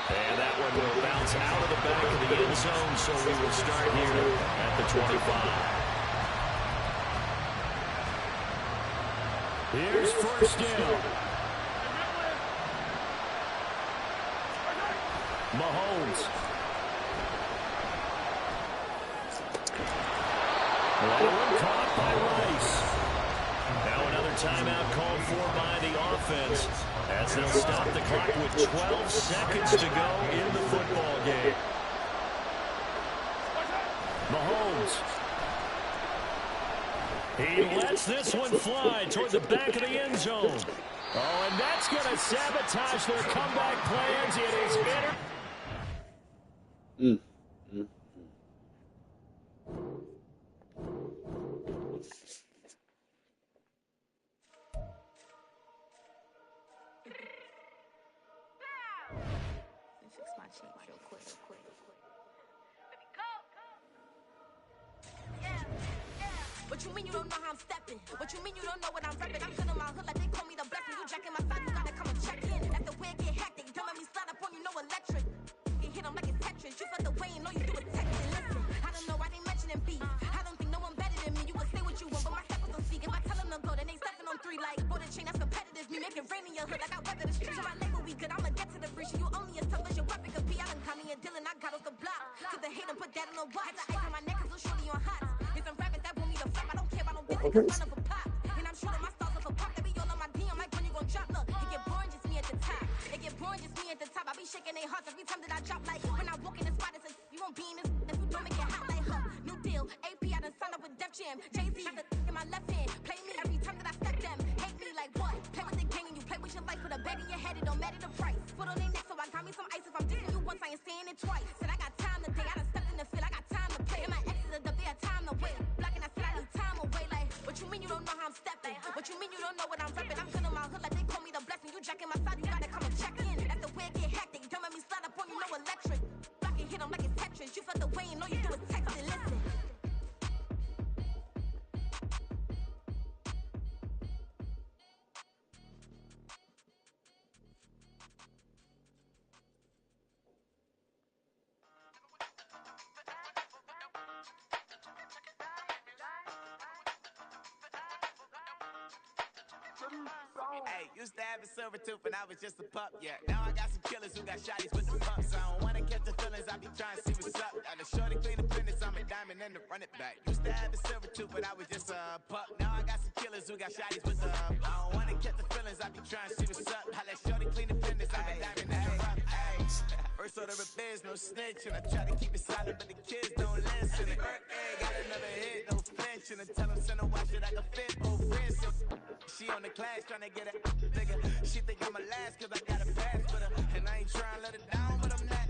And that one will bounce out of the back of the end zone, so we will start here at the 25. Here's first down. Mahomes. That one caught by Rice. Now another timeout called for by the offense as they'll stop the clock with 12 seconds to go in the football game. Mahomes. He lets this one fly toward the back of the end zone. Oh, and that's going to sabotage their comeback plans. It is better. What you mean you don't know how I'm stepping? What you mean you don't know what I'm repping? I'm feeling my hood like they call me the blessing. You jacking my side, you gotta come and check in. That's the way it get hectic. Don't let me slide up on you, no electric. You hit them like it's Tetris. You felt the way and all you do is text and listen. I don't know why they mentioning beef. I don't think no one better than me. You can say what you want, but my steppers don't speak. If I tell them to go, then they stepping on 3 like golden chain. That's competitive. Me make it rain in your hood like I weather the streets. So my label we good. I'ma get to the breach. You only as tough as your weapon could be. I done Connie and Dylan. I got off the block. Cause they hate them, put that on the watch. The ice on my neck is so shorty on hot. It's some rabbits that want me to flap. I don't care about no Dylan. Cause none of a pop. And I'm shooting my stars off a pop. They be all on my DM like when you gon' drop. Look, it get boring just me at the top. It get boring just me at the top. I be shaking their hearts every time that I drop. Like when I walk in the spot, it's a you won't be in this. If you don't make it hot like huh. New deal. AP, I done signed up with Def Jam. Jay-Z got the in my left hand. Play me every time that I step them. Hate me like what? Play with the gang and you play with your life. Put a bag in your head, it don't matter the price. Put on their neck, so I got me some ice. If I'm dissing you once, I ain't saying it twice. Said I got time today. I done stepped in the field. I got time to play. And my exes are up there, time to wait. Blocking, I said I need time away. Like, what you mean you don't know how I'm stepping? What you mean you don't know what I'm repping? I'm feeling my hood like they call me the blessing. You jacking my side, you gotta come and check in. That's the way it get hectic. Don't let me slide up on you, no electric. Blocking, hit them like it's Tetris. You felt the way and all you do is text and listen. Hey, used to have a silver tooth and I was just a pup, yeah. Now I got some killers who got shotties with the pumps. I don't wanna catch the feelings, I be trying to see what's up. Got a shorty clean the fitness, I'm a diamond and to run it back. Used to have a silver tooth, but I was just a pup. Now I got some killers who got shotties with the I don't wanna catch the feelings, I be trying to see what's up. I let shorty clean the fitness, I'm a diamond and to run it back. First order of biz, no snitch, and I try to keep it silent, but the kids don't listen. Birthday, got another hit, no flinch, and I tell them send a watch that I can fit both wrists. She on the class trying to get it bigger. She think I'm a last cause I got a pass with her. And I ain't trying to let her down, but I'm not.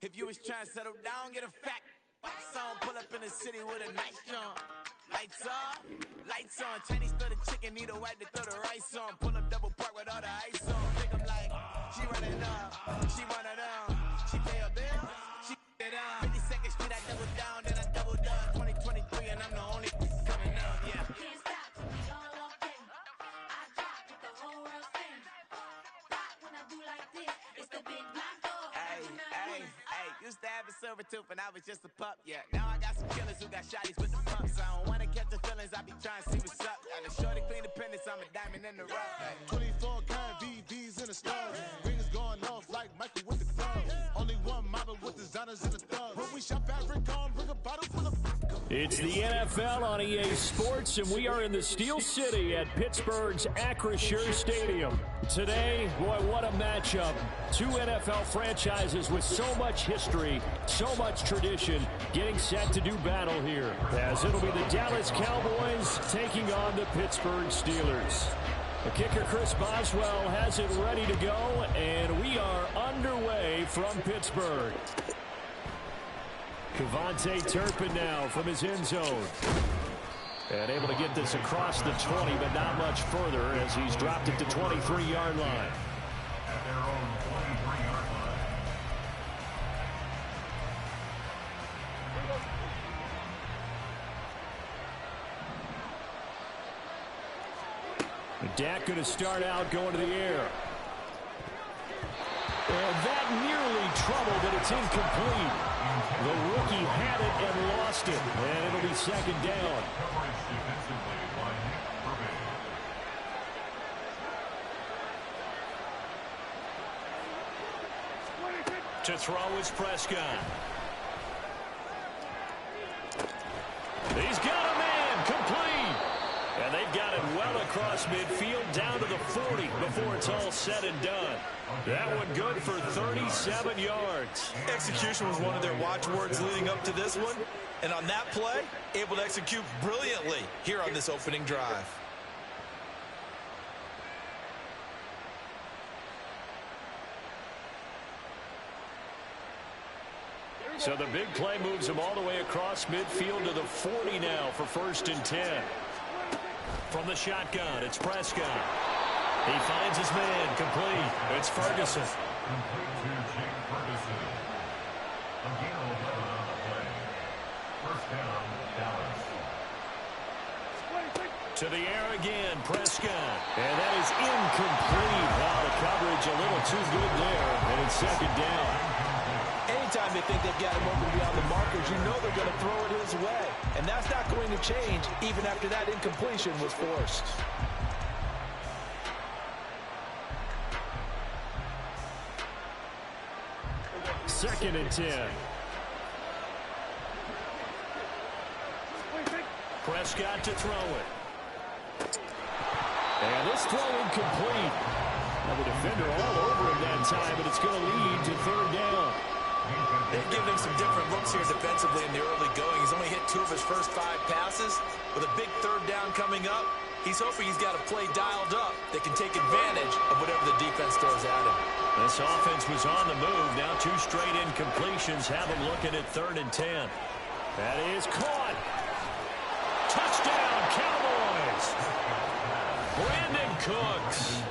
If you was trying to settle down, get a fact. Song pull up in the city with a nice jump. Lights off, lights on. Chinese throw the chicken, need a wipe to throw the rice on. Pull up double park with all the ice on. Think I'm like, she running up, she one of them. She pay a bill, she it up. 52nd Street, I double down, then I double up. 2023 and I'm the only coming up, yeah. Can't stop till we all walk in. I drop with the whole world sing. Pop when I do like this. It's the big block door. Hey, hey, hey, a silver tooth and I was just a pup, yeah. Now I got some killers who got shotties with the pumps. I don't wanna catch the feelings, I be trying to see what's up. And the shorty clean the pennies, I'm a diamond in the rough. 24 karat VVs in the stars. Rings going off like Michael with the club. Only one model with designers in the thug. When we shop at Rick on, bring a bottle full of. It's the NFL on EA Sports, and we are in the Steel City at Pittsburgh's Acrisure Stadium. Today, boy, what a matchup. Two NFL franchises with so much history, so much tradition, getting set to do battle here. As it'll be the Dallas Cowboys taking on the Pittsburgh Steelers. The kicker, Chris Boswell, has it ready to go, and we are underway from Pittsburgh. Kevontae Turpin now from his end zone. And able to get this across the 20, but not much further as he's dropped it to 23-yard line. At their own 23-yard line. Dak going to start out going to the air. And that nearly troubled, but it's incomplete. The rookie had it and lost it. And it'll be second down. To throw is Prescott. He's got a man complete. And they've got it well across midfield down to the 40 before it's all said and done. That one good for 37 yards. Execution was one of their watchwords leading up to this one. And on that play, able to execute brilliantly here on this opening drive. So the big play moves him all the way across midfield to the 40 now for 1st and 10. From the shotgun, it's Prescott. He finds his man, complete. It's Ferguson. Complete to Jake Ferguson. A gain of 11 on the play. First down, Dallas. To the air again, Prescott. And that is incomplete. Wow, the coverage a little too good there. And it's second down. Anytime they think they've got him open beyond the markers, you know they're going to throw it his way. And that's not going to change even after that incompletion was forced. Second and 10. Prescott to throw it. And this throw incomplete. Now the defender all over him that time, but it's going to lead to third down. They've given him some different looks here defensively in the early going. He's only hit 2 of his first 5 passes. With a big third down coming up, he's hoping he's got a play dialed up that can take advantage of whatever the defense throws at him. This offense was on the move. Now 2 straight incompletions have him looking at 3rd and 10. That is caught. Touchdown, Cowboys. Brandon Cooks,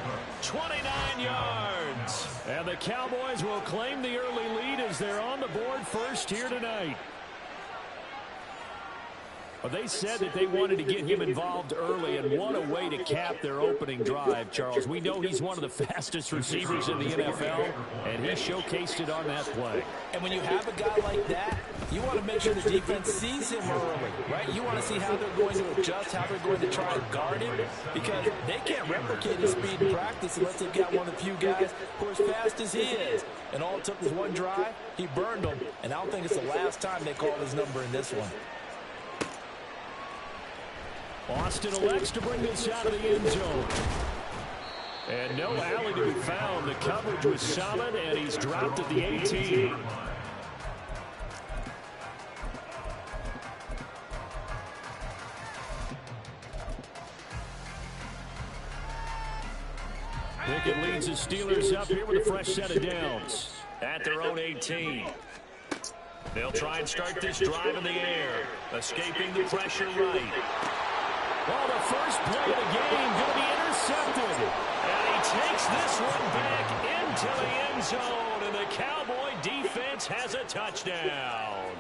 29 yards. And the Cowboys will claim the early lead as they're on the board first here tonight. Well, they said that they wanted to get him involved early, and what a way to cap their opening drive, Charles. We know he's one of the fastest receivers in the NFL, and he showcased it on that play. And when you have a guy like that, you want to make sure the defense sees him early, right? You want to see how they're going to adjust, how they're going to try to guard him, because they can't replicate his speed in practice unless they've got one of the few guys who are as fast as he is. And all it took was one drive. He burned them, and I don't think it's the last time they called his number in this one. Austin elects to bring this out of the end zone. And no alley to be found. The coverage was solid, and he's dropped at the 18. Pickett leads the Steelers up here with a fresh set of downs at their own 18. They'll try and start this drive in the air, escaping the pressure right. Well, the first play of the game going to be intercepted. And he takes this one back into the end zone, and the Cowboy defense has a touchdown.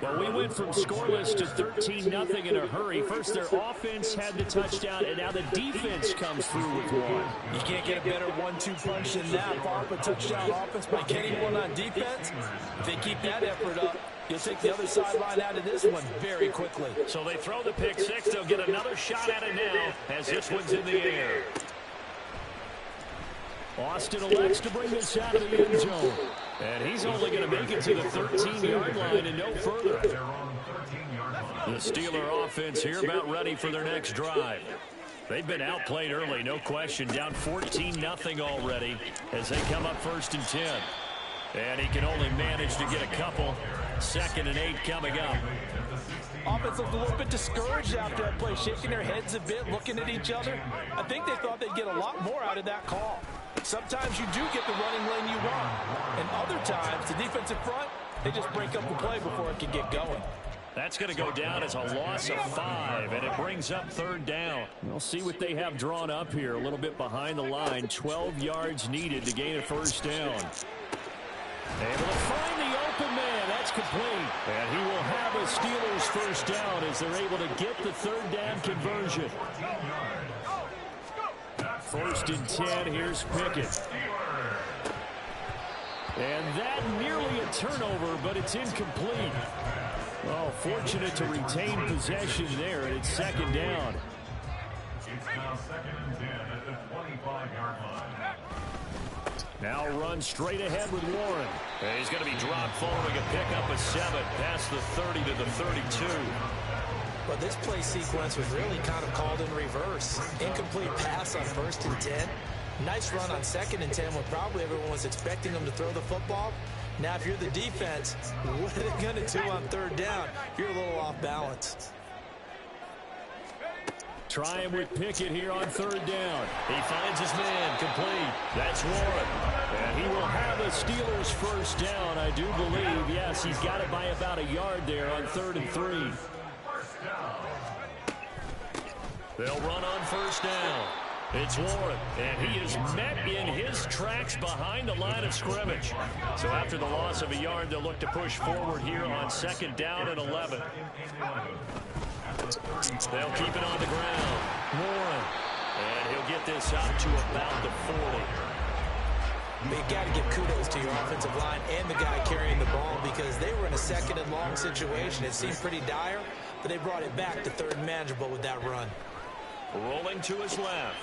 Well, we went from scoreless to 13-0 in a hurry. First, their offense had the touchdown, and now the defense comes through with one. You can't get a better 1-2 punch than that. Follow up a touchdown offense by getting one on defense. If they keep that effort up, you'll take the other sideline out of this one very quickly. So they throw the pick six. They'll get another shot at it now as this one's in the air. Austin elects to bring this out of the end zone. And he's only going to make it to the 13-yard line and no further. The Steeler offense here about ready for their next drive. They've been outplayed early, no question. Down 14-0 already as they come up 1st and 10. And he can only manage to get a couple. 2nd and 8 coming up. Offense looked a little bit discouraged after that play, shaking their heads a bit, looking at each other. I think they thought they'd get a lot more out of that call. Sometimes you do get the running lane you want. And other times, the defensive front, they just break up the play before it can get going. That's going to go down as a loss of 5, and it brings up 3rd down. We'll see what they have drawn up here. A little bit behind the line. 12 yards needed to gain a 1st down. Able to find the open man. That's complete. And he will have a Steelers 1st down as they're able to get the 3rd down conversion. 1st and 10. Here's Pickett. And that nearly a turnover, but it's incomplete. Oh, fortunate to retain possession there, and it's 2nd down. It's now 2nd and 10 at the 25-yard line. Now run straight ahead with Warren. And he's going to be dropped following a pickup of 7 past the 30 to the 32. But this play sequence was really kind of called in reverse. Incomplete pass on 1st and 10. Nice run on 2nd and 10 when probably everyone was expecting them to throw the football. Now, if you're the defense, what are they going to do on 3rd down? You're a little off balance. Trying with Pickett here on 3rd down. He finds his man, complete. That's Warren. And he will have the Steelers 1st down, I do believe. Yes, he's got it by about a yard there on 3rd and 3. They'll run on 1st down. It's Warren, and he is met in his tracks behind the line of scrimmage. So after the loss of a yard, they'll look to push forward here on 2nd down and 11. They'll keep it on the ground. Warren, and he'll get this out to about the 40. You've got to give kudos to your offensive line and the guy carrying the ball because they were in a 2nd and long situation. It seemed pretty dire, but they brought it back to 3rd and manageable with that run. Rolling to his left.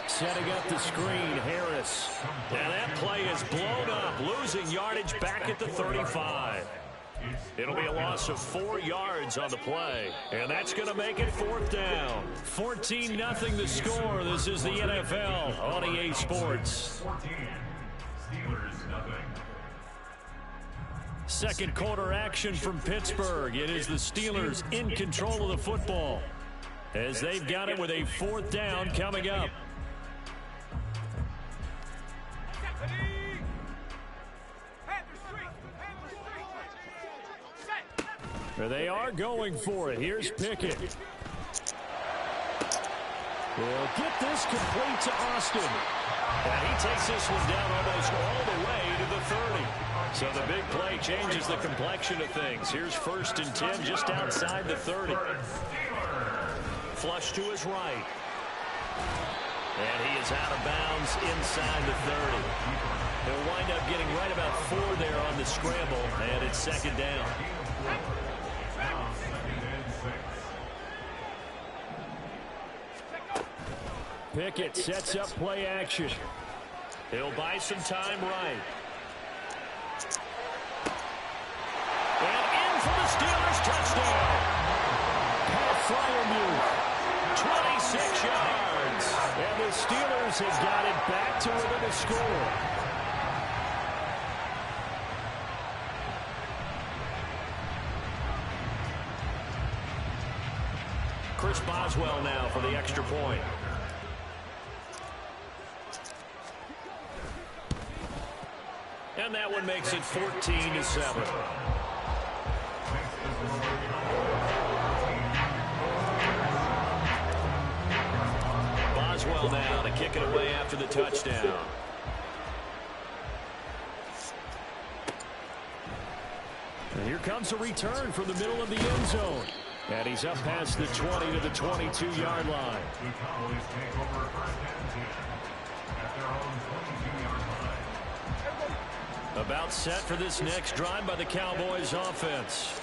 Setting up the screen, Harris. And that play is blown up, losing yardage back at the 35. It'll be a loss of 4 yards on the play. And that's going to make it 4th down. 14-0 the score. This is the NFL on EA Sports. 14. Steelers nothing. 2nd quarter action from Pittsburgh. It is the Steelers in control of the football as they've got it with a 4th down coming up. They are going for it. Here's Pickett. They'll get this complete to Austin. And he takes this one down almost all the way to the 30. So the big play changes the complexion of things. Here's 1st and 10 just outside the 30. Flush to his right. And he is out of bounds inside the 30. He'll wind up getting right about 4 there on the scramble, and it's 2nd down. Pickett sets up play action. He'll buy some time right. And in for the Steelers touchdown. Pat Fryermuth, 26 yards. And the Steelers have got it back to within a score. Chris Boswell now for the extra point. And that one makes it 14-7. Boswell now to kick it away after the touchdown. And here comes a return from the middle of the end zone. And he's up past the 20 to the 22-yard line. The Cowboys take over first and 10 at their own 22-yard line. About set for this next drive by the Cowboys offense.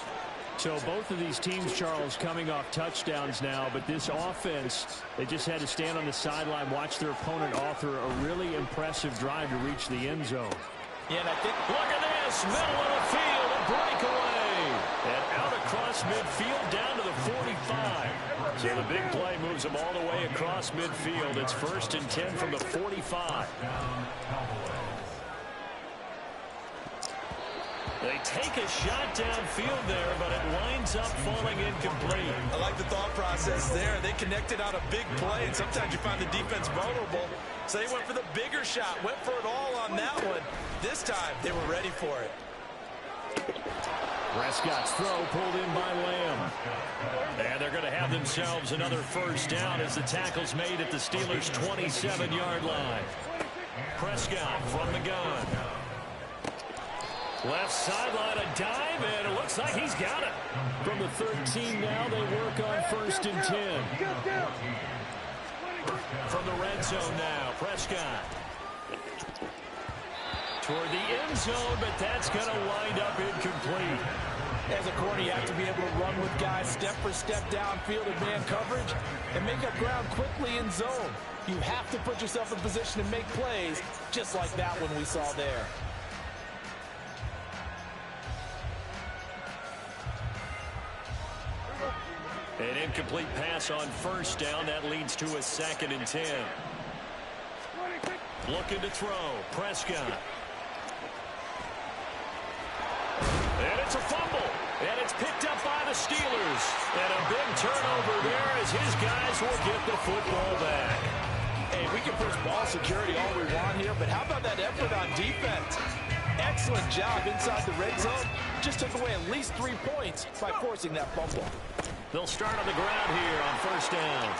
So both of these teams, Charles, coming off touchdowns now, but this offense, they just had to stand on the sideline, watch their opponent author a really impressive drive to reach the end zone. Yeah, and I think, look at this, middle of the field, a breakaway. And out across midfield down to the 45. So the big play moves them all the way across midfield. It's 1st and 10 from the 45. They take a shot downfield there, but it winds up falling incomplete. I like the thought process there. They connected on a big play, and sometimes you find the defense vulnerable. So they went for the bigger shot, went for it all on that one. This time, they were ready for it. Prescott's throw pulled in by Lamb. And they're going to have themselves another first down as the tackle's made at the Steelers' 27-yard line. Prescott from the gun. Left sideline, a dive, and it looks like he's got it. From the 13 now, they work on 1st and 10. From the red zone now, Prescott. Toward the end zone, but that's going to wind up incomplete. As a corner, you have to be able to run with guys step for step downfield in man coverage and make up ground quickly in zone. You have to put yourself in position to make plays, just like that one we saw there. An incomplete pass on 1st down. That leads to a 2nd and 10. Looking to throw. Prescott. And it's a fumble. And it's picked up by the Steelers. And a big turnover there as his guys will get the football back. Hey, we can push ball security all we want here, but how about that effort on defense? Excellent job inside the red zone. Just took away at least 3 points by forcing that fumble. They'll start on the ground here on 1st down.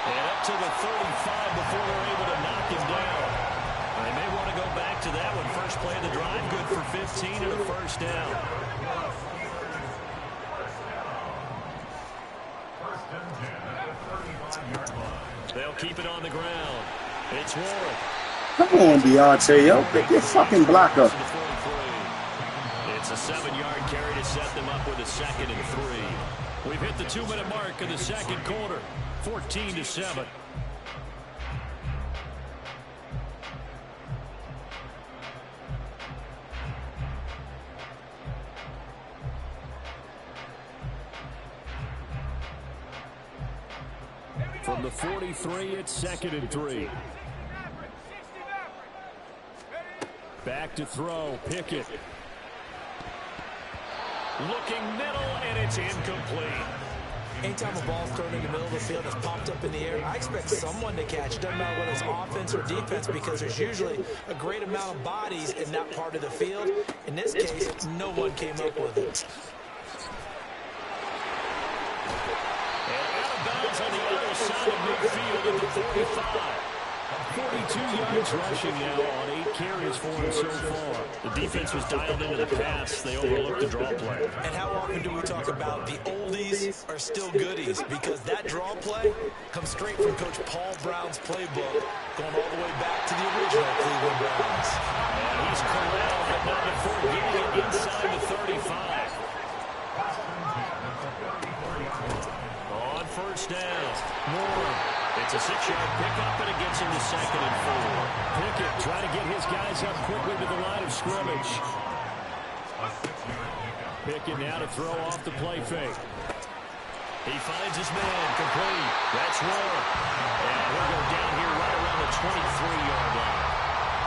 And up to the 35 before they're able to knock him down. They may want to go back to that one. First play of the drive, good for 15 and a 1st down. They'll keep it on the ground. It's Warren. Come on, Deontay, yo. Pick your fucking block up. It's a 7-yard carry to set them up with a 2nd and 3. We've hit the 2-minute mark in the second quarter. 14-7. From the 43, it's 2nd and 3. Back to throw, Pickett. Looking middle, and it's incomplete. Anytime a ball's thrown in the middle of the field that's popped up in the air, I expect someone to catch. Doesn't matter whether it's offense or defense, because there's usually a great amount of bodies in that part of the field. In this case, no one came up with it. And out of bounds on the other side of midfield at the 45. 42 yards rushing now on 8 carries for him so far. The defense was dialed into the pass. They overlooked the draw play. And how often do we talk about the oldies are still goodies? Because that draw play comes straight from Coach Paul Brown's playbook, going all the way back to the original Cleveland Browns. And he's corralled, but not before getting it inside the 35. On 1st down, Moore. It's a 6-yard pickup, and it gets him to 2nd and 4. Pickett trying to get his guys up quickly to the line of scrimmage. Pickett now to throw off the play fake. He finds his man, complete. That's Warren. And he'll go down here right around the 23-yard line.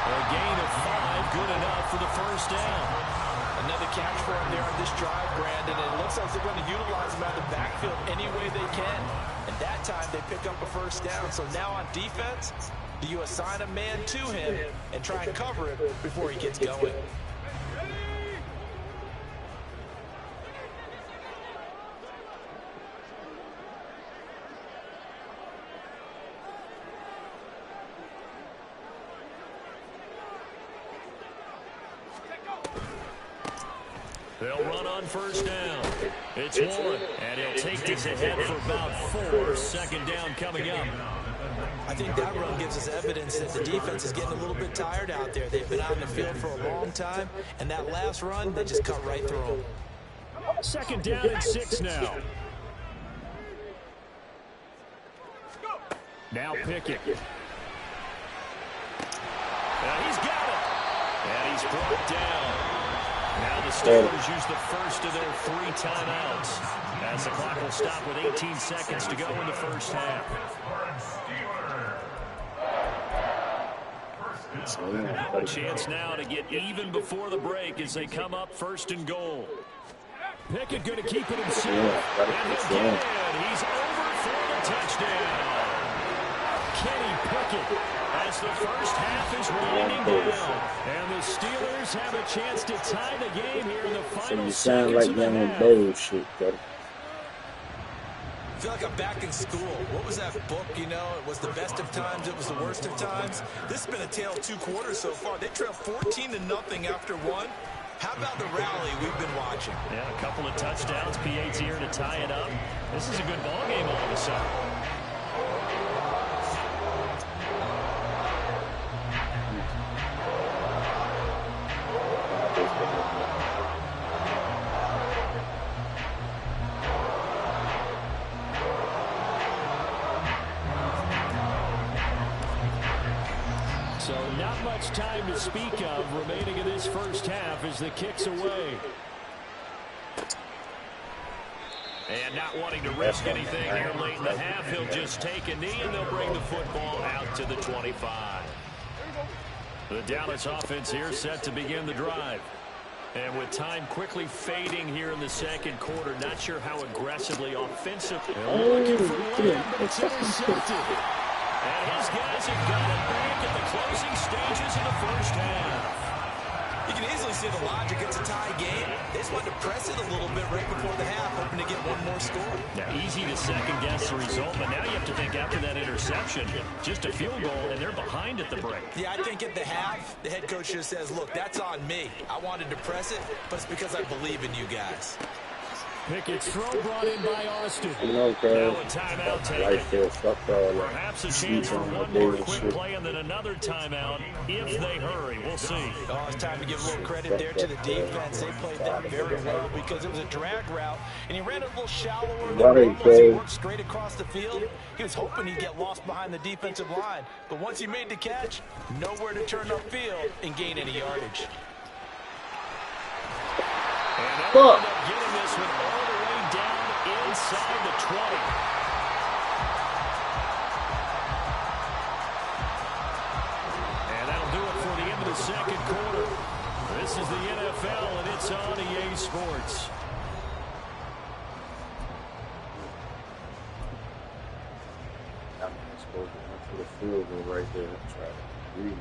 A gain of 5, good enough for the 1st down. Another catch for him there on this drive, Brandon, and it looks like they're going to utilize him out of the backfield any way they can. And that time they pick up a 1st down. So now on defense, do you assign a man to him and try and cover him before he gets going? They'll run on first down. It's one, and he'll take this ahead for about 4. Second down coming up. I think that run gives us evidence that the defense is getting a little bit tired out there. They've been out in the field for a long time, and that last run, they just cut right through them. Second down and 6 now. Now Pickett. He's got it. And he's brought down. Now the Steelers use the first of their 3 timeouts, as the clock will stop with 18 seconds to go in the first half. A chance now to get even before the break as they come up 1st and goal. Pickett going to keep it himself. And he'll get in. He's over for the touchdown. Kenny Pickett as the first half is winding down. And the Steelers have a chance to tie the game here in the final seconds of the half. Bullshit, buddy. I feel like I'm back in school. What was that book, you know? It was the best of times, it was the worst of times. This has been a tale of 2 quarters so far. They trail 14-0 after 1. How about the rally we've been watching? Yeah, a couple of touchdowns. P8's here to tie it up. This is a good ball game all of a sudden. So not much time to speak of remaining in this first half as the kick's away. And not wanting to risk anything here late in the half, he'll just take a knee and they'll bring the football out to the 25. The Dallas offense here set to begin the drive. And with time quickly fading here in the second quarter, not sure how aggressively offensive. Looking for one, but it's intercepted. And his guys have got it back at the closing stages of the first half. You can easily see the logic. It's a tie game. They just wanted to press it a little bit right before the half, hoping to get one more score. Now, easy to second-guess the result, but now you have to think after that interception, just a field goal, and they're behind at the break. Yeah, I think at the half, the head coach just says, look, that's on me. I wanted to press it, but it's because I believe in you guys. Pickett's throw brought in by Austin. Now a timeout taken. Perhaps a chance for one more quick play and then another timeout if they hurry. We'll see. Oh, it's time to give a little credit there to the defense. They played that very well because it was a drag route, and he ran it a little shallower than normal. He worked straight across the field. He was hoping he'd get lost behind the defensive line, but once he made the catch, nowhere to turn upfield and gain any yardage. And they'll end up getting this one all the way down inside the 20. And that'll do it for the end of the second quarter. This is the NFL, and it's on EA Sports. I'm supposed to run for the field goal right there. Try to read.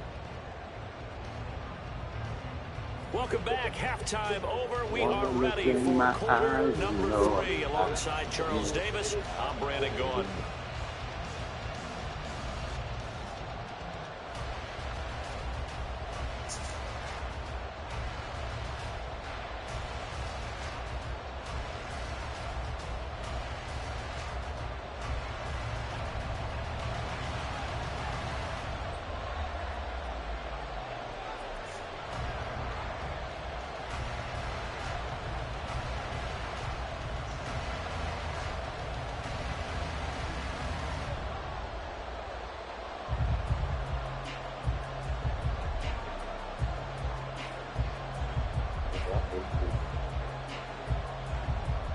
Welcome back. Halftime over. We are ready for quarter number 3. Alongside Charles Davis, I'm Brandon Gaughan.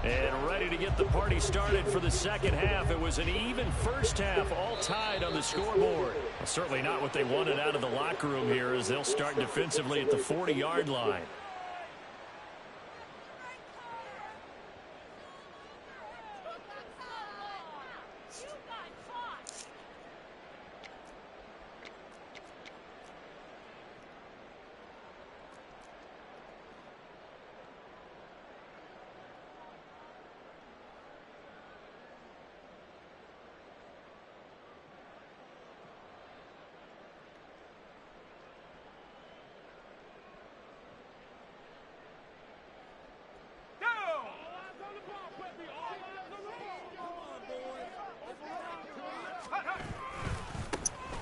And ready to get the party started for the second half. It was an even first half, all tied on the scoreboard. Certainly not what they wanted out of the locker room here as they'll start defensively at the 40-yard line.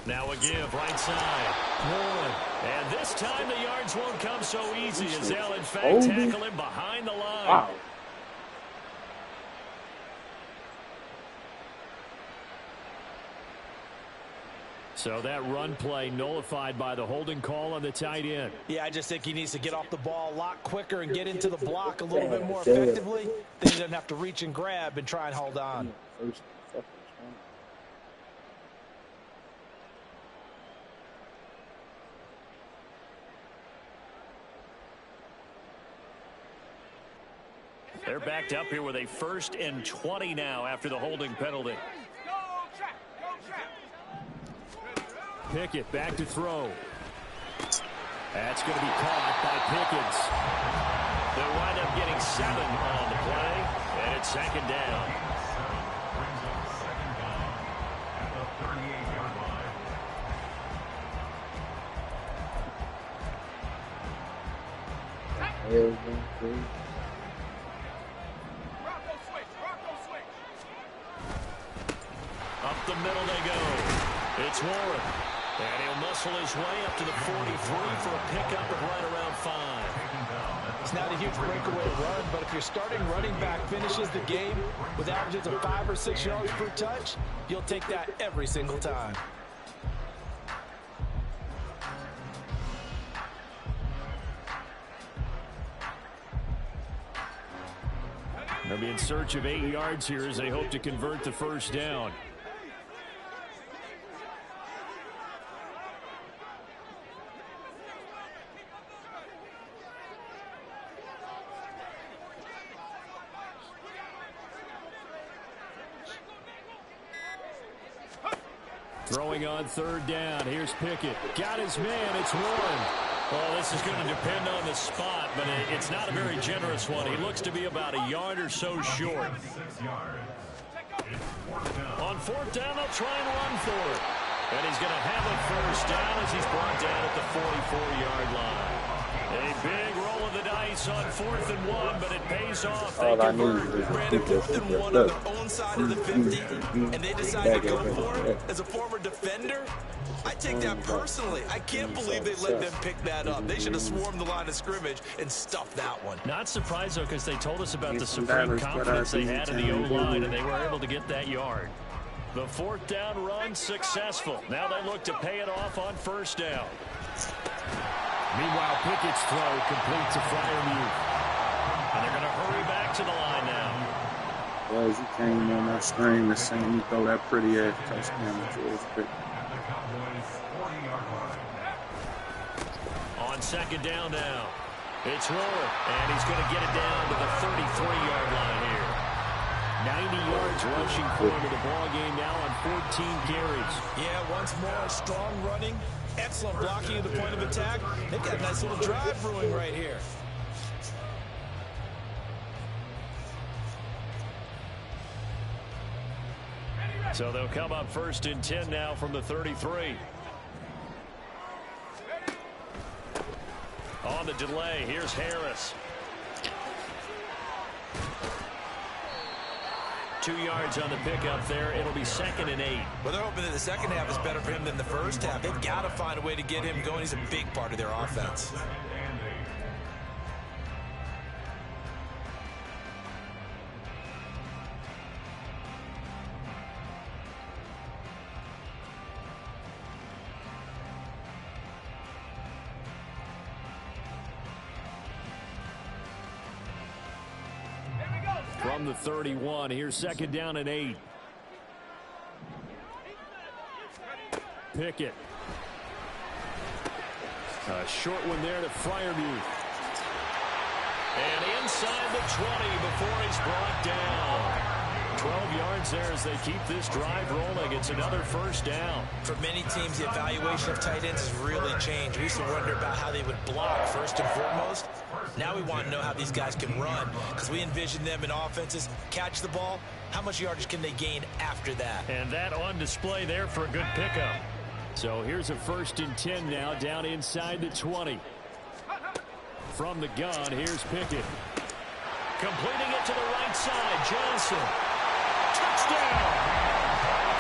Now a give, right side. Warren. And this time the yards won't come so easy as they'll, in fact, tackle him behind the line. Wow. So that run play nullified by the holding call on the tight end. Yeah, I just think he needs to get off the ball a lot quicker and get into the block a little bit more effectively. Then he doesn't have to reach and grab and try and hold on. They're backed up here with a 1st and 20 now after the holding penalty. Pickett back to throw. That's going to be caught by Pickens. They'll wind up getting 7 on the play, and it's 2nd down. Brings up 2nd down at the 38-yard line. Up the middle they go. It's Warren. And he'll muscle his way up to the 43 for a pickup of right around 5. It's not a huge breakaway run, but if your starting running back finishes the game with averages of 5 or 6 yards per touch, you'll take that every single time. They'll be in search of 8 yards here as they hope to convert the 1st down. Throwing on 3rd down. Here's Pickett. Got his man. It's Warren. Well, this is going to depend on the spot, but it's not a very generous one. He looks to be about a yard or so short. On 4th down, they'll try and run for it. And he's going to have a 1st down as he's brought down at the 44-yard line. A big roll of the dice on 4th and 1, but it pays off. They convert. Brandon, 4th and 1 on their own side of the 50, and they decide to go for it as a former defender. I take that personally. I can't believe they let them pick that up. They should have swarmed the line of scrimmage and stuffed that one. Not surprised, though, because they told us about the supreme confidence they had in the O-line, and they were able to get that yard. The 4th down run successful. Now they look to pay it off on 1st down. Meanwhile, Pickett's throw complete to Freiermuth. And they're going to hurry back to the line now. Well, as he came on my screen, the same, you throw that pretty ass touchdown to George Pickens. On 2nd down now, it's Warren, and he's going to get it down to the 33-yard line here. 90 yards rushing for him in the ball game now on 14 carries. Yeah, once more, strong running, excellent blocking at the point of attack. They've got a nice little drive brewing right here. So they'll come up 1st and 10 now from the 33. On the delay, here's Harris. 2 yards on the pickup there. It'll be 2nd and 8. Well, they're hoping that the second half is better for him than the first half. They've got to find a way to get him going. He's a big part of their offense. From the 31, here's 2nd down and 8. Pickett. A short one there to Freiermuth. And inside the 20 before he's brought down. 12 yards there as they keep this drive rolling. It's another 1st down. For many teams, the evaluation of tight ends has really changed. We used to wonder about how they would block first and foremost. Now we want to know how these guys can run, because we envision them in offenses catch the ball. How much yardage can they gain after that? And that on display there for a good pickup. So here's a 1st and 10 now down inside the 20. From the gun, here's Pickett. Completing it to the right side, Johnson. Touchdown!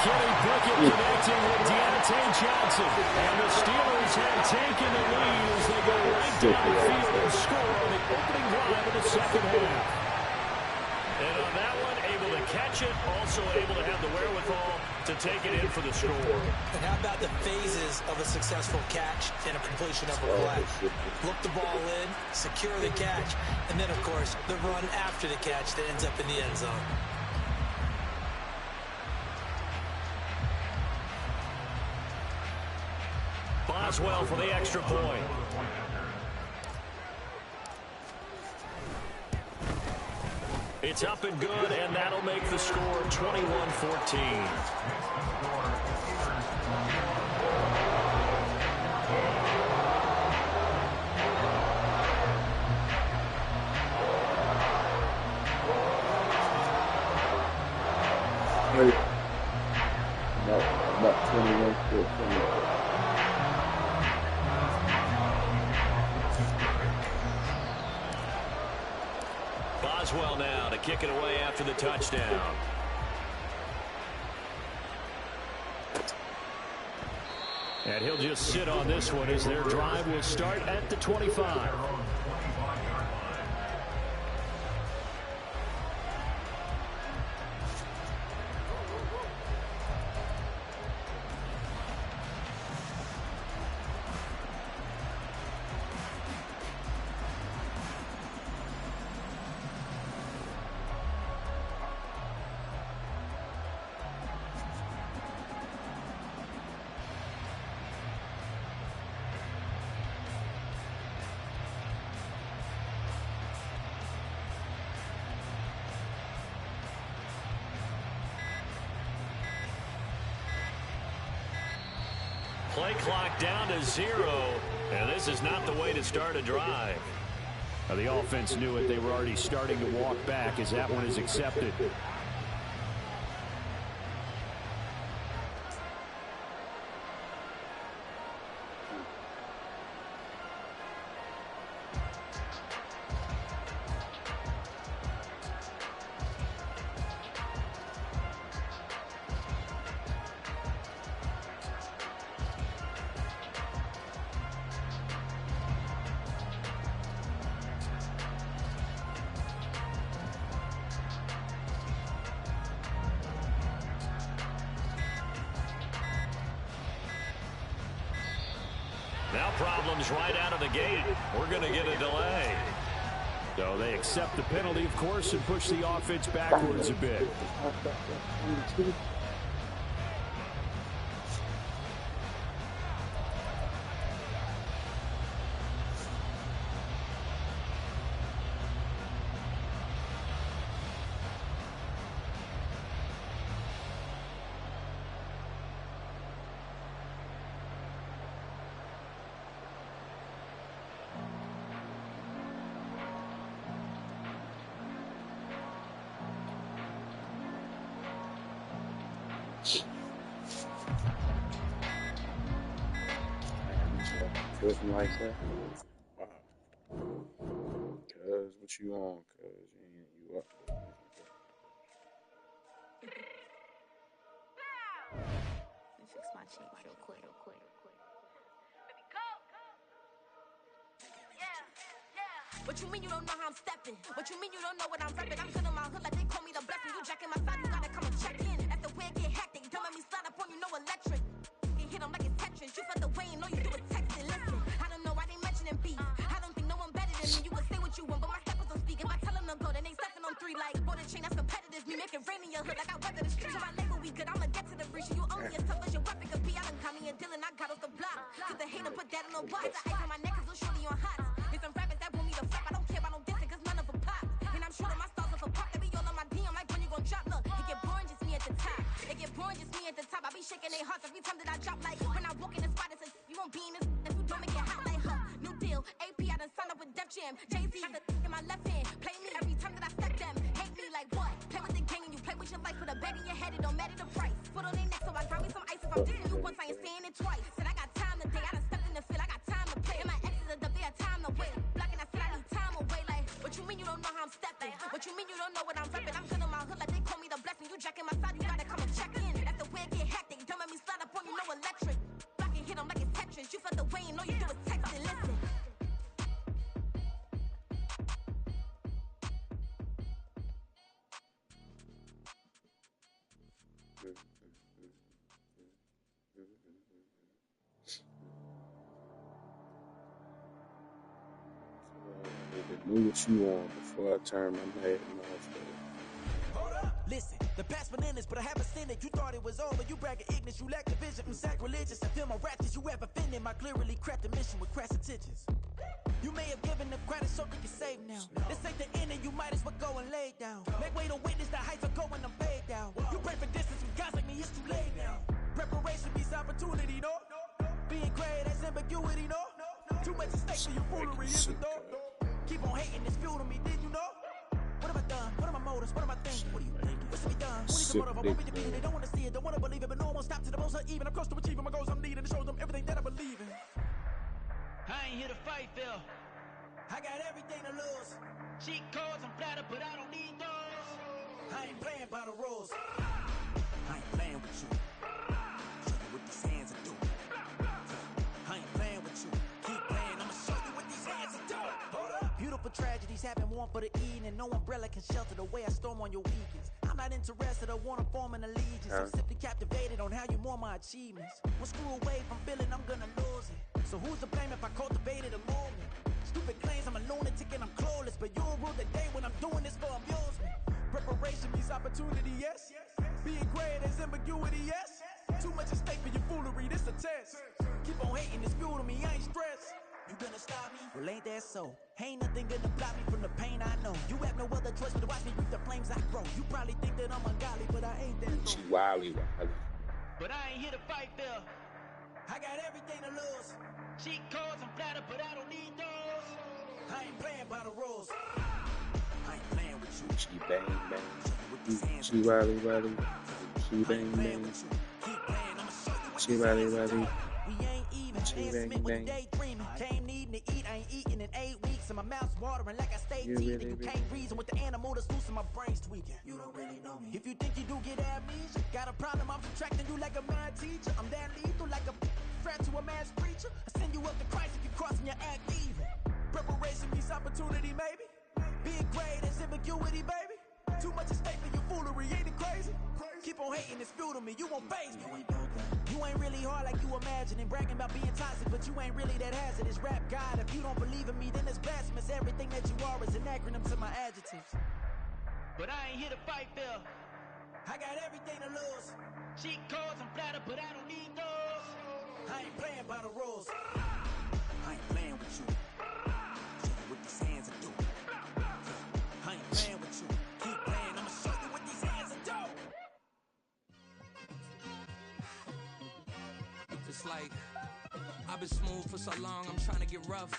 Kenny Pickett connecting with Deontay Johnson. And the Steelers have taken the lead as they go right down the field and score on the opening drive of the second half. And on that one, able to catch it, also able to have the wherewithal to take it in for the score. And how about the phases of a successful catch and a completion of a play? Look the ball in, secure the catch, and then, of course, the run after the catch that ends up in the end zone. Boswell for the extra point. It's up and good, and that'll make the score 21-14. About 21-14. Boswell now to kick it away after the touchdown. And he'll just sit on this one as their drive will start at the 25. Play clock down to 0, and this is not the way to start a drive. Now, the offense knew it. They were already starting to walk back as that one is accepted. Now problems right out of the gate. We're going to get a delay. So they accept the penalty, of course, and push the offense backwards a bit. Wasn't like that. Wow. Cuz, what you on? Cuz, you up. Let me fix my cheek real quick. What you mean you don't know how I'm stepping? What you mean you don't know what I'm repping? I'm good in my hood like they call me the blessing. You jacking my side, you gotta come and check in. That's the way it get hectic. Don't let me slide up on you, no electric. You hit them like it's Tetris. You felt the way and know you do it texting. Listen, I don't know why they mentioning beef. I don't think no one better than me. You can say what you want, but my steppers don't speak. If I tell them to go, then they stepping on 3 like border chain. That's competitive. Me make it rain in your hood like I weather the street. So my label we good. I'ma get to the reach. You only as tough as your weapon could be. I done caught me a Dylan. I got off the block. Cause the hater put that on the watch. The ice on my neck is little shorty on hot. There's some rappers that want me to flop. I don't care about no dissing cause none of them pop. And I'm shooting my stars off a pop. They be all on my DM like when you gon' drop. Look, it get boring just me at the top. It get boring just me at the top. I be shaking their hearts every time that I drop. Like when I walk in the spot, it's a you won't be in this if you don't make it hot like huh. New deal, AP I done signed up with Def Jam. Jay-Z got the in my left hand. Play me every time that I step them. Hate me like what? Play with the gang and you play with your life. Put a bet in your head, it don't matter the price. Put on their neck so I got me some ice. If I'm dissing you once, I ain't saying it twice. Said I got time today, I done stepped in the field, I got time to play. And my exes are up, they had time to wait. Blocking, I said I need time away. Like, what you mean you don't know how I'm stepping? What you mean you don't know what I'm repping? I'm good in my hood like they call me the blessing. You jacking my side, you gotta come and check in. That's the way wind get hectic. Don't make me slide up on you, no electric. Block and hit 'em like it's Tetris. You felt the way and all you do is text and listen. Knew what you want before I turn my Madden off. Listen, the past bananas, but I haven't seen it. You thought it was over, you bragging ignorance, you lack the vision. I'm sacrilegious, I feel my wrath. Did you ever offended my clearly crafted mission with crass intentions? You may have given the credit so they can save now. This ain't the end and you might as well go and lay down. Make way to witness the heights are going, I'm paid down. You pray for distance with guys like me, it's too late now. Preparation means opportunity, no? Being great, that's ambiguity, no? Too much at stake for your foolery, is it though? Keep on hating, it's fuel to me, did you know? What have I done? What are my motives? What am I thinking? What are you thinking? What's to be done? What is the motive? I won't be defeated. They don't want to see it, don't want to believe it, but no one will stop to the most even. I'm close to achieving my goals. I'm needing to show them everything that I believe in. I ain't here to fight, Phil. I got everything to lose. Cheat codes, I'm flattered, but I don't need those. I ain't playing by the rules. I ain't playing with you. Show you what these hands are doing. I ain't playing with you. Keep playing, I'ma show you what these hands are doing. Hold up. Beautiful tragedies happen, one for the eating, and no umbrella can shelter the way I storm on your weekends. I'm not interested, I wanna form an allegiance. I'm simply captivated on how you mourn my achievements. One screw away from feeling I'm gonna lose it. So who's to blame if I cultivated a movement? Stupid claims I'm a lunatic and I'm clueless, but you'll rule the day when I'm doing this for amusement. Preparation means opportunity, yes. Being great as ambiguity, yes. Too much at stake for your foolery, this a test. Keep on hating, it's fuel to me, I ain't stressed. You gonna stop me? Well, ain't that so? Ain't nothing gonna block me from the pain I know. You have no other choice but to watch me reap the flames I grow. You probably think that I'm ungodly, but I ain't that though. Wiley. But I ain't here to fight, Phil. I got everything to lose. Cheat codes, I'm flattered, but I don't need those. I ain't playing by the rules. I ain't playing with you. She bang bang. She Wiley. She bang bang. She Wiley. We ain't even. Advancement with daydreaming. Came needing to eat. I ain't eating in 8 weeks, and my mouth's watering like I stayed teething. You can't reason with the animal that's loose and my brain's tweaking. You don't really know me. If you think you do get amnesia, got a problem, I'm subtracting you like a mad teacher. I'm that lethal like a threat to a mass preacher. I send you up to Christ if you crossing your act evil. Preparation means opportunity, maybe. Being great is ambiguity, baby. Too much at stake for your foolery, ain't it crazy? Keep on hating, it's fuel to me, you won't phase me. You ain't really hard like you imagine and bragging about being toxic, but you ain't really that hazardous. Rap God, if you don't believe in me, then it's blasphemous. Everything that you are is an acronym to my adjectives. But I ain't here to fight, Phil. I got everything to lose. Cheat codes, I'm flattered, but I don't need those. I ain't playing by the rules. I ain't playing with you. Show you what these hands are doing. I ain't playing with you. Keep playing, I'ma show you what these hands are doing. It's like I've been smooth for so long, I'm trying to get rough.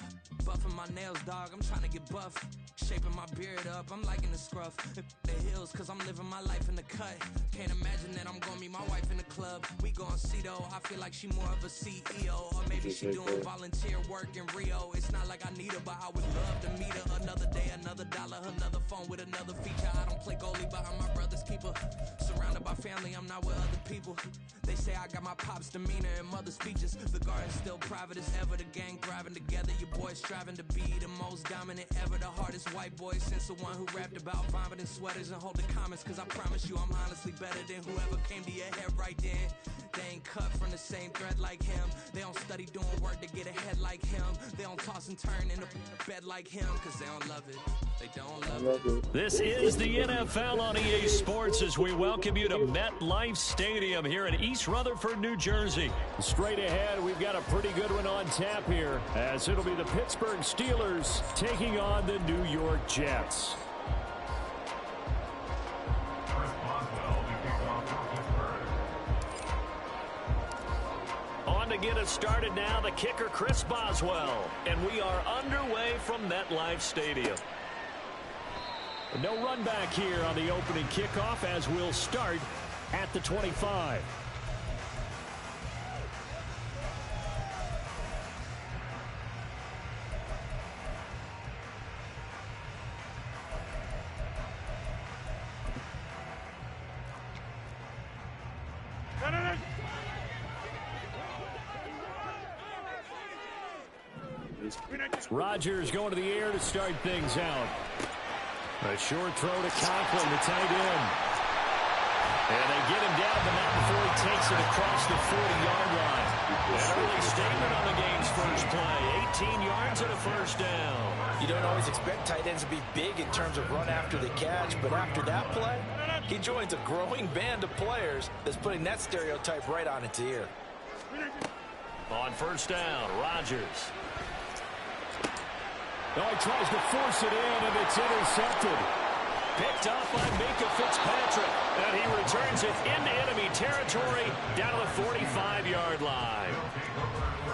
Buffing my nails, dog, I'm trying to get buff. Shaping my beard up, I'm liking the scruff. The hills, cause I'm living my life in the cut. Can't imagine that I'm gonna meet my wife in the club. We gon' see though, I feel like she more of a CEO. Or maybe she doing volunteer work in Rio. It's not like I need her, but I would love to meet her. Another day, another dollar, another phone with another feature. I don't play goalie, but I'm my brother's keeper. Surrounded by family, I'm not with other people. They say I got my pop's demeanor and mother's features. The garden's still private as ever. The gang thriving together. Your boys striving to be the most dominant ever. The hardest white boy since the one who rapped about vomiting sweaters and holding comments. Cause I promise you I'm honestly better than whoever came to your head right then. They ain't cut from the same thread like him. They don't study doing work to get ahead like him. They don't toss and turn in a bed like him. Cause they don't love it. They don't love it. This is the NFL on EA Sports as we welcome you to MetLife Stadium here in East Rutherford, New Jersey. Straight ahead, we've got a pretty good one on tap here as it'll be the Pittsburgh Steelers taking on the New York Jets. On to get us started now, the kicker, Chris Boswell. And we are underway from MetLife Stadium. No run back here on the opening kickoff as we'll start at the 25. No. Rodgers going to the air to start things out. A short throw to Conklin, the tight end. And they get him down, but not before he takes it across the 40-yard line. An early statement on the game's first play. 18 yards and a first down. You don't always expect tight ends to be big in terms of run after the catch, but after that play, he joins a growing band of players that's putting that stereotype right on its ear. On first down, Rodgers. Oh, he tries to force it in, and it's intercepted. Picked up by Minkah Fitzpatrick. And he returns it into enemy territory down to the 45-yard line.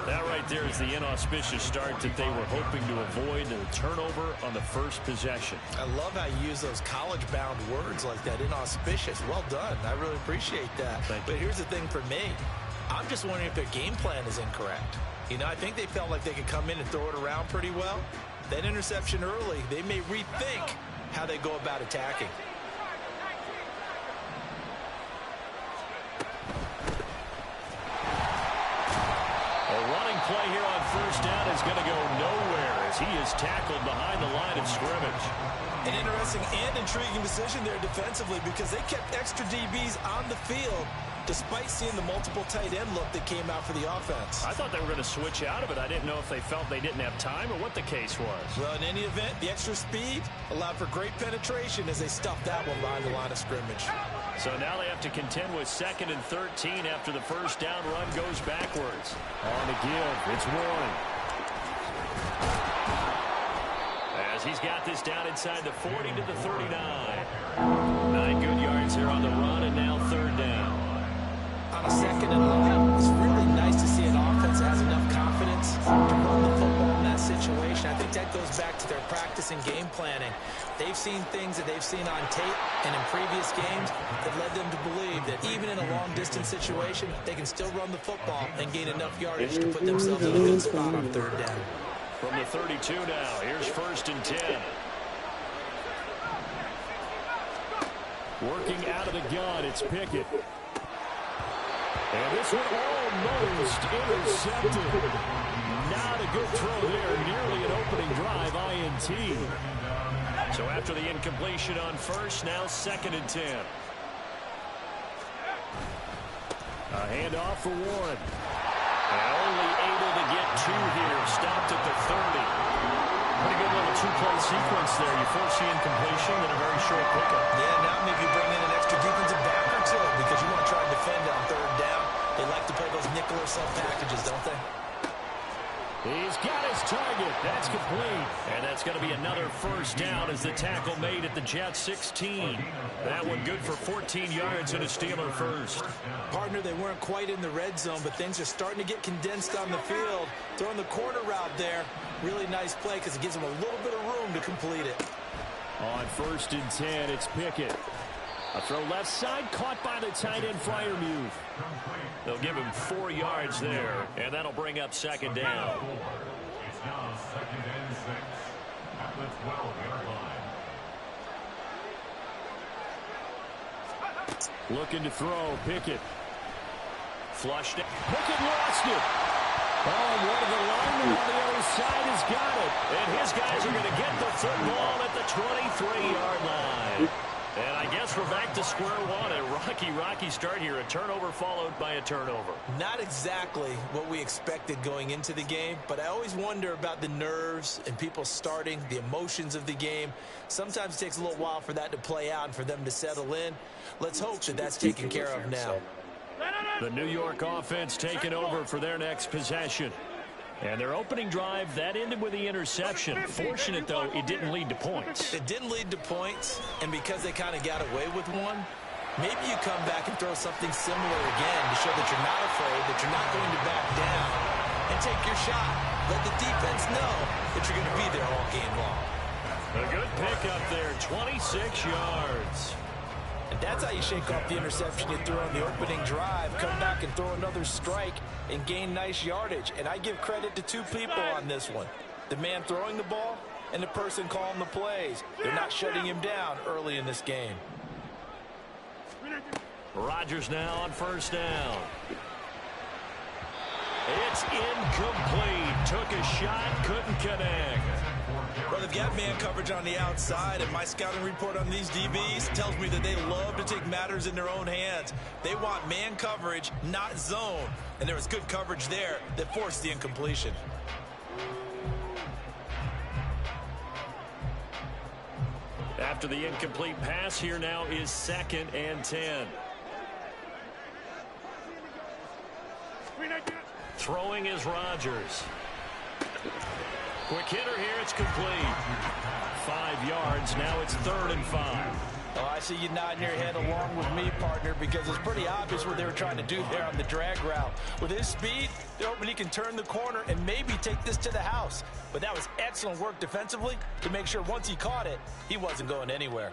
That right there is the inauspicious start that they were hoping to avoid, and a turnover on the first possession. I love how you use those college-bound words like that, inauspicious. Well done. I really appreciate that. But here's the thing for me. I'm just wondering if their game plan is incorrect. You know, I think they felt like they could come in and throw it around pretty well. That interception early, they may rethink how they go about attacking. A running play here on first down is going to go nowhere as he is tackled behind the line of scrimmage. An interesting and intriguing decision there defensively because they kept extra DBs on the field despite seeing the multiple tight end look that came out for the offense. I thought they were going to switch out of it. I didn't know if they felt they didn't have time or what the case was. Well, in any event, the extra speed allowed for great penetration as they stuffed that one behind the line of scrimmage. So now they have to contend with 2nd and 13 after the first down run goes backwards. On the give, it's Warren. As he's got this down inside the 40 to the 39. 9 good yards there on the run, and now 3rd down. On a 2nd and long, it's really nice to see an offense that has enough confidence to run the football in that situation. I think that goes back to their practice and game planning. They've seen things that they've seen on tape and in previous games that led them to believe that even in a long-distance situation, they can still run the football and gain enough yardage to put themselves in a good spot on 3rd down. From the 32 now, here's 1st and 10. Working out of the gun, it's Pickett. And this one almost intercepted. Not a good throw there. Nearly an opening drive, INT. So after the incompletion on first, now 2nd and 10. A handoff for Warren. And only able to get 2 here. Stopped at the 30. Pretty good little 2-play sequence there. You force the incompletion and a very short pickup. Yeah, now maybe bring in an extra defensive back or two because you want to try to defend on 3rd down. They like to play those nickel or sub packages, don't they? He's got his target. That's complete. And that's going to be another first down as the tackle made at the Jets 16. That one good for 14 yards and a Steeler first. Partner, they weren't quite in the red zone, but things are starting to get condensed on the field. Throwing the corner route there. Really nice play because it gives them a little bit of room to complete it. On 1st and 10, it's Pickett. A throw left side, caught by the tight end Freiermuth. They'll give him 4 yards there, and that'll bring up 2nd down. It's now 2nd and 6 at the 12-yard line. Looking to throw, Pickett. Flushed it. Pickett lost it. Oh, one of the linemen on the other side has got it. And his guys are going to get the football at the 23-yard line. And I guess we're back to square one. A rocky start here. A turnover followed by a turnover. Not exactly what we expected going into the game, but I always wonder about the nerves and people starting, the emotions of the game. Sometimes it takes a little while for that to play out and for them to settle in. Let's hope that that's taken care of now. The New York offense taking over for their next possession. And their opening drive, that ended with the interception. Fortunate, though, it didn't lead to points. It didn't lead to points, and because they kind of got away with one, maybe you come back and throw something similar again to show that you're not afraid, that you're not going to back down, and take your shot. Let the defense know that you're going to be there all game long. A good pickup there, 26 yards. And that's how you shake off the interception you threw on the opening drive. Come back and throw another strike and gain nice yardage. And I give credit to 2 people on this one. The man throwing the ball and the person calling the plays. They're not shutting him down early in this game. Rodgers now on 1st down. It's incomplete. Took a shot, couldn't connect. Well, they've got man coverage on the outside, and my scouting report on these DBs tells me that they love to take matters in their own hands. They want man coverage, not zone. And there was good coverage there that forced the incompletion. After the incomplete pass, here now is 2nd and 10. Throwing is Rodgers. Quick hitter here, it's complete. 5 yards, now it's 3rd and 5. Oh, I see you nodding your head along with me, partner, because it's pretty obvious what they were trying to do there on the drag route. With his speed, they're hoping he can turn the corner and maybe take this to the house. But that was excellent work defensively to make sure once he caught it, he wasn't going anywhere.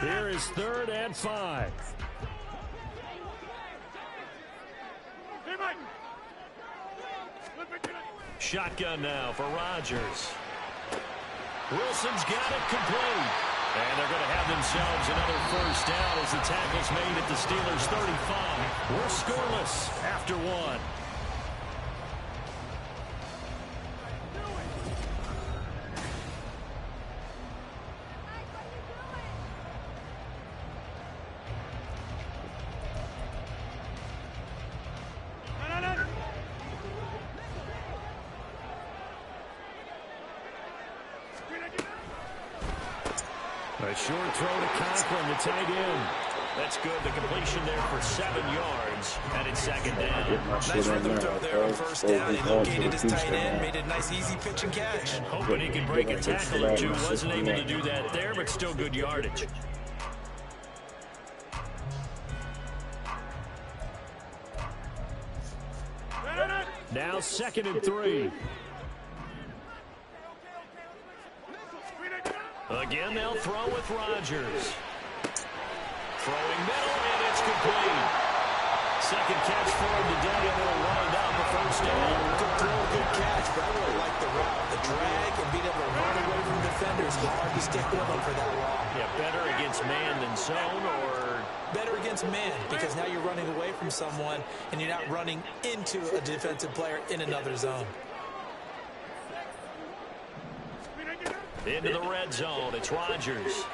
Here is 3rd and 5. Shotgun now for Rodgers. Wilson's got it complete. And they're going to have themselves another 1st down as the tackle's made at the Steelers' 35. We're scoreless after 1. A short throw to Conklin, the tight end. That's good. The completion there for 7 yards. And it's 2nd down. Nice rhythm throw there on 1st down. He located his tight end, made a nice easy pitch and catch. Hoping he could break a tackle or two. Wasn't able to do that there, but still good yardage. Now 2nd and 3. Again, they'll throw with Rodgers. Throwing middle, and it's complete. 2nd catch for him today, and they'll wind up a 1st down. Good throw, good catch, but I really like the route. The drag and being able to run away from defenders. Hard to stick with them for that long. Yeah, better against man than zone, or better against man, because now you're running away from someone, and you're not running into a defensive player in another zone. Into the red zone, it's Rodgers.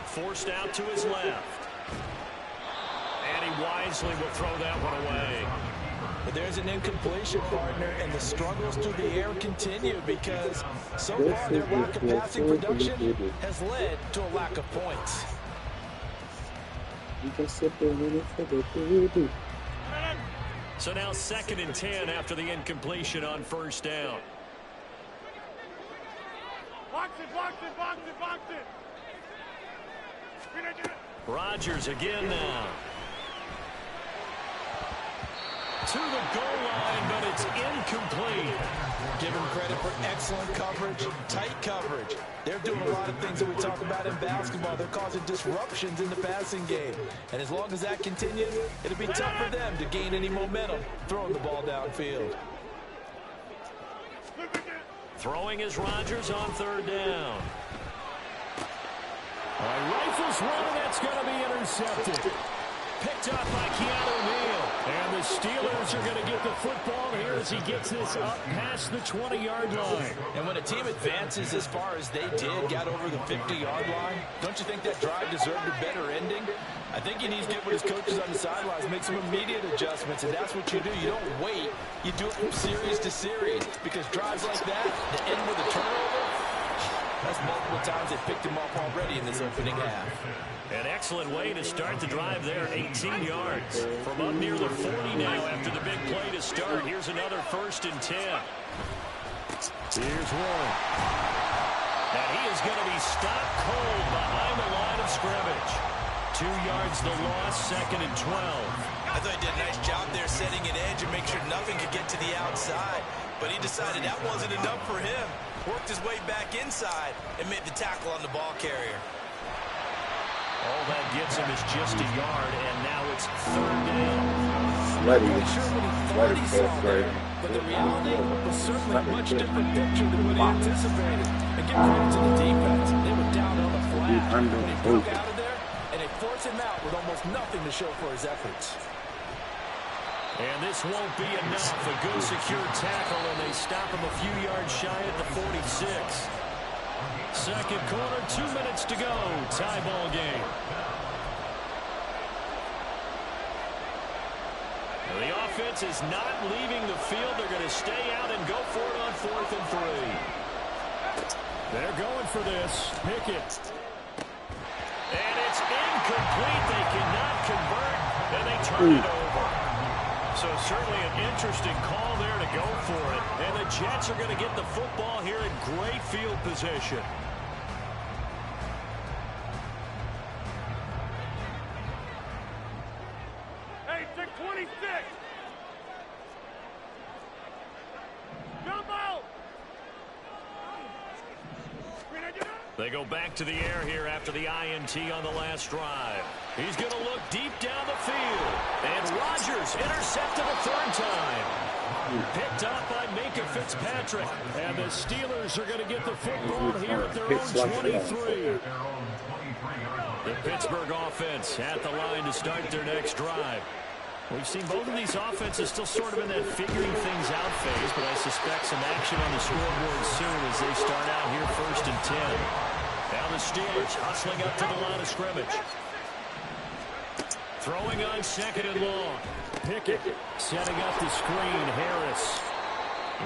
Forced out to his left. And he wisely will throw that one away. But there's an incompletion, partner, and the struggles through the air continue because so far their lack of passing production has led to a lack of points. So now 2nd and 10 after the incompletion on 1st down. Box it, box it. Rodgers again now. To the goal line, but it's incomplete. Give him credit for excellent coverage, tight coverage. They're doing a lot of things that we talk about in basketball. They're causing disruptions in the passing game. And as long as that continues, it'll be tough for them to gain any momentum throwing the ball downfield. Throwing is Rodgers on 3rd down. Rifles one, and that's going to be intercepted. Picked up by Keanu Neal. And the Steelers are going to get the football here as he gets this up past the 20-yard line. And when a team advances as far as they did, got over the 50-yard line, don't you think that drive deserved a better ending? I think he needs to get with his coaches on the sidelines, make some immediate adjustments, and that's what you do. You don't wait. You do it from series to series, because drives like that, to end with a turnover, that's multiple times they picked him off already in this opening half. An excellent way to start the drive there, 18 yards. From up near the 40 now after the big play to start. Here's another 1st and 10. Here's one. And he is going to be stopped cold behind the line of scrimmage. 2 yards the loss, 2nd and 12. I thought he did a nice job there setting an edge and make sure nothing could get to the outside. But he decided that wasn't enough for him. Worked his way back inside and made the tackle on the ball carrier. All that gets him is just a yard, and now it's 3rd down. Sweaty. I'm not sure what he thought he saw there, but the reality was certainly a much different picture than what he anticipated. And give credit to the defense. They were down on the flat, but he broke out of there, and they forced him out with almost nothing to show for his efforts. And this won't be enough. A good secure tackle, and they stop him a few yards shy at the 46. Second quarter, 2 minutes to go. Tie ball game. The offense is not leaving the field. They're going to stay out and go for it on 4th and 3. They're going for this. Pickett. And it's incomplete. They cannot convert, and they turn it over. So certainly an interesting call there to go for it. And the Jets are going to get the football here in great field position. Hey, take 26. Jump out. They go back to the air here after the INT on the last drive. He's going to look deep down the field. And Rodgers intercepted a third time. Picked up by Minka Fitzpatrick. And the Steelers are going to get the football here at their own 23. The Pittsburgh offense at the line to start their next drive. We've seen both of these offenses still sort of in that figuring things out phase, but I suspect some action on the scoreboard soon as they start out here 1st and 10. Now the Steelers hustling up to the line of scrimmage. Throwing on 2nd and long. Pickett setting up the screen. Harris.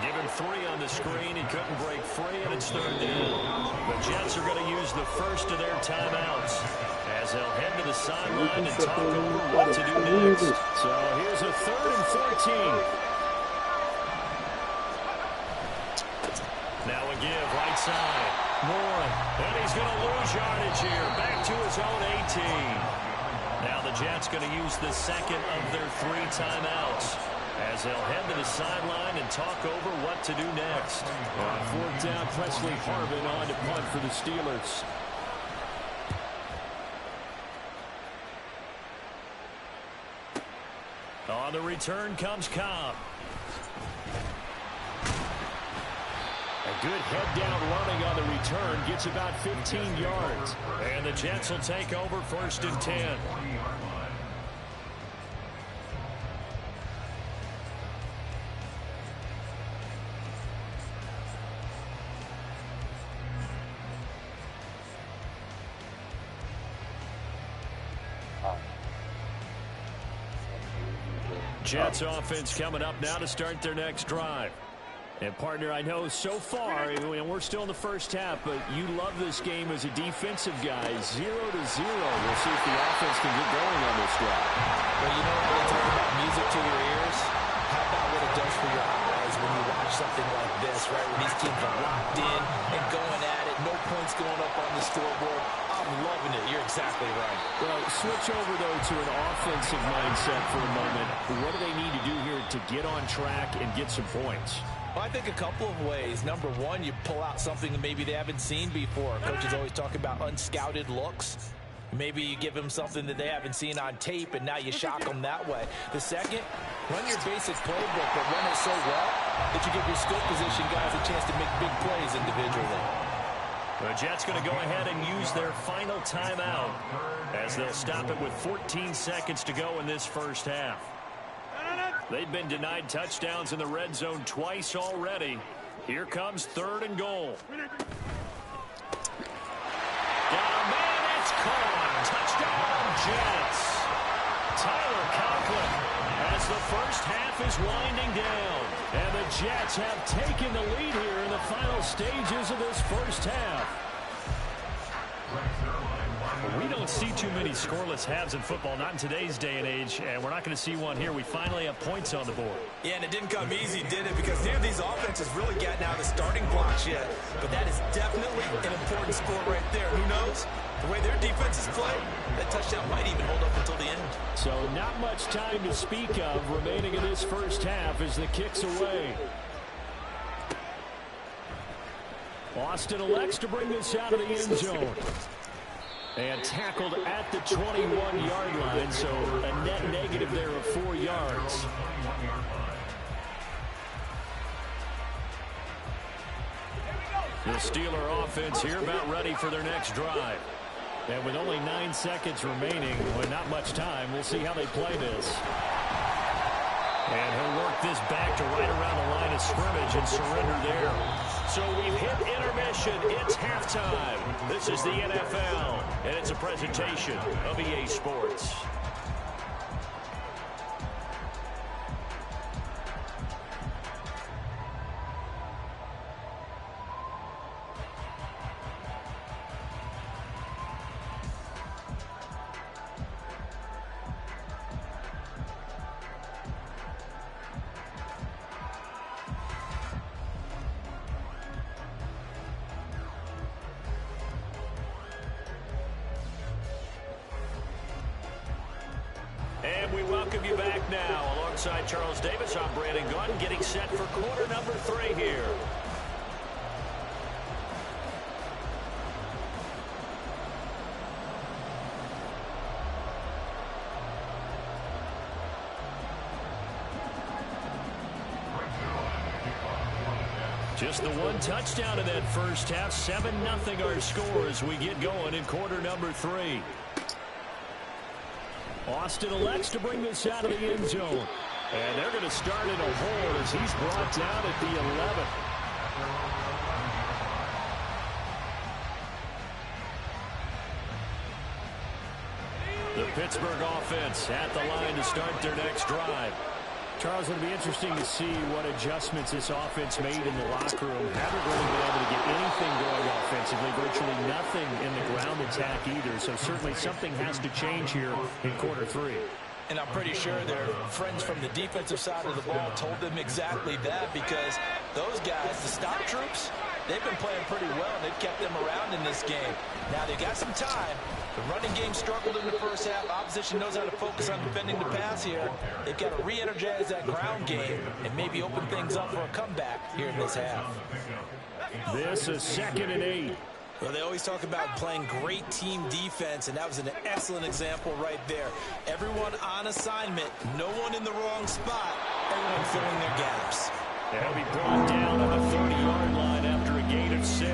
Give him 3 on the screen. He couldn't break free, and it's 3rd down. The Jets are going to use the first of their timeouts as they'll head to the sideline and talk over what to do next. So here's a 3rd and 14. Now a give right side. Moore, and he's going to lose yardage here. Back to his own 18. Now the Jets going to use the second of their 3 timeouts as they'll head to the sideline and talk over what to do next. On 4th down, Presley Harvin on to punt for the Steelers. On the return comes Cobb. A good head-down running on the return gets about 15 yards. And the Jets will take over 1st and 10. Jets offense coming up now to start their next drive. And, partner, I know so far, we're still in the first half, but you love this game as a defensive guy. 0-0. We'll see if the offense can get going on this drive. Well, you know how they talk about music to your ears? How about what it does for your eyes when you watch something like this, right? When these teams are locked in and going at it, no points going up on the scoreboard. I'm loving it. You're exactly right. Well, switch over, though, to an offensive mindset for a moment. What do they need to do here to get on track and get some points? Well, I think a couple of ways. Number one, you pull out something that maybe they haven't seen before. Coaches always talk about unscouted looks. Maybe you give them something that they haven't seen on tape, and now you shock them that way. The second, run your basic playbook, but run it so well that you give your skill position guys a chance to make big plays individually. The Jets going to go ahead and use their final timeout as they'll stop it with 14 seconds to go in this first half. They've been denied touchdowns in the red zone twice already. Here comes 3rd and goal. Got a man, it's caught. Touchdown, Jets. Tyler Conklin as the first half is winding down. And the Jets have taken the lead here in the final stages of this first half. We don't see too many scoreless halves in football, not in today's day and age, and we're not going to see one here. We finally have points on the board. Yeah, and it didn't come easy, did it? Because neither of these offenses really gotten out of the starting blocks yet. But that is definitely an important score right there. Who knows? The way their defenses play, that touchdown might even hold up until the end. So not much time to speak of remaining in this first half as the kick's away. Austin elects to bring this out of the end zone. And tackled at the 21-yard line, so a net negative there of 4 yards. The Steeler offense here about ready for their next drive. And with only 9 seconds remaining, well, not much time, we'll see how they play this. And he'll work this back to right around the line of scrimmage and surrender there. So we've hit intermission. It's halftime. This is the NFL, and it's a presentation of EA Sports. And we welcome you back now. Alongside Charles Davis, I'm Brandon Gunn, getting set for quarter number 3 here. Just the one touchdown in that first half. 7-0 our score as we get going in quarter number 3. Austin elects to bring this out of the end zone. And they're going to start in a hole as he's brought down at the 11. The Pittsburgh offense at the line to start their next drive. Charles, it'll be interesting to see what adjustments this offense made in the locker room. Haven't really been able to get anything going offensively. Virtually nothing in the ground attack either. So certainly something has to change here in quarter 3. And I'm pretty sure their friends from the defensive side of the ball told them exactly that, because those guys, the stop troops, they've been playing pretty well. They've kept them around in this game. Now they've got some time. The running game struggled in the first half. Opposition knows how to focus on defending the pass here. They've got to re-energize that ground game and maybe open things up for a comeback here in this half. This is 2nd and 8. Well, they always talk about playing great team defense, and that was an excellent example right there. Everyone on assignment, no one in the wrong spot, everyone filling their gaps. They'll be brought down on the 30-yard line after a gain of 6.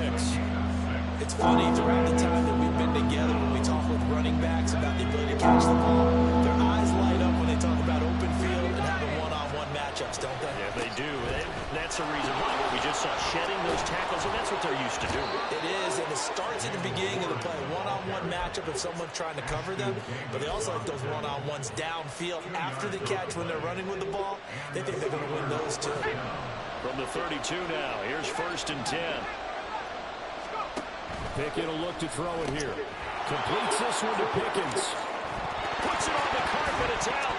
It's funny, throughout the time that we've been together, when we talk with running backs about the ability to catch the ball, their eyes light up when they talk about open field and having one-on-one matchups, don't they? Yeah, they do. That's the reason why. We just saw shedding those tackles, and that's what they're used to doing. It is, and it starts at the beginning of the play. One-on-one matchup if someone's trying to cover them, but they also like those one-on-ones downfield after the catch when they're running with the ball. They think they're going to win those too. From the 32 now, here's 1st and 10. Pickett will look to throw it here. Completes this one to Pickens. Puts it on the carpet. It's out.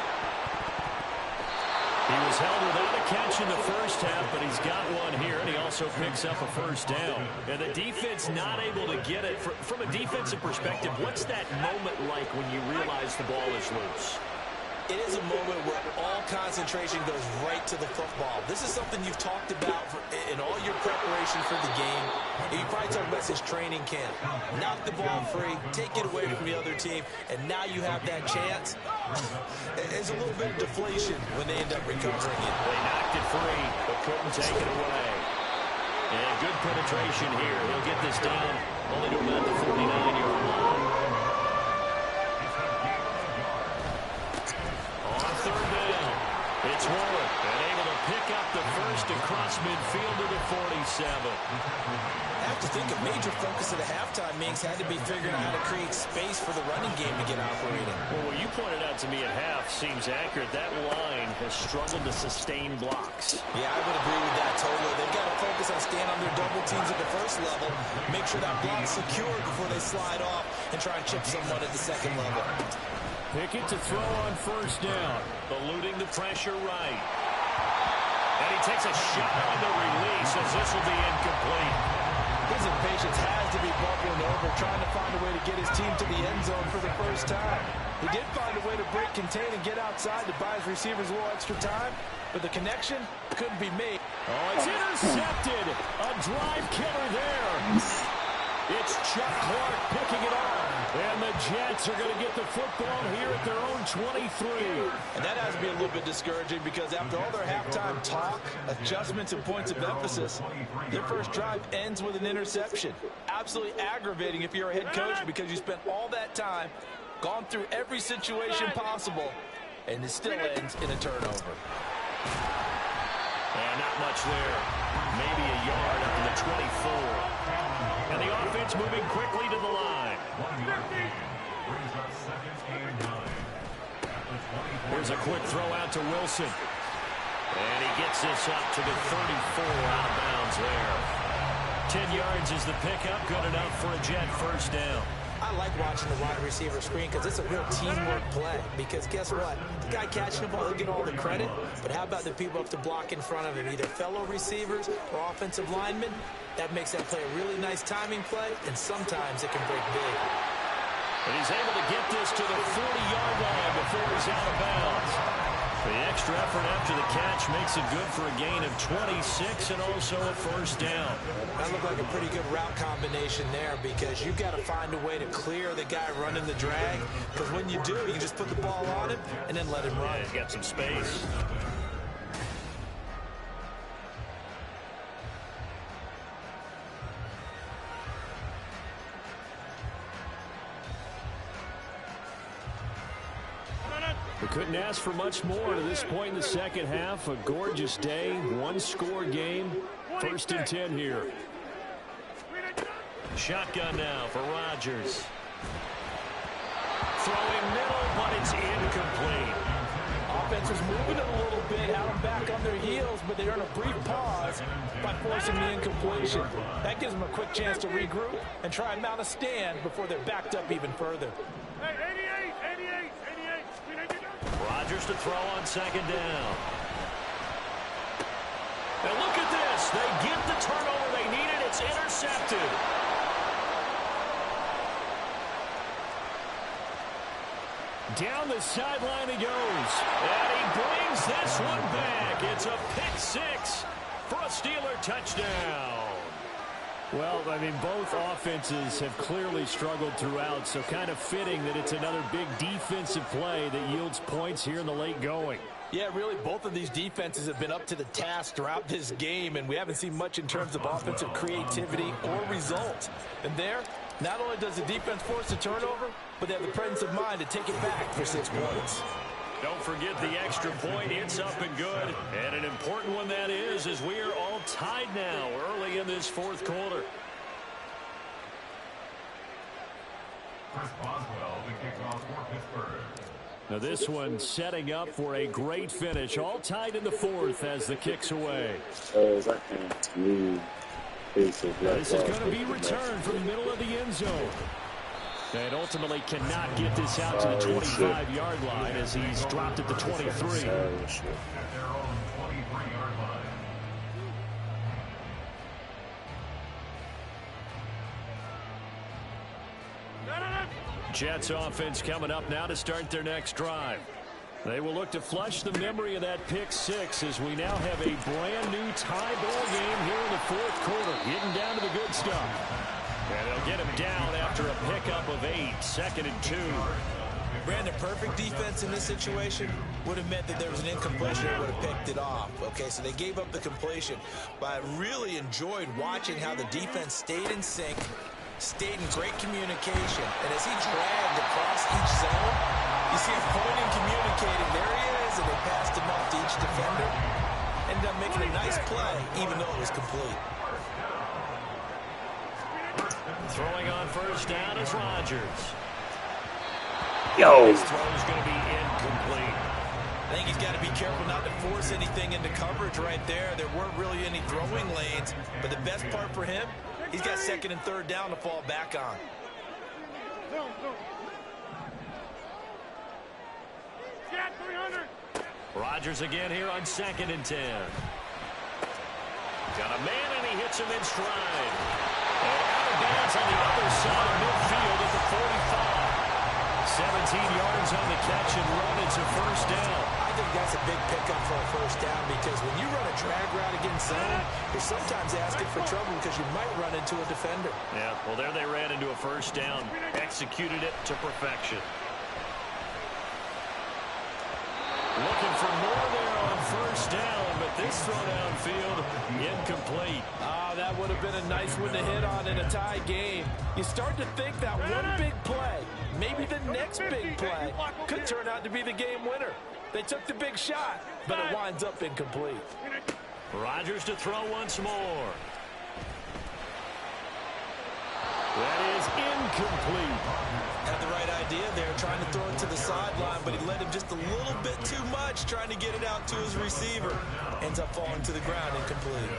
He was held without a catch in the first half, but he's got one here, and he also picks up a 1st down. And the defense not able to get it. From a defensive perspective, what's that moment like when you realize the ball is loose? It is a moment where all concentration goes right to the football. This is something you've talked about in all your preparation for the game. You probably talked about this training camp. Knock the ball free, take it away from the other team, and now you have that chance. There's a little bit of deflation when they end up recovering it. They knocked it free, but couldn't take it away. And good penetration here. He'll get this down only to about the 49-yard line. It's Warren, and able to pick up the 1st across midfield to the 47. I have to think a major focus of the halftime, Minks, had to be figuring out how to create space for the running game to get operating. Well, what you pointed out to me at half seems accurate. That line has struggled to sustain blocks. Yeah, I would agree with that totally. They've got to focus on staying on their double teams at the first level, make sure that block's secured before they slide off and try and chip someone at the second level. Pickett to throw on 1st down, eluding the pressure right. And he takes a shot on the release as this will be incomplete. His impatience has to be bubbling over, trying to find a way to get his team to the end zone for the first time. He did find a way to break, contain, and get outside to buy his receivers a little extra time, but the connection couldn't be made. Oh, it's intercepted. A drive killer there. It's Chuck Clark picking it up. And the Jets are going to get the football here at their own 23. And that has to be a little bit discouraging because after all their halftime talk, adjustments, and points of emphasis, their first drive ends with an interception. Absolutely aggravating if you're a head coach because you spent all that time, gone through every situation possible, and it still ends in a turnover. And not much there. Maybe a yard up to the 24. And the offense moving quickly to the line. Here's a quick throw out to Wilson. And he gets this up to the 34 out of bounds there. 10 yards is the pickup. Good enough for a Jet first down. I like watching the wide receiver screen because it's a real teamwork play. Because guess what? The guy catching the ball, he'll get all the credit. But how about the people up to block in front of him? Either fellow receivers or offensive linemen. That makes that play a really nice timing play, and sometimes it can break big. And he's able to get this to the 40-yard line before he's out of bounds. The extra effort after the catch makes it good for a gain of 26 and also a first down. That looked like a pretty good route combination there because you've got to find a way to clear the guy running the drag. Because when you do, you can just put the ball on him and then let him run. Yeah, he's got some space. We couldn't ask for much more to this point in the second half. A gorgeous day, one-score game. 1st and 10 here. Shotgun now for Rodgers. Throwing middle, but it's incomplete. Offense was moving it a little bit, had them back on their heels, but they earn a brief pause by forcing the incompletion. That gives them a quick chance to regroup and try and mount a stand before they're backed up even further. Hey, 88. Rodgers to throw on second down. And look at this. They get the turnover they needed. It's intercepted. Down the sideline he goes. And he brings this one back. It's a pick six for a Steeler touchdown. Well, I mean, both offenses have clearly struggled throughout, so kind of fitting that it's another big defensive play that yields points here in the late going. Yeah, really, both of these defenses have been up to the task throughout this game, and we haven't seen much in terms of offensive creativity or results. And there, not only does the defense force a turnover, but they have the presence of mind to take it back for 6 points. Don't forget the extra point. It's up and good. And an important one that is, as we are all tied now early in this fourth quarter. Chris Boswell, the kickoff for Pittsburgh. Now this one setting up for a great finish. All tied in the fourth as the kick's away. This is going to be returned from the middle of the end zone. And ultimately cannot get this out to the 25-yard line as he's dropped at the 23. At their own 23-yard line. Jets offense coming up now to start their next drive. They will look to flush the memory of that pick six as we now have a brand new tie ball game here in the fourth quarter. Getting down to the good stuff. And they'll get him down after a pickup of 8, 2nd and 2. Brandon, perfect defense in this situation would have meant that there was an incompletion that would have picked it off. Okay, so they gave up the completion. But I really enjoyed watching how the defense stayed in sync, stayed in great communication. And as he dragged across each zone, you see him pointing, communicating. There he is, and they passed him off to each defender. Ended up making a nice play, even though it was complete. Throwing on first down is Rodgers. His throw is going to be incomplete. I think he's got to be careful not to force anything into coverage right there. There weren't really any throwing lanes, but the best part for him, he's got 2nd and 3rd down to fall back on. Rodgers again here on 2nd and 10. Got a man, and he hits him in stride. And out of bounds on the other side of midfield at the 45. 17 yards on the catch and run. It's a first down. I think that's a big pickup for a first down because when you run a drag route against zone, You're sometimes asking for trouble because you might run into a defender. Yeah, well, there they ran into a first down. Executed it to perfection. Looking for more there on first down, but this throw downfield, incomplete. Oh, that would have been a nice one to hit on in a tie game. You start to think that one big play, maybe the next big play, could turn out to be the game winner. They took the big shot, but it winds up incomplete. Rodgers to throw once more. That is incomplete. Had the right idea there, trying to throw it to the sideline, but he led him just a little bit too much, trying to get it out to his receiver. Ends up falling to the ground, incomplete.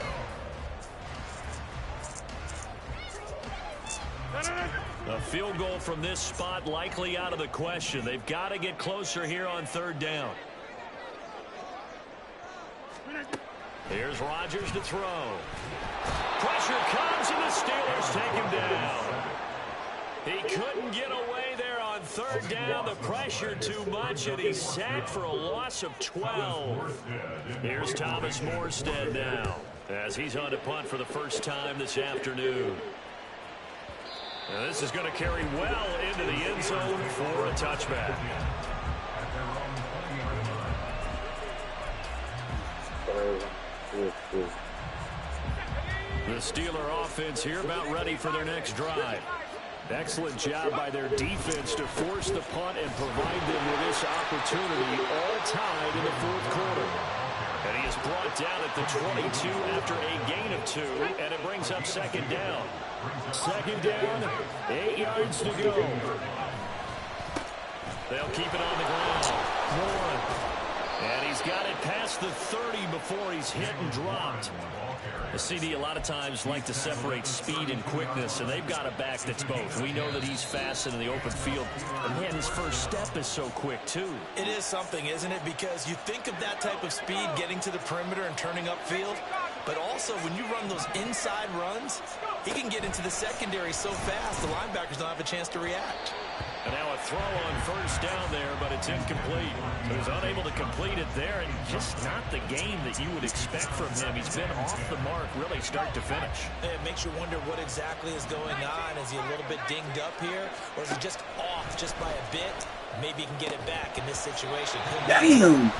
A field goal from this spot likely out of the question. They've got to get closer here on third down. Here's Rodgers to throw. Pressure comes, and the Steelers take him down. He couldn't get away there on third down. The pressure too much, and he's sacked for a loss of 12. Here's Thomas Morstead now, as he's on to punt for the first time this afternoon. Now this is going to carry well into the end zone for a touchback. The Steeler offense here about ready for their next drive. Excellent job by their defense to force the punt and provide them with this opportunity, all tied in the fourth quarter. And he is brought down at the 22 after a gain of 2, and it brings up second down. Second down, 8 yards to go. They'll keep it on the ground. 1. And he's got it past the 30 before he's hit and dropped. The CD a lot of times like to separate speed and quickness, and they've got a back that's both. We know that he's fast in the open field, and man, his first step is so quick, too. It is something, isn't it? Because you think of that type of speed getting to the perimeter and turning upfield, but also when you run those inside runs, he can get into the secondary so fast the linebackers don't have a chance to react. And now a throw on first down there, but it's incomplete. So he's unable to complete it there, and just not the game that you would expect from him. He's been off the mark really start to finish. It makes you wonder what exactly is going on. Is he a little bit dinged up here, or is he just off just by a bit? Maybe he can get it back in this situation. Damn!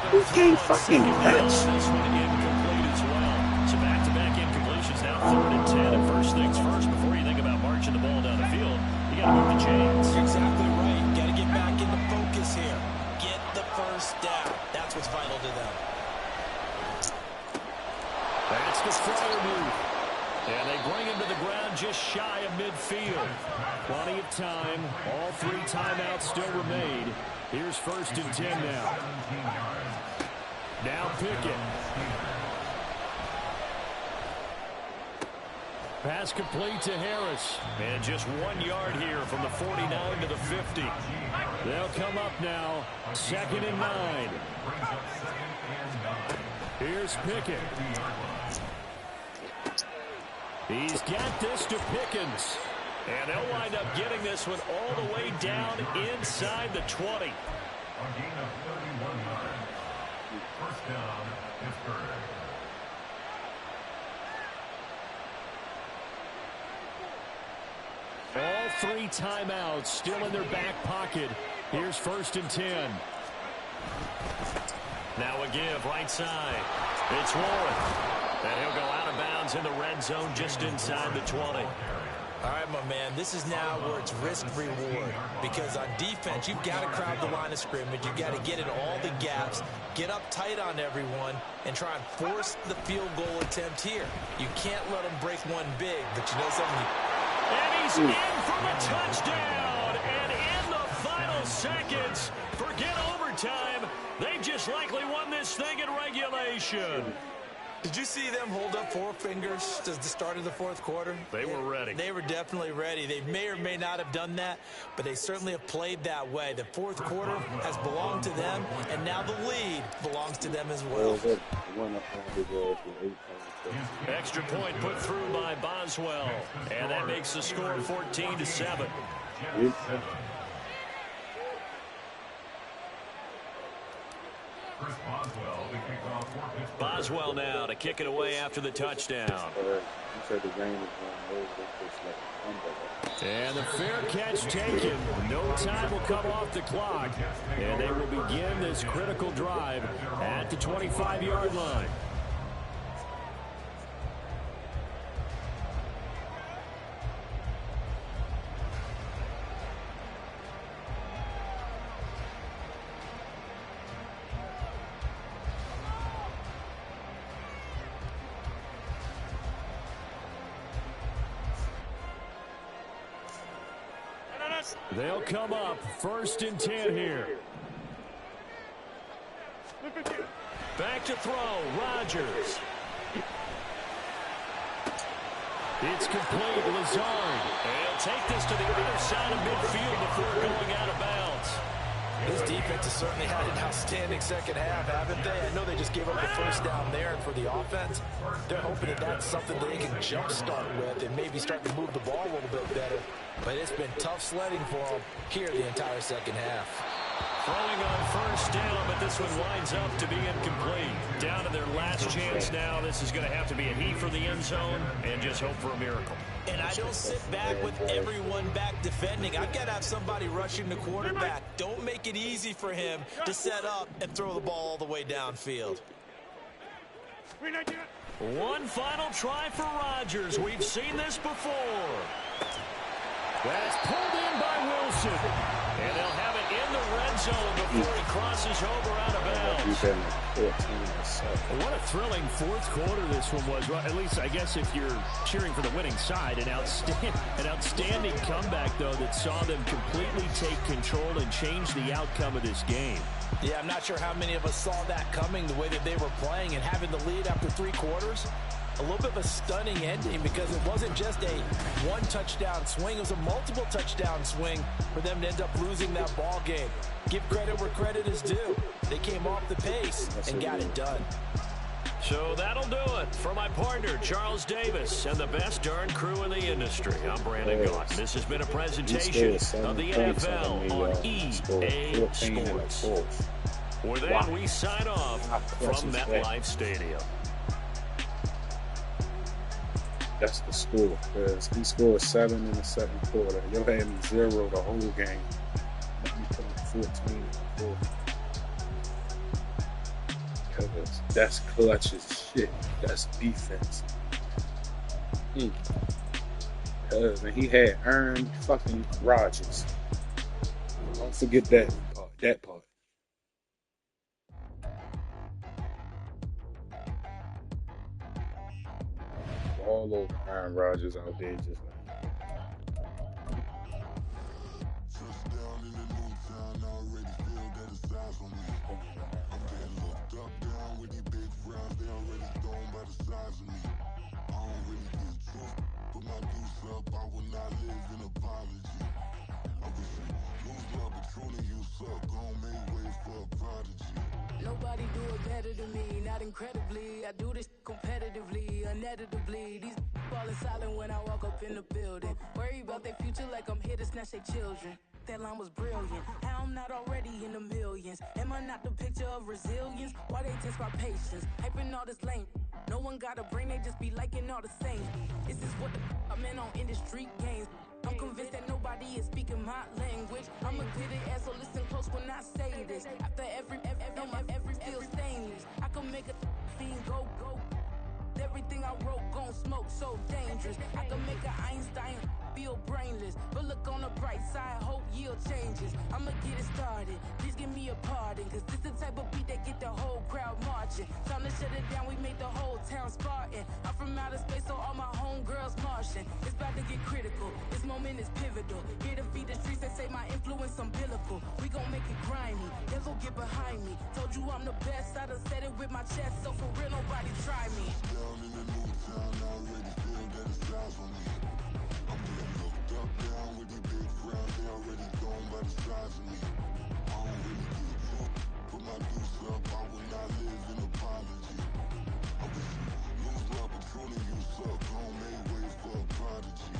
Who can't fucking catch? This one incomplete as well. So back-to-back incompletions now 3rd and 10. And first things first, before you think about marching the ball down the field, you got to move the chains. You're exactly right. Got to get back into focus here. Get the first down. That's what's vital to them. That's the throw move. And they bring him to the ground just shy of midfield. Plenty of time. All 3 timeouts still remain. Here's 1st and 10 now. Now Pickett. Pass complete to Harris. And just 1 yard here from the 49 to the 50. They'll come up now. 2nd and 9. Here's Pickett. He's got this to Pickens. And they'll wind up getting this one all the way down inside the 20. A gain of 31 yards. First down, Pittsburgh. All 3 timeouts still in their back pocket. Here's 1st and 10. Now a give right side. It's Warren. And he'll go out of bounds in the red zone just inside the 20. All right, my man, this is now where it's risk-reward. Because on defense, you've got to crowd the line of scrimmage. You've got to get in all the gaps, get up tight on everyone, and try and force the field goal attempt here. You can't let them break one big, but you know something? And he's in for the touchdown. And in the final seconds, forget overtime. They just likely won this thing in regulation. Did you see them hold up 4 fingers at the start of the 4th quarter? They were ready. They were definitely ready. They may or may not have done that, but they certainly have played that way. The 4th quarter has belonged to them, and now the lead belongs to them as well. Extra point put through by Boswell, and that makes the score 14-7. Chris Boswell Boswell now to kick it away after the touchdown. And the fair catch taken. No time will come off the clock. And they will begin this critical drive at the 25-yard line. They'll come up 1st and 10 here. Back to throw, Rodgers. It's complete, Lazard. And he'll take this to the other side of midfield before going out of bounds. This defense has certainly had an outstanding second half, haven't they? I know they just gave up the first down there, and for the offense, they're hoping that that's something they can jumpstart with and maybe start to move the ball a little bit better. But it's been tough sledding for them here the entire second half. Throwing on 1st down, but this one winds up to be incomplete. Down to their last chance now. This is going to have to be a heave for the end zone and just hope for a miracle. And I don't sit back with everyone back defending. I've got to have somebody rushing the quarterback. Don't make it easy for him to set up and throw the ball all the way downfield. One final try for Rodgers. We've seen this before. That's pulled in by Wilson. And they'll have it in the red zone before he crosses over out of bounds. What a thrilling fourth quarter this one was. Well, at least, I guess, if you're cheering for the winning side. An outstanding comeback, though, that saw them completely take control and change the outcome of this game. Yeah, I'm not sure how many of us saw that coming, the way that they were playing and having the lead after 3 quarters. A little bit of a stunning ending because it wasn't just a one-touchdown swing. It was a multiple touchdown swing for them to end up losing that ball game. Give credit where credit is due. They came off the pace and got it done. So that'll do it for my partner, Charles Davis, and the best darn crew in the industry. I'm Brandon Gott. This has been a presentation of the NFL on EA Sports. With that, we sign off from MetLife Stadium. That's the score, because he scored 7 in the second quarter. You'll have me 0 the whole game. Let me put 14 in the fourth. Because that's clutch as shit. That's defense. Because he had earned fucking Rodgers. Don't forget that part. All over Aaron Rodgers out there just like. Touchdown in the new town, I already feel that it's size on me. I'm getting looked up down with these big frowns, they already thrown by the size of me. I don't really get tough, put my deuce up, I will not live in apology. I wish you lose love, but truly you suck, gon' make way for a prodigy. Nobody do it better than me, not incredibly. I do this competitively, uneditably. These falling silent when I walk up in the building. Worry about their future like I'm here to snatch their children. That line was brilliant. How I'm not already in the millions. Am I not the picture of resilience? Why they test my patience? Hyping all this lame. No one got a brain, they just be liking all the same. This is what I'm in on industry games. I'm convinced that nobody is speaking my language. I'm a good ass, so listen close when I say this. After every feel stainless, I can make a fiend go. Everything I wrote gon' smoke, so dangerous. I can make an Einstein feel brainless, but look on the bright side, hope yield changes. I'ma get it started, please give me a pardon, cause this the type of beat that get the whole crowd marching. Time to shut it down, we made the whole town Spartan. I'm from outer space, so all my homegirls Martian. It's about to get critical, this moment is pivotal. Here to feed the streets, they say my influence umbilical. We gon' make it grimy, devil get behind me. Told you I'm the best, I done said it with my chest, so for real nobody try me. Down in the new town, I already feel that it's size on me. I'm getting looked up down with these big frowns, they already thrown by the size of me. I don't really get tough, put my deuce up, I will not live in apology. I wish you lose love, but truly you suck, gon' make way for a prodigy.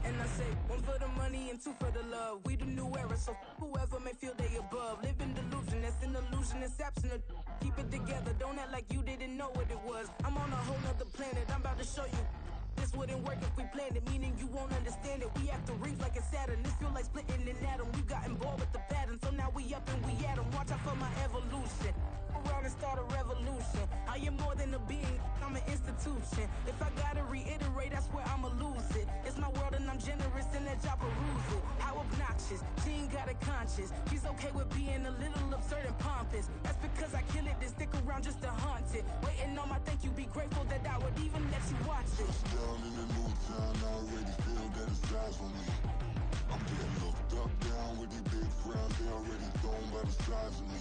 And I say, 1 for the money and 2 for the love. We the new era, so whoever may feel they above. Live in delusion, that's an illusion, it's absent of Keep it together, don't act like you didn't know what it was. I'm on a whole nother planet, I'm about to show you. This wouldn't work if we planned it, meaning you won't understand it. We have to rings like a Saturn. This feel like splitting an atom. We got involved with the pattern, so now we up and we at 'em. Watch out for my evolution. Around and start a revolution. I am more than a being, I'm an institution. If I gotta reiterate, that's where I'ma lose it. It's my world and I'm generous and that y'all peruse it. How obnoxious, she ain't got a conscience. She's okay with being a little absurd and pompous. That's because I kill it, then stick around just to haunt it. Waiting on my thank you, be grateful that I would even let you watch it. Down in the new town, I already feel that it's eyes on me. I'm getting looked up, down with these big crowds, they already thrown by the size of me.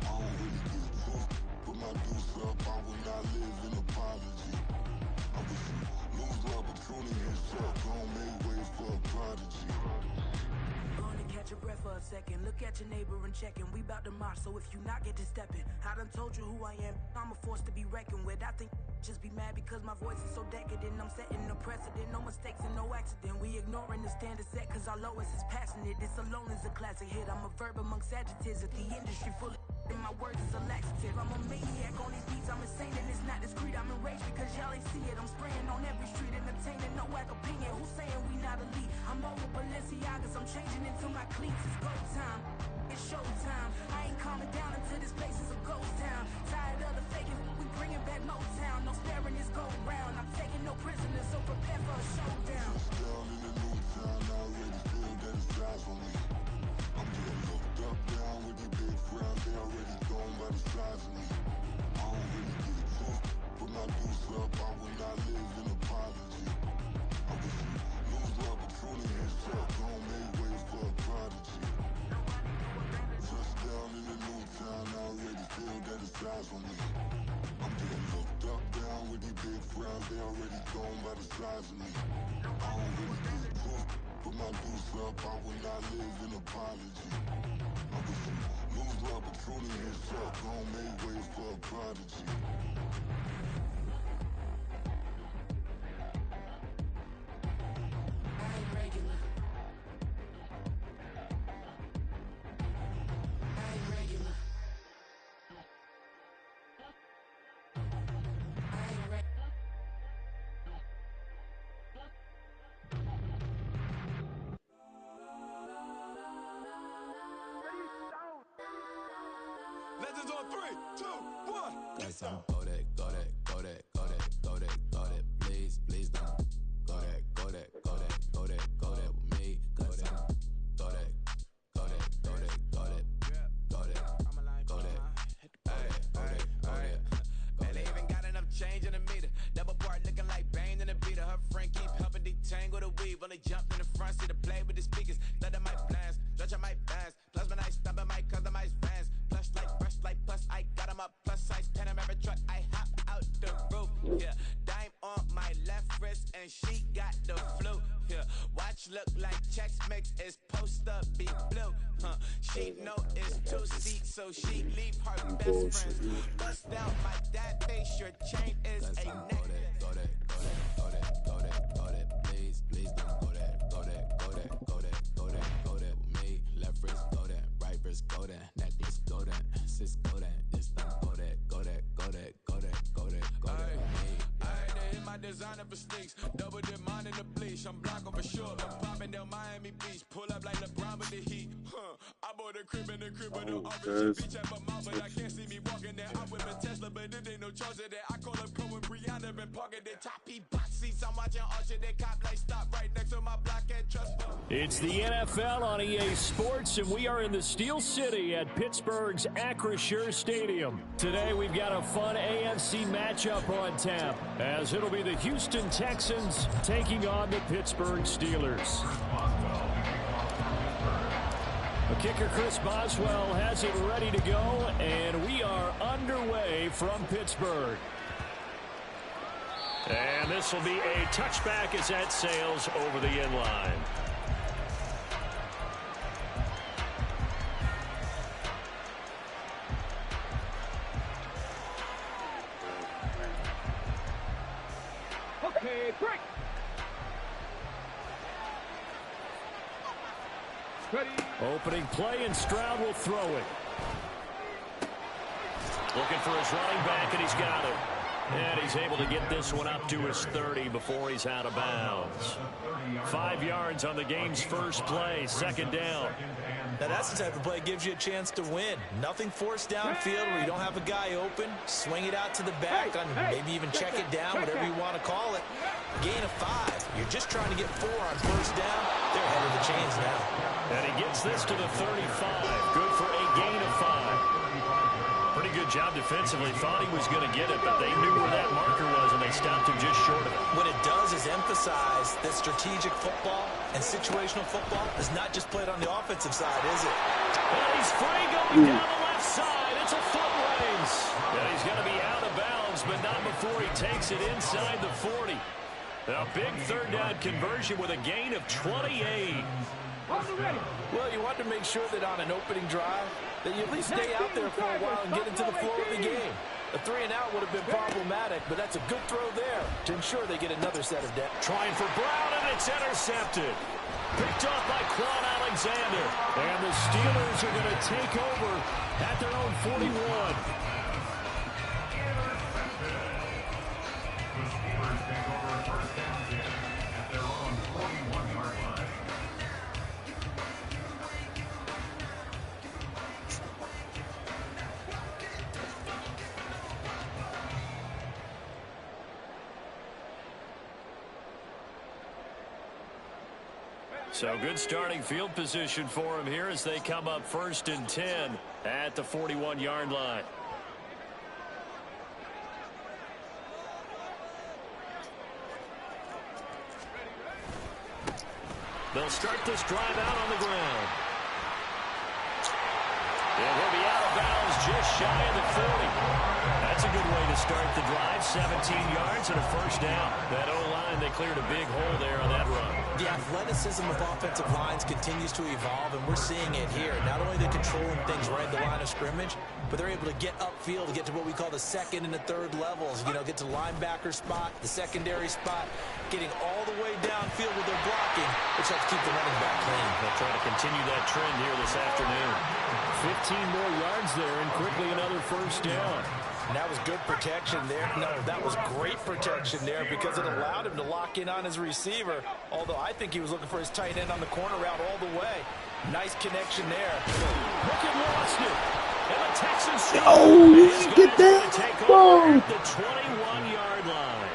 I don't really give a fuck, put my deuce up, I will not live in apology. I wish you lose the opportunity and suck, don't make way for a prodigy. Gonna catch your breath for a second. Look at your neighbor and check him. We bout to march, so if you not get to stepping, I done told you who I am. I'm a force to be reckoned with. I think just be mad because my voice is so decadent. I'm setting a precedent, no mistakes and no accident. We ignoring the standard set cause our lowest is passionate. This alone is a classic hit. I'm a verb amongst adjectives. If the industry full of and my words is a laxative. I'm a maniac on these beats, I'm insane and it's not discreet. I'm enraged because y'all ain't see it. I'm spraying on every street, entertaining, no whack opinion. Who's saying we not elite? I'm over Balenciagas, I'm changing into my cleats. It's go time, it's show time. I ain't calming down until this place is a ghost town. Tired of the faking, we bringing back Motown. No sparing this go round. I'm taking no prisoners, so prepare for a showdown. Down in the new town, I already feel that it's eyes on me. I'm getting looked up, down with these big crowds, they already thrown by the size of me. I don't really give a fuck, put my deuce up, I will not live in apology. I wish you lose the opportunity and suck, don't make way for a prodigy. Touchdown in the new town, I already feel that it's eyes on me. I'm getting looked up, down with these big crowds, they already thrown by the size of me. I don't really give a fuck, put my deuce up, I will not live in apology. I wish you lose the opportunity and suck, don't make way for a prodigy. I ain't regular. I ain't regular. I ain't regular. Legends on 3, 2, 1. Yes, I'm go that, go that, go that, go that, go that, go that. Please, please don't go that, go that, go that, go that, go that with me. Go that, go that, go that, go that, go that, go that, go that, go that. And they even got enough change in the meter. Double part looking like Bane in the beater. Her friend keep helping detangle the weave. Only jumped in the front seat to play with the speakers. Thunder might blast, stretch might dance. Plasma night, stomping my customized vans. Plush like brush like plus I got 'em up. Plus size Panamera truck. I hop out the roof. Yeah, dime on my left wrist and she got the flu. Yeah, watch look like checks mix is post up be blue. She know it's 2 seats, so she leave her best friends. Bust out my dad face. Your chain is a neck. Go that, go that, go that, go that, go that. Please, please don't go that, go that, go that, go that, go that, go that with me. Left wrist go that, right wrist go that, necklace go that, sis go that, this time go that, go that, go that, go that, go that, go that with me. They hit my designer for sneaks, double dip mine in the bleach. I'm blocking for sure. I'm popping down Miami Beach, pull up like LeBron with the heat. I bought a crib in the crib with the orange beach at my mouth, but I can't see me walking there. I'm with a Tesla, but it ain't no charger there. I call up Cohen, Brianna, been parking the top E box seats. I'm watching Archer, they cop like stop right next to my block and trust fund. It's the NFL on EA Sports, and we are in the Steel City at Pittsburgh's Acrisure Stadium. Today, we've got a fun AFC matchup on tap, as it'll be the Houston Texans taking on the Pittsburgh Steelers. The kicker, Chris Boswell, has it ready to go, and we are underway from Pittsburgh. And this will be a touchback as that sails over the end line. Okay, break. Ready. Opening play, and Stroud will throw it. Looking for his running back, and he's got it. And he's able to get this one up to his 30 before he's out of bounds. 5 yards on the game's first play, second down. Now that's the type of play that gives you a chance to win. Nothing forced downfield where you don't have a guy open. Swing it out to the back, maybe even check it down, whatever you want to call it. Gain of 5. You're just trying to get 4 on first down. They're ahead of the chains now. And he gets this to the 35. Good for a gain of 5. Pretty good job defensively. Thought he was going to get it, but they knew where that marker was, and they stopped him just short of it. What it does is emphasize that strategic football and situational football is not just played on the offensive side, is it? And he's free going down the left side. It's a foot race. And he's going to be out of bounds, but not before he takes it inside the 40. A big third down conversion with a gain of 28. Well, you want to make sure that on an opening drive that you at least stay out there for a while and get into the flow of the game. A 3-and-out would have been problematic, but that's a good throw there to ensure they get another set of depth. Trying for Brown, and it's intercepted. Picked off by Quan Alexander. And the Steelers are going to take over at their own 41. So good starting field position for him here as they come up 1st and 10 at the 41-yard line. They'll start this drive out on the ground. And he'll be out of bounds just shy of the 40. That's a good way to start the drive. 17 yards and a first down. That O-line, they cleared a big hole there on that run. The athleticism of offensive lines continues to evolve, and we're seeing it here. Not only are they controlling things right at the line of scrimmage, but they're able to get upfield to get to what we call the second and the third levels. You know, get to the linebacker spot, the secondary spot, getting all the way downfield with their blocking, which helps keep the running back clean. They'll try to continue that trend here this afternoon. 15 more yards there, and quickly another first down. And that was good protection there. No, that was great protection there because it allowed him to lock in on his receiver, although I think he was looking for his tight end on the corner route all the way. Nice connection there. Pickett lost it. And the Texans... Oh, you get that? Whoa. At the 21-yard line.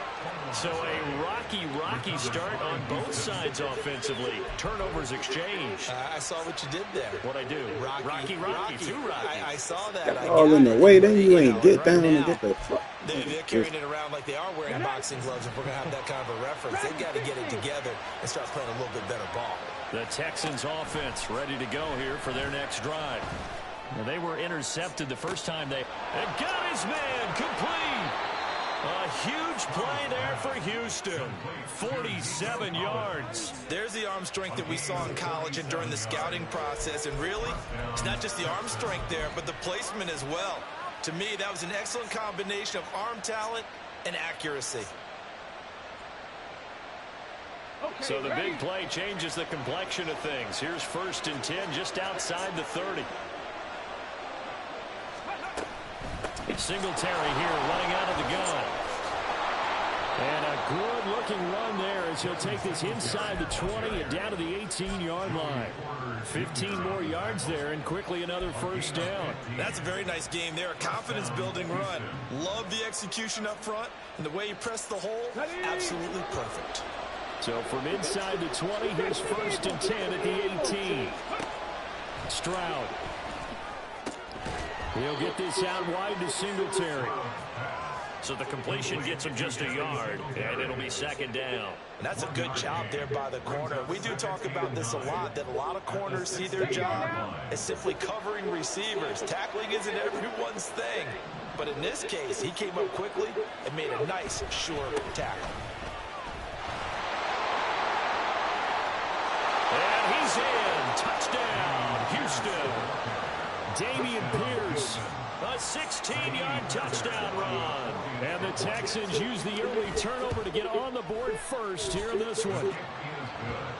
So a rocky start on both sides offensively. Turnovers exchanged. I saw what you did there. What'd I do? Rocky. Too rocky. I saw that. All in the way, then you ain't get down and get the fuck. They're carrying it around like they are wearing boxing gloves. If we're going to have that kind of a reference, they've got to get it together and start playing a little bit better ball. The Texans offense ready to go here for their next drive. Now, they were intercepted the first time they got his man complete. A huge play there for Houston. 47 yards. There's the arm strength that we saw in college and during the scouting process. And really, it's not just the arm strength there, but the placement as well. To me, that was an excellent combination of arm talent and accuracy. So the big play changes the complexion of things. Here's 1st and 10 just outside the 30. Singletary here running out of the gun. And a good-looking run there as he'll take this inside the 20 and down to the 18-yard line. 15 more yards there and quickly another first down. That's a very nice game there. A confidence-building run. Love the execution up front. And the way he pressed the hole, absolutely perfect. So from inside the 20, here's 1st and 10 at the 18. Stroud. He'll get this out wide to Singletary. So the completion gets him just a yard, and it'll be 2nd down. And that's a good job there by the corner. We do talk about this a lot, that a lot of corners see their job as simply covering receivers. Tackling isn't everyone's thing. But in this case, he came up quickly and made a nice, sure tackle. And he's in. Touchdown, Houston. Damian Pierce, a 16-yard touchdown run. And the Texans use the early turnover to get on the board first here in this one.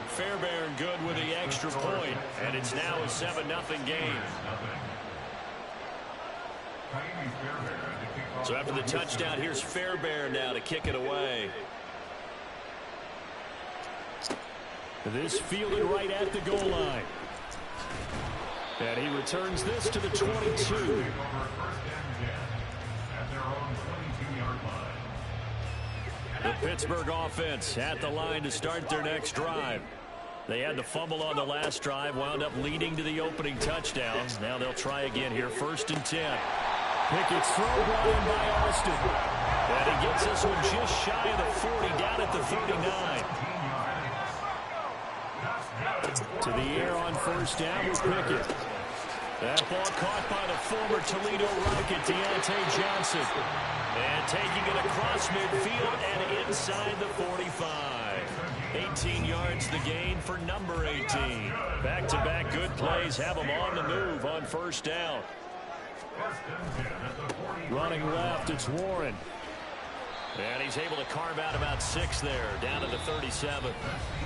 Fairbairn good with the extra point, and it's now a 7-0 game. So after the touchdown, here's Fairbairn now to kick it away. This fielded right at the goal line. And he returns this to the 22. The Pittsburgh offense at the line to start their next drive. They had the fumble on the last drive, wound up leading to the opening touchdown. Now they'll try again here, 1st and 10. Pickett's throw brought in by Austin. And he gets this one just shy of the 40, down at the 39. To the air on 1st down with Pickett. That ball caught by the former Toledo Rocket, Deontay Johnson. And taking it across midfield and inside the 45. 18 yards the gain for number 18. Back-to-back good plays have them on the move on 1st down. Running left, it's Warren. And he's able to carve out about 6 there, down to the 37.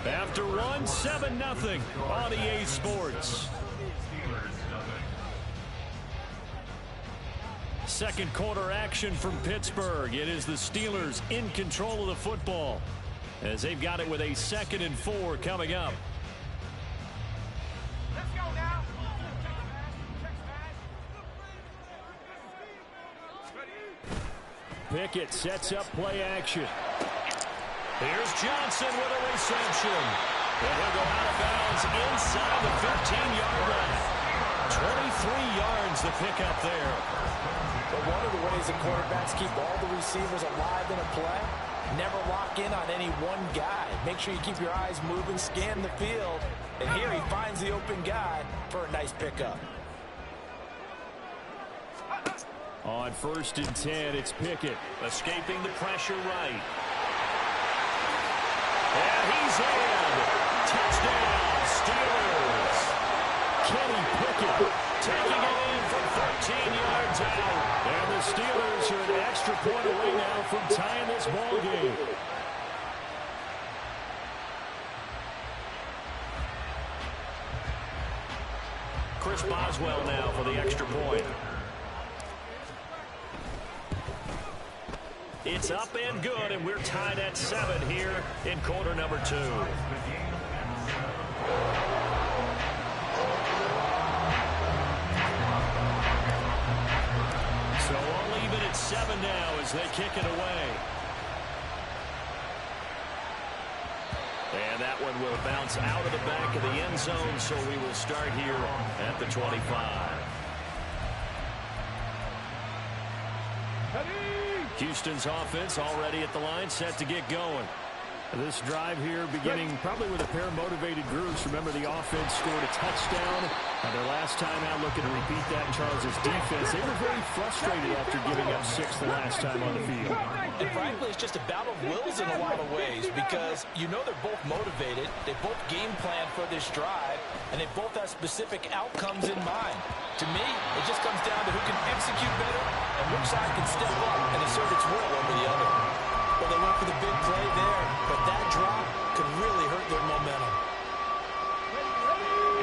After one, 7-0 on EA Sports. Second quarter action from Pittsburgh. It is the Steelers in control of the football as they've got it with a 2nd and 4 coming up. Let's go now. Pickett sets up play action. Here's Johnson with a reception. And he'll go out of bounds inside the 15-yard line. 23 yards the pickup there. But one of the ways the quarterbacks keep all the receivers alive in a play, never lock in on any one guy. Make sure you keep your eyes moving, scan the field, and here he finds the open guy for a nice pickup. On 1st and 10, it's Pickett. Escaping the pressure right. And he's in. Touchdown, Steelers. Kenny Pickett taking it in from 13 yards out. And the Steelers are an extra point away now from tying this ball game. Chris Boswell now for the extra point. It's up and good, and we're tied at 7 here in quarter number 2. So all even at 7 now as they kick it away. And that one will bounce out of the back of the end zone, so we will start here at the 25. Houston's offense already at the line, set to get going. This drive here beginning probably with a pair of motivated groups. Remember, the offense scored a touchdown. Their last time out, looking to repeat that in Charles' defense. They were very frustrated after giving up 6 the last time on the field. And frankly, it's just a battle of wills in a lot of ways because you know they're both motivated. They both game plan for this drive, and they both have specific outcomes in mind. To me, it just comes down to who can execute better and which side can step up and assert its will over the other. Well, they went for the big play there, but that drop could really hurt their momentum.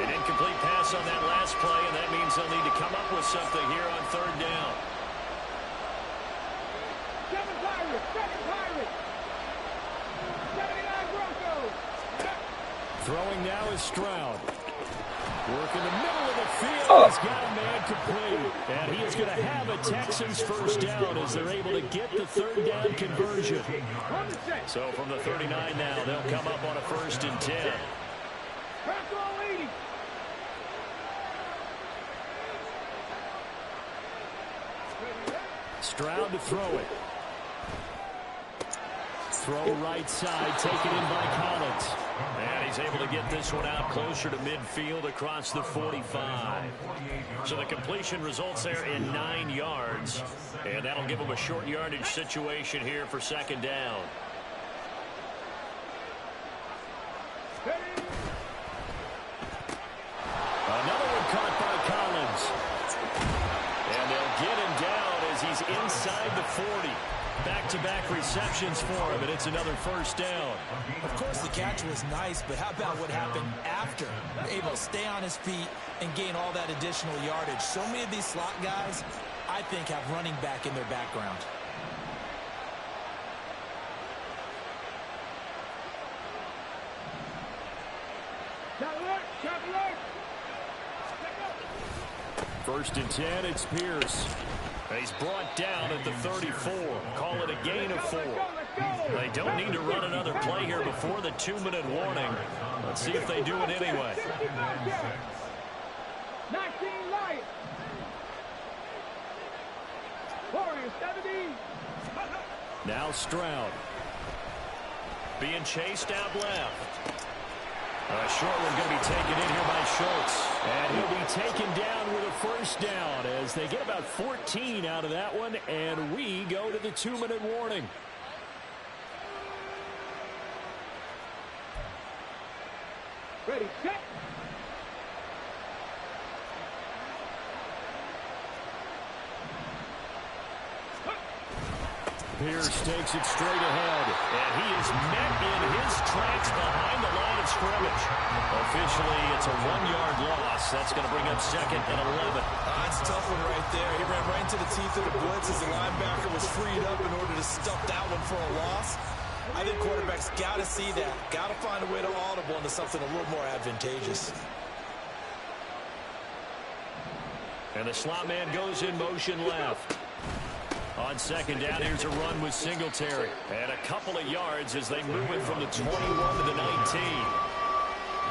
An incomplete pass on that last play, and that means they'll need to come up with something here on 3rd down. Seven Pirates. 79 Broncos. Throwing now is Stroud. Work in the middle of the field. He's got a man complete. And he is going to have a Texans 1st down as they're able to get the 3rd down conversion. So from the 39 now, they'll come up on a 1st and 10. Stroud to throw it. Throw right side, taken in by Collins. And he's able to get this one out closer to midfield across the 45. So the completion results there in 9 yards. And that'll give him a short yardage situation here for 2nd down. Another one caught by Collins. And they'll get him down as he's inside the 40. Back-to-back receptions for him, and it's another 1st down. Of course, the catch was nice, but how about what happened after? Able to stay on his feet and gain all that additional yardage. So many of these slot guys, I think, have running back in their background. First and 10, it's Pierce. He's brought down at the 34. Call it a gain of 4. They don't need to run another play here before the 2-minute warning. Let's see if they do it anyway. 19 Lions. 4-17. Now Stroud. Being chased out left. A short one going to be taken in here by Schultz. And he'll be taken down with a first down as they get about 14 out of that one. And we go to the 2-minute warning. Ready, set. Pierce takes it straight ahead, and he is met in his tracks behind the line of scrimmage. Officially, it's a 1-yard loss. That's going to bring up 2nd and 11. That's a tough one right there. He ran right into the teeth of the blitz as the linebacker was freed up in order to stuff that one for a loss. I think quarterbacks got to see that. Got to find a way to audible into something a little more advantageous. And the slot man goes in motion left. On 2nd down, here's a run with Singletary. And a couple of yards as they move it from the 21 to the 19.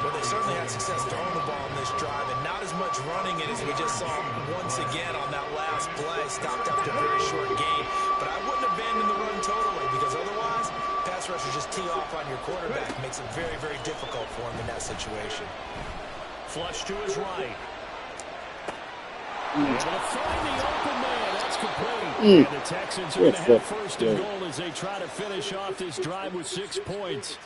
Well, they certainly had success throwing the ball in this drive, and not as much running it as we just saw once again on that last play. Stopped after a very short gain. But I wouldn't abandon the run totally, because otherwise, pass rushers just tee off on your quarterback. It makes it very, very difficult for him in that situation. Flush to his right. Able to find the open man. That's complete. And the Texans are going to have 1st and goal as they try to finish off this drive with 6 points.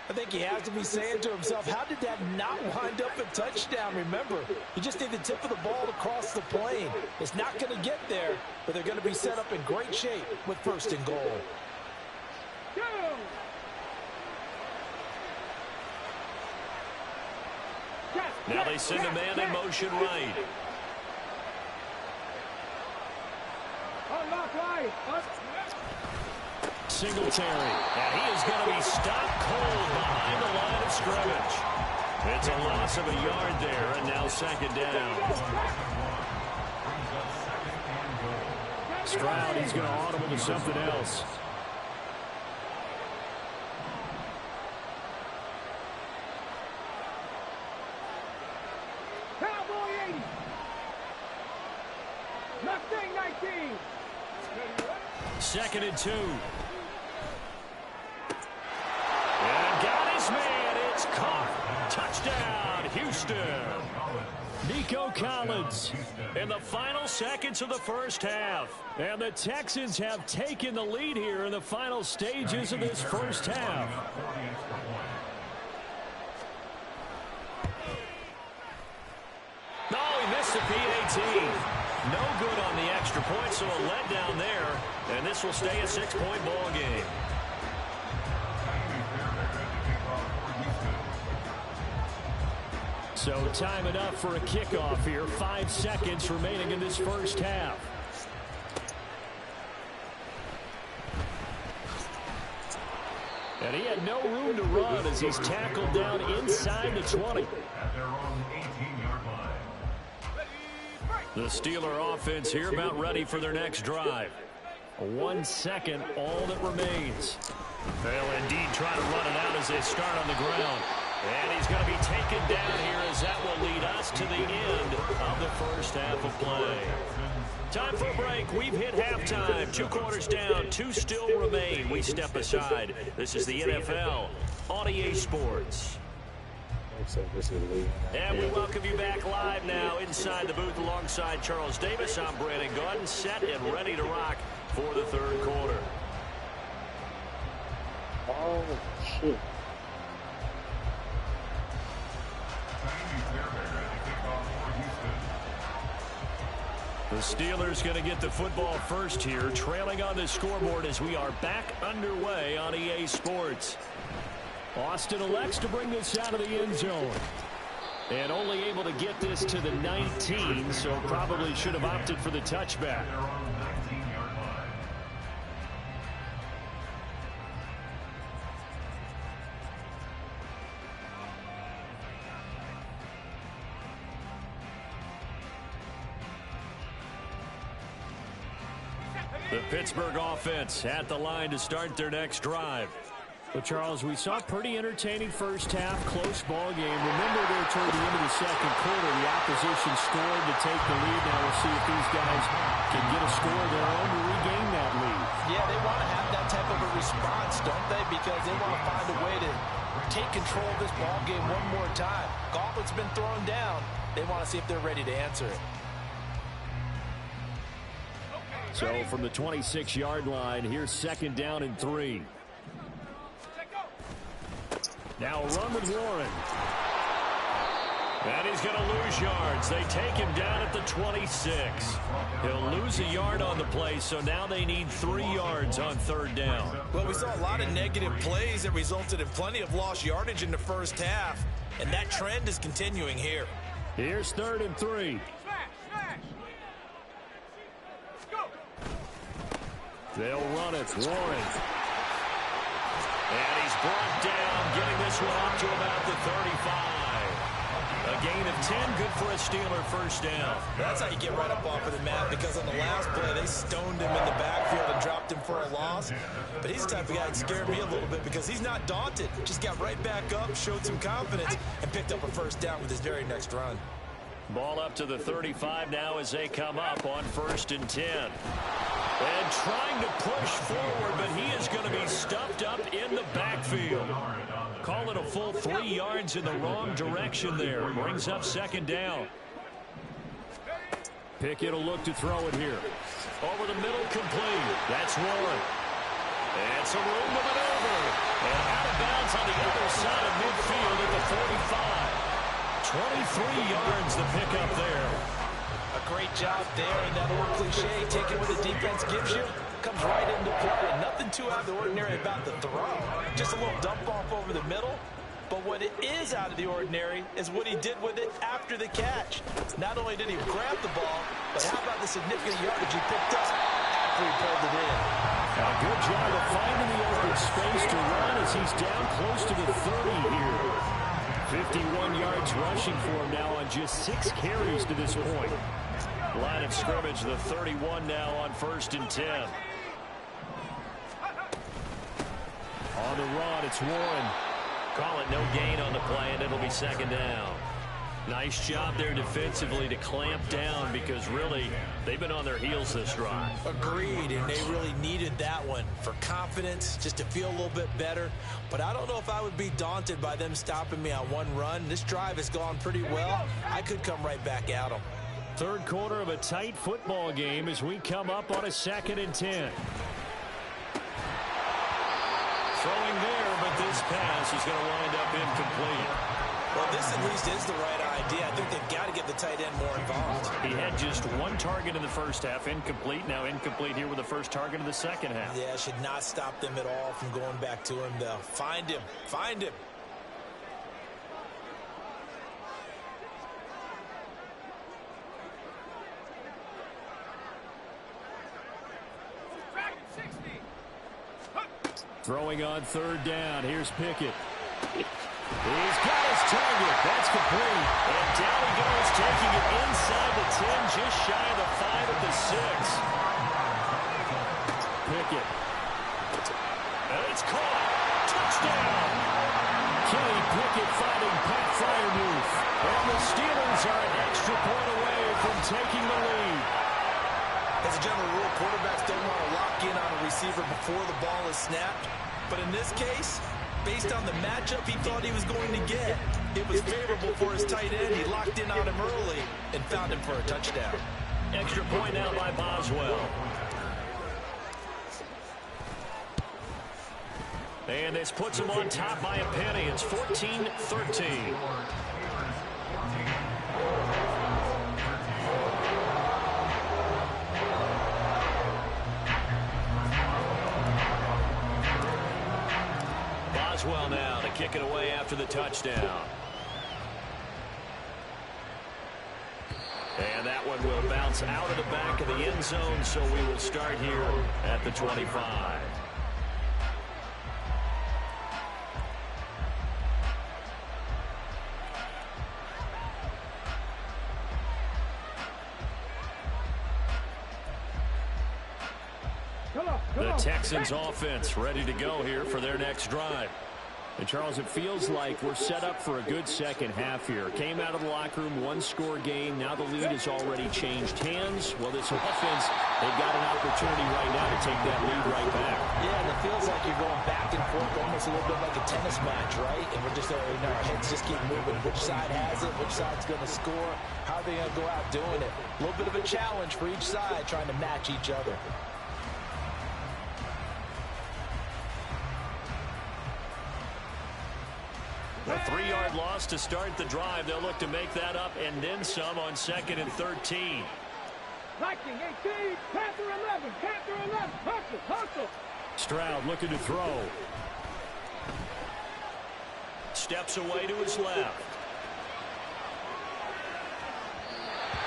I think he has to be saying to himself, how did that not wind up a touchdown? Remember, you just need the tip of the ball to cross the plane. It's not going to get there, but they're going to be set up in great shape with 1st and goal. Now they send a man in motion right. Singletary, and he is going to be stopped cold behind the line of scrimmage. It's a loss of a yard there, and now 2nd down. Stroud, he's going to audible to something else. Cowboy 80. Mustang 19. 2nd and 2. And got his man. It's caught. Touchdown, Houston. Nico Collins in the final seconds of the first half. And the Texans have taken the lead here in the final stages of this first half. Oh, he missed the PAT. No good on the extra point, so a letdown there. And this will stay a 6-point ball game. So time enough for a kickoff here. 5 seconds remaining in this first half. And he had no room to run as he's tackled down inside the 20. The Steeler offense here about ready for their next drive. 1 second, all that remains. They'll indeed try to run it out as they start on the ground. And he's going to be taken down here as that will lead us to the end of the first half of play. Time for a break. We've hit halftime. 2 quarters down, 2 still remain. We step aside. This is the NFL on EA Sports. And we welcome you back live now inside the booth alongside Charles Davis. I'm Brandon Gordon, set and ready to rock for the 3rd quarter. Oh, shit. The Steelers going to get the football first here, trailing on the scoreboard as we are back underway on EA Sports. Austin elects to bring this out of the end zone. And only able to get this to the 19, so probably should have opted for the touchback. The Pittsburgh offense at the line to start their next drive. But, Charles, we saw a pretty entertaining first half, close ball game. Remember there toward the end of the second quarter, the opposition scored to take the lead. Now we'll see if these guys can get a score of their own to regain that lead. Yeah, they want to have that type of a response, don't they? Because they want to find a way to take control of this ball game one more time. Gauntlet's been thrown down. They want to see if they're ready to answer it. So from the 26-yard line, here's 2nd down and 3. Now a run with Warren. And he's going to lose yards. They take him down at the 26. He'll lose a yard on the play, so now they need 3 yards on 3rd down. Well, we saw a lot of negative plays that resulted in plenty of lost yardage in the first half, and that trend is continuing here. Here's 3rd and 3. They'll run it. Warren. And he's brought down, getting this one up to about the 35. A gain of 10, good for a Steeler first down. That's how you get right up off of the mat, because on the last play, they stoned him in the backfield and dropped him for a loss. But he's the type of guy that scared me a little bit because he's not daunted. Just got right back up, showed some confidence, and picked up a first down with his very next run. Ball up to the 35 now as they come up on 1st and 10. And trying to push forward, but he is going to be stuffed up in the backfield. Call it a full 3 yards in the wrong direction there. Brings up 2nd down. Pickett will look to throw it here. Over the middle, complete. That's Warren. And some room to maneuver. And out of bounds on the other side of midfield at the 45. 23 yards the pickup there. A great job there, and that old cliche, taking what the defense gives you, comes right into play. Nothing too out of the ordinary about the throw. Just a little dump off over the middle. But what it is out of the ordinary is what he did with it after the catch. Not only did he grab the ball, but how about the significant yardage he picked up after he pulled it in. A good job of finding the open space to run as he's down close to the 30 here. 51 yards rushing for him now on just 6 carries to this point. Line of scrimmage, the 31 now on 1st and 10. On the run, it's Warren. Call it no gain on the play, and it'll be 2nd down. Nice job there defensively to clamp down, because really they've been on their heels this drive. Agreed, and they really needed that one for confidence, just to feel a little bit better. But I don't know if I would be daunted by them stopping me on one run. This drive has gone pretty well. I could come right back at them. 3rd quarter of a tight football game as we come up on a 2nd and 10. Throwing there, but this pass is going to wind up incomplete. Well, this at least is the right idea. I think they've got to get the tight end more involved. He had just 1 target in the first half, incomplete. Now incomplete here with the first target of the second half. Yeah, should not stop them at all from going back to him, though. Find him. Find him. Throwing on 3rd down. Here's Pickett. He's got his target. That's complete. And down he goes, taking it inside the 10, just shy of the 5 at the 6. Pickett. And it's caught. Touchdown. Kenny Pickett finding Pat Freiermuth. And the Steelers are an extra point away from taking the lead. As a general rule, quarterbacks don't want to lock in on a receiver before the ball is snapped. But in this case, based on the matchup he thought he was going to get, it was favorable for his tight end. He locked in on him early and found him for a touchdown. Extra point now by Boswell. And this puts him on top by a penny. It's 14-13. Boswell now to kick it away after the touchdown. And that one will bounce out of the back of the end zone, so we will start here at the 25. The Texans offense ready to go here for their next drive. And Charles, it feels like we're set up for a good second half here. Came out of the locker room, one-score game. Now the lead has already changed hands. Well, this offense, they've got an opportunity right now to take that lead right back. Yeah, and it feels like you're going back and forth, almost a little bit like a tennis match, right? And we're just, our heads just keep moving. Which side has it? Which side's going to score? How are they going to go out doing it? A little bit of a challenge for each side, trying to match each other. A 3-yard loss to start the drive. They'll look to make that up and then some on 2nd and 13. Viking 18, Panther 11, Panther 11, hustle. Stroud looking to throw. Steps away to his left.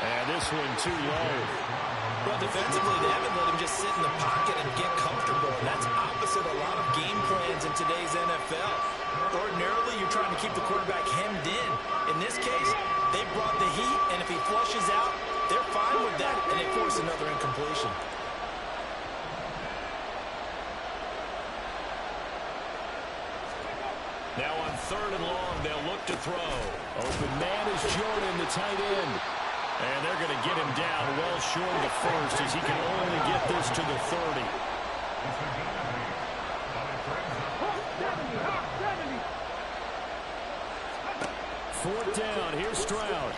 And this one too low. Well, defensively, they haven't let him just sit in the pocket and get comfortable. And that's opposite a lot of game plans in today's NFL. Ordinarily, you're trying to keep the quarterback hemmed in. In this case, they brought the heat, and if he flushes out, they're fine with that, and they force another incompletion. Now on 3rd and long, they'll look to throw. Open man is Jordan, the tight end. And they're going to get him down well short of the first as he can only get this to the 30. Fourth down, here's Stroud.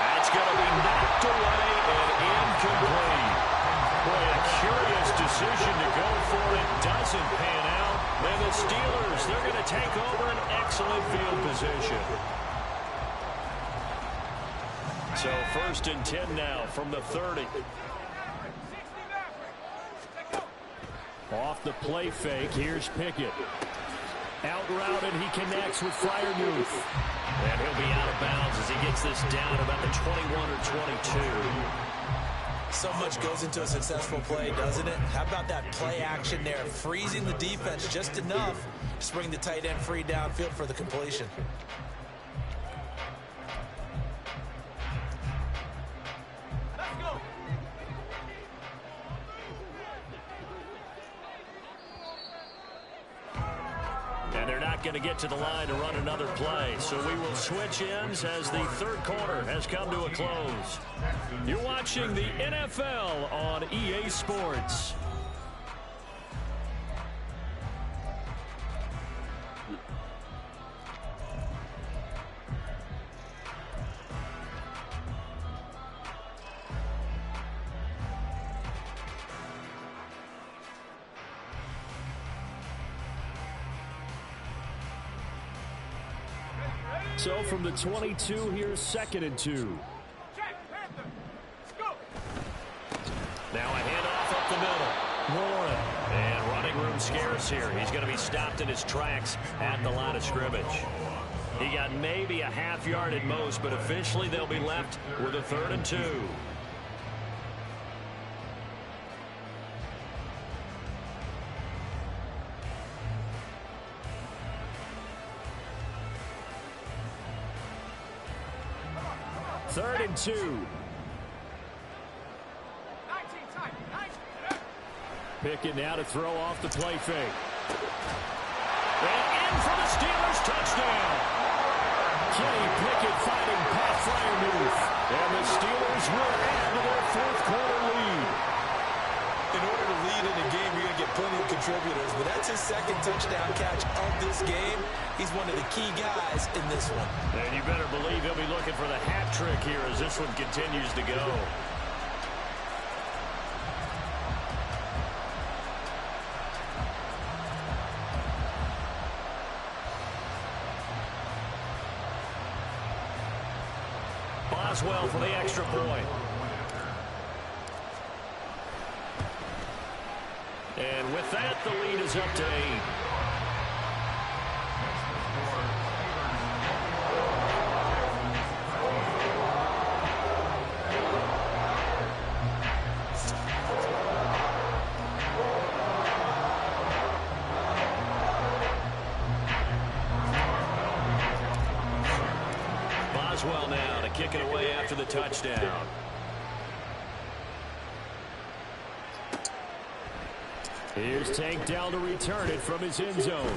That's going to be knocked away and incomplete. Boy, a curious decision to go for it. Doesn't pan out. And the Steelers, they're going to take over an excellent field position. So 1st and 10 now from the 30. Off the play fake, here's Pickett. Out route, and he connects with Freiermuth. And he'll be out of bounds as he gets this down about the 21 or 22. So much goes into a successful play, doesn't it? How about that play action there? Freezing the defense just enough to bring the tight end free downfield for the completion. And they're not going to get to the line to run another play. So we will switch ends as the 3rd quarter has come to a close. You're watching the NFL on EA Sports. So from the 22, here's 2nd and 2. Now a handoff up the middle. Warren. And running room scarce here. He's going to be stopped in his tracks at the line of scrimmage. He got maybe a half yard at most, but officially they'll be left with a 3rd and 2. Third and 2. Pickett now to throw off the play fake. And in for the Steelers touchdown. Kenny Pickett fighting Pat Freiermuth. And the Steelers will add to their 4th quarter lead. In order to lead in a game, you're going to get plenty of contributors, but that's his 2nd touchdown catch of this game. He's one of the key guys in this one. And you better believe he'll be looking for the hat trick here as this one continues to go. Boswell for the extra point. And with that, the lead is up to 8. Maxwell now to kick it away after the touchdown. Here's Tank down to return it from his end zone.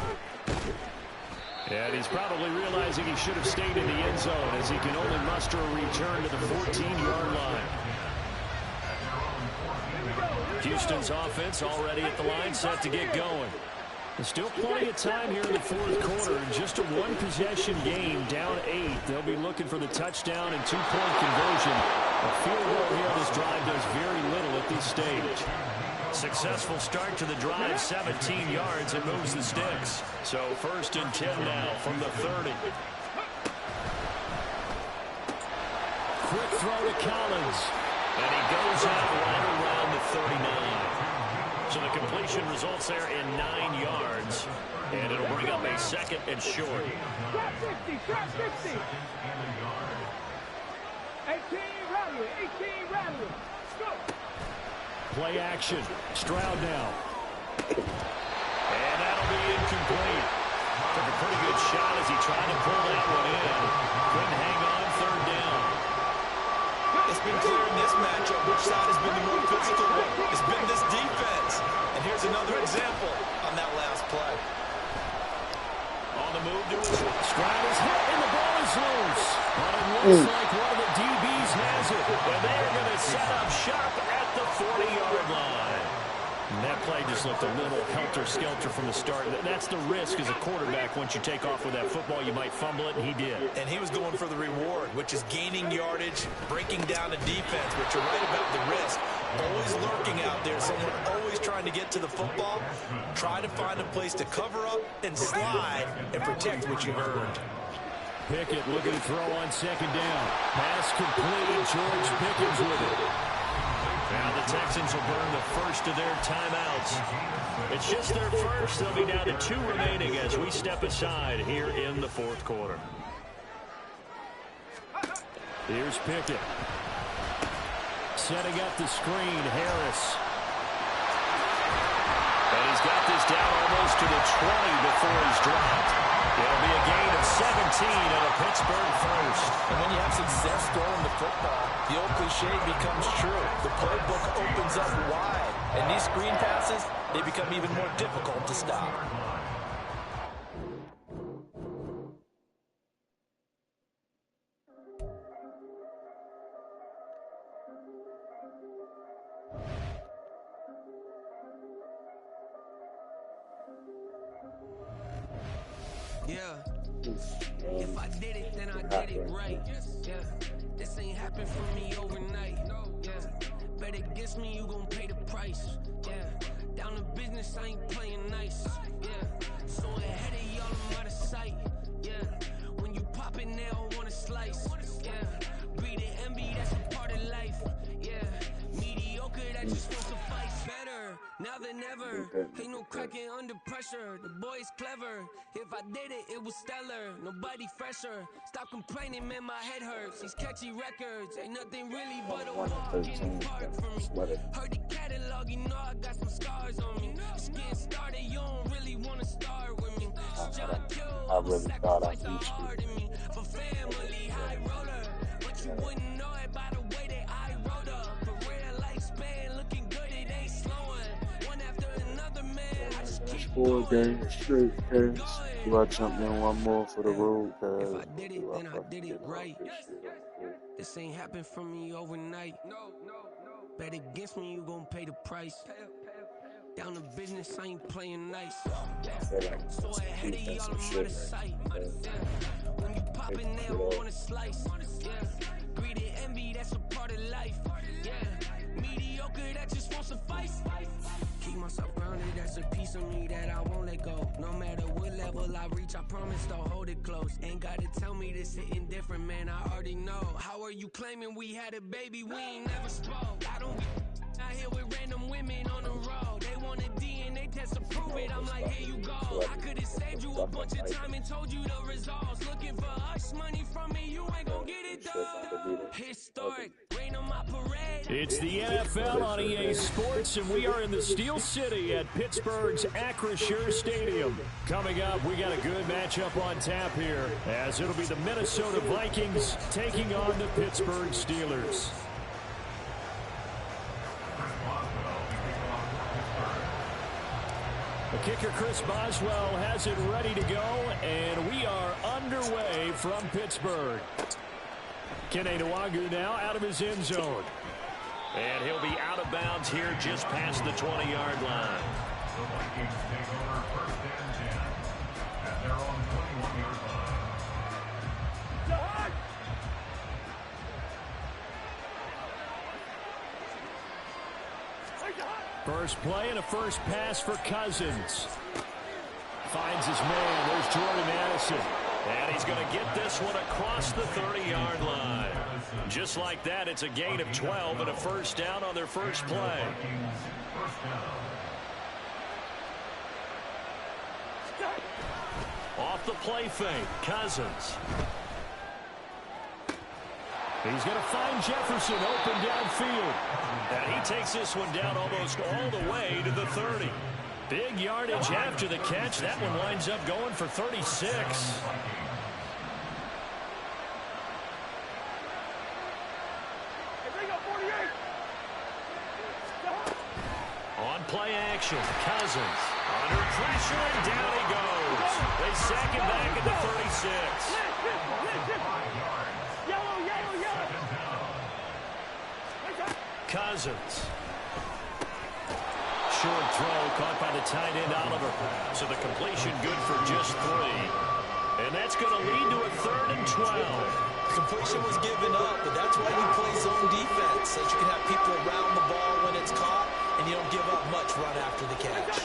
And he's probably realizing he should have stayed in the end zone as he can only muster a return to the 14-yard line. Houston's offense already at the line, set to get going. There's still plenty of time here in the fourth quarter. In just a one-possession game, down 8. They'll be looking for the touchdown and two-point conversion. A field goal here on this drive does very little at this stage. Successful start to the drive, 17 yards, and moves the sticks. So 1st and 10 now from the 30. Quick throw to Collins. And he goes out right around the 39. So the completion results there in 9 yards. And it'll bring up a 2nd and short. Trap 60, trap 60. 18, Rattler, 18, Rattler. Go. Play action. Stroud now. And that'll be incomplete. Took a pretty good shot as he tried to pull that one in. Couldn't hang on, 3rd down. It's been clear in this matchup which side has been the more physical one. It's been this defense. And here's another example on that last play. On the move to his Stroud is hit and the ball is loose. But it looks like one of the DBs has it. And they're going to set up shop at the 40-yard line. And that play just looked a little helter-skelter from the start. That's the risk as a quarterback. Once you take off with that football, you might fumble it, and he did. And he was going for the reward, which is gaining yardage, breaking down the defense, but you're right about the risk. Always lurking out there, someone always trying to get to the football. Try to find a place to cover up and slide and protect what you've earned. Pickett looking to throw on 2nd down. Pass complete. George Pickens with it. Now the Texans will burn the first of their timeouts. It's just their first. They'll be down to 2 remaining as we step aside here in the 4th quarter. Here's Pickett. Setting up the screen, Harris. And he's got this down almost to the 20 before he's dropped. It'll be a gain of 17 and a Pittsburgh first. And when you have success throwing the football, the old cliche becomes true. The playbook opens up wide. And these screen passes, they become even more difficult to stop. Yeah. If I did it, then I did it right. Yeah. This ain't happened for me overnight. Yeah. Bet against me, you gon' pay the price. Yeah. Down to business, I ain't playing nice. Yeah. So ahead of y'all, I'm out of sight. Yeah. When you pop it, they don't wanna slice. Yeah. Greed and envy, that's a part of life. Yeah. Mediocre, that just won't suffice. Better now than ever. Ain't no cracking under pressure. The boy's clever. If I did it, it was stellar. Nobody fresher. Stop complaining, man, my head hurts. These catchy records ain't nothing really but a walk in the park for me. Heard the catalog, you know I got some scars on me. Just getting started, you don't really wanna start with me. John Kill, sacrifice are hard in me. For family, high roller. But you wouldn't know it by the way that I wrote up. Career lifespan looking good, it ain't slowing. One after another, man. I just keep 4 games straight, guys. Do I jump in one more for the road? If I did it, then I did it right. This ain't happened for me overnight. Bet against me, you gon' pay the price. Down to business, I ain't playing nice. So ahead of y'all, I'm out of sight. When you poppin', they don't wanna slice. Yeah. Greed and envy, that's a part of life. Yeah. Mediocre, that just won't suffice. Keep myself grounded, that's a piece of me that I won't let go. No matter what level I reach, I promise to hold it close. Ain't gotta tell me this hitting different, man, I already know. How are you claiming we had a baby, we ain't never spoke? I don't be out here with random women on the road. They want a DNA test to prove it, I'm like, here you go. I could've saved you a bunch of time and told you the results. Looking for hush money from me, you ain't gon' get it though. Historic, rain on my parade, It's the NFL on EA Sports, and we are in the Steel City at Pittsburgh's Acrisure Stadium. Coming up, we got a good matchup on tap here, as it'll be the Minnesota Vikings taking on the Pittsburgh Steelers. The kicker, Chris Boswell, has it ready to go, and we are underway from Pittsburgh. Kene Nwagu now out of his end zone. And he'll be out of bounds here just past the 20-yard line. The Vikings take over first and 10 at their own 21-yard line. First play and a first pass for Cousins. Finds his man. There's Jordan Addison. And he's going to get this one across the 30-yard line. Just like that, it's a gain of 12 and a first down on their first play. Off the play fake, Cousins. He's going to find Jefferson open downfield. And he takes this one down almost all the way to the 30. Big yardage after the catch. That one winds up going for 36. On play action, Cousins. Under pressure, and down he goes. They sack him back at the 36. Cousins. Short throw caught by the tight end Oliver. So the completion good for just 3. And that's going to lead to a 3rd and 12. Completion was given up, but that's why you play zone defense, so that you can have people around the ball when it's caught, and you don't give up much run after the catch.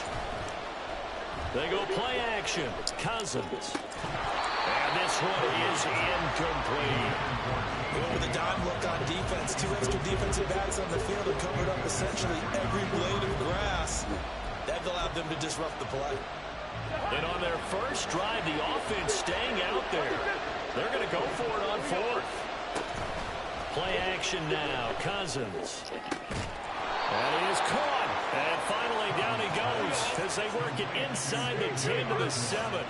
They go play action. Cousins. And this one is incomplete. With a dime look on defense, 2 extra defensive backs on the field have covered up essentially every blade of grass. That allowed them to disrupt the play. And on their first drive, the offense staying out there. They're going to go for it on 4th. Play action now. Cousins. And he is caught. And finally down he goes as they work it inside the 10 to the 7.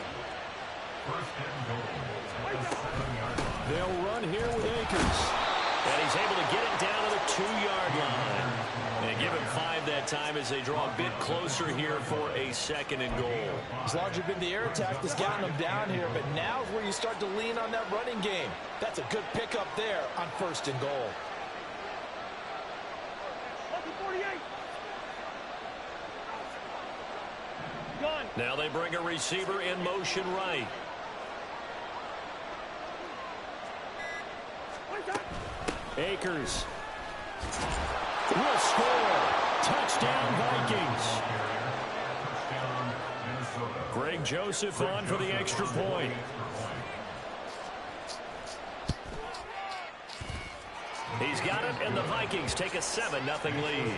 They'll run here with Akers. And he's able to get it down to the 2-yard line. And give him 5 that time as they draw a bit closer here for a 2nd and goal. As long as you've been the air attack that's gotten them down here, but now is where you start to lean on that running game. That's a good pickup there on 1st and goal. Now they bring a receiver in motion right. Akers will score. Touchdown Vikings. Greg Joseph on for the extra point. He's got it, and the Vikings take a 7-0 lead.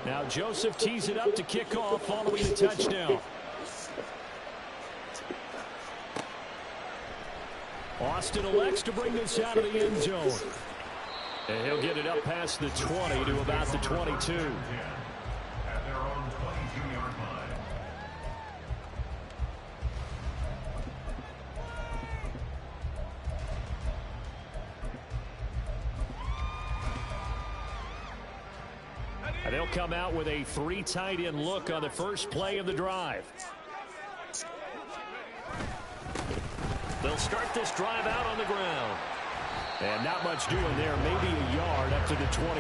Now Joseph tees it up to kick off following the touchdown. Austin elects to bring this out of the end zone. And he'll get it up past the 20 to about the 22. At their own 22-yard line. And they'll come out with a 3 tight end look on the first play of the drive. They'll start this drive out on the ground. And not much doing there, maybe a yard up to the 23.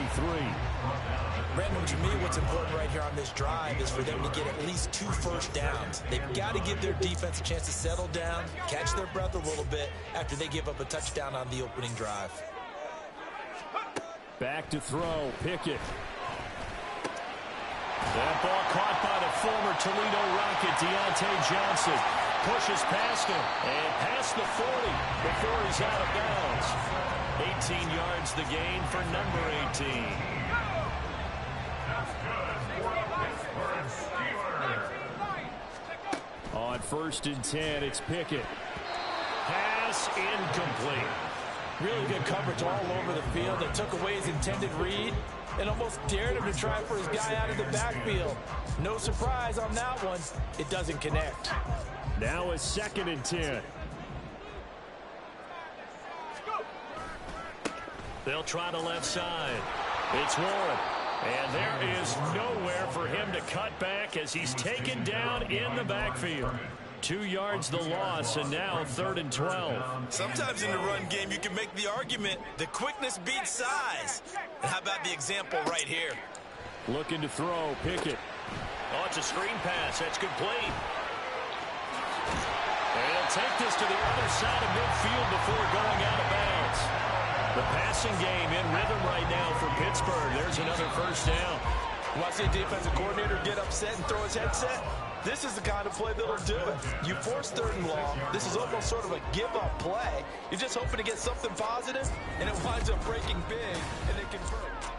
Brandon, to me, what's important right here on this drive is for them to get at least 2 first downs. They've got to give their defense a chance to settle down, catch their breath a little bit after they give up a touchdown on the opening drive. Back to throw, Pickett. That ball caught by the former Toledo Rocket, Deontay Johnson. Pushes past him and past the 40 before he's out of bounds. 18 yards the gain for number 18. That's good for the Pittsburgh Steelers. On 1st and 10, it's Pickett. Pass incomplete. Really good coverage all over the field. They took away his intended read and almost dared him to try for his guy out of the backfield. No surprise on that one. It doesn't connect. Now a 2nd and 10. They'll try the left side. It's Warren. And there is nowhere for him to cut back as he's taken down in the backfield. 2 yards the loss, and now 3rd and 12. Sometimes in the run game, you can make the argument that quickness beats size. And how about the example right here? Looking to throw, Pickett. Oh, it's a screen pass. That's complete. And he'll take this to the other side of midfield before going out of bounds. The passing game in rhythm right now for Pittsburgh. There's another 1st down. You want to see a defensive coordinator get upset and throw his headset? This is the kind of play that'll do it. You force 3rd and long. This is almost sort of a give-up play. You're just hoping to get something positive, and it winds up breaking big, and it converts.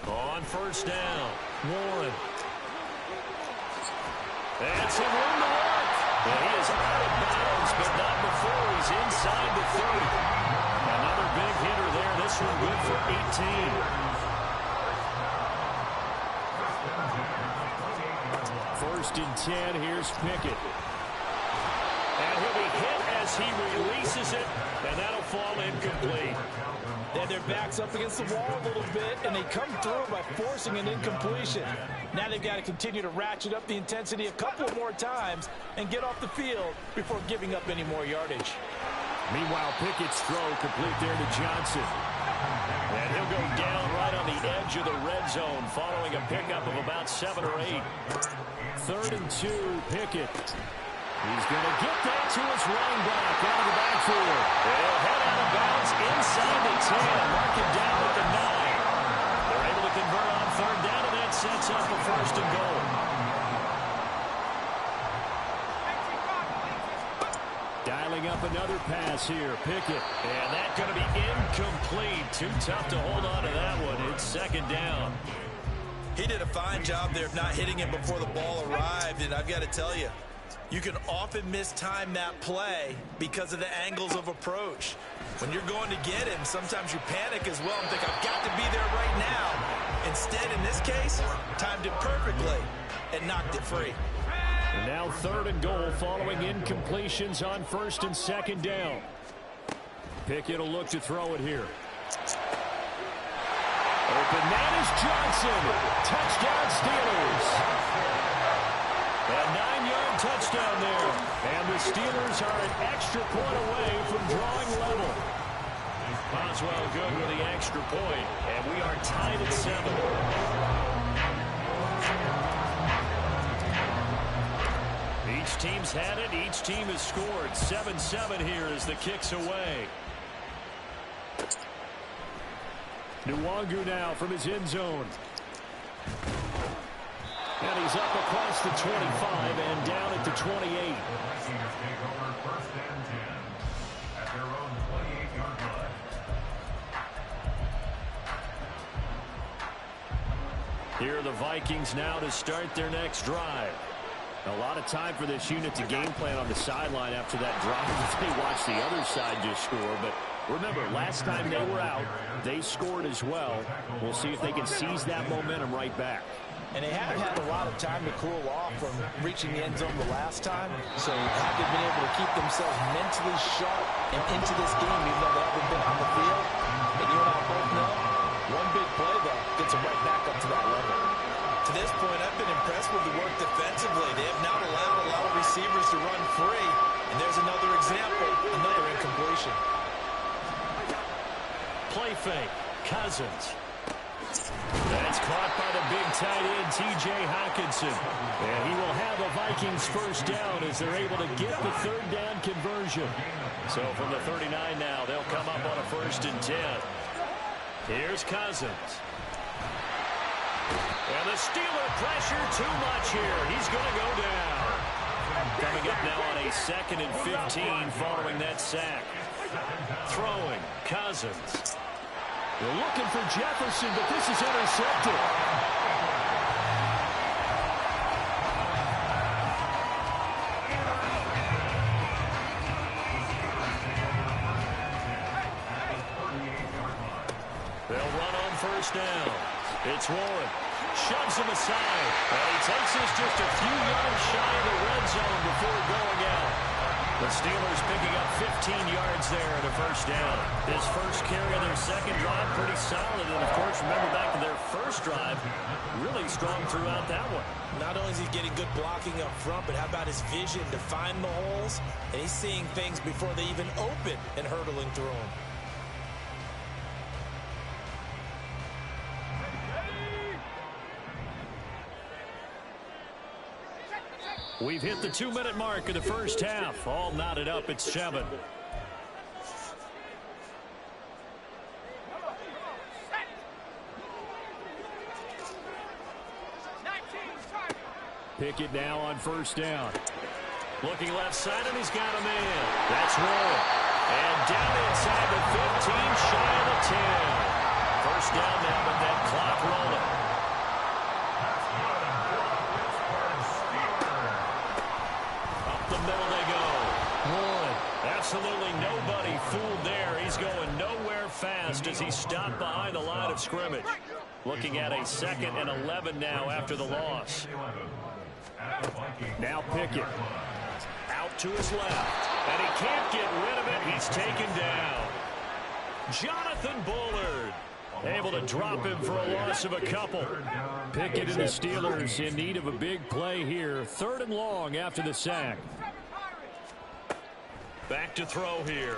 On 1st down, Warren. And some room to work. And he is out of bounds, but not before he's inside the 30. Another big hitter there. This one good for 18. 1st and 10. Here's Pickett. And he'll be hit as he releases it, and that'll fall incomplete. They had their backs up against the wall a little bit, and they come through by forcing an incompletion. Now they've got to continue to ratchet up the intensity a couple more times and get off the field before giving up any more yardage. Meanwhile, Pickett's throw complete there to Johnson. And he'll go down right on the edge of the red zone following a pickup of about 7 or 8. 3rd and 2, Pickett. He's going to get that to his running back out of the backfield. He'll head out of bounds inside the 10. Mark it down at the 9. They're able to convert on 3rd down, and that sets up a 1st and goal. Dialing up another pass here, Pickett. And that's going to be incomplete. Too tough to hold on to that one. It's 2nd down. He did a fine job there of not hitting it before the ball arrived, and I've got to tell you, you can often mistime that play because of the angles of approach. When you're going to get him, sometimes you panic as well and think, I've got to be there right now. Instead, in this case, timed it perfectly and knocked it free. And now 3rd and goal following incompletions on 1st and 2nd down. Pickett will look to throw it here. Open man is Johnson. Touchdown Steelers. A 9-yard touchdown there. And the Steelers are an extra point away from drawing level. Boswell good with the extra point. And we are tied at 7. Each team's had it. Each team has scored. 7-7 here as the kick's away. Nwangu now from his end zone. And he's up across the 25 and down at the 28. Receivers take over 1st and 10 at their own 28-yard line. Here are the Vikings now to start their next drive. A lot of time for this unit to game plan on the sideline after that drive. They watched the other side just score, but remember, last time they were out, they scored as well. We'll see if they can seize that momentum right back. And they haven't had a lot of time to cool off from reaching the end zone the last time. So have they been able to keep themselves mentally sharp and into this game, even though they haven't been on the field? And you and I both know, one big play, though, gets them right back up to that level. To this point, I've been impressed with the work defensively. They have not allowed a lot of receivers to run free. And there's another example, another incompletion. Play fake, Cousins. That's caught by the big tight end, T.J. Hockenson. And he will have a Vikings 1st down as they're able to get the 3rd down conversion. So from the 39 now, they'll come up on a 1st and 10. Here's Cousins. And the Steeler pressure too much here. He's going to go down. Coming up now on a 2nd and 15 following that sack. Throwing, Cousins. They're looking for Jefferson, but this is intercepted. They'll run on first down. It's Warren. Shoves him aside. And he takes this just a few yards shy of the red zone before going out. The Steelers picking up 15 yards there at a first down. This first carry of their second drive, pretty solid. And, of course, remember back to their first drive, really strong throughout that one. Not only is he getting good blocking up front, but how about his vision to find the holes? And he's seeing things before they even open and hurdling through them. We've hit the 2-minute mark of the first half. All knotted up at 7. Pickett now on first down. Looking left side, and he's got a man. That's Warren. And down inside the 15, shy of the 10. First down now with that clock rolling. Absolutely nobody fooled there. He's going nowhere fast as he stopped behind the line of scrimmage. Looking at a 2nd and 11 now after the loss. Now Pickett. Out to his left. And he can't get rid of it. He's taken down. Jonathan Bullard. Able to drop him for a loss of a couple. Pickett and the Steelers in need of a big play here. 3rd and long after the sack. Back to throw here.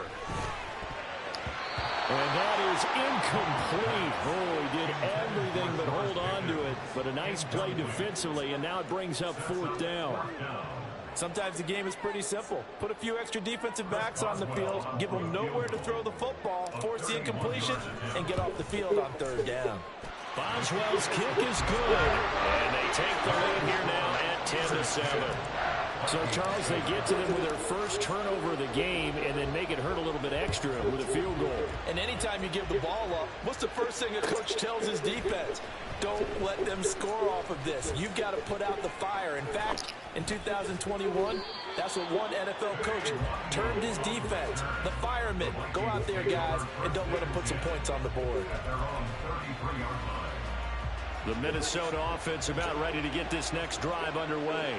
And that is incomplete. Oh, he did everything but hold on to it. But a nice play defensively, and now it brings up 4th down. Sometimes the game is pretty simple. Put a few extra defensive backs on the field, give them nowhere to throw the football, force the incompletion, and get off the field on 3rd down. Boswell's kick is good. And they take the lead here now at 10-7. So, Charles, they get to them with their first turnover of the game and then make it hurt a little bit extra with a field goal. And anytime you give the ball up, what's the first thing a coach tells his defense? Don't let them score off of this. You've got to put out the fire. In fact, in 2021, that's what one NFL coach termed his defense. The firemen. Go out there, guys, and don't let them put some points on the board. The Minnesota offense about ready to get this next drive underway.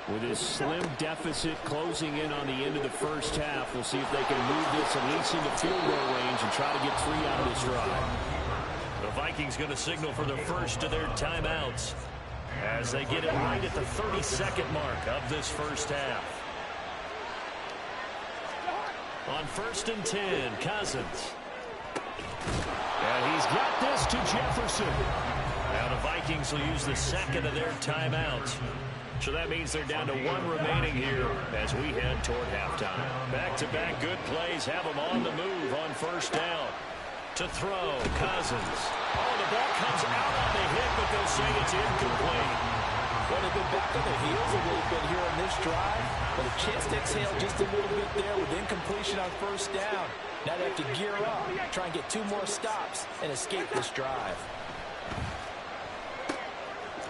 With his slim deficit closing in on the end of the first half, we'll see if they can move this at least into field goal range and try to get 3 out of this drive. The Vikings going to signal for the first of their timeouts as they get it right at the 32nd mark of this first half. On 1st and 10, Cousins. And he's got this to Jefferson. Now the Vikings will use the 2nd of their timeouts. So that means they're down to 1 remaining here as we head toward halftime. Back-to-back good plays have them on the move on first down. To throw, Cousins. Oh, the ball comes out on the hit, but they'll say it's incomplete. Well, they've been back on their heels a little bit here on this drive, but a chance to exhale just a little bit there with incompletion on first down. Now they have to gear up, try and get 2 more stops, and escape this drive.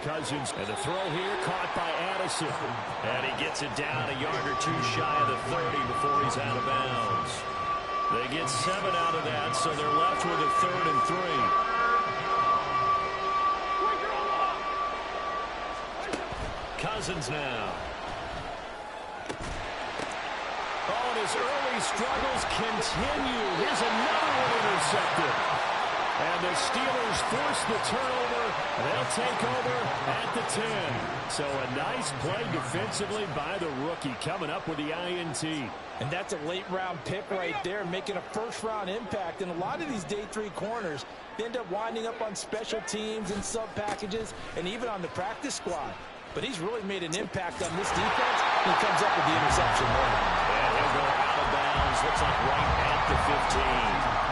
Cousins, and the throw here caught by Addison. And he gets it down a yard or 2 shy of the 30 before he's out of bounds. They get 7 out of that, so they're left with a 3rd and 3. Cousins now. Oh, and his early struggles continue. Here's another one intercepted. And the Steelers force the turnover. They'll take over at the 10. So a nice play defensively by the rookie coming up with the INT. And that's a late-round pick right there, making a first-round impact. And a lot of these day 3 corners, they end up winding up on special teams and sub-packages and even on the practice squad. But he's really made an impact on this defense. He comes up with the interception there. And he'll go out of bounds. Looks like right at the 15.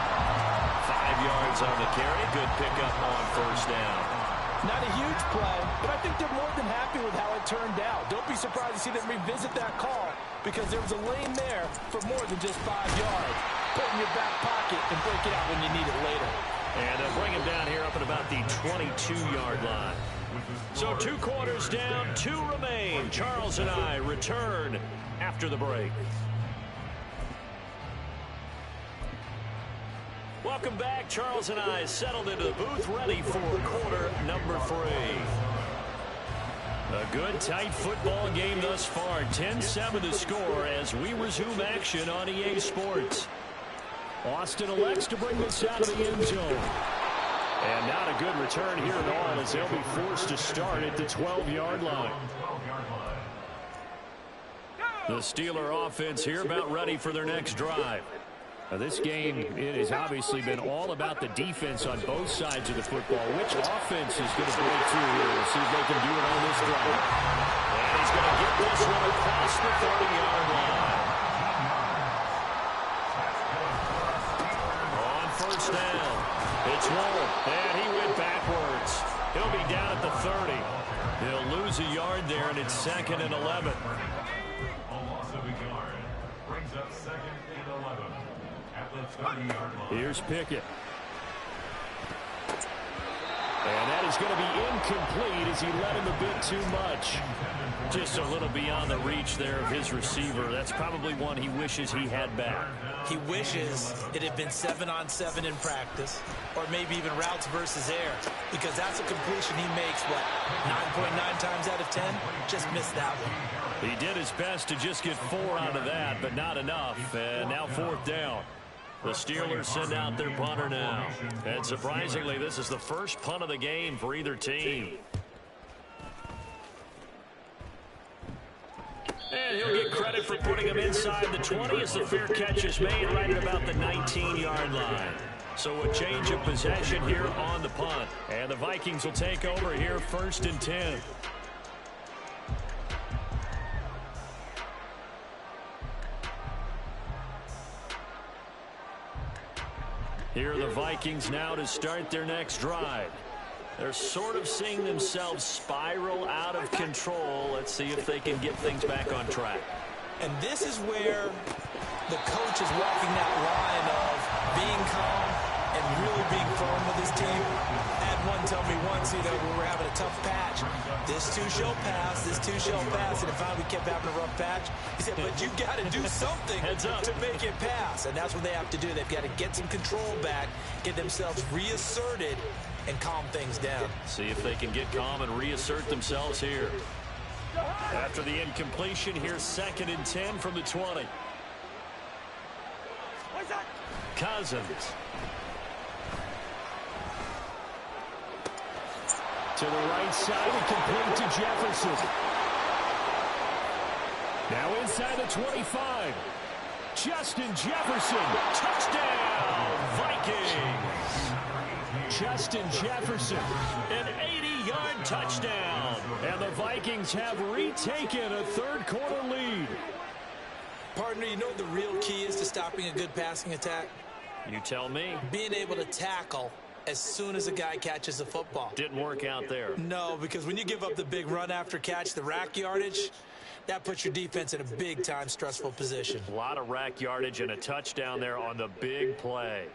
5 yards on the carry. Good pickup on first down. Not a huge play, but I think they're more than happy with how it turned out. Don't be surprised to see them revisit that call because there was a lane there for more than just 5 yards. put in your back pocket and break it out when you need it later. And they'll bring him down here up at about the 22-yard line. So 2 quarters down, 2 remain. Charles and I return after the break. Welcome back. Charles and I settled into the booth, ready for quarter number 3. A good, tight football game thus far. 10-7 to score as we resume action on EA Sports. Austin elects to bring this out of the end zone. And not a good return here at all as they'll be forced to start at the 12-yard line. The Steeler offense here about ready for their next drive. Now this game, it has obviously been all about the defense on both sides of the football. Which offense is going to break through here? We'll see if they can do it on this drive. And he's going to get this one across the 30-yard line. On first down, it's Ward, and he went backwards. He'll be down at the 30. He'll lose a yard there, and it's 2nd and 11. A loss of a yard brings up 2nd and 11. Here's Pickett. And that is going to be incomplete as he let him a bit too much. Just a little beyond the reach there of his receiver. That's probably one he wishes he had back. He wishes it had been 7-on-7 in practice, or maybe even routes versus air, because that's a completion he makes, 9.9 times out of 10? Just missed that one. He did his best to just get 4 out of that, but not enough. And now 4th down. The Steelers send out their punter now. And surprisingly, this is the first punt of the game for either team. And he'll get credit for putting him inside the 20 as the fair catch is made right at about the 19-yard line. So a change of possession here on the punt. And the Vikings will take over here 1st and 10. Here are the Vikings now to start their next drive. They're sort of seeing themselves spiral out of control. Let's see if they can get things back on track. And this is where the coach is walking that line of being calm and really being firm with his team. I had one tell me once, we were having a tough patch. This too shall pass, this too shall pass. And if we kept having a rough patch, he said, but you got to do something to make it pass. And that's what they have to do. They've got to get some control back, get themselves reasserted, and calm things down. See if they can get calm and reassert themselves here. After the incompletion, here's 2nd and 10 from the 20. Cousins. To the right side and complete to Jefferson. Now inside the 25. Justin Jefferson. Touchdown, Vikings. Justin Jefferson, an 80-yard touchdown. And the Vikings have retaken a 3rd quarter lead. Partner, you know what the real key is to stopping a good passing attack? You tell me. Being able to tackle as soon as a guy catches the football. Didn't work out there. No, because when you give up the big run after catch, the rack yardage, that puts your defense in a big-time stressful position. A lot of rack yardage and a touchdown there on the big play.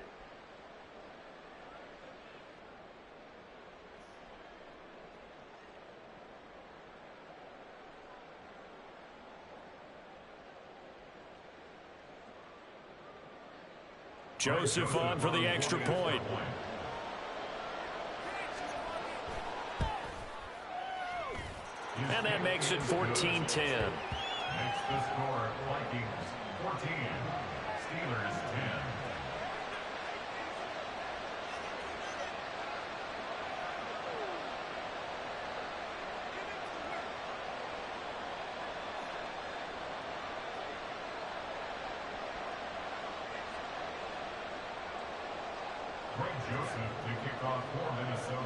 Joseph on for the extra point. And that makes it 14-10. Makes the score Vikings 14, Steelers 10.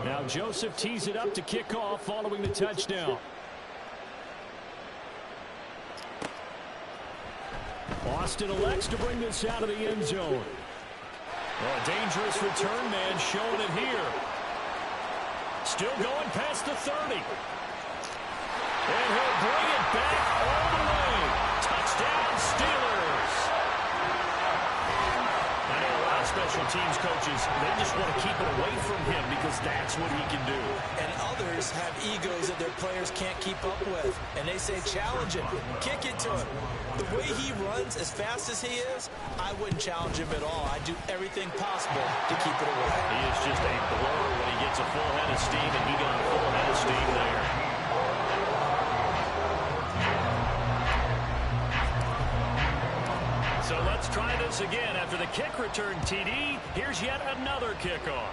Now Joseph tees it up to kick off following the touchdown. Austin elects to bring this out of the end zone. Oh, a dangerous return man showing it here. Still going past the 30. And he'll bring it back all the way. Touchdown, Steelers. special teams coaches, they just want to keep it away from him because that's what he can do. And others have egos that their players can't keep up with. And they say, challenge him, kick it to him. The way he runs as fast as he is, I wouldn't challenge him at all. I'd do everything possible to keep it away. He is just a blur when he gets a full head of steam, and he got a full head of steam there. So let's try this again. After the kick return TD, here's yet another kickoff.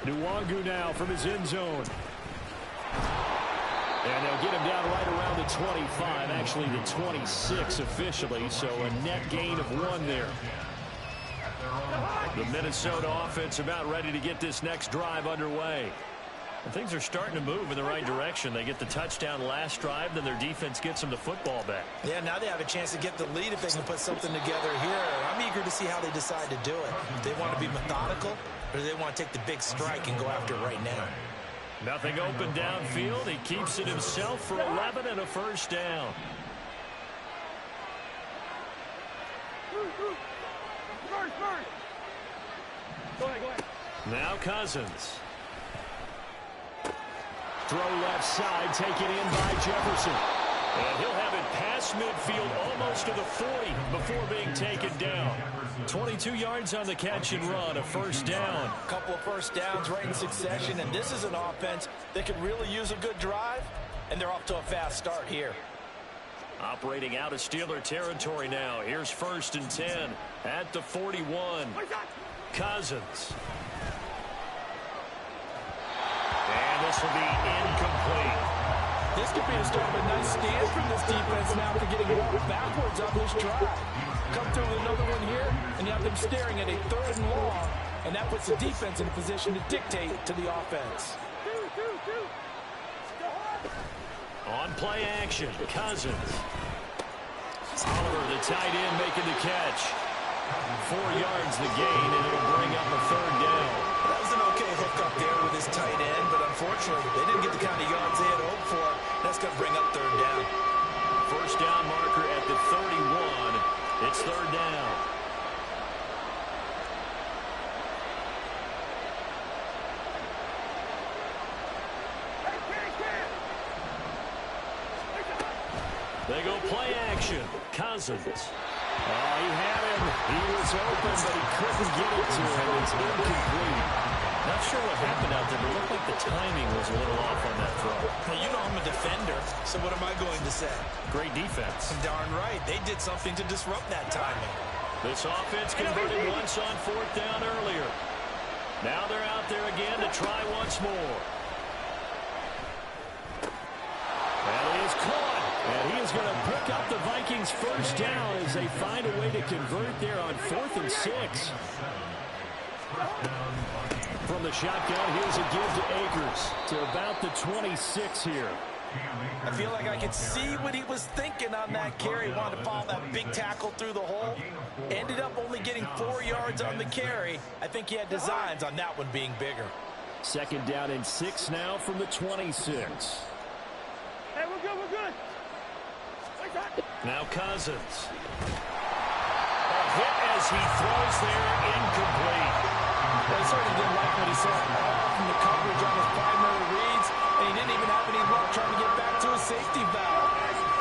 Nwangu now from his end zone. And they'll get him down right around the 25, actually the 26 officially, so a net gain of 1 there. The Minnesota offense about ready to get this next drive underway. And things are starting to move in the right direction. They get the touchdown last drive, then their defense gets them the football back. Yeah, now they have a chance to get the lead if they can put something together here. I'm eager to see how they decide to do it. Do they want to be methodical, or do they want to take the big strike and go after it right now? Nothing open downfield. He keeps it himself for 11 and a first down. Go ahead. Now Cousins. Throw left side, taken in by Jefferson. And he'll have it past midfield almost to the 40 before being taken down. 22 yards on the catch and run, a first down. A couple of first downs right in succession, and this is an offense that could really use a good drive, and they're off to a fast start here. Operating out of Steeler territory now. Here's 1st and 10 at the 41. Cousins. And this will be incomplete. This could be a start of a nice stand from this defense now after getting walked backwards on this drive. Come through with another one here, and you have them staring at a 3rd and long, and that puts the defense in a position to dictate to the offense. On play action, Cousins. Oliver, the tight end, making the catch. 4 yards the gain, and it'll bring up a 3rd down. That was an okay hook up there with his tight end, but unfortunately, they didn't get the kind of yards they had hoped for. That's going to bring up 3rd down. First down marker at the 31. It's 3rd down. They go play action. Cousins. Oh, he had him. He was open, but he couldn't get it to him. It's incomplete. Not sure what happened out there, but it looked like the timing was a little off on that throw. Well, you know I'm a defender, so what am I going to say? Great defense. Darn right. They did something to disrupt that timing. This offense converted once on 4th down earlier. Now they're out there again to try once more. And he is caught. And he is going to pick up the Vikings' first down as they find a way to convert there on 4th and 6. From the shotgun, here's a give to Akers to about the 26 here. I feel like I could see what he was thinking on that carry. He wanted to follow that big tackle through the hole. Ended up only getting 4 yards on the carry. I think he had designs on that one being bigger. 2nd down and 6 now from the 26. Hey, we're good. Now Cousins. A hit as he throws there, incomplete. I certainly didn't like what he saw from the coverage on his primary reads, and he didn't even have any luck trying to get back to his safety valve.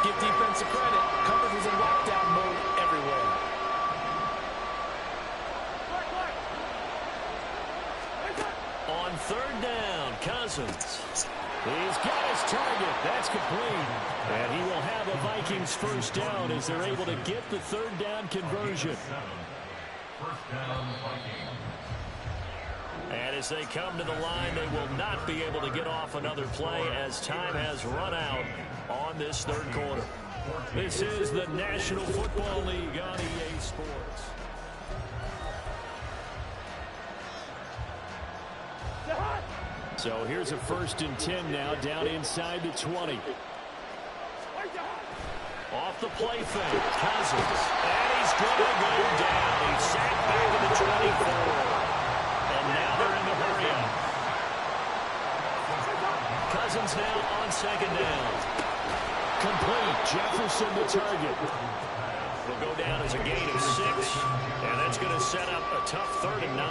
Give defensive credit. Coverage was in lockdown mode everywhere. On 3rd down, Cousins. He's got his target. That's complete. And he will have a Vikings first down as they're able to get the 3rd down conversion. And as they come to the line, they will not be able to get off another play as time has run out on this 3rd quarter. This is the National Football League on EA Sports. So here's a 1st and 10 now, down inside the 20. Off the play fake, Cousins. And he's going to go down. He's sacked back to the 24. And now they're in the hurry up. Cousins now on 2nd down. Complete. Jefferson the target. It'll go down as a gain of 6, and that's going to set up a tough 3rd and 9.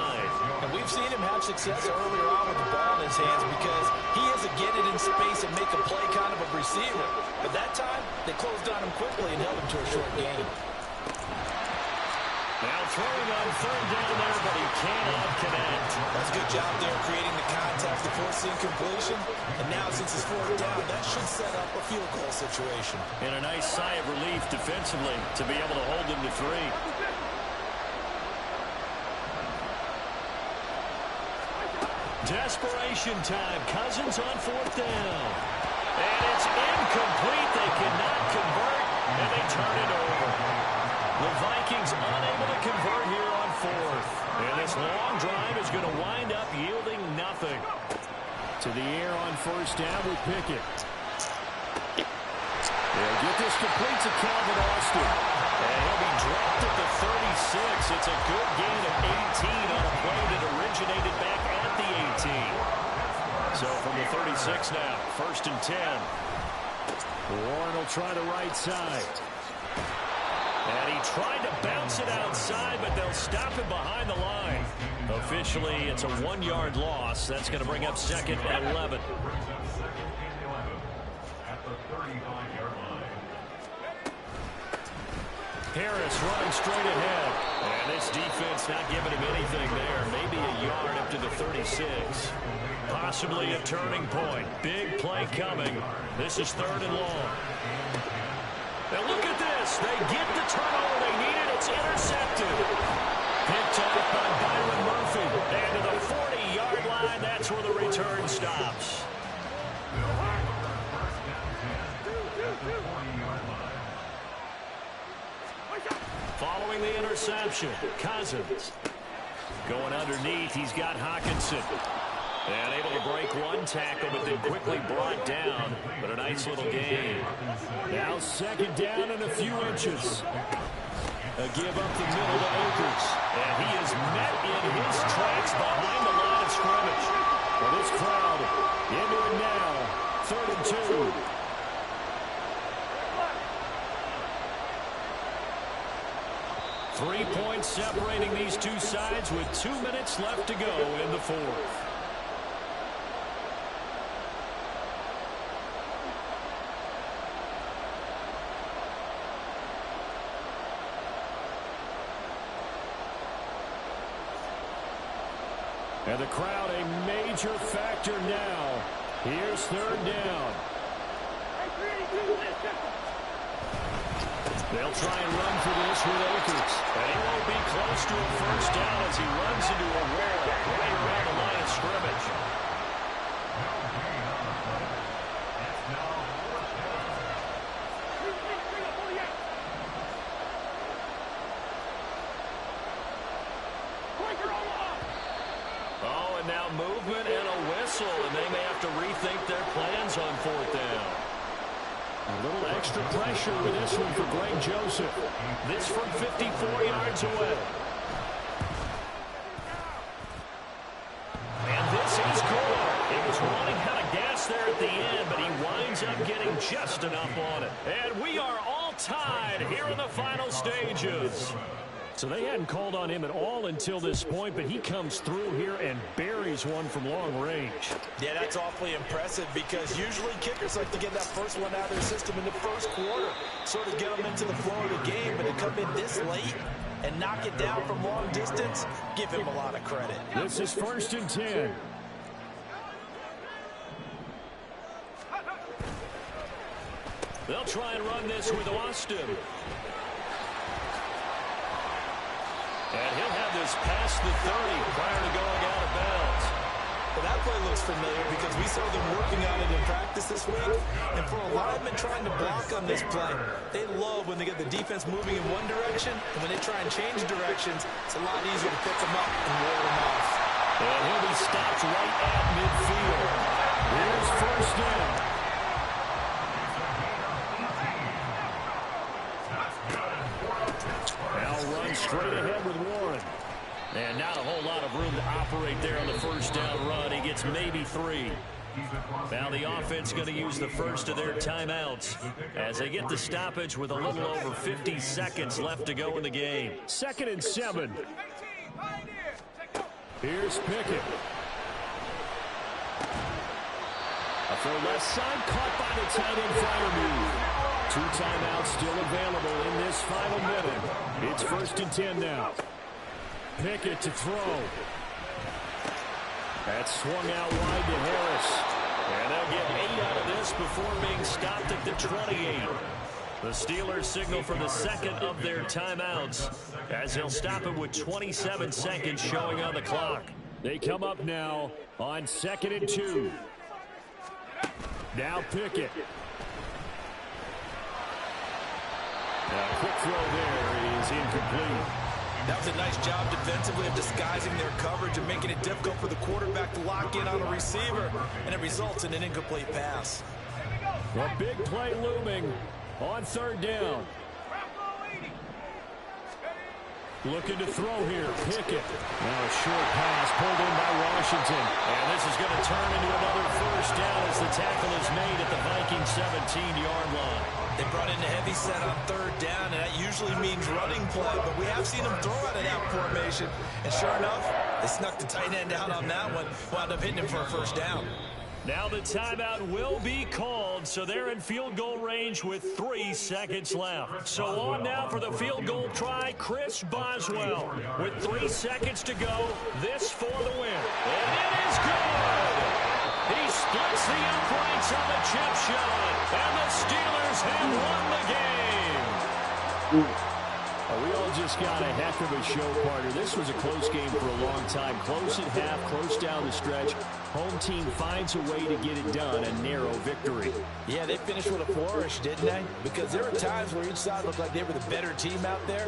And we've seen him have success earlier on with the ball in his hands because he has to get it in space and make a play kind of a receiver. But that time, they closed on him quickly and held him to a short gain. Now throwing on 3rd down there, but he cannot connect. That's a good job there creating the contact to force the incompletion. And now since it's 4th down, that should set up a field goal situation. And a nice sigh of relief defensively to be able to hold him to 3. Desperation time. Cousins on 4th down. And it's incomplete. They cannot convert, and they turn it over. The Vikings unable to convert here on 4th. And this long drive is going to wind up yielding nothing. To the air on 1st down with Pickett. They'll get this complete to Calvin Austin. And he'll be dropped at the 36. It's a good gain of 18 on a play that originated back at the 18. So from the 36 now, 1st and 10. Warren will try the right side. And he tried to bounce it outside, but they'll stop him behind the line. Officially, it's a 1-yard loss. That's going to bring up 2nd and 11. Harris running straight ahead. And this defense not giving him anything there. Maybe a yard up to the 36. Possibly a turning point. Big play coming. This is 3rd and long. Now look at this. They get the turnover they needed. It's intercepted. Picked off by Byron Murphy. And to the 40-yard line, that's where the return stops. Following the interception, Cousins. Going underneath, he's got Hawkinson. And able to break one tackle, but then quickly brought down. But a nice little gain. Now 2nd down and a few inches. A give up the middle to Akers. And he is met in his tracks behind the line of scrimmage. Well, this crowd into it now. 3rd and 2. Three points separating these two sides with 2 minutes left to go in the 4th. And the crowd a major factor now. Here's 3rd down. They'll try and run for this with Akers. And he won't be close to a 1st down as he runs into a wall right around the line of scrimmage. Oh, and now movement and a whistle, and they may have to rethink their plans on 4th down. A little extra pressure with this one for Greg Joseph. This from 54 yards away. And this is good. It was running out of gas there at the end, but he winds up getting just enough on it. And we are all tied here in the final stages. So they hadn't called on him at all until this point, but he comes through here and buries one from long range. Yeah, that's awfully impressive because usually kickers like to get that first one out of their system in the 1st quarter, sort of get them into the flow of the game, but to come in this late and knock it down from long distance, give him a lot of credit. This is 1st and 10. They'll try and run this with Austin. And he'll have this past the 30 prior to going out of bounds. Well, that play looks familiar because we saw them working on it in practice this week. And for a lineman trying to block on this play, they love when they get the defense moving in one direction. And when they try and change directions, it's a lot easier to pick them up and ward them off. And he'll be stopped right at midfield. Here's 1st down. Run straight ahead with Warren. And not a whole lot of room to operate there on the 1st down run. He gets maybe 3. Now the offense going to use the first of their timeouts as they get the stoppage with a little over 50 seconds left to go in the game. 2nd and 7. Here's Pickett. A throw left side, caught by the tight end Freiermuth. 2 timeouts still available in this final minute. It's 1st and 10 now. Pickett to throw. That's swung out wide to Harris. And they'll get 8 out of this before being stopped at the 28. The Steelers signal for the second of their timeouts as they'll stop it with 27 seconds showing on the clock. They come up now on 2nd and 2. Now Pickett. A quick throw there is incomplete. That was a nice job defensively of disguising their coverage and making it difficult for the quarterback to lock in on a receiver, and it results in an incomplete pass. A big play looming on 3rd down. Looking to throw here, Pickett. Now a short pass pulled in by Washington. And this is going to turn into another 1st down as the tackle is made at the Vikings 17-yard line. They brought in a heavy set on 3rd down, and that usually means running play, but we have seen them throw out of that formation. And sure enough, they snuck the tight end out on that one, wound up hitting him for a 1st down. Now the timeout will be called, so they're in field goal range with 3 seconds left. So on now for the field goal try, Chris Boswell. With 3 seconds to go, this for the win. And it is good! He splits the uprights on the chip shot, and the Steelers have won the game. We all just got a heck of a show, partner. This was a close game for a long time. Close at half, close down the stretch. Home team finds a way to get it done, a narrow victory. Yeah, they finished with a flourish, didn't they? Because there were times where each side looked like they were the better team out there,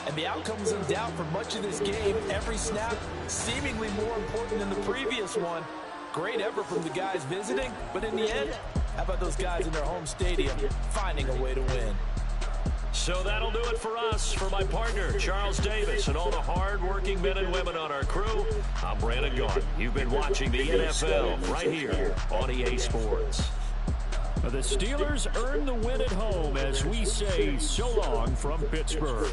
and the outcome was in doubt for much of this game. Every snap seemingly more important than the previous one. Great effort from the guys visiting, but in the end, how about those guys in their home stadium finding a way to win? So that'll do it for us. For my partner, Charles Davis, and all the hard-working men and women on our crew, I'm Brandon Garden. You've been watching the NFL right here on EA Sports. The Steelers earn the win at home as we say so long from Pittsburgh.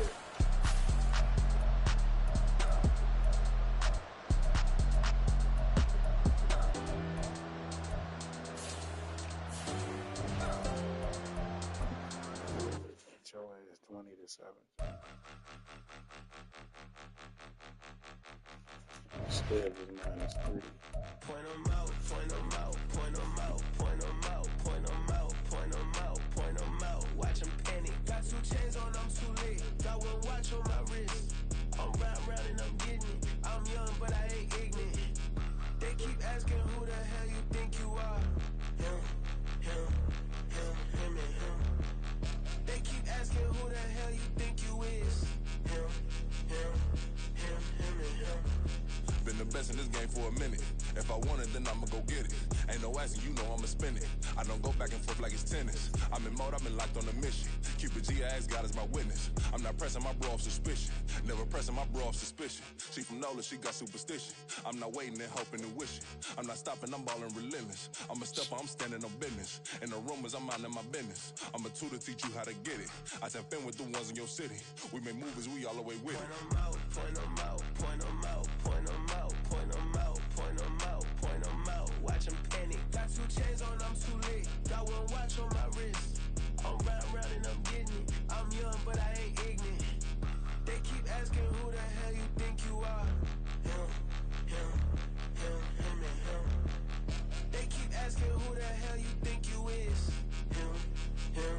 Still with -3. Point them out, point them out, point them out, point them out, point them out, point them out, point them out. Watch them panic. Got 2 chains on, I'm too late. Got 1 watch on my wrist. I'm round and I'm getting it. I'm young, but I ain't ignorant. They keep asking who the hell you think you are. Him, him, him, him, and him. They keep asking who the hell you think you is. Him, him, him, him, and him. Been the best in this game for a minute. If I want it, then I'ma go get it. Ain't no asking, you know I'ma spend it. I don't go back and forth like it's tennis. I'm in mode, I've been locked on a mission. Cupid G, I ask God as my witness. I'm not pressing my bro off suspicion. Never pressing my bro off suspicion. She from Nola, she got superstition. I'm not waiting and hoping and wishing. I'm not stopping, I'm balling relentless. I'm a stepper, I'm standing on business. In the rumors, I'm minding my business. I'm a tutor, teach you how to get it. I tap in with the ones in your city. We make movies, we all the way with it. Point them out, point them out, point them out, point them out, point them out, point them out, point them out. Watch them panic. Got 2 chains on, I'm too late. Got 1 watch on my wrist. I'm round and I'm getting it. I'm young, but I ain't ignorant. They keep asking who the hell you think you are. Him, him, him, him, and him. They keep asking who the hell you think you is. Him, him,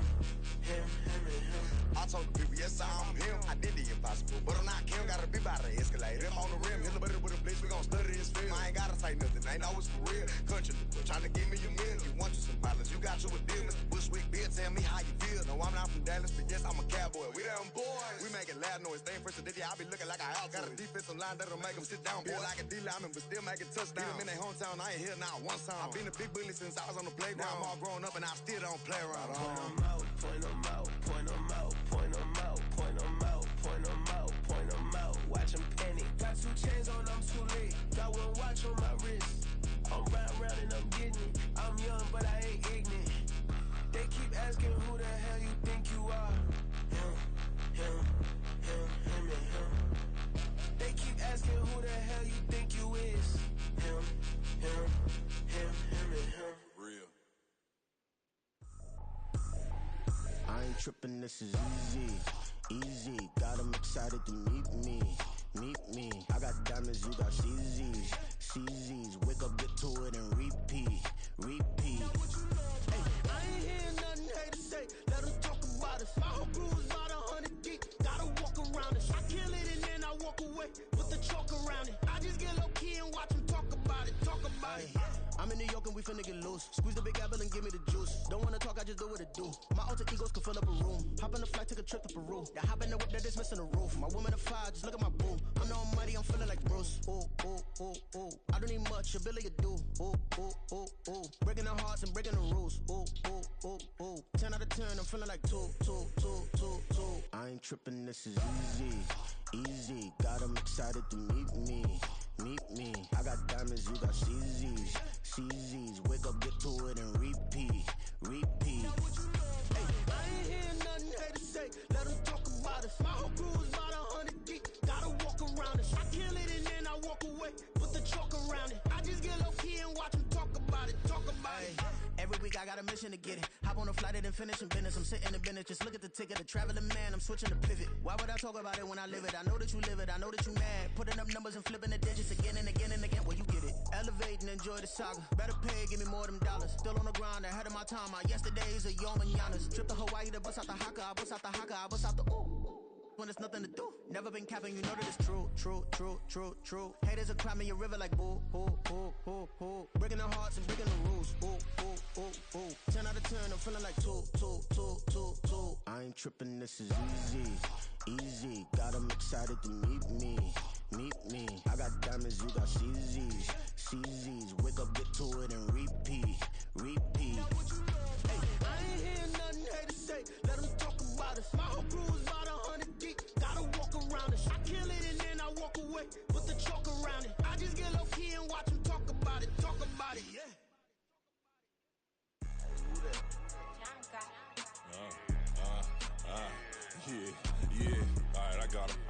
him, him, and him. I told the people, yes, I'm him. I did the impossible, but I'm not Kim. Gotta be by the escalator. Him on the rim, hit a better with a blitz. We gon' study his film. I ain't gotta say nothing. Ain't know it's for real. Country, trying to give me a meal. You want you some violence. You got you a deal. Mr. Bushwick, Bill, tell me how you feel. No, I'm not from Dallas, but yes, I'm a cowboy. We them boys. We making loud noise. Staying fresh to this, I be looking like I out. Got a defensive line that'll make them sit down. Feel like a D-lineman, but still making touchdowns. Beat them in their hometown. I ain't here now one time. I've been a big bully since I was on the playground. Now I'm all grown up and I still don't play around. Point them out, point them out, point them out, point them out, point them out, point them out, point them out. Watch them panic. Got 2 chains on, I'm too late. Got 1 watch on my wrist. I'm round and I'm getting it. ain't tripping, this is easy, easy. Got 'em excited to meet me, meet me. I got diamonds, you got CZs, CZs. Wake up, get to it, and repeat, repeat. Hey, I ain't hearing nothing haters say. Let 'em talk about us. My whole crew is about 100 deep. Gotta walk around us. I kill it and then I walk away. Put the chalk around it. I just get low key and watch 'em talk about it. Talk about it. I'm in New York and we finna get loose. Squeeze the big apple and give me the juice. Don't wanna talk, I just do what it do. My alter egos can fill up a room. Hop on the flight, take a trip to Peru. That hop in the whip that is missing the roof. My woman a fire, just look at my boo. I'm the almighty, I'm feeling like Bruce. Ooh, ooh, ooh, ooh. I don't need much, ability to do. Ooh, ooh, ooh, ooh. Breaking the hearts and breaking the rules. Ooh, ooh, ooh, ooh. 10 out of 10, I'm feeling like 2, 2, 2, 2, 2. I ain't tripping, this is easy, easy. Got 'em excited to meet me, meet me. I got diamonds, you got CZs, CZs. Wake up, get to it, and repeat, repeat. Hey, I ain't hearing nothing haters say. Let 'em talk about us. My whole crew is about 100 deep. Gotta walk around us. I kill it and then I walk away. Put the chalk around it. I just get low key and watch 'em talk about it. Talk about it. Every week I got a mission to get it. Hop on a flight and then finish in business. I'm sitting in business. Just look at the ticket. A traveling man. I'm switching to pivot. Why would I talk about it when I live it? I know that you live it. I know that you mad. Putting up numbers and flipping the digits again and again and again. Well, you get it. Elevate and enjoy the saga. Better pay, give me more of them dollars. Still on the grind, ahead of my time. My yesterdays are your mananas. Trip to Hawaii to bust out the haka. I bust out the haka. I bust out the ooh. When there's nothing to do. Never been capping, you know that it's true, true, true, true, true. Haters are climbing your river like boo, boo, boo, boo, boo. Breaking their hearts and breaking the rules. Ooh, ooh, ooh, ooh. 10 out of 10, I'm feeling like 2, 2, 2, 2, 2. I ain't tripping, this is easy, easy. Got 'em excited to meet me, meet me. I got diamonds, you got CZs, CZs. Wake up, get to it, and repeat, repeat. Hey, I ain't hearing nothing haters say. Let 'em talk about us. My whole crew is about 100 deep. Gotta walk around us. I kill it and then I walk away. Put the chalk around it. I just get low key and watch 'em talk about it. Talk about it, yeah. Yeah. Alright, I got him.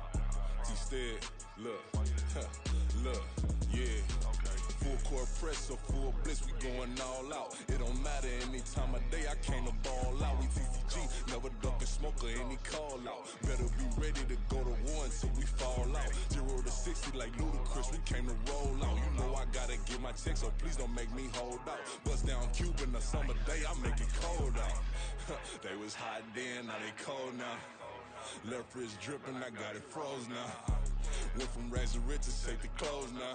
T-Stead, look, look, yeah. Full court press or full blitz, we going all out. It don't matter any time of day, I came to ball out. We TCG, never ducking smoke or any call out. Better be ready to go to war until we fall out. 0 to 60 like Ludacris, we came to roll out. You know I gotta get my check, so please don't make me hold out. Bust down Cuban a summer day, I make it cold out. They was hot then, now they cold now. Left wrist dripping, I got it froze now. Went from rags to riches, take the clothes now.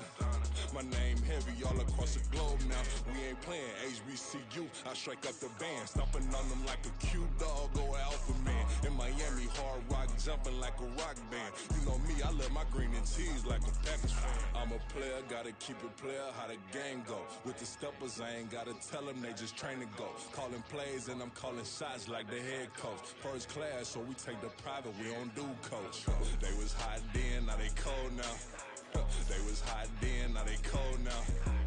My name heavy all across the globe now. We ain't playing HBCU, I strike up the band. Stomping on them like a Q dog or alpha man. In Miami, hard rock jumping like a rock band. You know me, I love my green and cheese like a Packers fan. I'm a player, gotta keep it player, how the game go. With the steppers, I ain't gotta tell them, they just train to go. Calling plays and I'm calling shots like the head coach. First class, so we take the private, we don't do coach. They was hot then, now they cold now. They was hot then, now they cold now.